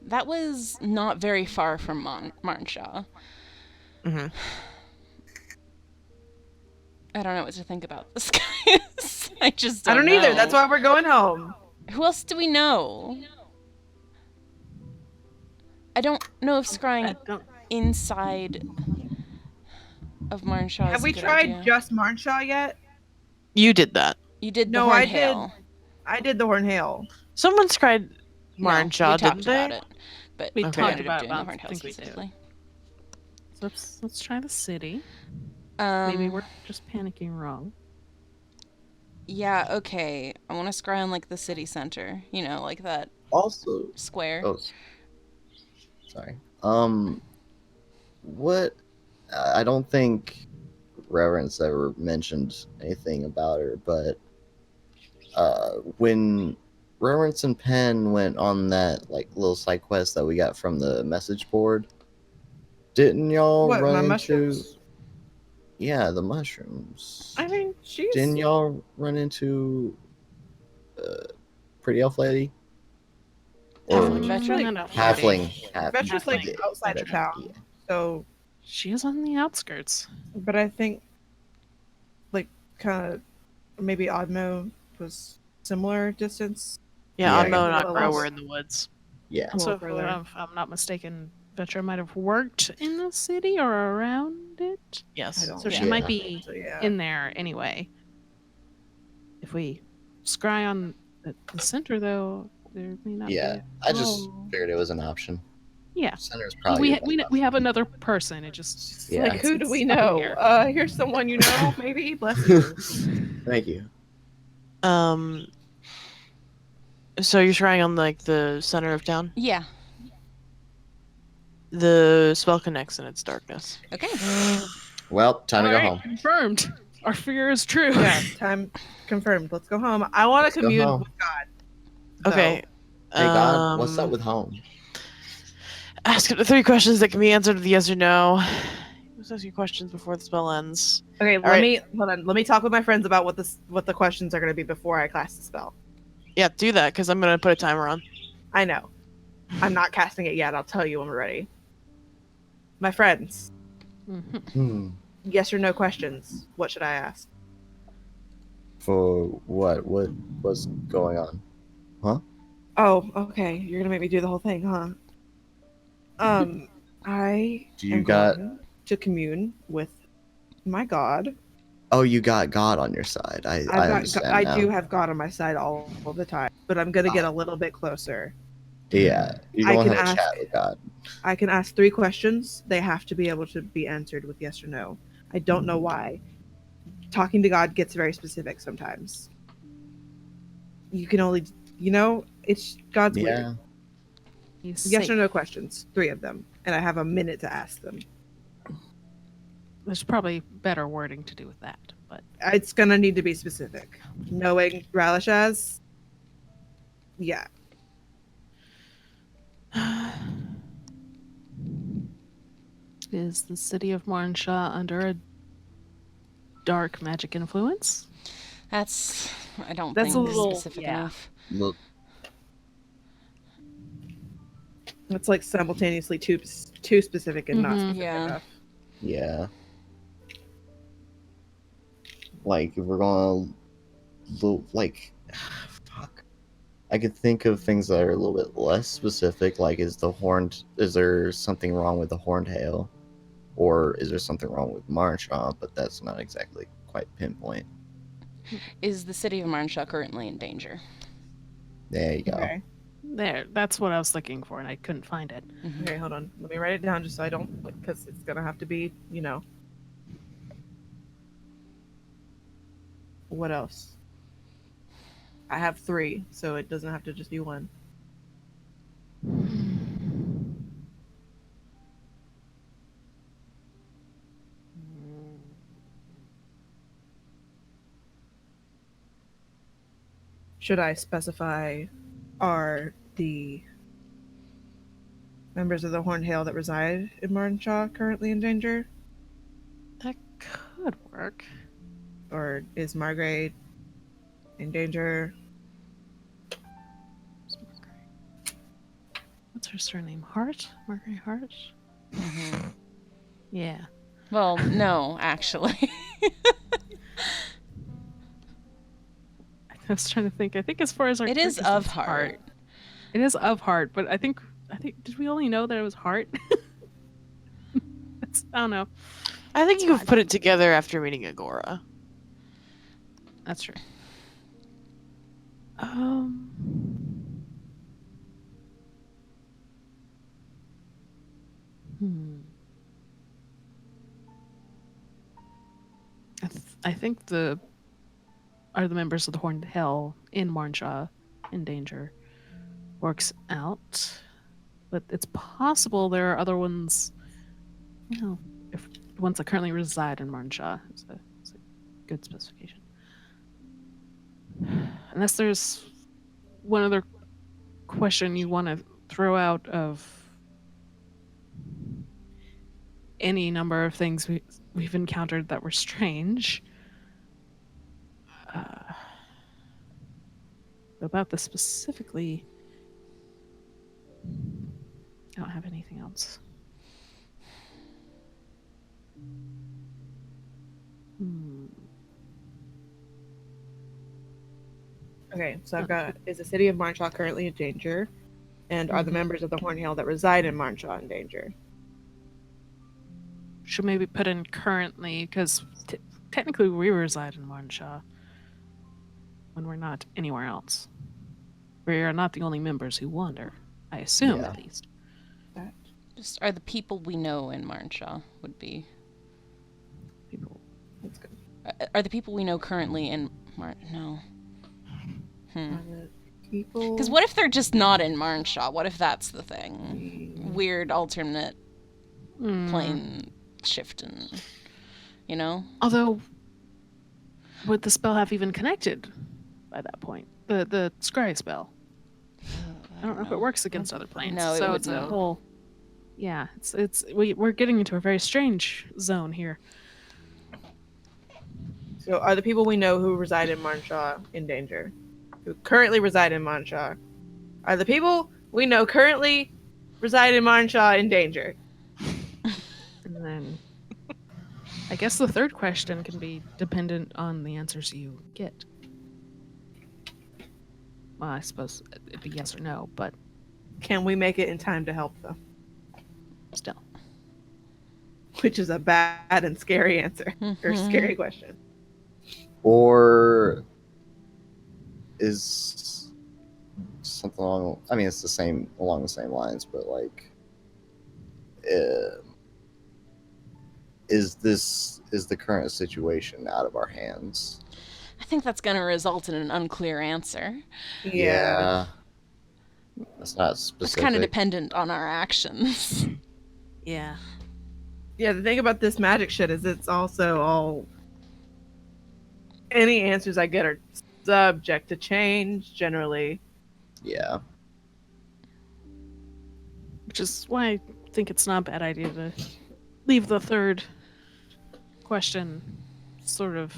That was not very far from Marnshaw. hmm I don't know what to think about this, guys. I just I don't don't either. know. That's why we're going home. Who else do we know? I don't know if I scrying don't. inside of Marnshaw Have is we a good tried idea. just Marnshaw yet? You did that. You did the No, Horn I did. Hail. I did the Hornhail. Someone cried No, Marnshaw, we talked didn't they? about it, but We Okay. we talked ended about up it, doing the but I Horn Hail think we did. specifically. So let's try the city. Maybe Um, we're just panicking wrong. yeah, okay. I want to scry on like the city center. You know, like that Also, square. oh, sorry. What? I don't think Reverence ever mentioned anything about her, but when Reverence and Penn went on that like little side quest that we got from the message board, didn't y'all What, run my into? mushrooms? Yeah, the mushrooms. I mean, she's. Didn't y'all run into Pretty Elf Lady? Halfling Or veteran? No, no. Halfling. Vetra's like yeah, outside of veteran, town. So, She is on the outskirts. but I think, like, kind of maybe Oddmo was similar distance. Yeah, Yeah. Oddmo and Well, Agro less- were in the woods. Yeah. Also, if further. I'm not mistaken, Vetra might have worked in the city or around it. Yes. I don't. So she Yeah. might be So, yeah. in there anyway. If we scry on the center, though, there may not Yeah. be. I just Oh. figured it was an option. Yeah. Center's probably We have another person. It just Yeah. Like, who do we it's up in know? the air. Here's someone you know, maybe. Bless you. Thank you. So you're trying on like the center of town? Yeah. The spell connects and it's darkness. Okay. Well, time to go Alright, home. confirmed. Our fear is true. Yeah, time confirmed. Let's go home. I want Let's to go commune home. with God. Okay. Hey God, what's up Um, with home? Ask the 3 questions that can be answered with yes or no. Just ask your questions before the spell ends. Okay, right. Let me talk with my friends about what the questions are going to be before I cast the spell. Yeah, do that because I'm gonna put a timer on. I know. I'm not casting it yet. I'll tell you when we're ready. My friends, Mhm. yes or no questions. What should I ask? For what? What's going on? Oh, okay. You're gonna make me do the whole thing, huh? I Do you am got- going to commune with my God. Oh, you got God on your side. I understand I now. do have God on my side all the time, but I'm gonna get a little bit closer. Yeah, you I don't can have a ask- chat with God. I can ask 3 questions. They have to be able to be answered with yes or no. I don't know why. Talking to God gets very specific sometimes. You can only, it's God's weird. Yeah. He's Yes safe. or no questions, 3 of them, and I have a minute to ask them. There's probably better wording to do with that, but It's gonna need to be specific. Knowing Ralashaz, yeah. is the city of Marnshaw under a dark magic influence? That's, I don't That's a think, little specific yeah. enough. Look, It's like simultaneously too specific and not Mhm. specific Yeah. enough. yeah. Like, if we're gonna look, like, fuck. I could think of things that are a little bit less specific, like, is there something wrong with the horned hail? Or is there something wrong with Marshaw? But that's not exactly quite pinpoint. Is the city of Marnshaw currently in danger? There you go. Okay. There, that's what I was looking for, and I couldn't find it. Mhm. Okay, hold on. Let me write it down just so I don't, because it's gonna have to be, What else? I have 3, so it doesn't have to just be 1. Should I specify are the members of the Horned Hail that reside in Martinshaw currently in danger? That could work. Or is Margaret in danger? What's her surname? Hart? Margaret Hart? Mhm. Yeah. Well, no, actually. I was trying to think. I think as far as our It is characters, of it's heart. It is of Hart, but I think did we only know that it was Hart? I don't know. I think It's you have fine. put it together after meeting Agora. That's true. Um. I think the members of the Horned Hell in Marnshaw in danger works out, but it's possible there are other ones. If the ones that currently reside in Marnshaw is a good specification. Unless there's one other question you want to throw out of any number of things we've encountered that were strange. About this specifically, I don't have anything else. Okay, so I've got, is the city of Marnshaw currently in danger? And are the Mhm. members of the Horned Hail that reside in Marnshaw in danger? Should maybe put in currently, because technically we reside in Marnshaw when we're not anywhere else. We are not the only members who wander, I assume, Yeah. at least. Just are the people we know in Marnshaw would be. People. That's good. Are the people we know currently in No. Are the people. Because what if they're just not in Marnshaw? What if that's the thing? Weird alternate plane shift and, Although, would the spell have even connected by that point? The scry spell. I don't know if it works against other planes. No, it so it's a wouldn't. whole. Yeah, we're getting into a very strange zone here. So are the people we know who reside in Marnshaw in danger? Who currently reside in Marnshaw? Are the people we know currently reside in Marnshaw in danger? And then I guess the third question can be dependent on the answers you get. Well, I suppose it'd be yes or no, but Can we make it in time to help them? still. Which is a bad and scary answer. Or scary question. Or is something along, I mean, it's along the same lines, but like, is the current situation out of our hands? I think that's going to result in an unclear answer. Yeah. That's not It's specific. kind of dependent on our actions. Yeah. Yeah, the thing about this magic shit is it's also all. Any answers I get are subject to change, generally. Yeah. Which is why I think it's not a bad idea to leave the third question sort of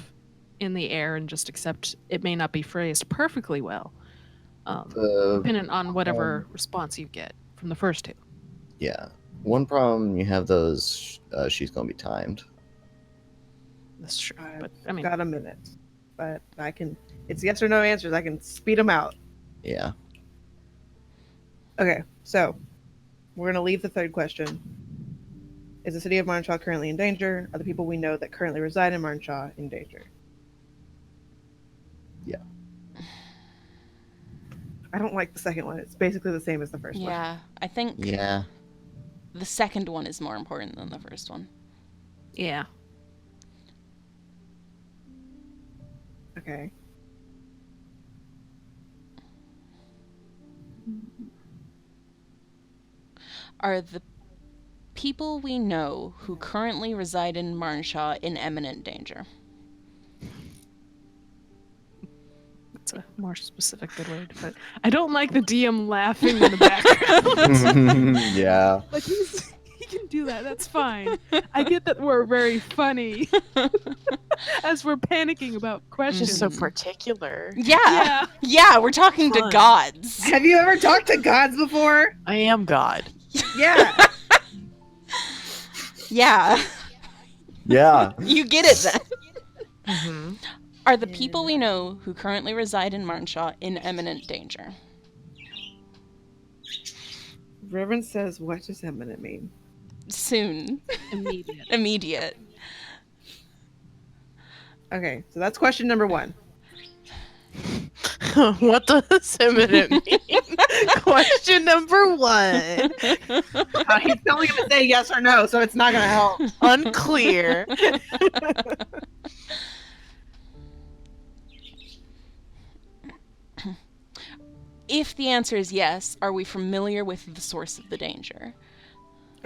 in the air and just accept it may not be phrased perfectly well, The depending on whatever response you get from the first two. yeah. One problem you have those. She's gonna be timed. That's true. I've But I mean, got a minute. But I can. It's yes or no answers. I can speed them out. Yeah. Okay, so we're going to leave the third question. Is the city of Marnshaw currently in danger? Are the people we know that currently reside in Marnshaw in danger? Yeah. I don't like the second one. It's basically the same as the first one. Yeah, I think Yeah. the second one is more important than the first one. yeah. Okay. Are the people we know who currently reside in Marnshaw in imminent danger? That's a more specific good way to put it. I don't like the DM laughing in the background. Yeah. Like he can do that. That's fine. I get that we're very funny as we're panicking about questions. Just so particular. Yeah. Yeah. Yeah, we're talking to Fun. gods. Have you ever talked to gods before? I am God. Yeah. Yeah, Yeah. you get it then. Mm-hmm. Are the people we know who currently reside in Marnshaw in imminent danger? Reverend says, what does eminent mean? Soon. Immediate. Immediate. Okay, so that's question number 1. What does imminent mean? Question number 1. He's telling him to say yes or no, so it's not going to help. Unclear. If the answer is yes, are we familiar with the source of the danger?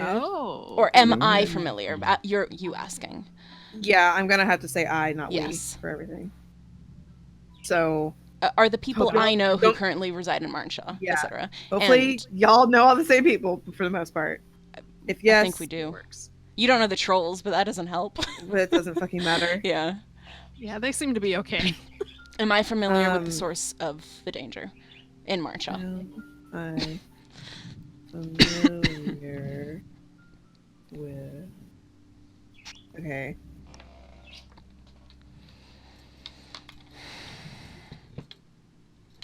Oh. Or am I familiar? You asking. Yeah, I'm going to have to say I, not Yes. we, for everything. So, Are the people Hopefully- I know who don't- currently reside in Marnshaw, Yeah. etc.? hopefully, y'all know all the same people for the most part. If yes, I think we do. works. You don't know the trolls, but that doesn't help. But it doesn't fucking matter. Yeah. Yeah, they seem to be okay. Am I familiar with the Um, source of the danger in Marnshaw? I'm familiar with. Okay.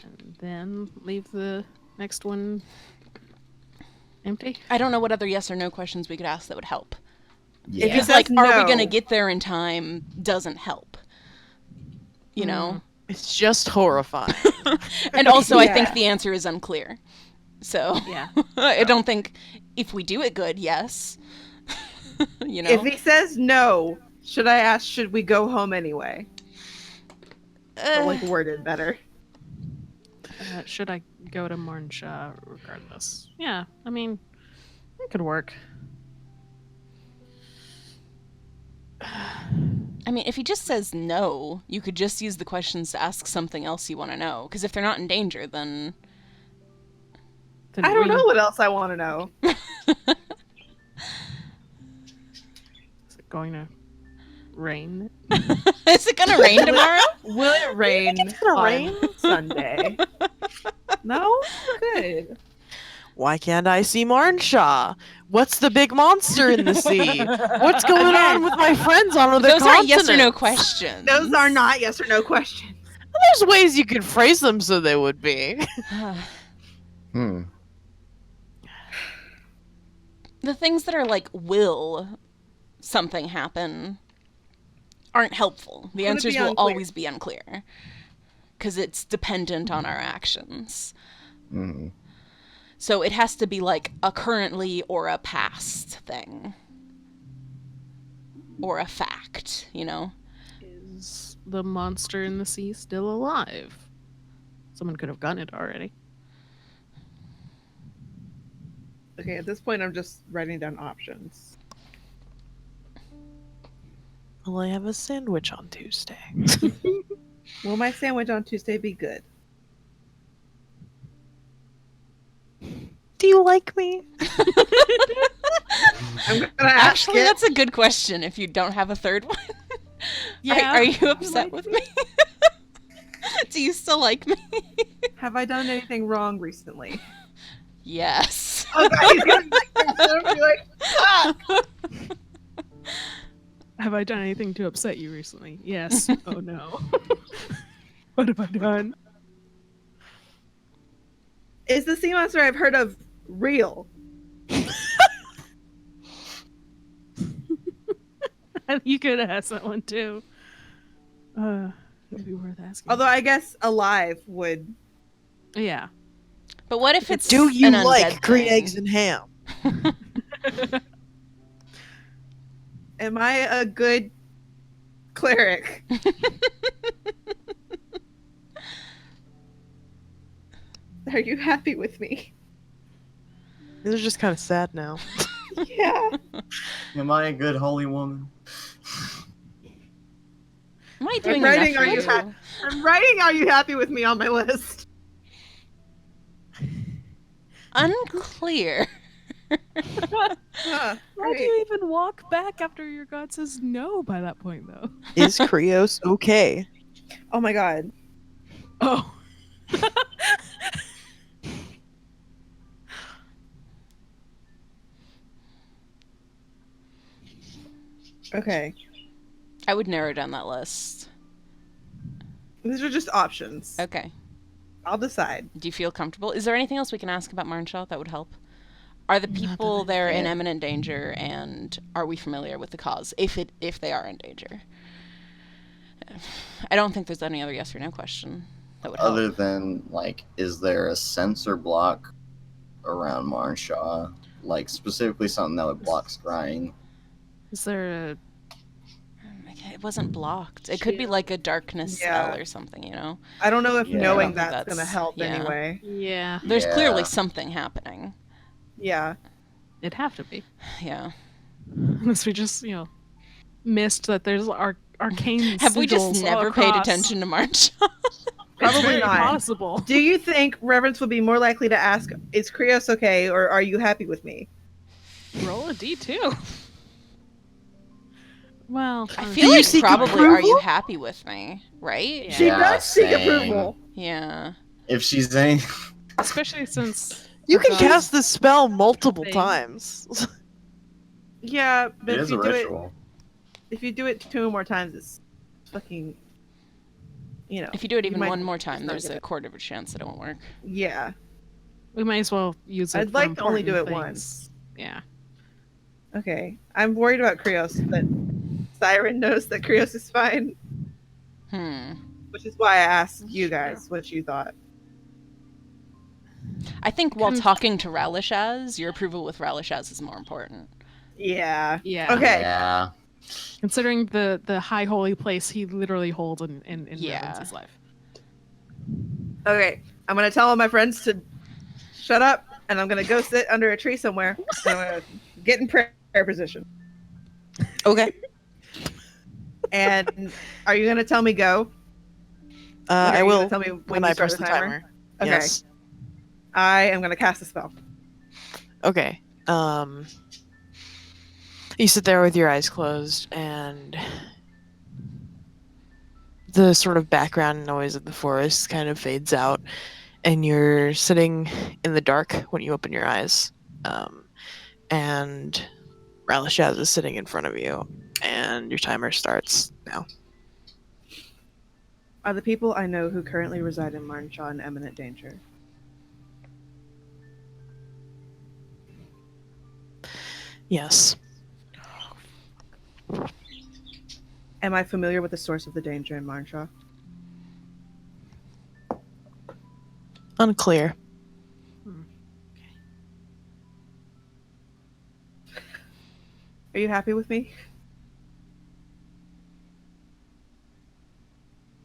And then leave the next one empty. I don't know what other yes or no questions we could ask that would help. Yeah. Because, says like, are we no. going to get there in time doesn't help. You know? It's just horrifying. And also, I think Yeah. the answer is unclear. So, Yeah. I don't think if we do it good, yes. You know? If he says no, should I ask, should we go home anyway? But, like, worded better. Should I go to Marnshaw regardless? Yeah, I mean, it could work. I mean, if he just says no, you could just use the questions to ask something else you want to know. Because if they're not in danger, then... Then I don't we- know what else I want to know. Is it going to rain? Is it gonna rain tomorrow? Will it rain gonna on rain? Sunday? No? Good. Why can't I see Marnshaw? What's the big monster in the sea? What's going on with my friends on other Those aren't yes or no continents? questions. Those are not yes or no questions. There's ways you could phrase them so they would be. The things that are like, will something happen, aren't helpful. The Could it answers be will unclear? always be unclear. Because it's dependent on our actions. Mhm. So it has to be like a currently or a past thing. Or a fact, you know? Is the monster in the sea still alive? Someone could have gotten it already. Okay, at this point, I'm just writing down options. Will I have a sandwich on Tuesday? Will my sandwich on Tuesday be good? Do you like me? I'm gonna ask Actually, it. that's a good question if you don't have a third one. Yeah. Are you upset like with me? Do you still like me? Have I done anything wrong recently? Yes. Oh god, he's gonna be like, fuck! Have I done anything to upset you recently? Yes. Oh no. What have I done? Is the sea monster I've heard of real? You could ask that one too. It'd be worth asking. Although I guess alive would. Yeah. But what if it's Do you an undead like green thing? eggs and ham? Am I a good cleric? Are you happy with me? These are just kind of sad now. Yeah. Am I a good holy woman? Am I I'm doing writing, enough for are you you? happy? I'm writing, are you happy with me on my list? Unclear. Huh, How do great. you even walk back after your god says no by that point, though? Is Krios okay? Oh my god. Oh. Okay. I would narrow down that list. These are just options. Okay. I'll decide. Do you feel comfortable? Is there anything else we can ask about Marnshaw that would help? Are the Not that people I there in can. imminent danger, and are we familiar with the cause, if they are in danger? I don't think there's any other yes or no question that would help. Other than, like, is there a sensor block around Marnshaw? Like, specifically something that would block scrying? Is there a It wasn't blocked. It could be like a darkness Yeah. spell or something, you know? I don't know if Yeah. knowing I don't think that's gonna that's- help yeah. anyway. Yeah. There's Yeah. clearly something happening. Yeah. It'd have to be. Yeah. Unless we just, missed that there's arcane Have we just sigils all never paid across. attention to Marnshaw? It's Probably very not. possible. Do you think Reverence would be more likely to ask, is Krios okay, or are you happy with me? Roll a d2. Well, I Do feel you like seek probably are you approval? happy with me, right? Yeah. She Yeah, does seek same. approval. Yeah. If she's any... especially since You her can god- cast this spell multiple Thing. times. Yeah, but It if is a you do ritual. if you do it 2 more times, it's fucking, If you do it even might one more just time, not there's get a it. quarter of a chance that it won't work. Yeah. we might as well use it. I'd for like to only do it important once. things. Yeah. Okay. I'm worried about Krios, but Siren knows that Krios is fine, which is why I asked you guys what you thought. I think while Con- talking to Ralishaz, your approval with Ralishaz is more important. Yeah. Yeah. Okay. Yeah. Considering the high holy place he literally holds in Yeah. Reverence's life. Okay. I'm gonna tell all my friends to shut up, and I'm gonna go sit under a tree somewhere. And I'm gonna get in prayer position. Okay. And are you gonna tell me go? Like, are I you will gonna tell me when when you I start press the timer. Okay. Yes. I am gonna cast a spell. Okay. You sit there with your eyes closed, and the sort of background noise of the forest kind of fades out, and you're sitting in the dark when you open your eyes. And Ralishaz is sitting in front of you, and your timer starts now. Are the people I know who currently reside in Marnshaw in imminent danger? Yes. Am I familiar with the source of the danger in Marnshaw? Unclear. Are you happy with me?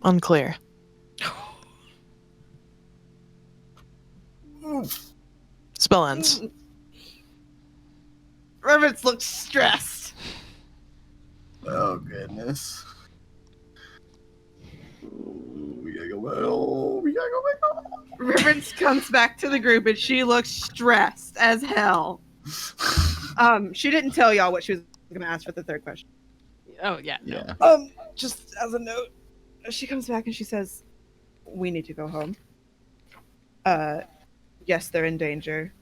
Unclear. Spell ends. Rivets looks stressed. Oh goodness. Ooh, we gotta go back. Oh, we gotta go back. Rivets comes back to the group and she looks stressed as hell. She didn't tell y'all what she was gonna ask for the third question. Oh yeah, no. Yeah. Just as a note, she comes back and she says, "We need to go home. Yes, they're in danger.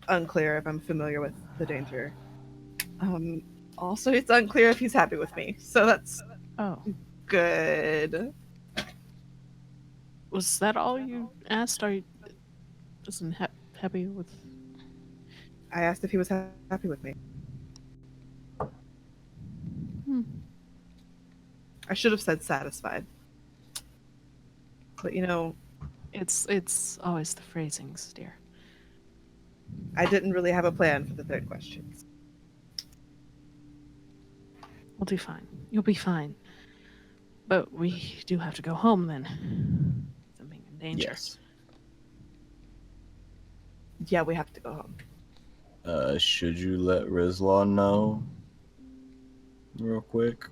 Unclear if I'm familiar with the danger. Also, it's unclear if he's happy with me. So that's Oh, good." was that all you asked? Are you isn't happy with? I asked if he was happy with me. Hmm. I should have said satisfied. But It's always the phrasings, dear. I didn't really have a plan for the third question. We'll do fine. You'll be fine. But we do have to go home then. Them being in danger. Yes. Yeah, we have to go home. Should you let Rizlan know? Real quick.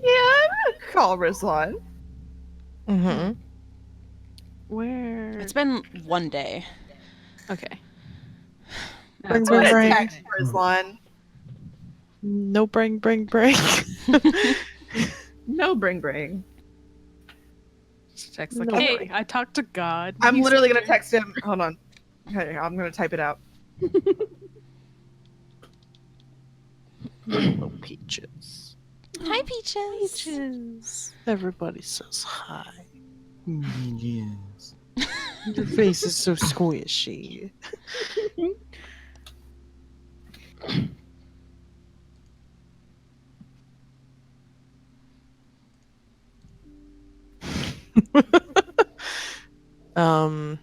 Yeah, I'm gonna call Rizlan. Mm-hmm. Where? It's been 1 day. Okay. Bring, That's bring, why- bring. Text Rizlan. No bring. No bring. Just text like, No. hey, I talked to God. I'm He's literally gonna here." text him. Hold on. Okay, I'm gonna type it out. Little peaches. Hi, Peaches. Peaches. Everybody says hi. Yes. Your face is so squishy. um.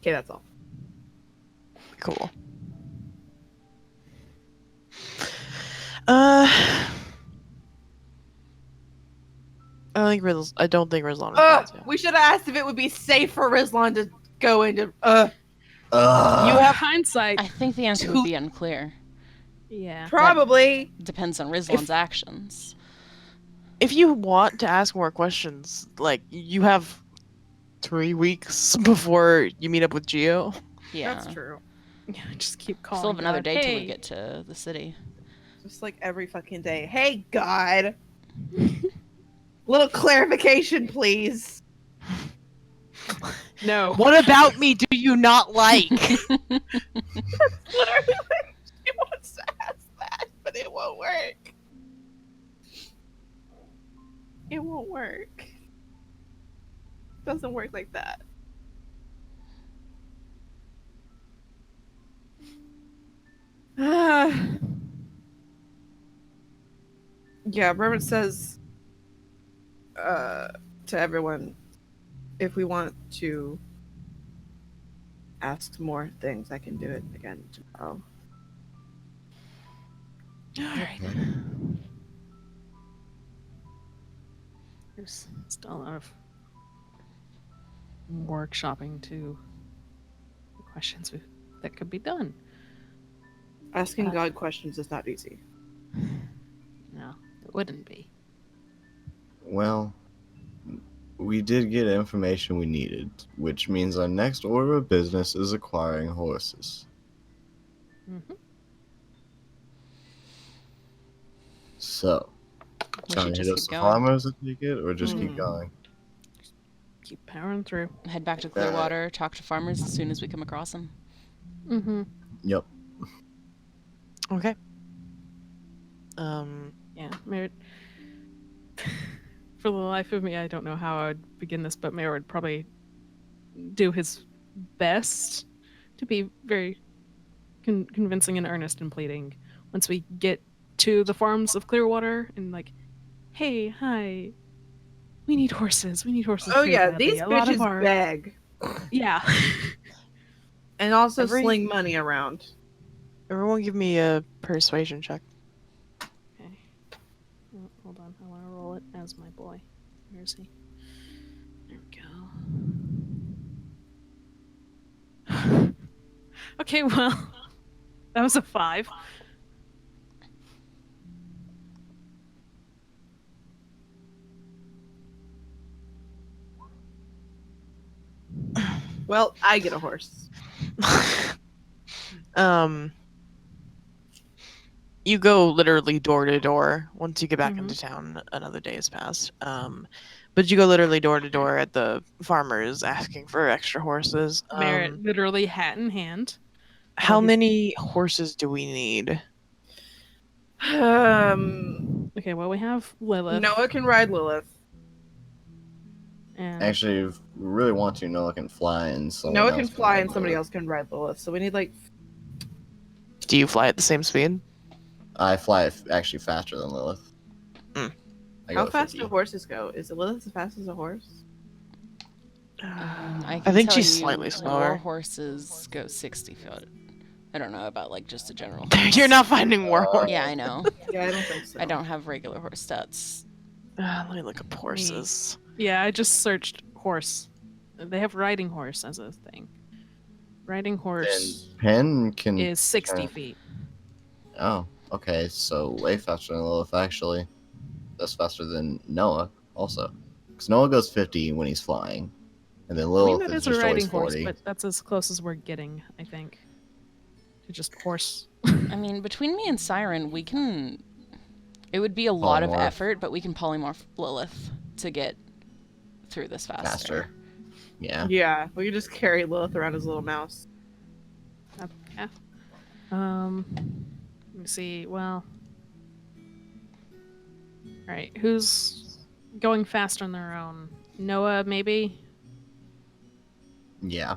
Okay, that's all. Cool. I don't think Rizlan replies yet. We should have asked if it would be safe for Rizlan to go into. You have hindsight. I think the answer would be unclear. Yeah. Probably. Depends on Rizlan's actions. if you want to ask more questions, like you have 3 weeks before you meet up with Geo. Yeah. That's true. Yeah, just keep calling. Still have another God, day till we "Hey." get to the city. Just like every fucking day. Hey, God. Little clarification, please. No. What about me do you not like? Literally, she wants to ask that, but it won't work. It won't work. Doesn't work like that. Yeah, Reverend says to everyone, if we want to ask more things, I can do it again tomorrow. Alright. There's still a lot of workshopping to questions that could be done. Asking God questions is not easy. No, it wouldn't be. Well, we did get information we needed, which means our next order of business is acquiring horses. Mm-hmm. So, We trying should to hit just up keep some going. farmers, I take it, or just keep Mm. going? Keep powering through. Head back to Clearwater, talk to farmers as soon as we come across them. Mm-hmm. Yep. Okay. Yeah, Merritt. for the life of me, I don't know how I would begin this, but Mayor would probably do his best to be very convincing and earnest and pleading once we get to the farms of Clearwater and like, hey, hi, we need horses. We need horses. Oh very yeah, badly. these A lot of bitches our beg yeah. and also Every- sling money around. Everyone give me a persuasion check. Okay. Oh, hold on, I want to roll it as my boy. Where is he? There we go. Okay, well, that was a 5. Well, I get a horse. um, you go literally door to door. Once you get back Mhm. into town, another day has passed. But you go literally door to door at the farmers asking for extra horses. Merritt literally hat in hand. How he's- many horses do we need? Okay, well, we have Lilith. Noah can ride Lilith. And Actually, if we really want to, Noah can fly and someone Noah else can fly ride and somebody Lilith. else can ride Lilith. So we need like Do you fly at the same speed? I fly actually faster than Lilith. Mm. I how go fast 50. do horses go? Is Lilith as fast as a horse? I think tell she's you, slightly War slower. horses go 60 foot. I don't know about like just a general. You're not finding war horse. Yeah, I know. Yeah, I don't think so. I don't have regular horse stats. Let me look up horses. yeah, I just searched horse. They have riding horse as a thing. Riding horse And Pen can. is 60 kinda- feet. Oh, okay. So way faster than Lilith, actually. That's faster than Noah, also. Because Noah goes 50 when he's flying. And then I mean, Lilith that is is a just always riding horse, 40. but that's as close as we're getting, I think. To just horse. I mean, between me and Siren, we can. It would be a lot of Polymorph. effort, but we can polymorph Lilith to get through this faster. Faster. Yeah. Yeah, we can just carry Lilith around as a little mouse. Yeah. Let me see. Well. Alright, who's going fast on their own? Noah, maybe? Yeah.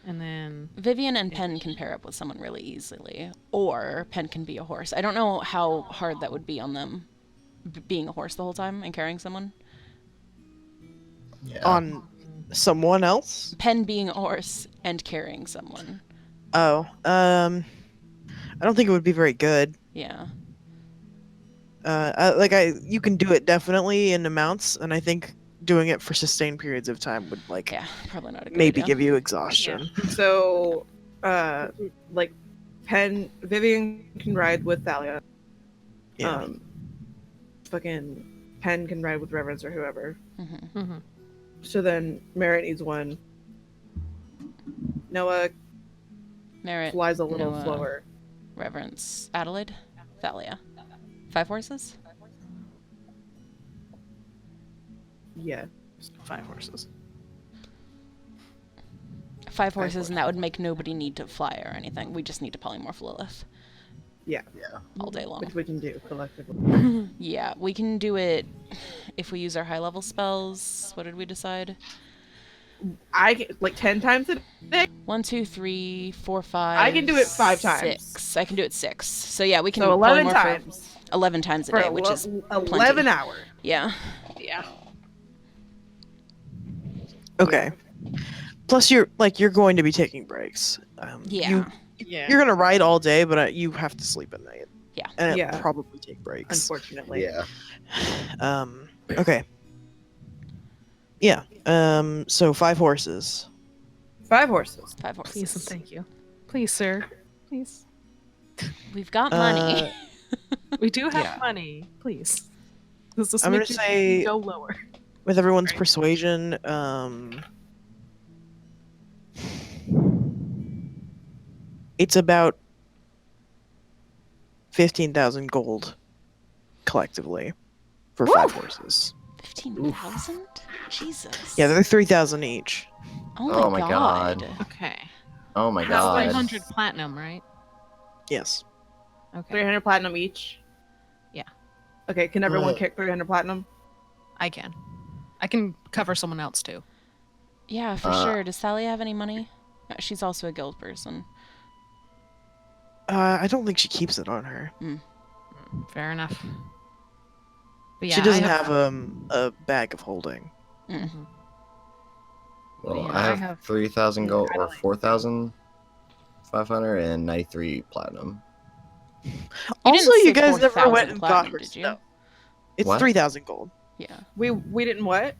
And then. Vivian and Pen can pair up with someone really easily, or Pen can be a horse. I don't know how hard that would be on them, being a horse the whole time and carrying someone. Yeah. On someone else? Pen being a horse and carrying someone. Oh, I don't think it would be very good. Yeah. You can do it definitely in amounts, and I think doing it for sustained periods of time would Yeah, probably not a good maybe idea. give you exhaustion. So, like, Vivian can ride with Thalia. Yeah. Fucking Pen can ride with Reverence or whoever. Mhm. So then Merritt needs one. Noah Merit, flies a little Noah. slower. Reverence, Adelaide, Thalia. 5 horses? Yeah. 5 horses. 5 horses, and that would make nobody need to fly or anything. We just need to polymorph Lilith Yeah. all day long. Which we can do collectively. Yeah, we can do it if we use our high level spells. What did we decide? I can, like 10 times a day. 1, 2, 3, 4, 5. I can do it 5 times. 6. I can do it 6. So yeah, we can. So 11 polymorph her times 11 times a for day, which is 11 hours. yeah. Yeah. Okay. Plus, you're going to be taking breaks. Yeah. Yeah. You're gonna ride all day, but you have to sleep at night. Yeah. And Yeah. probably take breaks. Unfortunately. Yeah. Okay. Yeah. So 5 horses. 5 horses. 5 horses. Please and thank you. Please, sir. Please. We've got money. We do have Yeah. money. Please. Does this I'm make gonna you say- go lower? With everyone's persuasion, it's about 15,000 gold collectively for 5 horses. 15,000? Jesus. Yeah, they're 3,000 each. Oh my, my god. God. Okay. Oh my That's god. 300 platinum, right? Yes. Okay. 300 platinum each. Yeah. Okay, can everyone Ugh. kick 300 platinum? I can. I can cover someone else too. Yeah, for sure. Does Sally have any money? She's also a guild person. I don't think she keeps it on her. Fair enough. But yeah, She doesn't I have a bag of holding. Mhm. Well, Yeah, I I have have 3,000 gold or entirely. 4,593 platinum. Also, didn't you say guys never 4,000 went and got platinum, her did you? stuff. It's What? 3,000 gold. Yeah. We didn't what?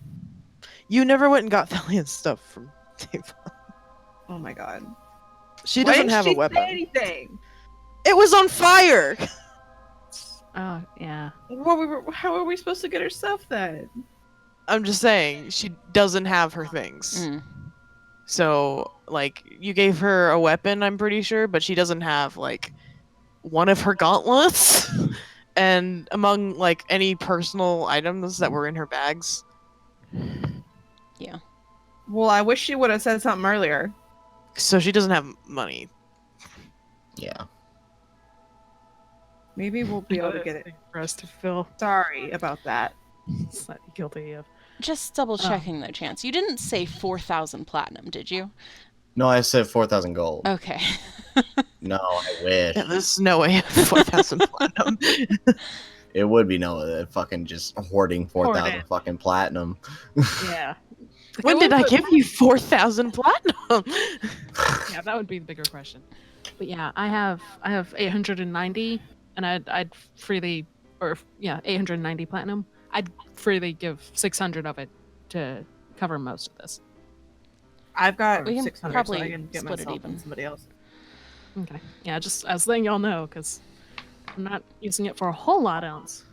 You never went and got Thalia's stuff from Dave. Oh my god. She Why doesn't didn't have she a say weapon. anything? It was on fire! Oh, yeah. How are we supposed to get her stuff then? I'm just saying, she doesn't have her things. Mm. So, like, you gave her a weapon, I'm pretty sure, but she doesn't have, like, one of her gauntlets. And among, like, any personal items that were in her bags. Yeah. Well, I wish she would have said something earlier. So she doesn't have money. Yeah. Maybe we'll be able to get it. Thing for us to feel Sorry about that. slightly guilty of. Just double checking though, Chance. You didn't say 4,000 platinum, did you? No, I said 4,000 gold. Okay. No, I wish. Yeah, there's no way 4,000 platinum. It would be no fucking just hoarding 4,000 Hoarding. fucking platinum. Yeah. When did I give you 4,000 platinum? Yeah, that would be the bigger question. But yeah, I have 890, and I'd freely, or yeah, 890 platinum. I'd freely give 600 of it to cover most of this. I've got We can 600, probably so I can get split it myself even. and somebody else. Okay. Yeah, just as letting y'all know, because I'm not using it for a whole lot else.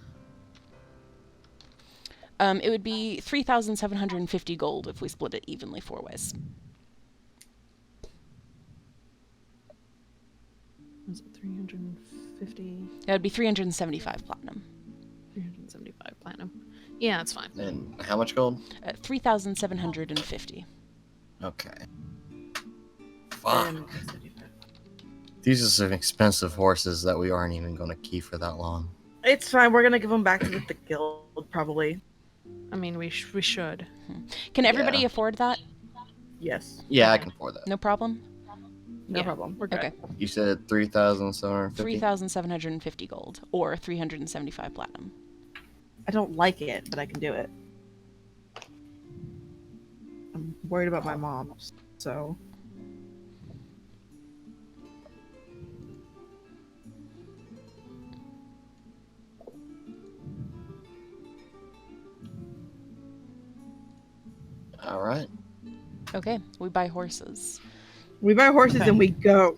It would be 3,750 gold if we split it evenly 4 ways. Was it 350? That would be 375 platinum. 375 platinum. Yeah, that's fine. And how much gold? 3,750. Okay. Fuck. And These are some expensive horses that we aren't even going to keep for that long. it's fine. We're gonna give them back to the guild, probably. I mean, we should. Can everybody Yeah. afford that? Yes, Yeah, I can afford that. No problem? no Yeah. problem. We're good. Okay. You said 3,750? 3,750 gold or 375 platinum. I don't like it, but I can do it. I'm worried about my mom, so All right. Okay, we buy horses. we buy horses Okay. and we go.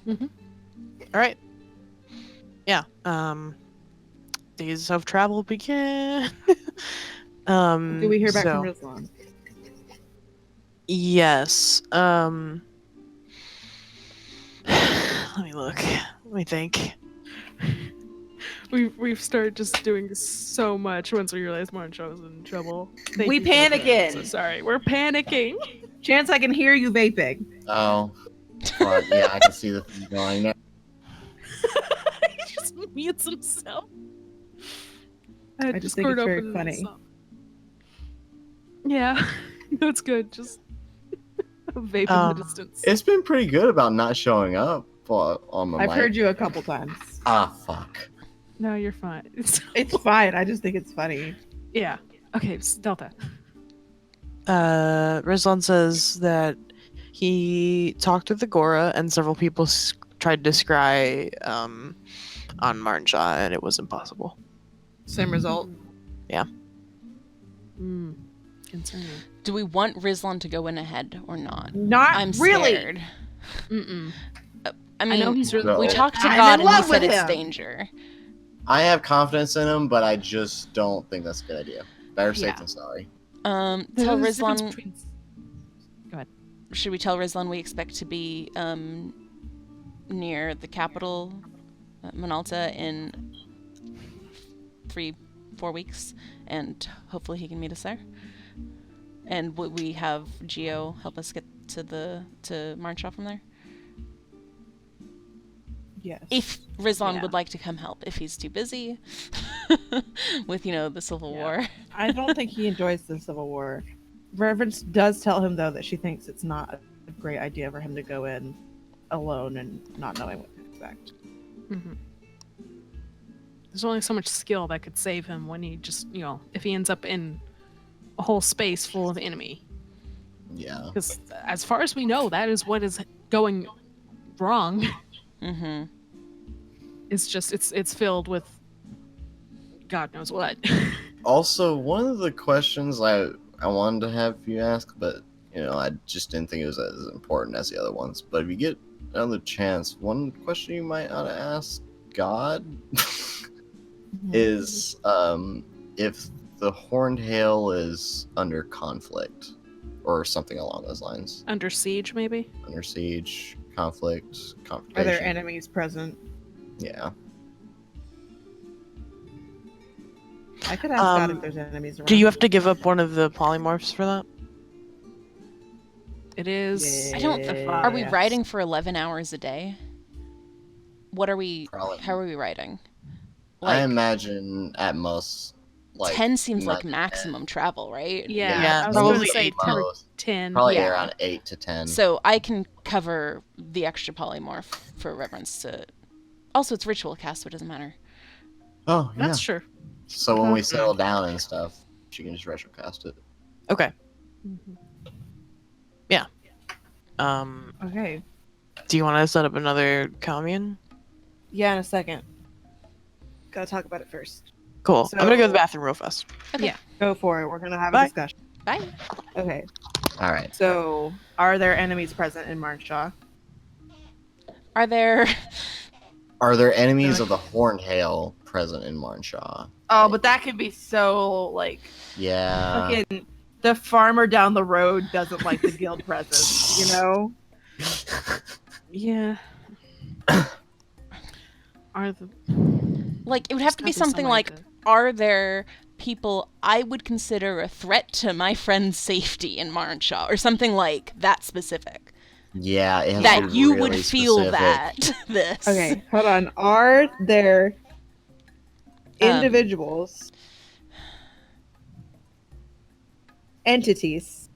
All right. Yeah. Days of travel begin. Do we hear back so, from Rizlan? Yes. Let me look. Let me think. We've started just doing so much once we realized Marnshaw was in trouble. Thank We you for that. panicking. So sorry, we're panicking. Chance, I can hear you vaping. Oh. Fuck, yeah, I can see the thing going there. He just mutes himself. I had I just think Discord it's very open and funny. stuff. Yeah, no, it's good. Just vape in the distance. It's been pretty good about not showing up on my I've mic. heard you a couple times. Ah, fuck. No, you're fine. It's fine. I just think it's funny. Yeah. Okay, Delta. Rizlan says that he talked with the Gora and several people tried to scry on Marnshaw and it was impossible. Same result. Concerning. Do we want Rizlan to go in ahead or not? Not I'm really. scared. Mm-mm. I mean, know he's really No. we talked to I'm God in and he love said with it's him. danger. I have confidence in him, but I just don't think that's a good idea. Better safe Yeah. than sorry. Tell There's a difference Rizlan. between- Go ahead. Should we tell Rizlan we expect to be near the capital, Minalta, in 3-4 weeks, and hopefully he can meet us there. And would we have Geo help us get to Marnshaw from there? Yes. If Rizlan Yeah. would like to come help, if he's too busy with, the Civil Yeah. War. I don't think he enjoys the Civil War. Reverence does tell him, though, that she thinks it's not a great idea for him to go in alone and not knowing what to expect. Hmm. There's only so much skill that could save him when he just, if he ends up in a whole space full of enemy. Yeah. Because as far as we know, that is what is going wrong. Mm-hmm. It's just it's filled with God knows what. Also, one of the questions I wanted to have you ask, but I just didn't think it was as important as the other ones. But if you get another chance, one question you might ought to ask God is if the Horned Hail is under conflict or something along those lines. Under siege, maybe. Under siege, conflict, Are confrontation. there enemies present? Yeah. I could ask God if there's enemies around. Do you have to give up one of the polymorphs for that? It is. I don't. Yeah. Are we Yes. riding for 11 hours a day? What are we? Probably. How are we riding? I Like, imagine at most 10 seems like 9 to 10. maximum travel, right? Yeah, I was probably going to say 10 or most. 10. Probably Yeah. around 8 to 10. So I can cover the extra polymorph for Reverence to. Also, it's ritual cast, so it doesn't matter. Oh, yeah. That's true. So when we settle down and stuff, she can just retrocast it. Okay. Mhm. Okay. Do you want to set up another commune? Yeah, in a second. Gotta talk about it first. Cool. So- I'm gonna go to the bathroom real fast. Okay. Yeah. Go for it. We're gonna have Bye. a discussion. Bye. Okay. All right. So, are there enemies present in Marnshaw? Are there? Are there enemies of the Horned Hail present in Marnshaw? Oh, but that could be so like Yeah. fucking. The farmer down the road doesn't like the guild presence, you know? Yeah. Are the Like, it would have to be something like, are there people I would consider a threat to my friend's safety in Marnshaw, or something like that specific? Yeah. It has to That be you really would feel specific. that. This. Okay, hold on. Are there individuals, entities?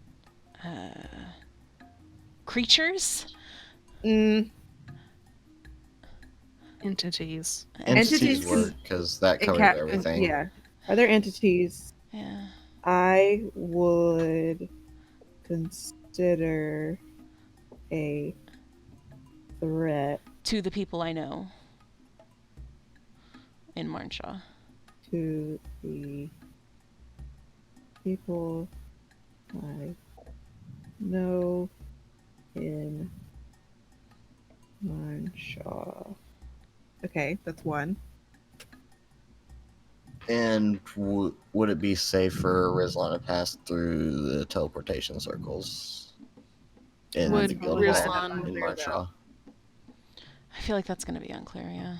Creatures? Mm, entities. Entities Entities work because that covers Cap- everything. Yeah. Are there entities Yeah. I would consider a threat To the people I know in Marnshaw. to the people I know in Marnshaw? Okay, that's one. And would it be safe for Rizlan to pass through the teleportation circles in Would the guild Rizlan- hall in Marnshaw? I feel like that's going to be unclear, yeah.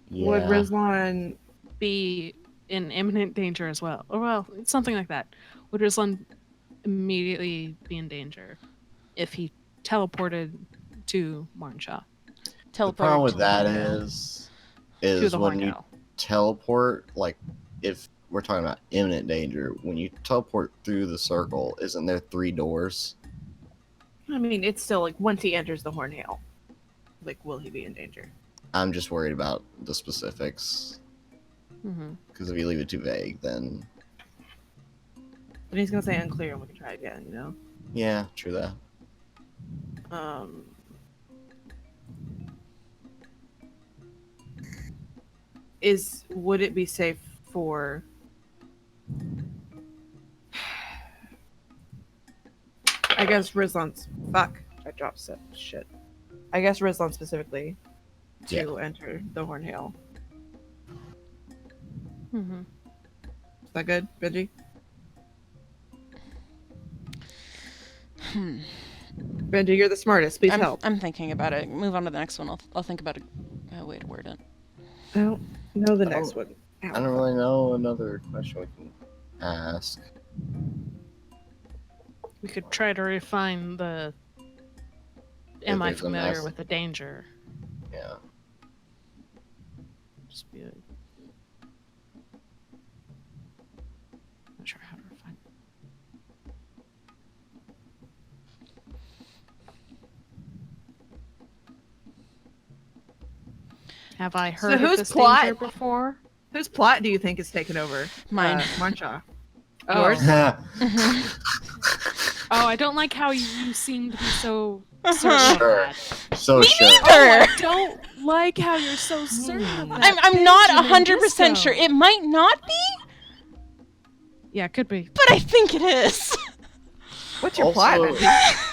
Yeah. Would Rizlan Be in imminent danger as well. Or, well, something like that. Would Rizlan immediately be in danger if he teleported to Marnshaw? The Teleported problem to with that Dungle. is To the when Horned you Hail. teleport, like if we're talking about imminent danger, when you teleport through the circle, isn't there 3 doors? I mean, it's still like once he enters the Hornhail, like, will he be in danger? I'm just worried about the specifics Mm-hmm. because if you leave it too vague, then But he's gonna say unclear, and we can try again. You know. yeah, true that. Would it be safe for? I guess Rizlan's. Fuck! I dropped some shit. I guess Rizlan specifically to enter the Hornhail. Mm-hmm. Is that good, Benji? Benji, you're the smartest. Please help. I'm thinking about it. Move on to the next one. I'll think about a way to word it. I don't know the next one. Ow. I don't really know another question we can ask. We could try to refine the. Am I there's a familiar mess. with the danger? Yeah. just be not sure how to find. Have I heard of whose this plot? danger before? Whose plot do you think is taken over? Mine. Marnshaw. Oh. Yours? Oh, I don't like how you seem to be so certain of Sure. that. So Me sure. neither. I don't like how you're so certain of that. I'm not Benjamin 100% sure. Disco. It might not be, Yeah, could be. but I think it is. What's your Also- plot? Benji?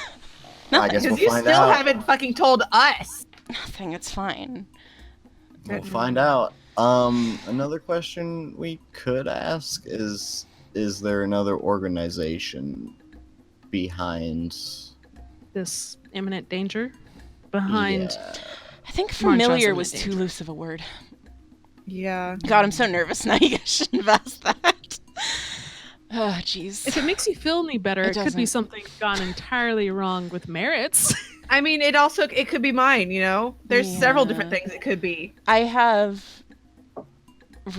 I guess we'll Because you find still out. haven't fucking told us. Nothing. It's fine. We'll find out. Another question we could ask is there another organization behind This imminent danger behind. Yeah. I think Marnshaw's familiar in was the too danger. loose of a word. Yeah. God, I'm so nervous now. You guys shouldn't have asked that. Oh, jeez. If it makes you feel any better, It it could be doesn't. something gone entirely wrong with merits. I mean, it could be mine, you know? There's several Yeah. different things it could be. I have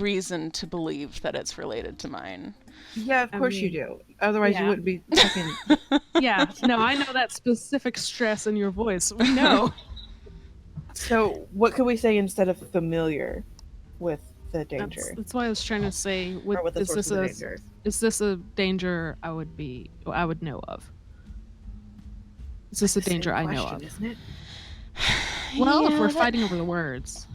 reason to believe that it's related to mine. Yeah, of I course you mean, do. Otherwise, you yeah. wouldn't be fucking. Yeah, no, I know that specific stress in your voice. We know. So, what could we say instead of familiar with the danger? That's why I was trying to say, Or with the is source this of the a danger? is this a danger I would know of? Is this a Same danger I know question, of? Isn't it? Well, if Yeah, we're that- fighting over the words,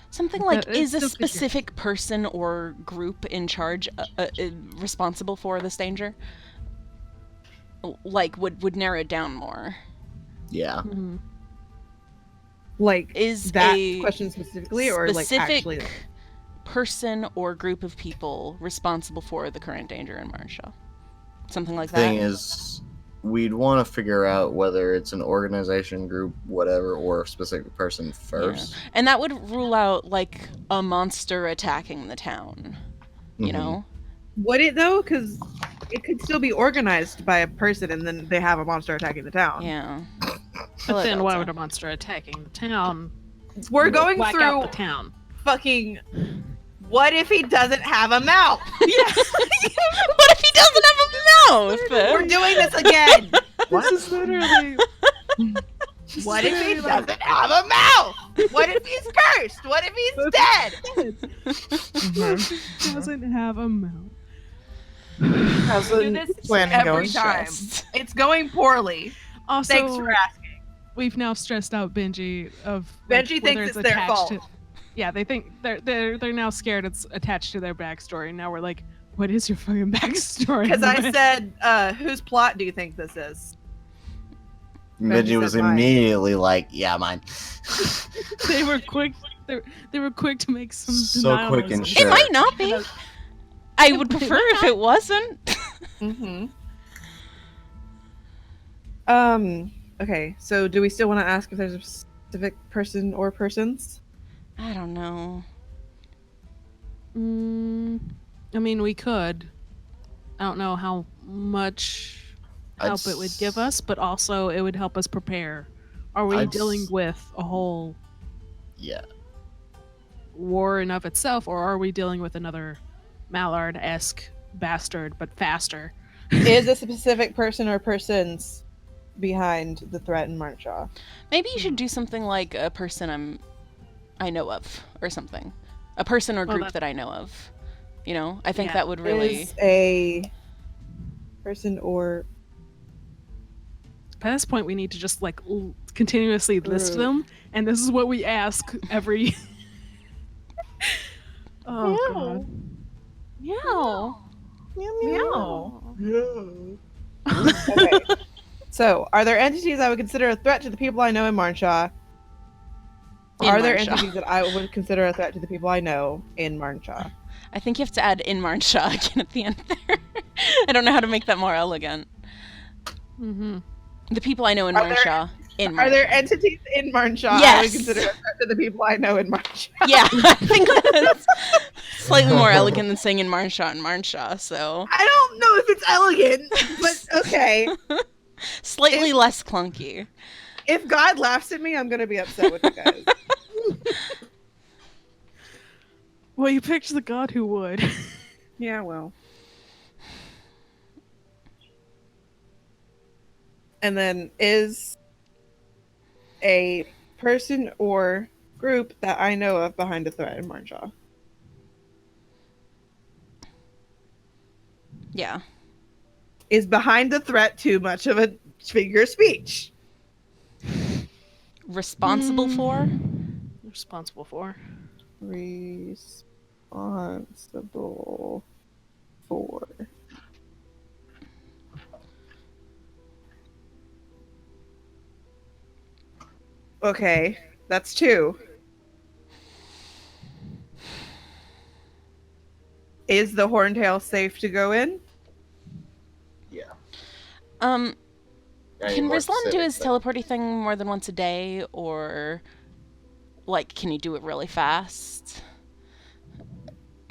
Something like, It's is a still fishy. specific person or group in charge responsible for this danger? Like, would narrow it down more. Yeah. Like Is that a question specifically, or like specific actually? person or group of people responsible for the current danger in Marsha? Something like Thing that. is, we'd want to figure out whether it's an organization, group, whatever, or a specific person first. And that would rule out, like, a monster attacking the town. You Mhm. know? Would it though? Because it could still be organized by a person, and then they have a monster attacking the town. Yeah. but then why would a monster attacking the town We're going whack through out the town? fucking. What if he doesn't have a mouth? What if he doesn't have a mouth? We're doing this again. This is literally. What if he doesn't have a mouth? What if he's cursed? What if he's dead? doesn't have a mouth? How's Do the this planning every going? time. Stressed. It's going poorly. Also, Thanks for asking. we've now stressed out Benji of Benji whether thinks it's their attached fault. to- yeah, they think they're now scared it's attached to their backstory. Now we're like, what is your fucking backstory? Because I said, whose plot do you think this is? Benji was said mine. immediately like, "Yeah, mine." they were quick. They were quick to make some. So denial quick of and some- sure. It might not be. I would It prefer might if not. it wasn't. Mm-hmm. Okay, so do we still want to ask if there's a specific person or persons? I don't know. I mean, we could. I don't know how much I'd help it would give us, but also it would help us prepare. Are we I'd dealing s- with a whole Yeah. war in of itself, or are we dealing with another Mallard-esque bastard but faster? Is a specific person or persons behind the threat in Marnshaw? Maybe you should do something like a person I know of, or something. A person or Well, group that- that I know of. You know, I think Yeah. that would really. Is a person or By this point, we need to just like continuously list Group. them, and this is what we ask every. Oh god. Meow. meow. Okay. So, are there entities I would consider a threat to the people I know in Marnshaw? In Are there Marnshaw. entities that I would consider a threat to the people I know in Marnshaw? I think you have to add in Marnshaw again at the end there. I don't know how to make that more elegant. Mm-hmm. The people I know in Are there- Marnshaw. In Are there Marnshaw. entities in Marnshaw I Yes. would consider a threat to the people I know in Marnshaw? Yeah, I think that's slightly more elegant than saying in Marnshaw and Marnshaw, so I don't know if it's elegant, but okay. slightly less clunky. If God laughs at me, I'm gonna be upset with you guys. Well, you picked the god who would. Yeah, well. And then is a person or group that I know of behind a threat in Marnshaw. Yeah. Is behind the threat too much of a figure of speech? Responsible for? Responsible for. Responsible for. Okay, that's 2. Is the Horntail safe to go in? Yeah. Um, I need can more Rizlan do specifics his there. teleporty thing more than once a day, or like can he do it really fast?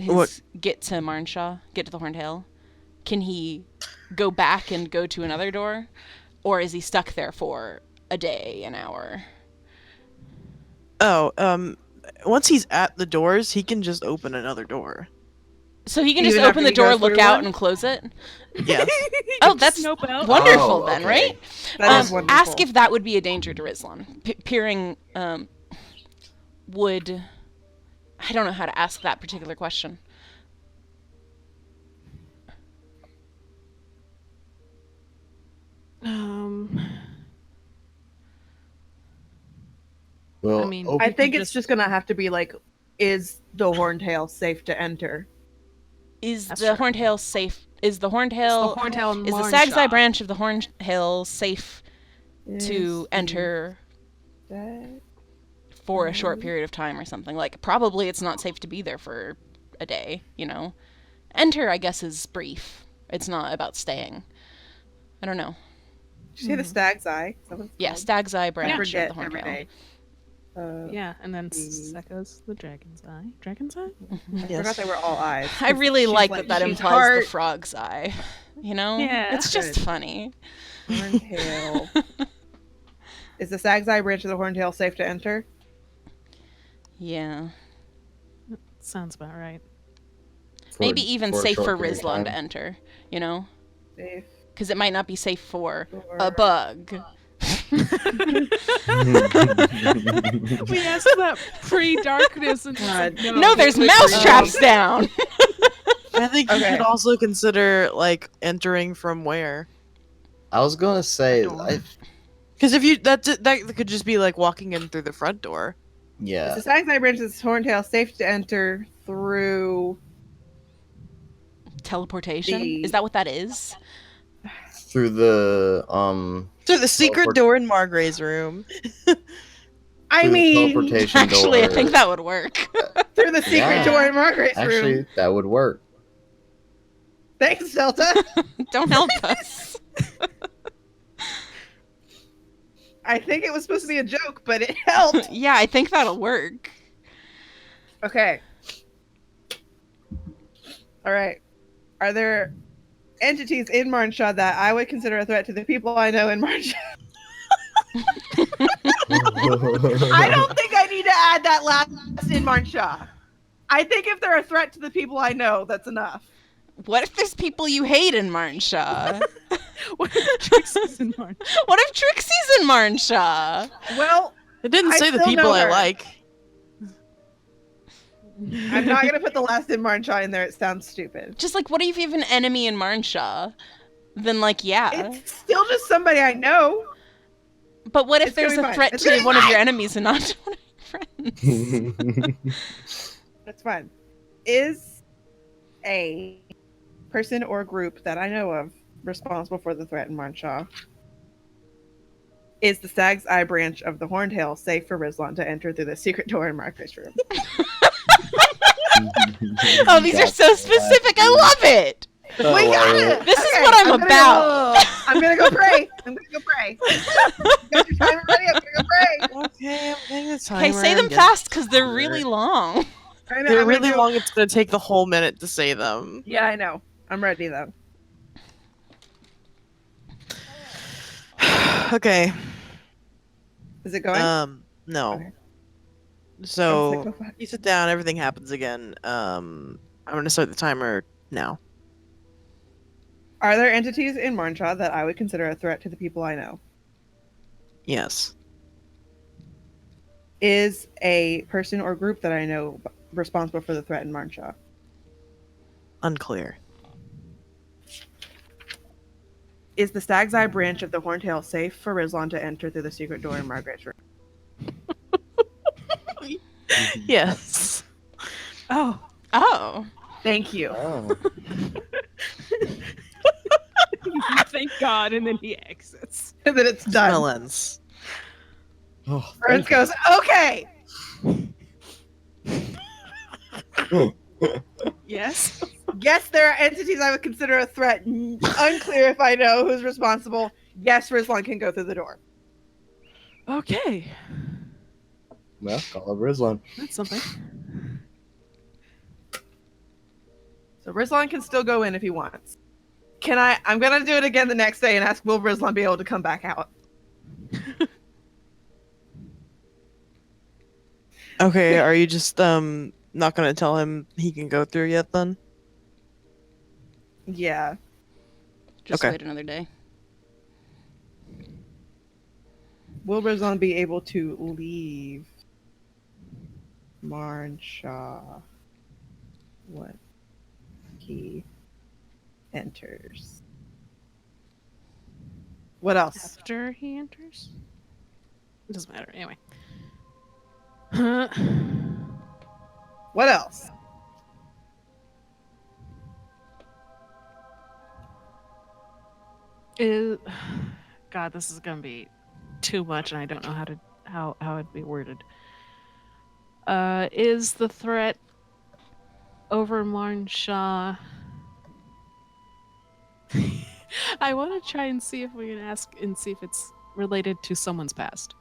What? Get to Marnshaw, get to the Horned Hill. Can he go back and go to another door, or is he stuck there for a day, an hour? Oh, once he's at the doors, he can just open another door. So he can just Even open after the he door, goes look through out, one? and close it. Yes. Oh, that's Snow out. wonderful Oh, then, okay. right? That is wonderful. Ask if that would be a danger to Rizlan. Peering would... I don't know how to ask that particular question. Well, I mean, oh, I you could think it's just gonna have to be like, is the Horntail safe to enter? Is That's the true. Horned Hill safe? Is the Horned Hill... Horned Hill and Is the Marnshaw. Sag's Eye branch of the Horned Hill safe Is to enter that for a short period of time or something? Like, probably it's not safe to be there for a day, you know? Enter, I guess, is brief. It's not about staying. I don't know. Did you say the Stag's Eye? Is that what it's Yeah, called? Stag's Eye I branch of the forget Horned every Hill. day. Yeah, and then Mm. Sekka's the dragon's eye. Dragon's eye? I forgot they were all eyes. I really She's like like- that she's implies heart- the frog's eye. You know? Yeah. It's just Good. funny. Horntail. Is the Stag's Eye branch of the Horntail safe to enter? Yeah. Sounds about right. Maybe even for a safe short for period of Rizlan time. to enter, you know? Safe Because it might not be safe for for... a bug. We asked that pre-darkness and she's like, God. No, there's mouse traps down! I think you Okay. should also consider like entering from where. I was gonna say, door. Because if you that could just be like walking in through the front door. Is yeah, the Stag's Eye branch of the Horntail safe to enter through... Teleportation? The- Is that what that is? through the Through the secret Teleport- door in Margray's room. I through the mean, teleportation Actually, I door. think that would work. through the secret Yeah. door in Margaret's Actually, room. that would work. Thanks, Delta. Don't help us. I think it was supposed to be a joke, but it helped. Yeah, I think that'll work. Okay. All right. Are there entities in Marnshaw that I would consider a threat to the people I know in Marnshaw? I don't think I need to add that last in Marnshaw. I think if they're a threat to the people I know, that's enough. What if there's people you hate in Marnshaw? What if Trixie's in Marn? What if Trixie's in Marnshaw? Well, It didn't I say the still people know I her. like. I'm not going to put the last in Marnshaw in there. It sounds stupid. Just like, what if you have an enemy in Marnshaw? Then, like, yeah. It's still just somebody I know. But what if it's gonna there's be a fine. threat It's to gonna be one of fine. your enemies and not to one of your friends? That's fine. Is a person or group that I know of responsible for the threat in Marnshaw? Is the Stag's Eye branch of the Horned Hill safe for Rizlan to enter through the secret door in Marcus' room? Oh, these are so specific. I love it. We got it! This is what I'm about. I'm gonna go pray. I'm gonna go pray. Got your timer ready? I'm gonna go pray. Okay, I'm getting the timer. Okay, say them I'm getting- fast because they're really long. I know, They're I'm really gonna long. It's gonna take the whole minute to say them. Yeah, I know. I'm ready though. Okay. Is it going? No. Okay. So go back. you sit down, everything happens again. I'm gonna start the timer now. Are there entities in Marnshaw that I would consider a threat to the people I know? Yes. Is a person or group that I know responsible for the threat in Marnshaw? Unclear. Is the Stag's Eye branch of the Horntail safe for Rizlan to enter through the secret door in Margaret's room? Yes. Oh, Oh. Thank you. Oh. thank God! And then he exits. And then it's done. Melons. Oh, Ernst goes, okay. Yes. Yes, there are entities I would consider a threat. Unclear if I know who's responsible. Yes, Rizlan can go through the door. Okay, Well, call up Rizlan. that's something. So Rizlan can still go in if he wants. I'm going to do it again the next day and ask, will Rizlan be able to come back out? Okay, are you just not gonna tell him he can go through yet then? Yeah. Just Okay. wait another day. Will Rizlan be able to leave Marnshaw when he enters? What else? After he enters, it doesn't matter anyway. What else? Is God, this is gonna be too much, and I don't know how it'd be worded. Is the threat over Marnshaw? I want to try and see if we can ask and see if it's related to someone's past.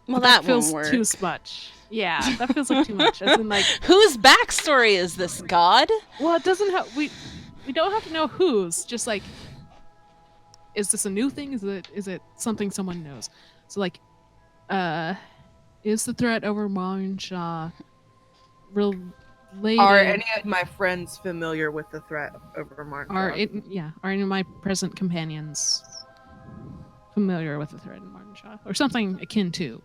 Well, But that feels won't work. too much. Yeah, that feels like too much. As in, like, Whose backstory is this, God? well, it doesn't have we don't have to know whose. Just like, is this a new thing? Is it something someone knows? So like, is the threat over Marnshaw related? Are any of my friends familiar with the threat over Marnshaw? Are any of my present companions familiar with the threat in Marnshaw or something akin to?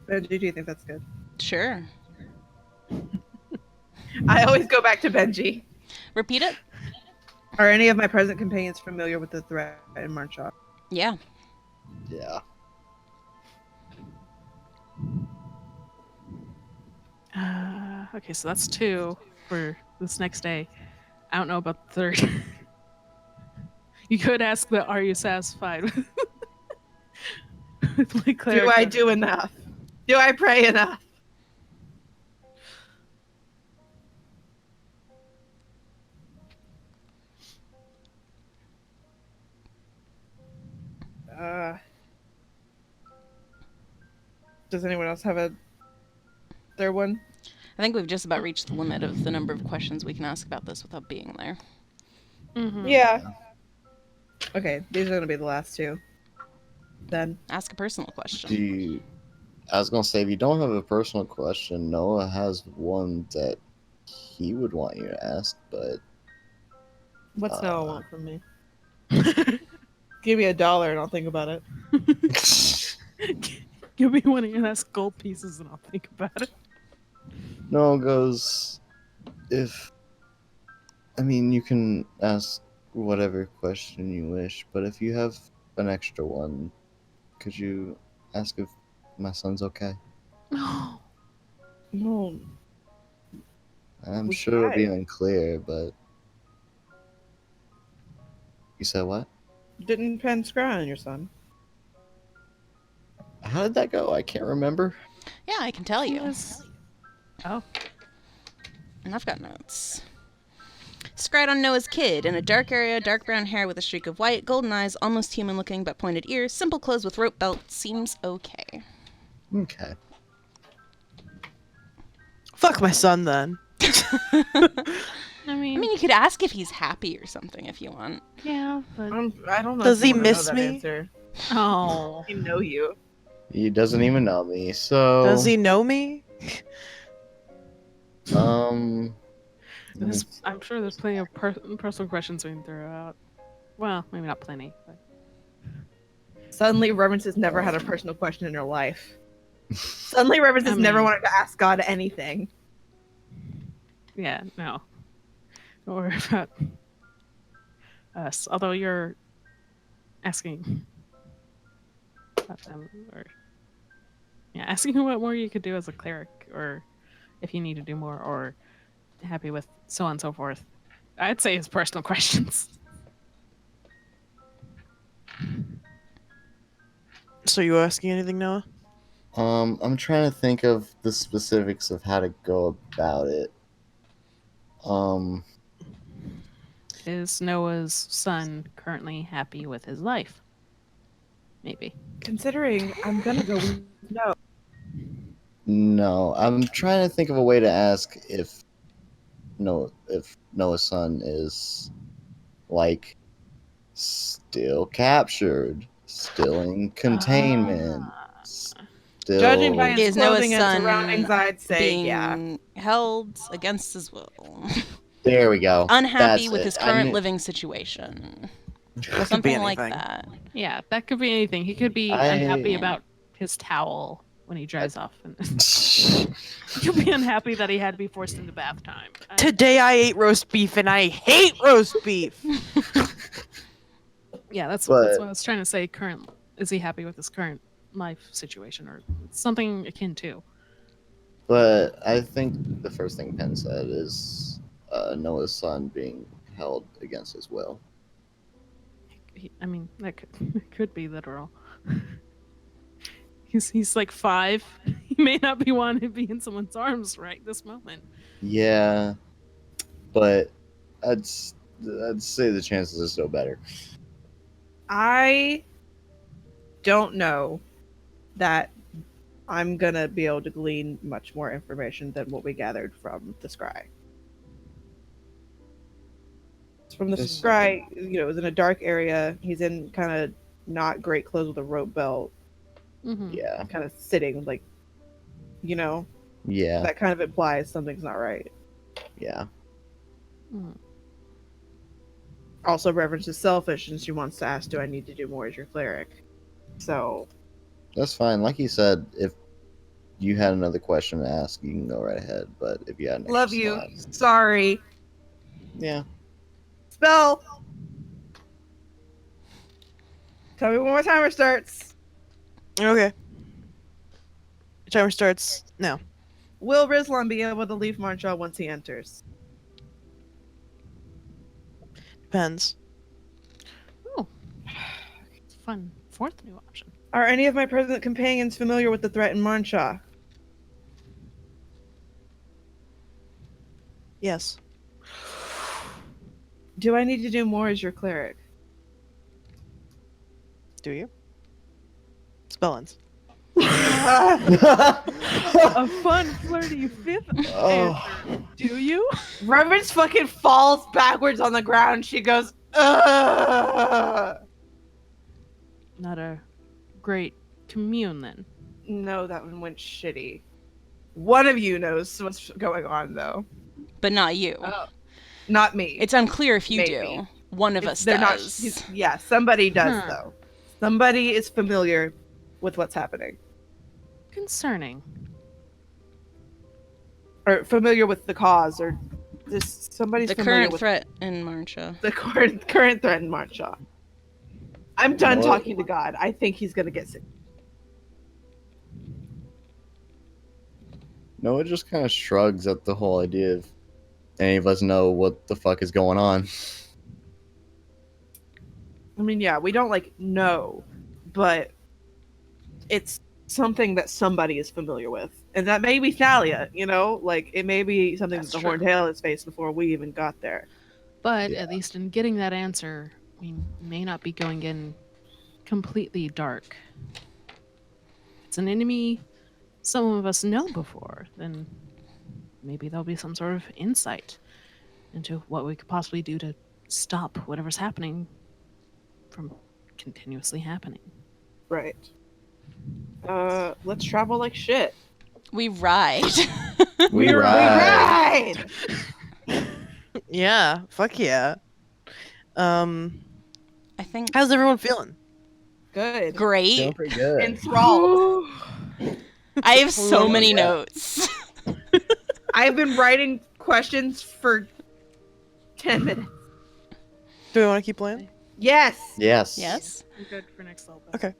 Benji, do you think that's good? Sure. I always go back to Benji. Repeat it? Are any of my present companions familiar with the threat in Marnshaw? Yeah. Yeah. Okay, so that's 2 for this next day. I don't know about the third. You could ask the "Are you satisfied with, with my cleric?" Do I do enough? Do I pray enough? Does anyone else have their one? I think we've just about reached the limit of the number of questions we can ask about this without being there. Mhm. Yeah. Okay, these are gonna be the last 2. Then Ask a personal question. I was gonna say, if you don't have a personal question, Noah has one that he would want you to ask, but what's Noah want from me? Give me $1 and I'll think about it. Give me one of your last gold pieces and I'll think about it. Noah goes, you can ask whatever question you wish, but if you have an extra one, could you ask if my son's okay? No. No. I'm We sure it'll be tried. unclear, but you said what? Didn't Penn scry on your son? How did that go? I can't remember. Yeah, I can tell you. Yes. Oh. And I've got notes. Scried on Noah's kid, in a dark area, dark brown hair with a streak of white, golden eyes, almost human looking but pointed ears, simple clothes with rope belt, seems okay. Okay. Fuck my son then. I mean, you could ask if he's happy or something if you want. Yeah, but I don't know. Does if you he wanna know miss that me? Answer. oh, I know you. He doesn't even know me, so Does he know me? um let me I'm sure there's plenty of personal questions we can throw out. Well, maybe not plenty, but Suddenly, Reverence has never had a personal question in her life. Suddenly, Reverence I has never mean- wanted to ask God anything. yeah, no. Don't worry about us. Although you're asking about them, or yeah, asking what more you could do as a cleric, or if you need to do more, or happy with so on and so forth. I'd say it's personal questions. So you asking anything, Noah? I'm trying to think of the specifics of how to go about it. Um Is Noah's son currently happy with his life? Maybe. Considering, I'm gonna go with no. no, I'm trying to think of a way to ask if Noah's son is like still captured, still in containment, Ah. still Judging by his Is Noah's clothing and son surroundings, I'd say yeah. being held against his will? There we go. Unhappy That's with it. his I current knew- living situation. That could be Something like anything. that. Yeah, that could be anything. He could be unhappy about his towel when he dries off. And he could be unhappy that he had to be forced into bath time. Today I ate roast beef and I hate roast beef. Yeah, that's But- what I was trying to say. Current, is he happy with his current life situation or something akin to? But I think the first thing Penn said is Noah's son being held against his will. I mean, that could, it could be literal. He's like 5. He may not be wanting to be in someone's arms right this moment. Yeah, but I'd say the chances are still better. I don't know that I'm gonna be able to glean much more information than what we gathered from the scry. From the This- scry, it was in a dark area. He's in kind of not great clothes with a rope belt, Mm-hmm. Yeah, kind of sitting like, yeah, that kind of implies something's not right. yeah. Mm-hmm. Also, Reverence is selfish and she wants to ask, do I need to do more as your cleric? So, That's fine. Like you said, if you had another question to ask, you can go right ahead. But if you had an extra love you. slot- Sorry. yeah. Spell. Tell me when my timer starts. Okay. Timer starts now. Will Rizlan be able to leave Marshall once he enters? Depends. Oh, it's a fun 4th new option. Are any of my present companions familiar with the threat in Marnshaw? Yes. Do I need to do more as your cleric? Do you? Spellins. A fun, flirty 5th Oh. answer. Do you? Reverence fucking falls backwards on the ground. She goes, ugh. Not a great commune then. No, that one went shitty. One of you knows what's going on, though. But not you. Not me. It's unclear if you Maybe. do. One of us They're does. not. Yeah, somebody does, Huh. though. Somebody is familiar with what's happening. Concerning. Or familiar with the cause, or just somebody's The familiar current with threat in Marcha. the current threat in Marnshaw. I'm done What? talking to God. I think he's gonna get sick. Noah just kind of shrugs at the whole idea of any of us know what the fuck is going on. I mean, yeah, we don't know, but it's something that somebody is familiar with, and that may be Thalia. It may be something That's that the true. Horned Tail has faced before we even got there. But Yeah. at least in getting that answer, we may not be going in completely dark. If it's an enemy some of us know before, then maybe there'll be some sort of insight. into what we could possibly do to stop whatever's happening from continuously happening. Right. Let's travel like shit. We ride. We We ride. ride! Yeah, fuck yeah. Um, I think how's everyone feeling? Good. great. Feeling pretty good. Enthralled. I have so Oh, many yeah. notes. I've been writing questions for 10 minutes. Do we want to keep playing? Yes. Yes. Yes. I'm good for next level. Okay.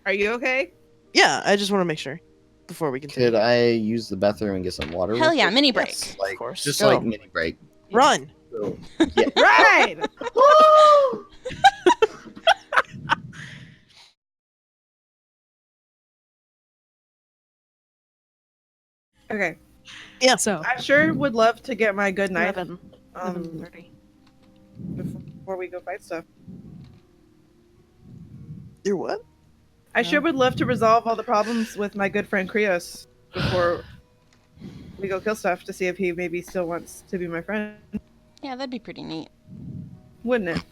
Are you okay? Yeah, I just want to make sure before we continue. Could I use the bathroom and get some water? Hell real yeah, quick? mini break. Yes. Like, Of course. just Go. like mini break. Run. So, yeah. Ride! Okay. So, I sure would love to get my good night 11:30. before we go fight stuff. You're what? I sure would love to resolve all the problems with my good friend Krios before we go kill stuff to see if he maybe still wants to be my friend. Yeah, that'd be pretty neat. Wouldn't it?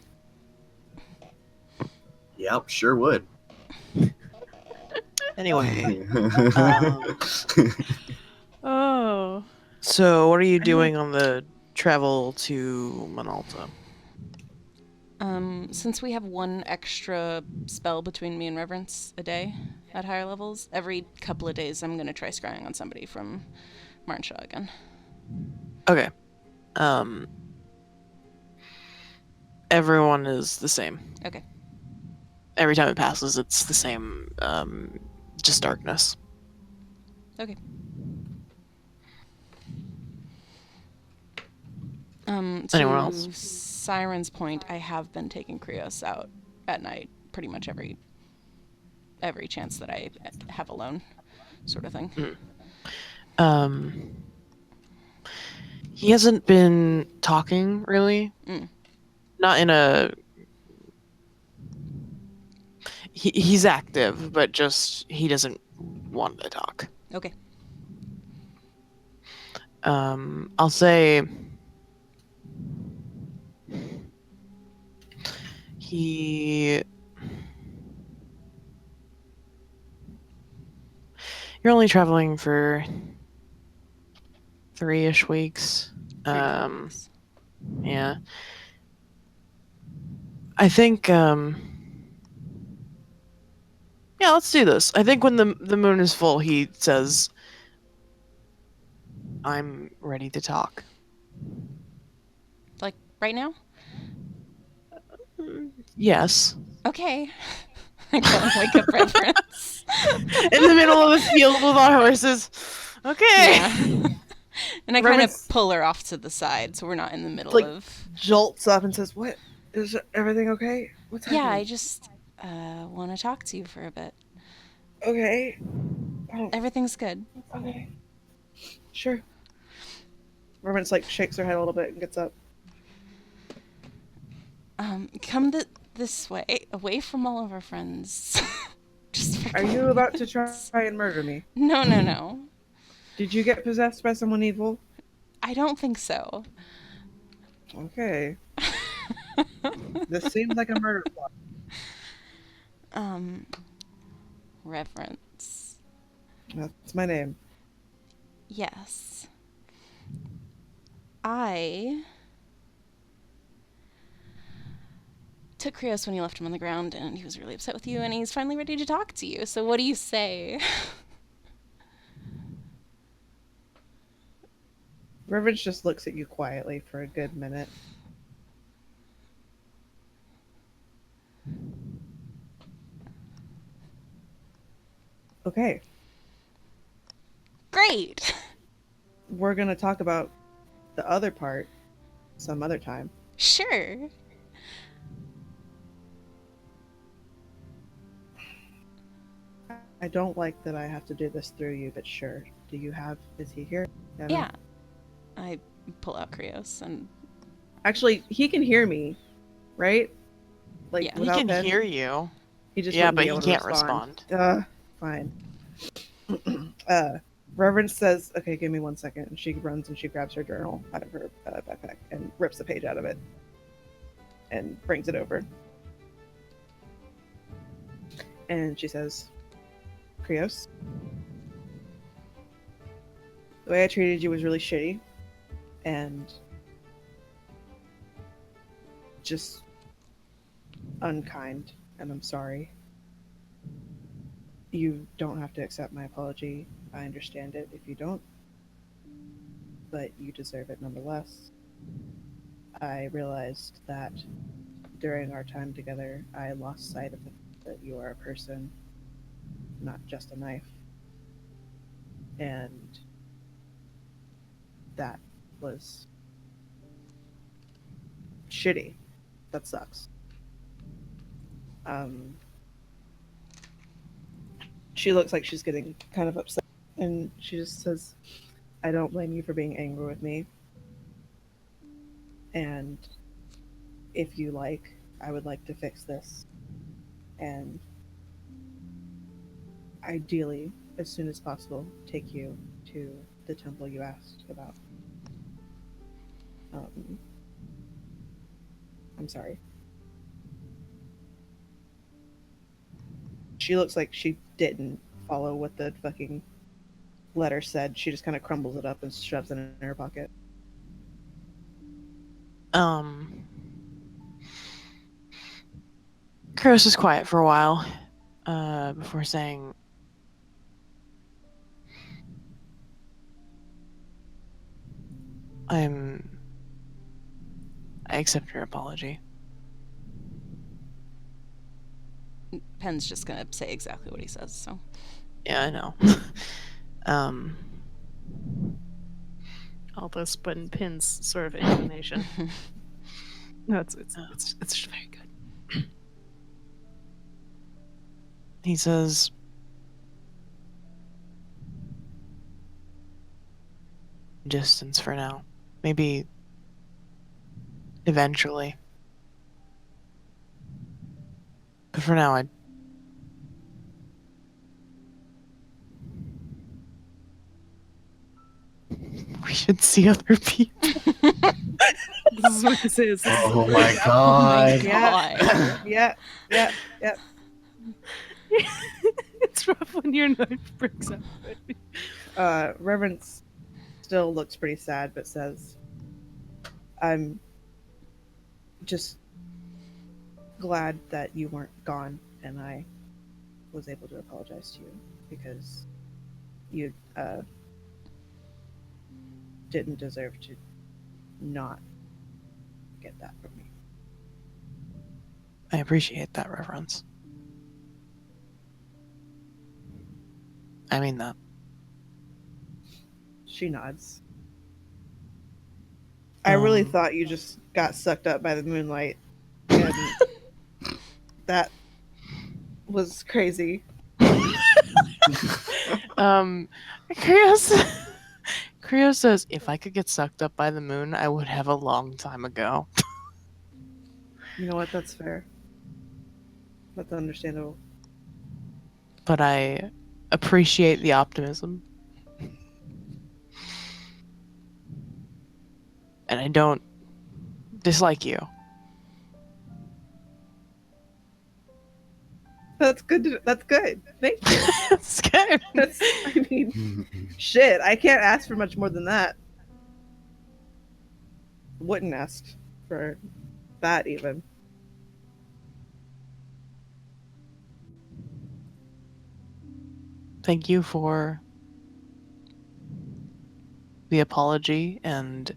Yep, sure would. Anyway, Oh. so what are you doing on the travel to Minalta? Since we have one extra spell between me and Reverence a day at higher levels, every couple of days I'm gonna try scrying on somebody from Marnshaw again. Okay. Everyone is the same. Okay. Every time it passes, it's the same. Just darkness. Okay. Anyone To else? Siren's point, I have been taking Krios out at night pretty much every chance that I have alone, sort of thing. He hasn't been talking really. Not in a. He's active, but just he doesn't want to talk. Okay. I'll say he. You're only traveling for 3-ish weeks. 3 to 4 weeks. Yeah. I think yeah, let's do this. I think when the moon is full, he says, "I'm ready to talk." Like right now? Yes. Okay. I go like a Reverence. In the middle of a field with our horses. Okay. Yeah. And I kind of Reverence- pull her off to the side so we're not in the middle Like- of. Jolts up and says, "What? Is everything okay? What's happening?" Yeah, I just want to talk to you for a bit. Okay. Oh, Everything's good. okay. Sure. Reverence like shakes her head a little bit and gets up. Come this way, away from all of our friends. Just for Are you about to try and murder me? No, no, no. Did you get possessed by someone evil? I don't think so. Okay. This seems like a murder plot. Reverence. That's my name. Yes. I took Krios when you left him on the ground, and he was really upset with you, and he's finally ready to talk to you. So what do you say? Reverence just looks at you quietly for a good minute. Okay, Great. we're gonna talk about the other part some other time. Sure. I don't like that I have to do this through you, but sure. Is he here? Yeah. I pull out Krios and Actually, he can hear me, right? Like, Yeah. He without can Ben? hear you. He just Yeah, wouldn't but be he able to can't respond. respond. Fine. Reverence says, "Okay, give me 1 second." And she runs and she grabs her journal out of her backpack and rips a page out of it and brings it over. And she says, "Krios, the way I treated you was really shitty and just unkind, and I'm sorry. You don't have to accept my apology. I understand it if you don't, but you deserve it nonetheless. I realized that during our time together, I lost sight of the fact that you are a person, not just a knife. And that was shitty. That sucks." Um, she looks like she's getting kind of upset, and she just says, "I don't blame you for being angry with me. And if you like, I would like to fix this. And ideally, as soon as possible, take you to the temple you asked about. Um, I'm sorry." She looks like she didn't follow what the fucking letter said. She just kind of crumbles it up and shoves it in her pocket. Kroos is quiet for a while, before saying, I accept your apology. Penn's just gonna say exactly what he says. So Yeah, I know. um, All this, but in Pin's sort of intonation. No, it's very good. he says, distance for now. Maybe eventually. But for now, we should see other people. This is what this is. This is Oh the my breakup. god. Yeah. Yeah, yeah, yeah. It's rough when your knife breaks out. Reverence still looks pretty sad, but says, "I'm just glad that you weren't gone and I was able to apologize to you because you didn't deserve to not get that from me." I appreciate that reference. I mean that. She nods. "I really Um, thought you just got sucked up by the moonlight, and that was crazy." Krios, Krios says, if I could get sucked up by the moon, I would have a long time ago. You know what? That's fair. That's understandable. But I appreciate the optimism. And I don't dislike you. That's good. That's good. Thank you. It's good. That's. I mean, shit. I can't ask for much more than that. Wouldn't ask for that even. Thank you for the apology and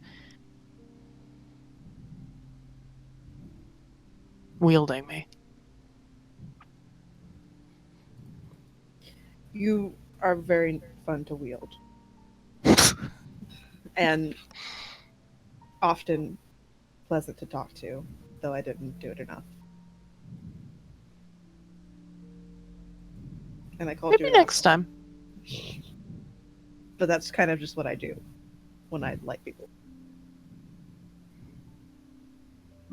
wielding me. You are very fun to wield and often pleasant to talk to, though I didn't do it enough. And I called Maybe you an next asshole. time. But that's kind of just what I do when I like people.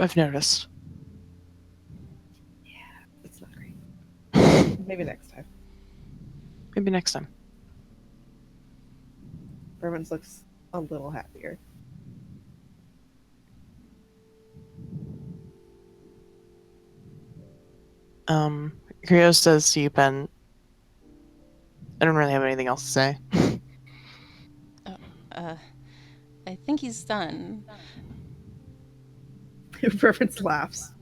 I've noticed. It's not great. Maybe next time. Maybe next time. Reverence looks a little happier. Krios says to you, Pen, I don't really have anything else to say. Uh, I think he's done. Reverence laughs.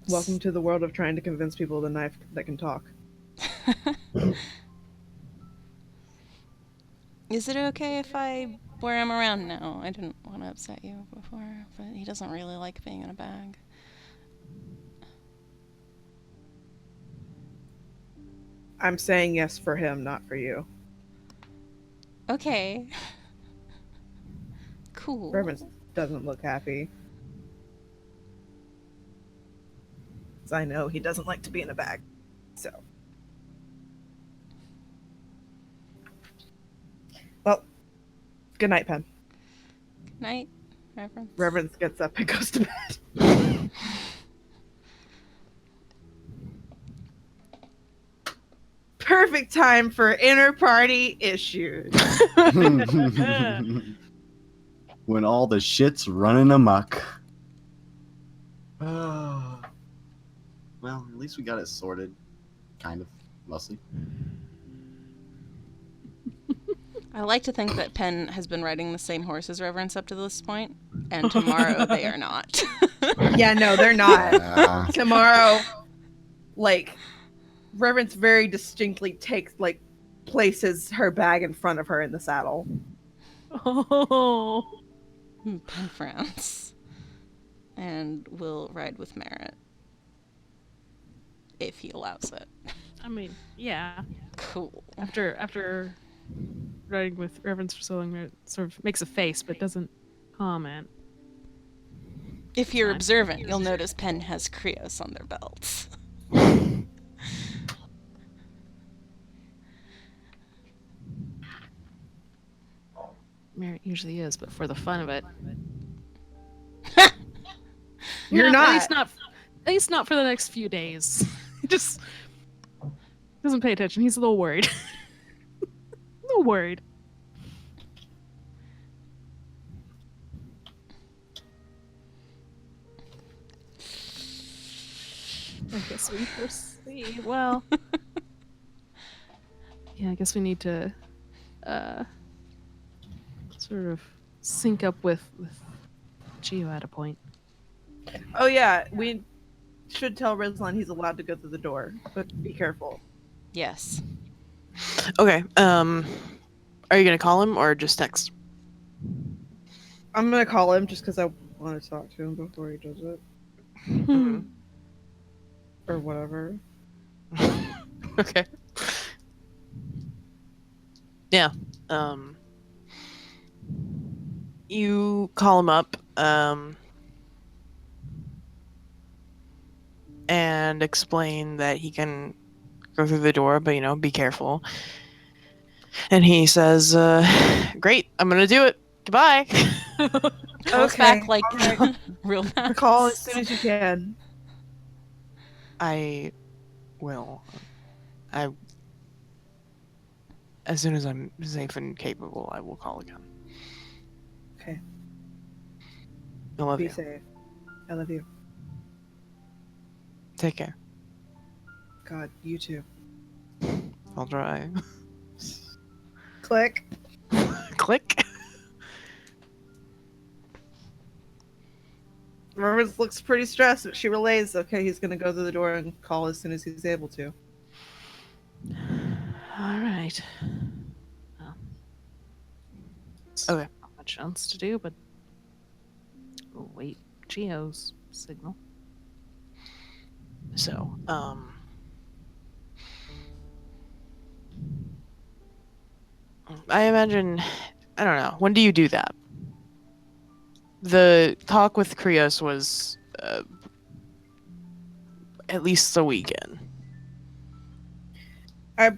Welcome to the world of trying to convince people with a knife that can talk. Is it okay if I wear him around now? I didn't want to upset you before, but he doesn't really like being in a bag. I'm saying yes for him, not for you. Okay. Cool. Reverence doesn't look happy. 'Cause I know he doesn't like to be in a bag. So. Well, good night, Pen. Good night, Reverend. Reverence gets up and goes to bed. Perfect time for inner party issues. When all the shit's running amok. Well, at least we got it sorted. Kind of. Mostly. I like to think that Penn has been riding the same horse as Reverence up to this point, and tomorrow they are not. Yeah, no, they're not. Yeah. Tomorrow, like, Reverence very distinctly places her bag in front of her in the saddle. Oh. Penn frowns and will ride with Merritt if he allows it. I mean, yeah. Cool. After riding with Reverence for so long, it sort of makes a face but doesn't comment. If you're Fine. observant, you'll notice Penn has Krios on their belts. Merritt usually is, but for the fun of it. You're No, not. At least not for the next few days. He just doesn't pay attention. He's a little worried. A little worried. I guess we proceed. Well, yeah, I guess we need to sort of sync up with Geo at a point. Oh yeah, we should tell Rizlan he's allowed to go through the door, but be careful. Yes. Okay. Are you gonna call him or just text? I'm gonna call him just because I want to talk to him before he does it, Mhm. or whatever. Okay. Yeah. You call him up, and explain that he can go through the door, but be careful. And he says, "Great, I'm gonna do it. Goodbye." Calls Okay, back like alright. real fast. Call as soon as you can. I will. As soon as I'm safe and capable, I will call again. Okay. I love Be you. safe. I love you. Take care. God, you too. I'll try. Click. Click. Reverence looks pretty stressed, but she relays, okay, he's gonna go through the door and call as soon as he's able to. All right. Well, Okay. not much else to do, but we'll wait Geo's signal. So, I imagine, I don't know. When do you do that? The talk with Krios was at least a weekend. How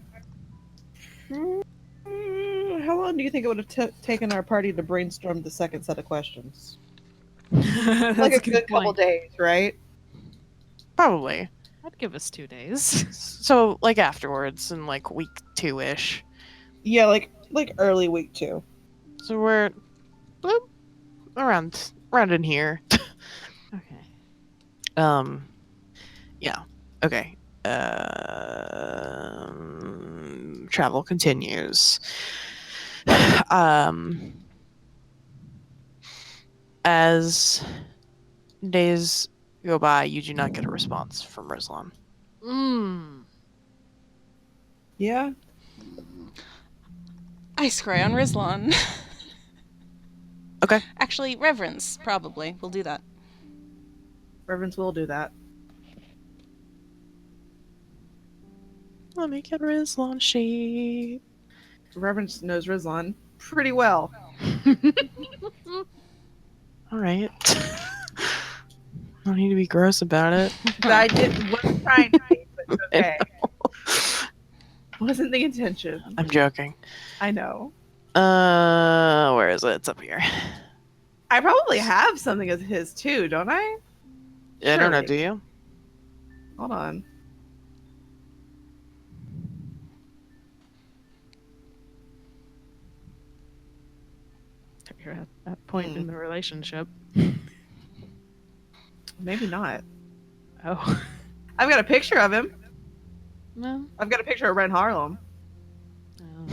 long do you think it would have taken our party to brainstorm the second set of questions? That's Like a a good couple point. days, right? Probably. I'd give us 2 days. So like afterwards, in like week 2-ish. Yeah, like early week 2. So we're bloop, around in here. Okay. Yeah. Okay. Travel continues. um, as days go by, you do not get a response from Rizlan. Mmm. Yeah. I scry on Rizlan. Okay. Actually, reverence, probably. We'll do that. Reverence will do that. Let me get Rizlan sheet. Reverence knows Rizlan pretty well. All right. No need to be gross about it. I wasn't trying to be, but I okay. Wasn't the intention. I'm joking. I know. Where is it? It's up here. I probably have something of his too, don't I? I don't know. Surely. Do you? Hold on. You're at that point in the relationship. Maybe not. Oh. I've got a picture of him. No. I've got a picture of Ren Harlem. No.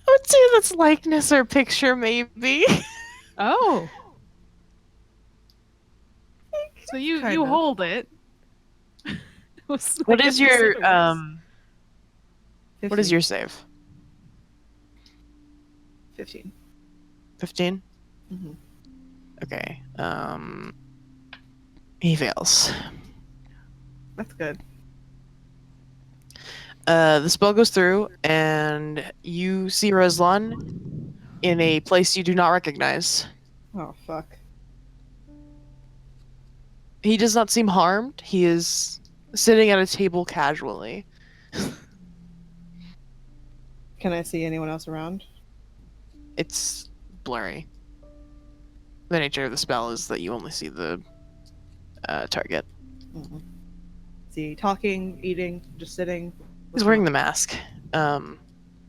I would say that's likeness or picture, maybe. Oh. So you Kinda. hold it. What is your What is 15. your save? 15? 15. Mm-hmm. Okay. He fails. That's good. The spell goes through, and you see Rezlan in a place you do not recognize. Oh fuck. He does not seem harmed. He is sitting at a table casually. Can I see anyone else around? It's blurry. The nature of the spell is that you only see the target. Mm-mm. Is he talking, eating, just sitting? He's wearing the mask.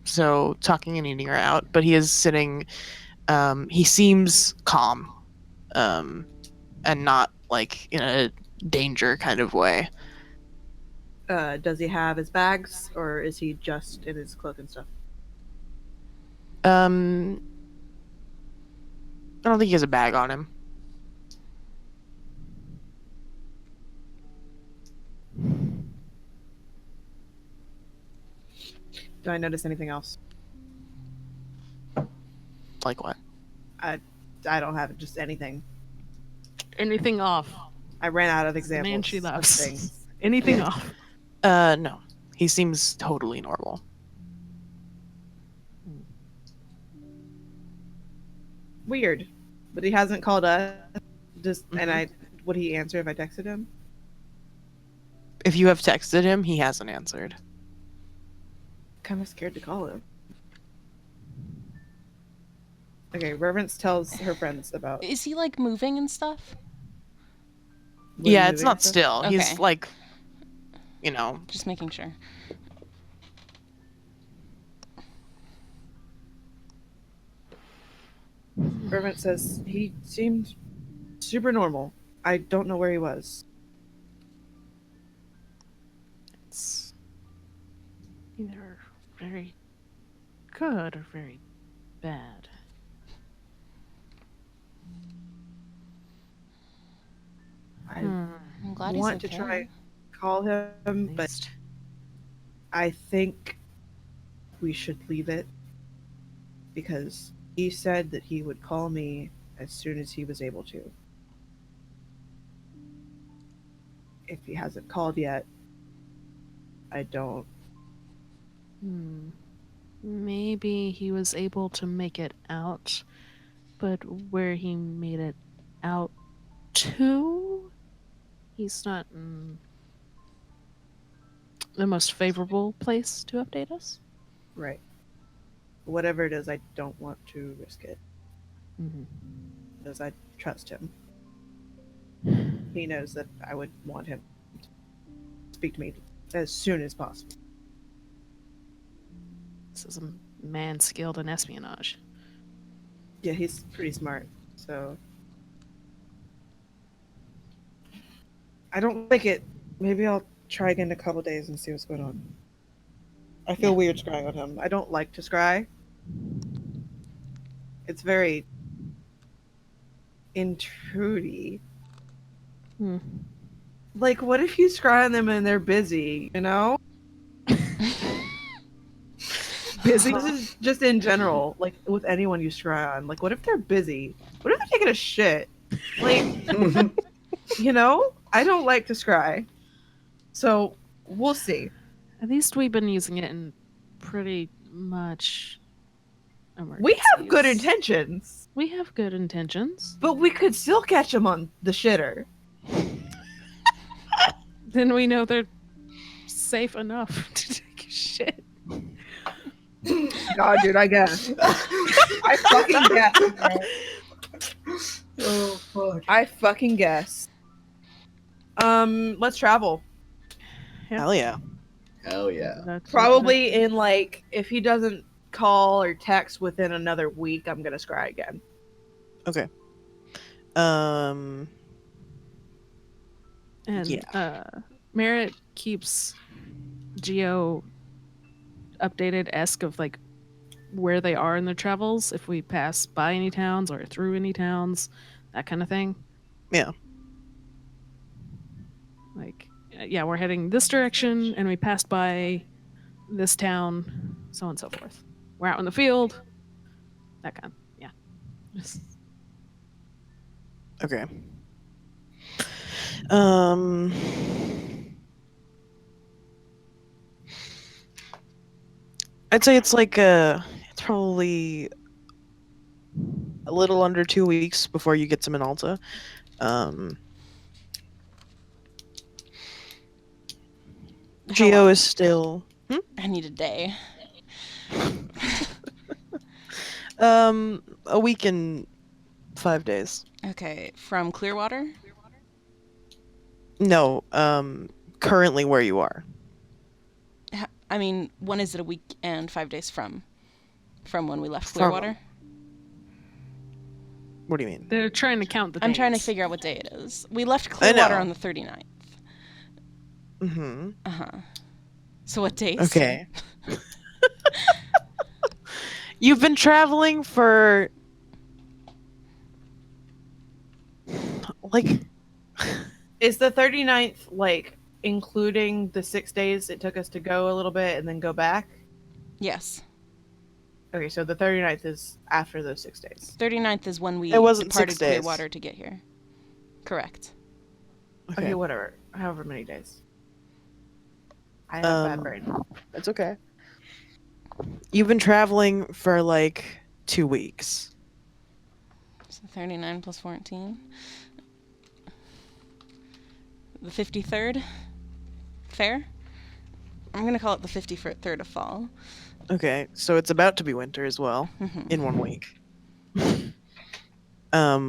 So talking and eating are out, but he is sitting. He seems calm, and not like in a danger kind of way. Does he have his bags, or is he just in his cloak and stuff? I don't think he has a bag on him. Do I notice anything else? Like what? I don't have just anything. Anything off. I ran out of The examples. man she of loves. things. Anything off. No. He seems totally normal. Weird, but he hasn't called us. Just and Mhm. would he answer if I texted him? If you have texted him, he hasn't answered. Kind of scared to call him. Okay, Reverence tells her friends about. Is he like moving and stuff? Lily Yeah, it's moving not and stuff. still. He's Okay. like, you know, Just making sure. Reverence says he seemed super normal. I don't know where he was. It's either very good or very bad. I I'm glad want he's to okay. try call him, but Least. I think we should leave it because he said that he would call me as soon as he was able to. If he hasn't called yet, I don't. Maybe he was able to make it out, but where he made it out to, he's not in the most favorable place to update us. Right. Whatever it is, I don't want to risk it Mm-hmm. because I trust him. he knows that I would want him to speak to me as soon as possible. This is a man skilled in espionage. Yeah, he's pretty smart. So I don't like it. Maybe I'll try again in a couple days and see what's going on. I feel weird scrying on him. I don't like to scry. It's very intrudy. Hmm. Like, what if you scry on them and they're busy, you know? Busy? This is just in general, like with anyone you scry on. Like, what if they're busy? What if they're taking a shit? Like, you know? I don't like to scry. So, we'll see. At least we've been using it in pretty much We have good emergencies. intentions, We have good intentions. but we could still catch them on the shitter. Then we know they're safe enough to take a shit. God, dude, I guess. I fucking guess. Bro. Oh fuck. I fucking guess. Let's travel. Hell yeah. Hell yeah. Probably in like, if he doesn't call or text within another week, I'm gonna scry again. Okay. And Yeah. Merritt keeps Geo updated of like where they are in their travels, if we pass by any towns or through any towns, that kind of thing. Yeah. Like, yeah, we're heading this direction and we passed by this town, so on and so forth. We're out in the field, that kind. Yeah. Just- Okay. Um. I'd say it's like it's probably a little under 2 weeks before you get to Minalta. Geo is still I need a day. a week and 5 days. Okay, from Clearwater? No, currently where you are. I mean, when is it a week and 5 days from? From when we left From- Clearwater? What do you mean? They're trying to count the I'm trying to days. figure out what day it is. We left I know. Clearwater on the 39th. Mm-hmm. Uh-huh. So what days? Okay. You've been traveling for like Is the 39th like including the 6 days it took us to go a little bit and then go back? Yes. Okay, so the 39th is after those 6 days. 39th is when we It wasn't departed 6 days. Clearwater to get here. Correct. Okay, whatever. However many days. I have bad brain. It's okay. You've been traveling for like 2 weeks. So 39 plus 14. The 53rd? Fair? I'm going to call it the 53rd of fall. Okay, so it's about to be winter as well Mhm. in 1 week.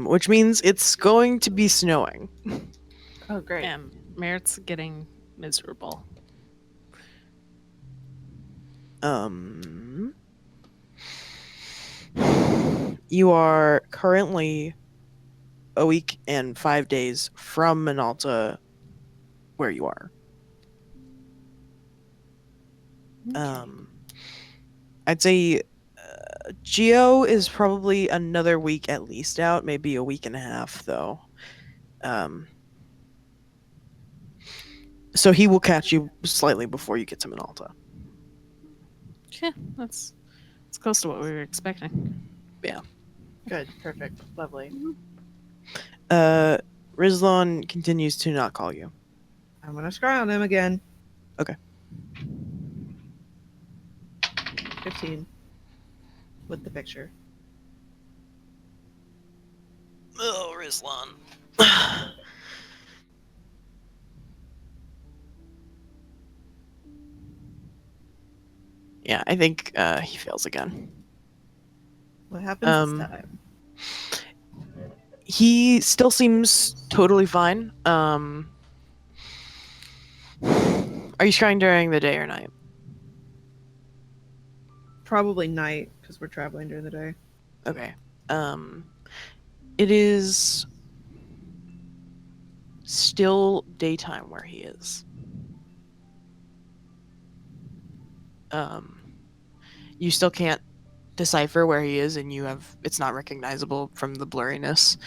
Which means it's going to be snowing. Oh, great. And Merritt's getting miserable. You are currently a week and 5 days from Minalta, where you are. I'd say Geo is probably another week at least out, maybe a week and a half though. So he will catch you slightly before you get to Minalta. Yeah, that's close to what we were expecting. Good. Perfect. Lovely. Rizlon continues to not call you. I'm gonna scry on him again. Okay. 15. With the picture. Oh, Rizlon. Yeah, I think he fails again. What happens Um, this time? He still seems totally fine. Are you scrying during the day or night? Probably night because we're traveling during the day. Okay. It is still daytime where he is. You still can't decipher where he is, and it's not recognizable from the blurriness.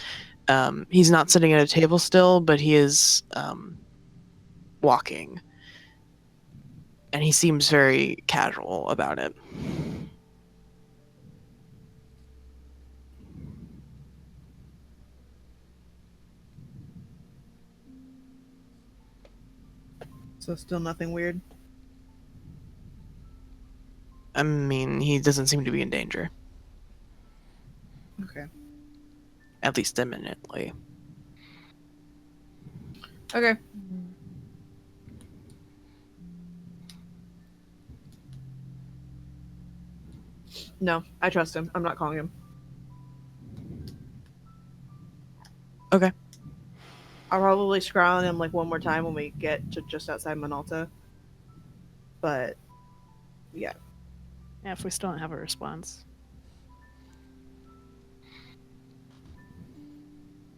He's not sitting at a table still, but he is walking, and he seems very casual about it. So still nothing weird. I mean, he doesn't seem to be in danger, Okay. at least imminently. Okay. No, I trust him. I'm not calling him. Okay. I'll probably scroll on him like one more time when we get to just outside Minalta. But yeah. Yeah, if we still don't have a response.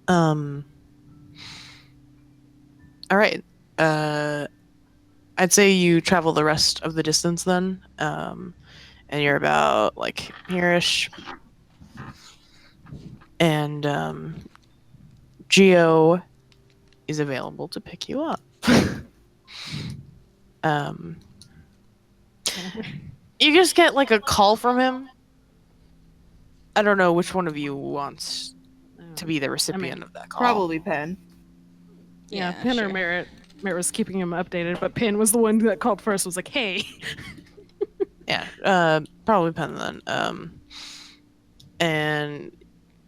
All right. I'd say you travel the rest of the distance then. And you're about like here-ish. And Geo is available to pick you up. You just get like a call from him. I don't know which one of you wants to be the recipient of that call. Probably Penn. Yeah, Yeah, Pin sure. or Merritt. Merritt was keeping him updated, but Pin was the one that called first. Was like, "Hey." Yeah, probably Penn then. And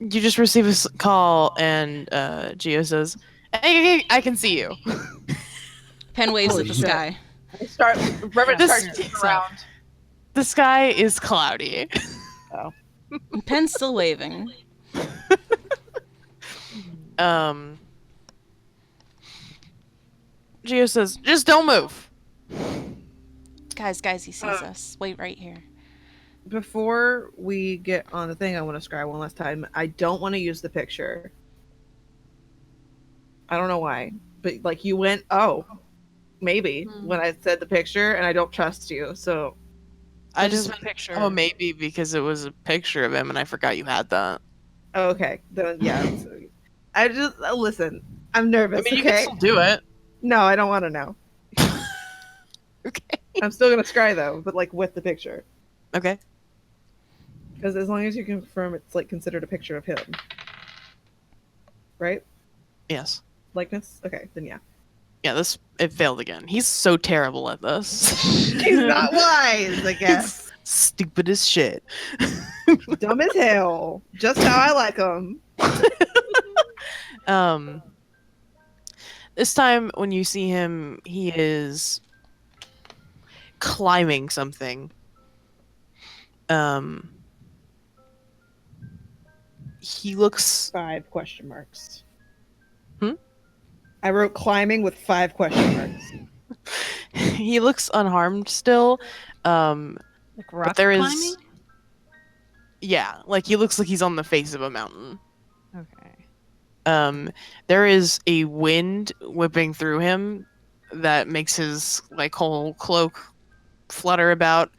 you just receive a call, and Geo says, "Hey, I can see you." Penn waves Holy at the shit. sky. Reverend Yeah, starts yeah, looking so- around. The sky is cloudy. Oh. And Penn's still waving. Geo says, "Just don't move." Guys, he sees us. Wait right here. Before we get on the thing, I want to scry one last time. I don't want to use the picture. I don't know why. But like you went, oh, maybe when I said the picture, and I don't trust you. So I That is just a picture. Oh, maybe because it was a picture of him, and I forgot you had that. okay, then yeah. So, I just listen. I'm I nervous. mean, you can Okay. still do it. No, I don't want to know. Okay. I'm still gonna scry though, but like with the picture, Okay. because as long as you confirm it's like considered a picture of him, right? Yes. Likeness. Okay, then yeah. Yeah. It failed again. He's so terrible at this. He's not wise, I guess. Stupid as shit. Dumb as hell. Just how I like him. This time when you see him, he is climbing something. He looks 5 question marks. Hmm? I wrote climbing with 5 question marks. he looks unharmed still. Like rock But there climbing. is Yeah, like he looks like he's on the face of a mountain. Okay. There is a wind whipping through him that makes his like whole cloak flutter about.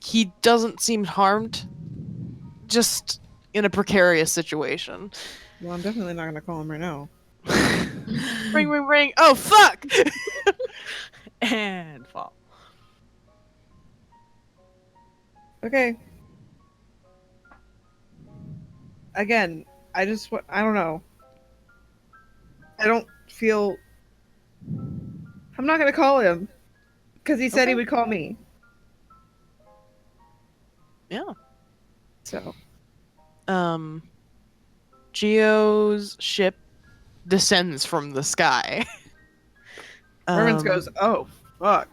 He doesn't seem harmed, just in a precarious situation. Well, I'm definitely not gonna call him right now. Ring, ring, ring! Oh fuck! And fall. Okay. Again, I don't know. I don't feel. I'm not gonna call him because he said he Okay. would call me. Yeah. So Geo's ship descends from the sky. Herman's goes, "Oh fuck."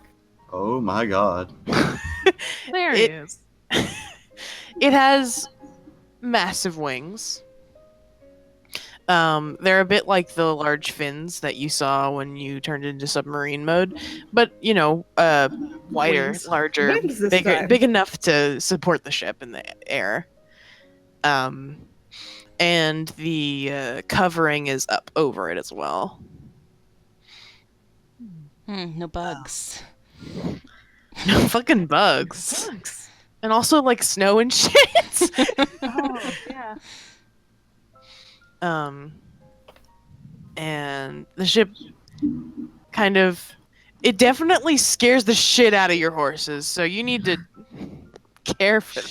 Oh my god. There he It- is. It has massive wings. They're a bit like the large fins that you saw when you turned into submarine mode, but wider, Wings. larger, Wings this bigger, time. big enough to support the ship in the air. And the covering is up over it as well. No bugs. No fucking bugs, Bugs. and also like snow and shit. Oh, yeah. And the ship kind of, it definitely scares the shit out of your horses, so you need to care for them.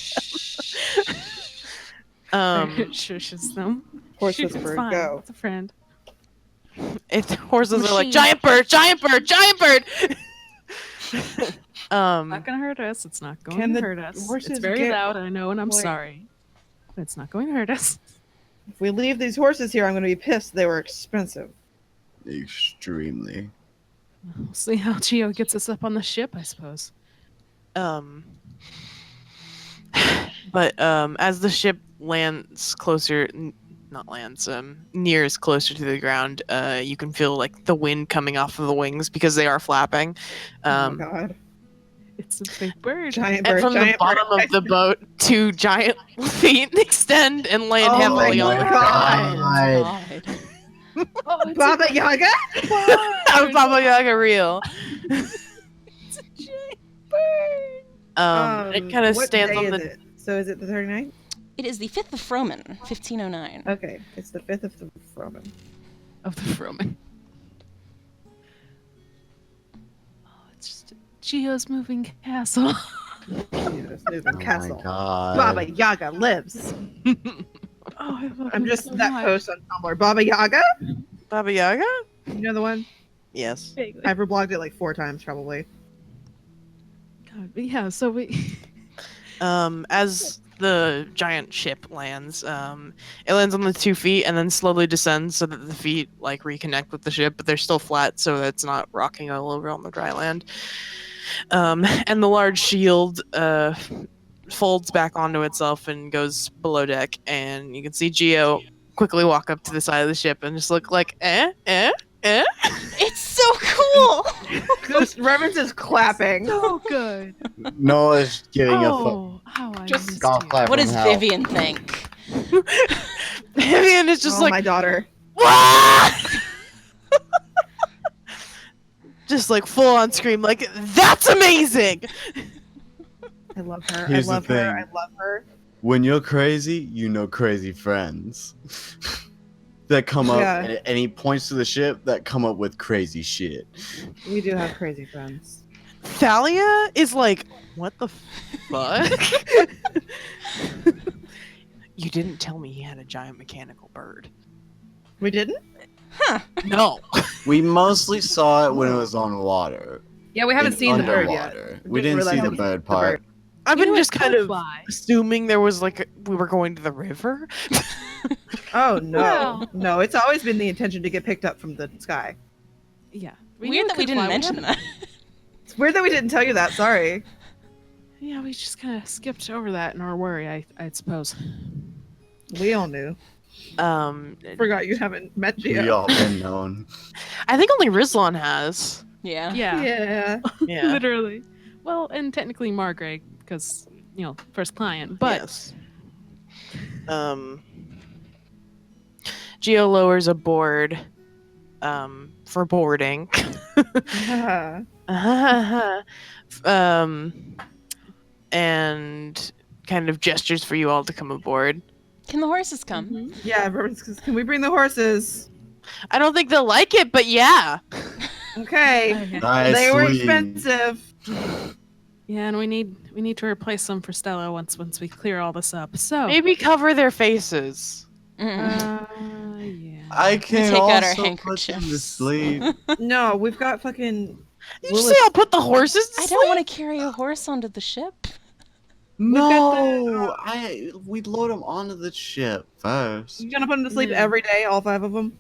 It shushes them. Horse Shoot, it's whisperer, fine. go. It's a friend. If the horses are like Machine. giant bird, giant bird, giant bird. It's not gonna hurt us. It's not going Can to the hurt us. It's horses very get, loud, I know, and I'm like- sorry. But it's not going to hurt us. If we leave these horses here, I'm going to be pissed. They were expensive. Extremely. We'll see how Geo gets us up on the ship, I suppose. But as the ship lands closer, not lands, nears closer to the ground, you can feel like the wind coming off of the wings because they are flapping. Oh my god. It's a big bird. Giant And bird, from the giant bottom bird. of the boat, two giant feet extend and land Oh heavily my on the God. ground. God. Oh, it's Baba Yaga? I'm Baba Yaga real. It's a giant bird. It kind of what stands day on is the. it? So is it the 39th? It is the 5th of Froman, 1509. Okay, it's the 5th of the Roman. Of the Froman. Oh, it's just Geo's moving castle. Yes, Oh my castle. god. Baba Yaga lives. Oh, I love I'm him just so that much. post on Tumblr. Baba Yaga? Baba Yaga? You know the one? Yes. Vaguely. I've reblogged it like 4 times probably. God, but yeah, so we. As the giant ship lands, it lands on the 2 feet and then slowly descends so that the feet like reconnect with the ship, but they're still flat so that it's not rocking all over on the dry land. And the large shield folds back onto itself and goes below deck, and you can see Geo quickly walk up to the side of the ship and just look like, eh. It's so cool! Goose Reverence is clapping. So good. Noah's giving Oh, how I Just missed golf you. clap. What from does hell. Vivian think? Vivian is just Oh, like, my daughter. "Wah!" Just like full on scream, like, that's amazing. I love her. Here's the I love her. I thing. love her. When you're crazy, you know crazy friends that come up, Yeah. and he points to the ship that come up with crazy shit. We do have crazy friends. Thalia is like, what the fuck? You didn't tell me he had a giant mechanical bird. We didn't? No. We mostly saw it when it was on water. Yeah, we haven't and seen the bird yet. underwater. We didn't see realize the we- bird the part. bird. I've You been know just what? kind Could of fly. assuming there was like we were going to the river. Oh no, Well. no! It's always been the intention to get picked up from the sky. Yeah. Weird that we didn't mention that. It's weird that we didn't tell you that. Sorry. Yeah, we just kind of skipped over that in our worry, I suppose. We all knew. Forgot you haven't met We Geo. all been known. I think only Rizlon has. Yeah. Yeah, Yeah. Yeah. literally. Well, and technically Margaret, because, first client, but Yes. Geo lowers a board for boarding. And kind of gestures for you all to come aboard. Can the horses come? Mhm. Yeah. Everyone's, can we bring the horses? I don't think they'll like it, but yeah. Okay. Okay. They were Nicely. expensive. Yeah, and we need to replace them for Stella once we clear all this up. So Maybe cover their faces. yeah. I can take out our also put them to handkerchiefs. sleep. No, we've got fucking. Did you Lilith- say I'll put the horses to I sleep? don't want to carry a horse onto the ship. No, we'd load them onto the ship first. You gonna put them to sleep Yeah. every day, all 5 of them?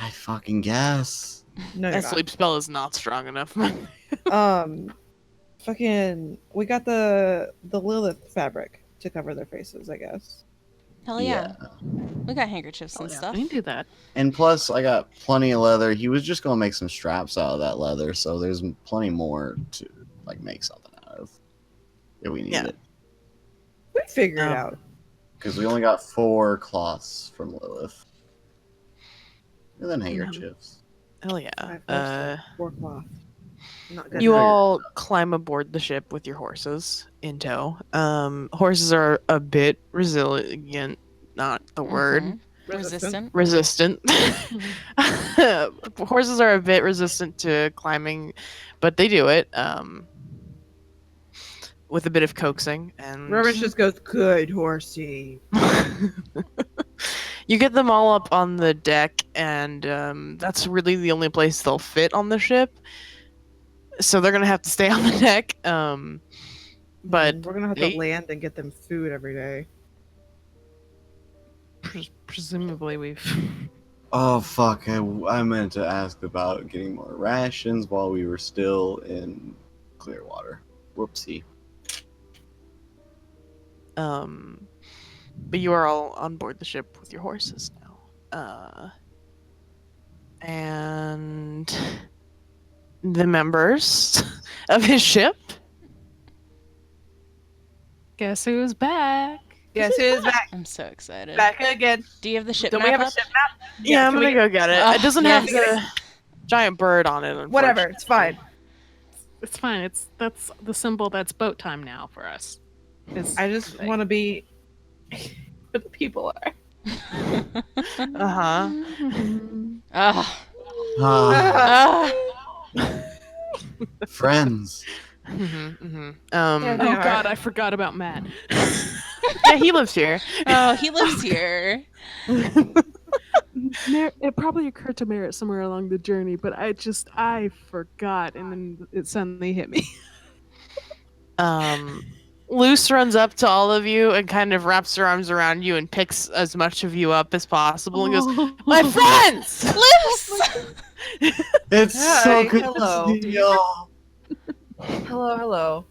I fucking guess. No, you're That not. sleep spell is not strong enough. Fucking. We got the Lilith fabric to cover their faces, I guess. Hell yeah. We got handkerchiefs and stuff. We can do that. And plus, I got plenty of leather. He was just gonna make some straps out of that leather, so there's plenty more to like make something out of if we need Yeah. it. We figure it out. Because we only got 4 cloths from Lilith, and then handkerchiefs. Hell yeah. Five horses, 4 cloth. Not good. You Figured all climb aboard the ship with your horses in tow. Horses are a bit resilient, not the word. Mhm. Resistant. Resistant. Horses are a bit resistant to climbing, but they do it with a bit of coaxing. And Reverence just goes, good horsey. you get them all up on the deck, and that's really the only place they'll fit on the ship. So they're gonna have to stay on the deck. But we're gonna have they- to land and get them food every day. Presumably we've. Oh fuck! I meant to ask about getting more rations while we were still in Clearwater. Whoopsie. But you are all on board the ship with your horses now. And the members of his ship. Guess who's back? Yes, it is back. I'm so excited. Back again. Do you have the ship Don't map we have a up? ship map? Yeah, I'm can we gonna go get it. Oh, It doesn't yes. have the giant bird on it. Whatever, it's fine. It's fine. That's the symbol that's boat time now for us. I just want to be where the people are. Uh-huh. Ah. Ah, Ah. friends. Mm-hmm. Yeah, Oh they are. god, I forgot about Matt. Yeah, he lives here. Oh, he lives here. It probably occurred to Merritt somewhere along the journey, but I forgot, and then it suddenly hit me. Luce runs up to all of you and kind of wraps her arms around you and picks as much of you up as possible and goes, "My friends!" Luce! It's Hi, so good hello. to see y'all. Hello.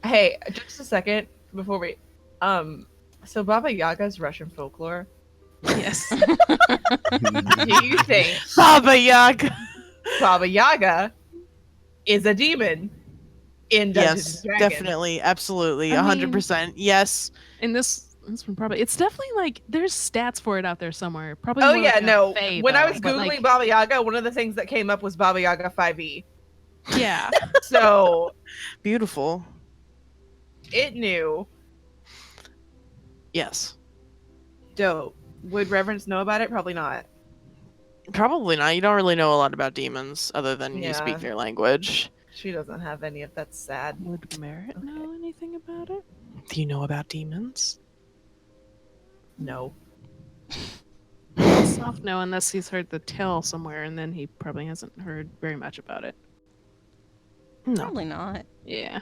Hey, just a second before we so Baba Yaga's Russian folklore. Yes. Do you think Baba Yaga. Baba Yaga is a demon in Dungeons Yes, and Dragons? definitely, absolutely, I mean- 100%. Yes. And this one probably it's definitely like there's stats for it out there somewhere. Probably. Oh more yeah, like a no. fae, When I though, was but, googling like, Baba Yaga, one of the things that came up was Baba Yaga 5e. yeah. So Beautiful. it knew. Yes. Dope. Would Reverence know about it? Probably not. Probably not. You don't really know a lot about demons other than you Yeah. speak their language. She doesn't have any of that. Sad. Would Merritt know anything about it? Do you know about demons? No. Soft no, unless he's heard the tale somewhere, and then he probably hasn't heard very much about it. No. Probably not. Yeah.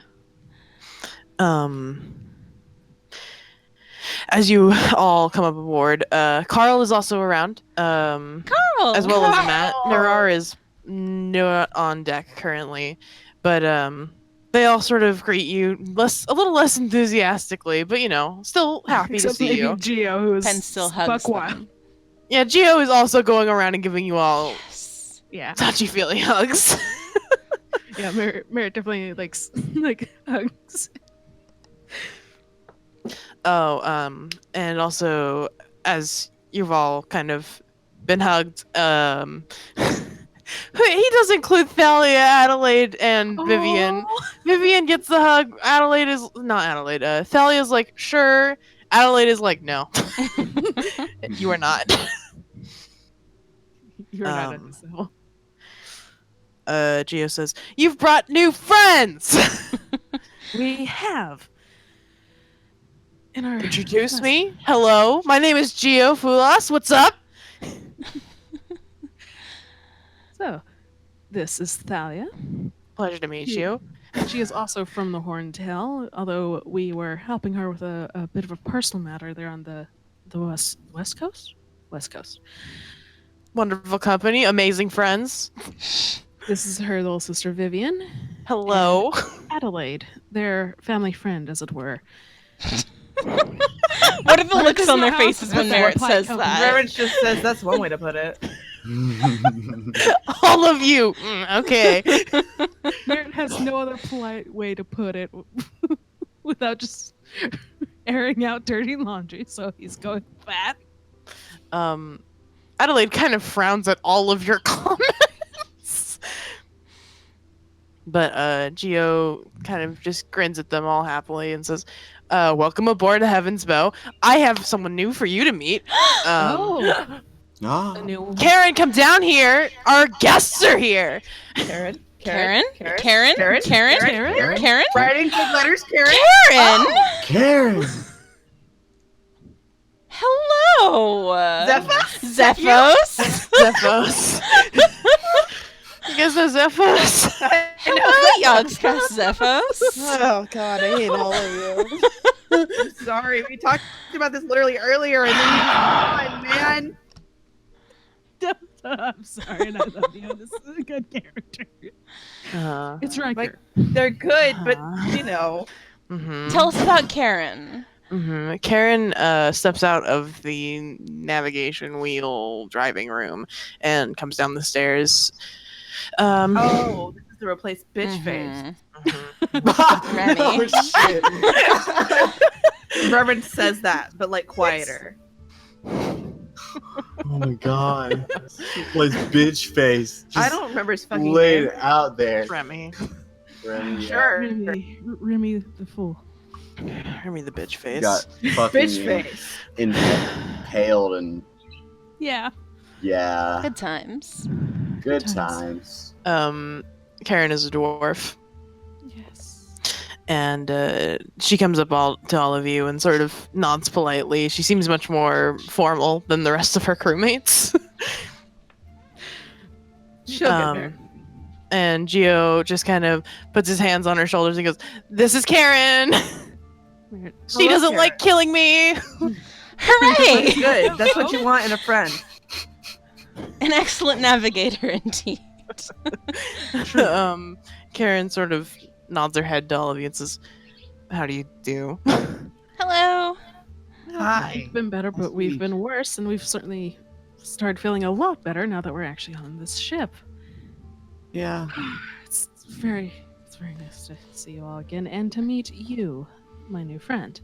As you all come up aboard, Carl is also around, Carl! as well as Matt. Carl! Mirar is not on deck currently, but they all sort of greet you a little less enthusiastically, but still happy Except to see maybe you. Geo, who is Pen still hugs buck wild. them. Yeah, Gio is also going around and giving you all Yes. Yeah. touchy-feely hugs. Yeah, Merritt definitely likes like hugs. Oh, and also, as you've all kind of been hugged, he does include Thalia, Adelaide, and Vivian. Oh. Vivian gets the hug. Adelaide is not Adelaide. Thalia's like, sure. Adelaide is like, no, you are not. You're not Um, in this level. Gio says, "You've brought new friends." We have. In our Introduce me. Hello, my name is Gio Fulas. What's up? So, this is Thalia. Pleasure to meet Yeah. you. She is also from the Horntail, although we were helping her with a bit of a personal matter there on the west coast? West coast. Wonderful company, amazing friends. This is her little sister Vivian. Hello. Adelaide, their family friend, as it were. What are the looks does on your their house faces when have Merritt a pie says company? that? Reverence just says that's one way to put it. All of you. Okay. Merritt has no other polite way to put it without just airing out dirty laundry, so he's going with that. Adelaide kind of frowns at all of your comments. But Geo kind of just grins at them all happily and says, welcome aboard Heaven's Bow. I have someone new for you to meet. A Ah. new Karen, come down here. Our guests are here. Karen. Karen? Karen. Karen? Karen. Karen? Karen. Karen? Writing big letters. Karen. Karen? Karen! Hello! Zephos? Zephos? Zephos. You guys know Zephos? Hi, Yogscast Zephos. Oh god, I hate all of you. I'm sorry. We talked about this literally earlier, and then you just gone, man. I'm sorry, and I love you. This is a good character. It's Riker. Like, they're good, but Uh-huh. you know. Mm-hmm. Tell us about Karen. Mm-hmm. Karen steps out of the navigation wheel driving room and comes down the stairs. Oh, this is to replace bitch face. Mhm. Remy. Oh, shit. Reverend says that, but like quieter. Oh my god. Plays bitch face. I Just don't remember his fucking laid name. it out there. Remy. Remy, yeah. Sure. Remy the fool. Remy the bitch face. Got fucking Bitch face. impaled and Yeah. yeah. Good times. Good times. times. Karen is a dwarf. Yes. And she comes up to all of you and sort of nods politely. She seems much more formal than the rest of her crewmates. She'll get there. And Geo just kind of puts his hands on her shoulders and goes, "This is Karen. She Hello, doesn't Karen. like killing me." Hooray! Good. That's what you want in a friend. An excellent navigator indeed. Karen sort of nods her head to all of you and says, "How do you do?" Hello. Hi. We've been better, but we've been worse, and we've certainly started feeling a lot better now that we're actually on this ship. Yeah. It's very nice to see you all again, and to meet you, my new friend.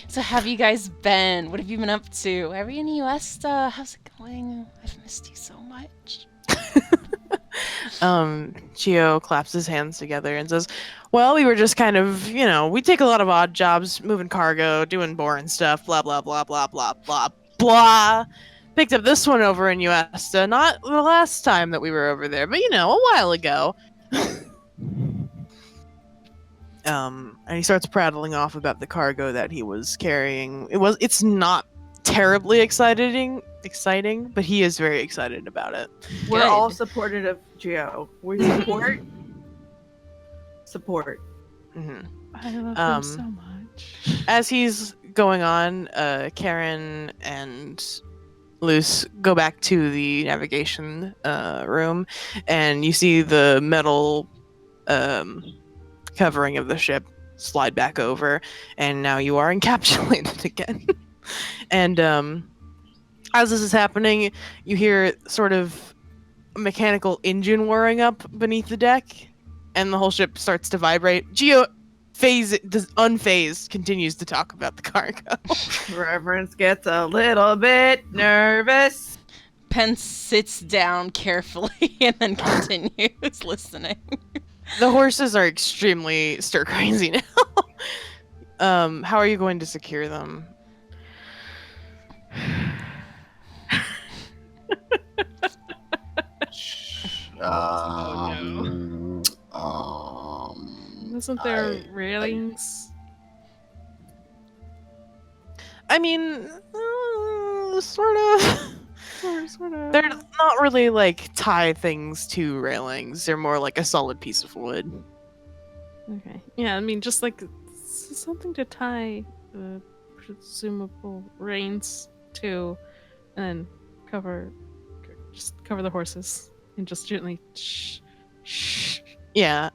So, how have you guys been? What have you been up to? Are we in the US stuff? How's it going? I've missed you so much. Geo claps his hands together and says, "Well, we were just kind of, we take a lot of odd jobs, moving cargo, doing boring stuff, blah, blah, blah, blah, blah, blah, blah. Picked up this one over in US, not the last time that we were over there, but, a while ago." And he starts prattling off about the cargo that he was carrying. It's not terribly exciting, but he is very excited about it. We're Good. all supportive of Geo. We support. hmm I love Um, him so much. As he's going on, Karen and Luce go back to the navigation room, and you see the metal covering of the ship slide back over, and now you are encapsulated again. And as this is happening, you hear sort of a mechanical engine whirring up beneath the deck, and the whole ship starts to vibrate. Geo unfazed continues to talk about the cargo. Reverence gets a little bit nervous. Pence sits down carefully and then continues listening. The horses are extremely stir crazy now. How are you going to secure them? Isn't there I- railings? I mean, sort of. Sort of. They're not really like tie things to railings. They're more like a solid piece of wood. Okay. Yeah, I mean, just like something to tie the presumable reins to, and then cover the horses. and just gently shh, shh. Yeah.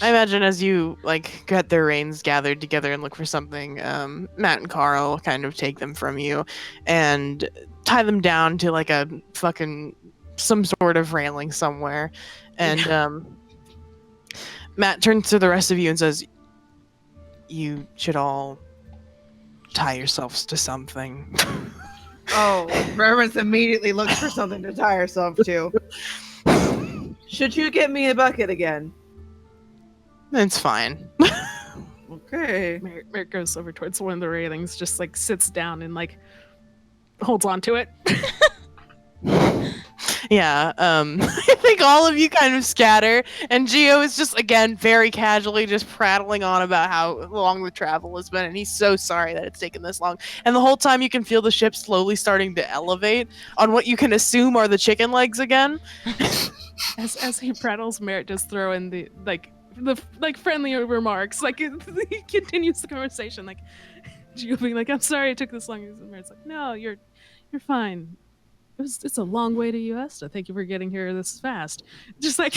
I imagine as you like get their reins gathered together and look for something, Matt and Carl kind of take them from you and tie them down to like a fucking some sort of railing somewhere. And Matt turns to the rest of you and says, "You should all tie yourselves to something." Oh, Reverence immediately looks for something to tie herself to. Should you get me a bucket again? It's fine. Okay. Merrick goes over towards one of the railings, just like sits down and like holds on to it. Yeah, I think all of you kind of scatter, and Geo is just, again, very casually just prattling on about how long the travel has been, and he's so sorry that it's taken this long. And the whole time you can feel the ship slowly starting to elevate on what you can assume are the chicken legs again. As he prattles, Merritt does throw in the friendly remarks. Like he continues the conversation. Like Geo being like, "I'm sorry it took this long." And Merritt's like, "No, you're fine. It's a long way to Uesta. Thank you for getting here this fast." Just like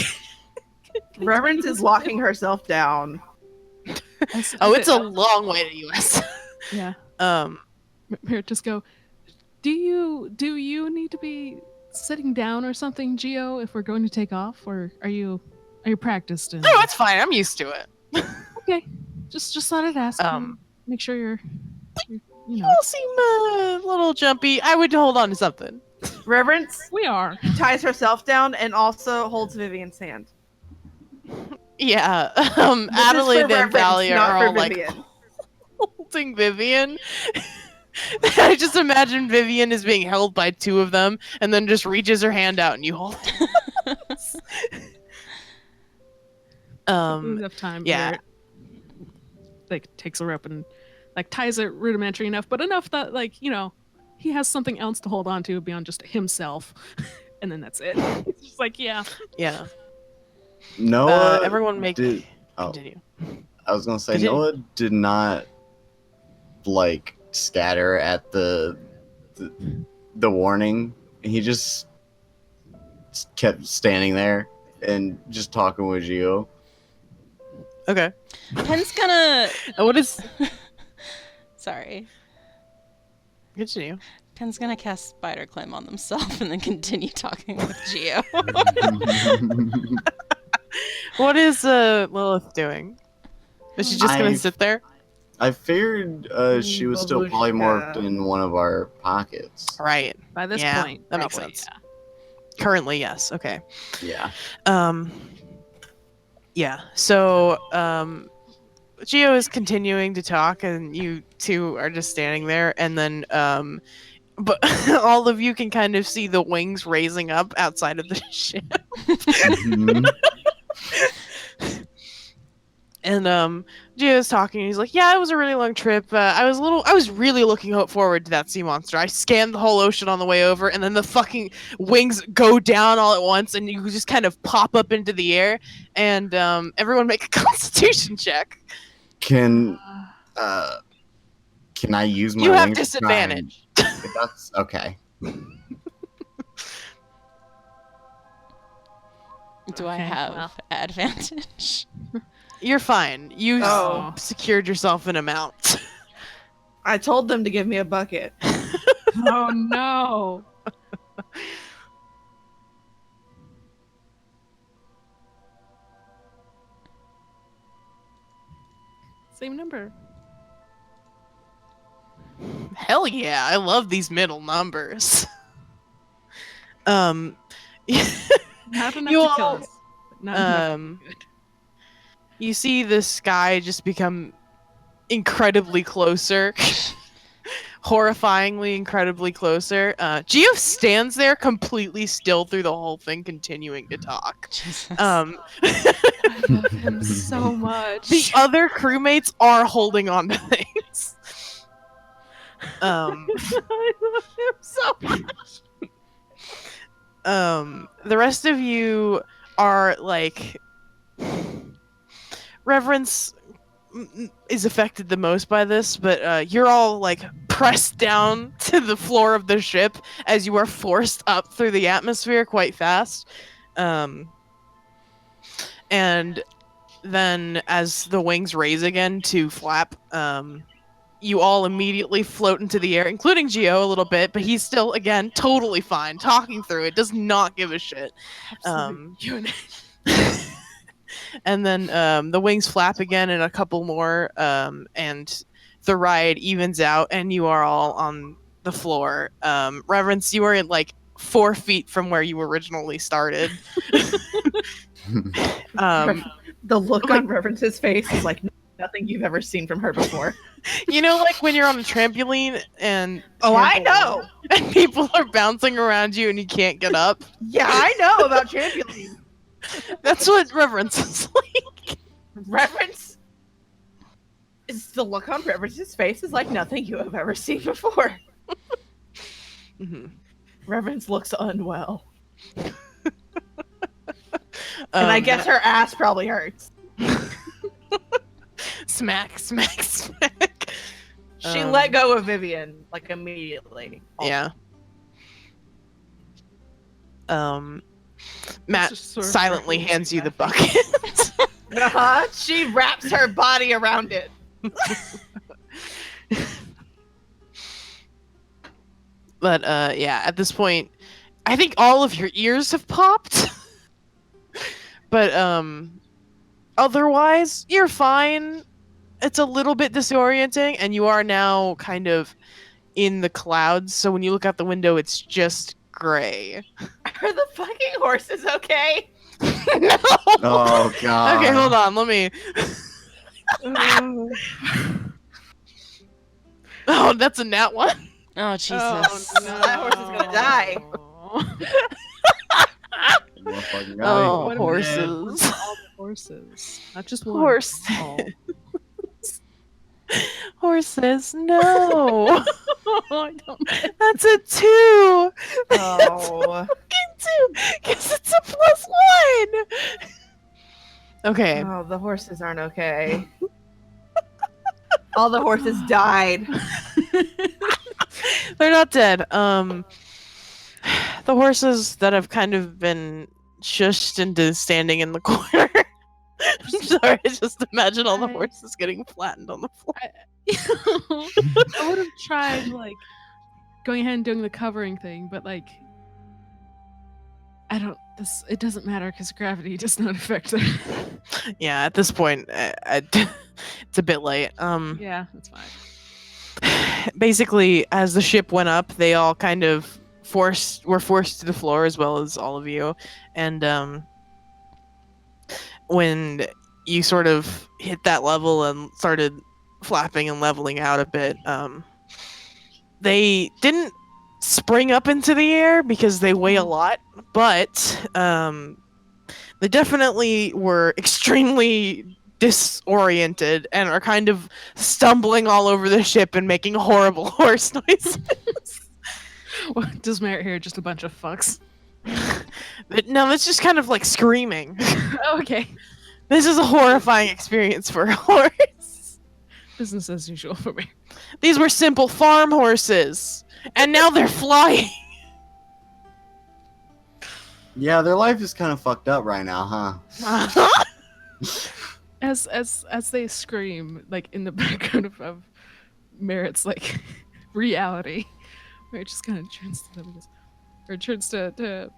Reverence is locking herself down. Oh, it's a long way to US. Yeah. Um, Merritt just go, do you need to be sitting down or something, Geo, if we're going to take off, or are you practiced? no, it's fine. I'm used to it. Okay. Just thought I'd ask. Make sure you're you know. You all seem a little jumpy. I would hold on to something. Reverence We are. ties herself down and also holds Vivian's hand. Yeah. This is for Adelaide and Reverence, Thalia not are for all like Vivian. holding Vivian. I just imagine Vivian is being held by two of them and then just reaches her hand out and you hold it. Enough time. yeah. Merritt, like takes a rope and like ties it rudimentary enough, but enough that like he has something else to hold on to beyond just himself, and then that's it. It's just like Yeah. Noah Everyone make did. Oh, continue. I was gonna say Continue. Noah did not like scatter at the warning. He just kept standing there and just talking with Gio. Okay. Pen's gonna. What is Sorry. continue? Pen's gonna cast Spider Climb on themselves and then continue talking with Geo. What is Lilith doing? Is she just gonna sit there? I figured she was still Babushka. polymorphed in one of our pockets. Right. by this Yeah, point, that makes probably, sense. Currently, yes. Okay. Yeah. Yeah. So, Geo is continuing to talk, and you two are just standing there, and then, but all of you can kind of see the wings raising up outside of the ship. Mhm. And Gio's talking, and he's like, "Yeah, it was a really long trip. I was really looking forward to that sea monster. I scanned the whole ocean on the way over, and then the fucking wings go down all at once, and you just kind of pop up into the air. And everyone make a Constitution check. Can I use my You have wings to try and- disadvantage. That's okay. Do I Okay, have well. advantage? You're fine. You Oh. secured yourself an amount." I told them to give me a bucket. Oh no! Same number. Hell yeah, I love these middle numbers. Um, Not enough You to kill all, us. but Not enough. um, you see the sky just become incredibly closer. Horrifyingly incredibly closer. Geo stands there completely still through the whole thing, continuing to talk. Jesus. I love him so much. The other crewmates are holding on to things. I love him so much. The rest of you are like Reverence is affected the most by this, but you're all like pressed down to the floor of the ship as you are forced up through the atmosphere quite fast. And then as the wings raise again to flap, you all immediately float into the air, including Geo a little bit, but he's still, again, totally fine, talking through it, does not give a shit. Absolute unit. And then the wings flap again and a couple more, and the ride evens out, and you are all on the floor. Reverence, you are at like 4 feet from where you originally started. The look on Reverence's face is like nothing you've ever seen from her before. You know, like when you're on a trampoline and I know. and people are bouncing around you and you can't get up. Yeah, I know about trampoline. That's what Reverence is like. Reverence is the look on Reverence's face is like nothing you have ever seen before. Mm-hmm. Reverence looks unwell. And I guess her ass probably hurts. Smack, smack, smack. She let go of Vivian, like, immediately. Yeah. Matt Just sort of silently freckles hands you the back. bucket. She wraps her body around it. But yeah, at this point, I think all of your ears have popped. But otherwise, you're fine. It's a little bit disorienting, and you are now kind of in the clouds. So when you look out the window, it's just gray. Are the fucking horses okay? No. Oh god. Okay, hold on. Let me. Oh, that's a nat one. Oh Jesus! Oh, no. That horse is gonna die. Motherfucking guy. Oh, What if- horses. All the horses, not just one. Horse. All. Horses. No. I don't know. That's a 2. Oh. Fucking 2. Because it's a +1. Okay. Oh, the horses aren't okay. All the horses died. They're not dead. The horses that have kind of been shushed into standing in the corner. I'm sorry, I just imagine all the horses getting flattened on the floor. I would have tried like going ahead and doing the covering thing, but like I don't. It doesn't matter because gravity does not affect them. Yeah, at this point, it's a bit late. Yeah, that's fine. Basically, as the ship went up, they all kind of were forced to the floor, as well as all of you. And when you sort of hit that level and started flapping and leveling out a bit, they didn't spring up into the air because they weigh a lot, but they definitely were extremely disoriented and are kind of stumbling all over the ship and making horrible horse noises. Well, does Merit hear just a bunch of fucks? But no, it's just kind of like screaming. Okay. This is a horrifying experience for a horse. Business as usual for me. These were simple farm horses, and now they're flying. Yeah, their life is kind of fucked up right now, huh? As they scream, like in the background of Merit's like reality, where it just kind of turns to them and goes, or turns to the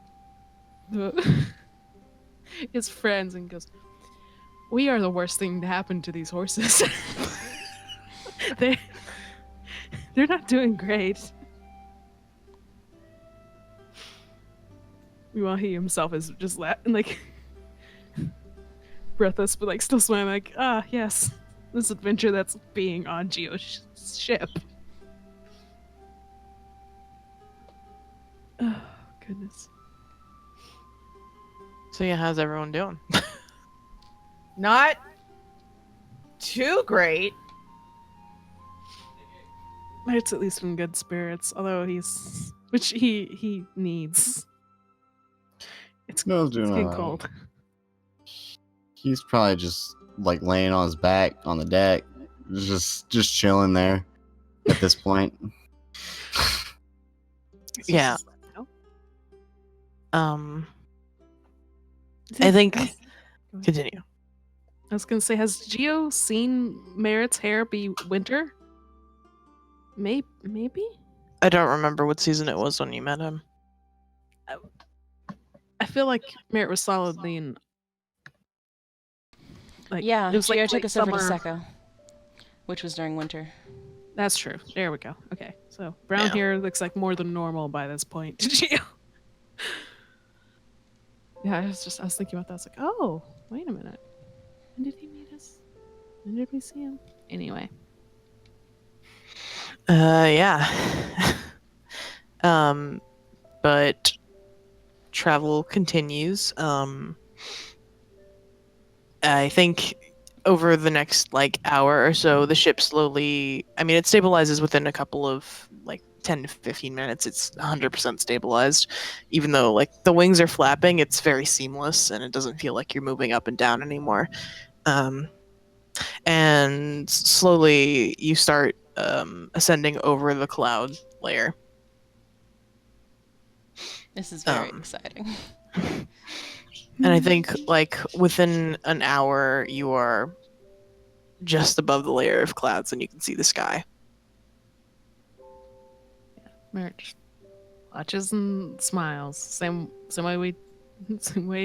his friends and goes, "We are the worst thing to happen to these horses. They're not doing great." Meanwhile, he himself is just laughing, like breathless, but like still smiling, like, "Ah, yes, this adventure that's being on Geo's ship." Oh goodness. So yeah, how's everyone doing? Not too great. It's at least in good spirits, although which he needs. It's Smells doing getting alright. cold. He's probably just like laying on his back on the deck, just chilling there. at this point. Yeah. Oh, Um, is I it- think. has- Continue. I was gonna say, has Geo seen Merritt's hair be winter? Maybe. I don't remember what season it was when you met him. I feel like Merritt was solidly in. Like, Yeah, it was Gio like took late us over to summer. Secco, which was during winter. That's true. There we go. Okay, so brown Yeah. hair looks like more than normal by this point to Geo. Yeah, I was thinking about that. I was like, oh, wait a minute. When did he meet us? When did we see him? Anyway. Yeah. But travel continues. I think over the next like hour or so, the ship slowly. I mean, it stabilizes within a couple of like 10 to 15 minutes. It's 100% stabilized, even though like the wings are flapping. It's very seamless, and it doesn't feel like you're moving up and down anymore. Um, and slowly you start ascending over the cloud layer. This is very Um, exciting. And I think like within an hour you are just above the layer of clouds and you can see the sky. Merritt just watches and smiles. Same way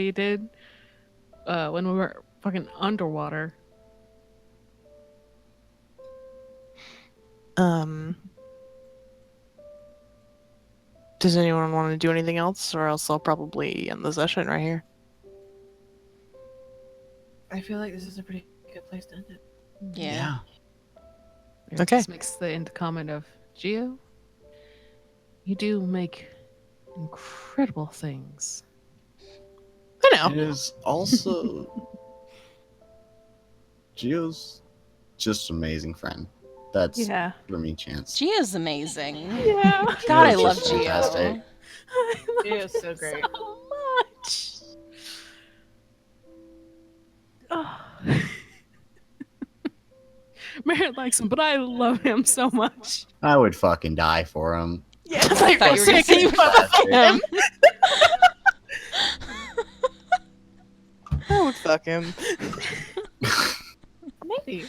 he did when we were fucking underwater. Does anyone want to do anything else, or else I'll probably end the session right here. I feel like this is a pretty good place to end it. Yeah. Merritt Okay. just makes the end comment of, Geo, you do make incredible things. I It know. is also Gio's just an amazing friend. That's Yeah. for me, Chance. Gio's amazing. Yeah. God, I Gio's love just Gio. fantastic. I love Gio's so him great. So much. Oh. Merritt likes him, but I love him so much. I would fucking die for him. Yeah, I thought you were gonna say you Fantastic. fuck him. I would fuck him. Maybe.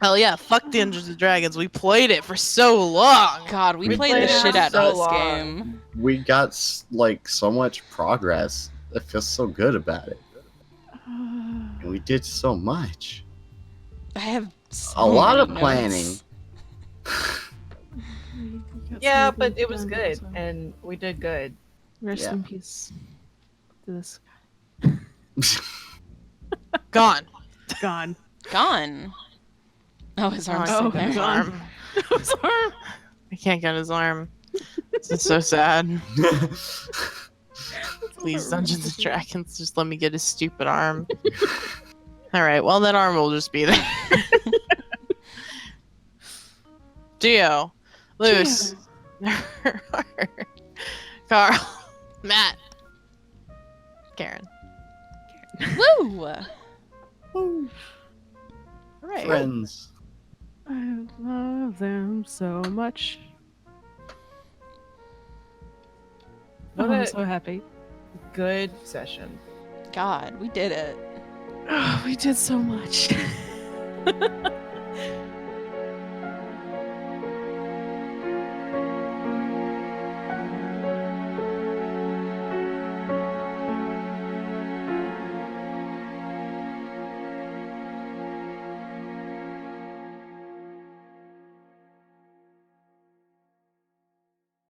Hell yeah, fuck Dungeons and Dragons. We played it for so long. God, we We played the played it shit for out so of this long. game. We got like so much progress. I feel so good about it. And we did so much. I have so A lot many of notes. planning. Yeah, but it was good, and we did good. Rest Yeah. in peace to this Gone. gone. Gone. Oh, his arm's I still Oh, can't get his there. God. arm. Sorry. I can't get his arm. This is so sad. Please, Dungeons and Dragons, just let me get his stupid arm. Alright, well, that arm will just be there. Gio. Luce. Carl. Matt. Karen. Woo! Hooray. Friends. I love them so much. What Oh, I'm a so happy. good session. God, we did it. Oh, we did so much.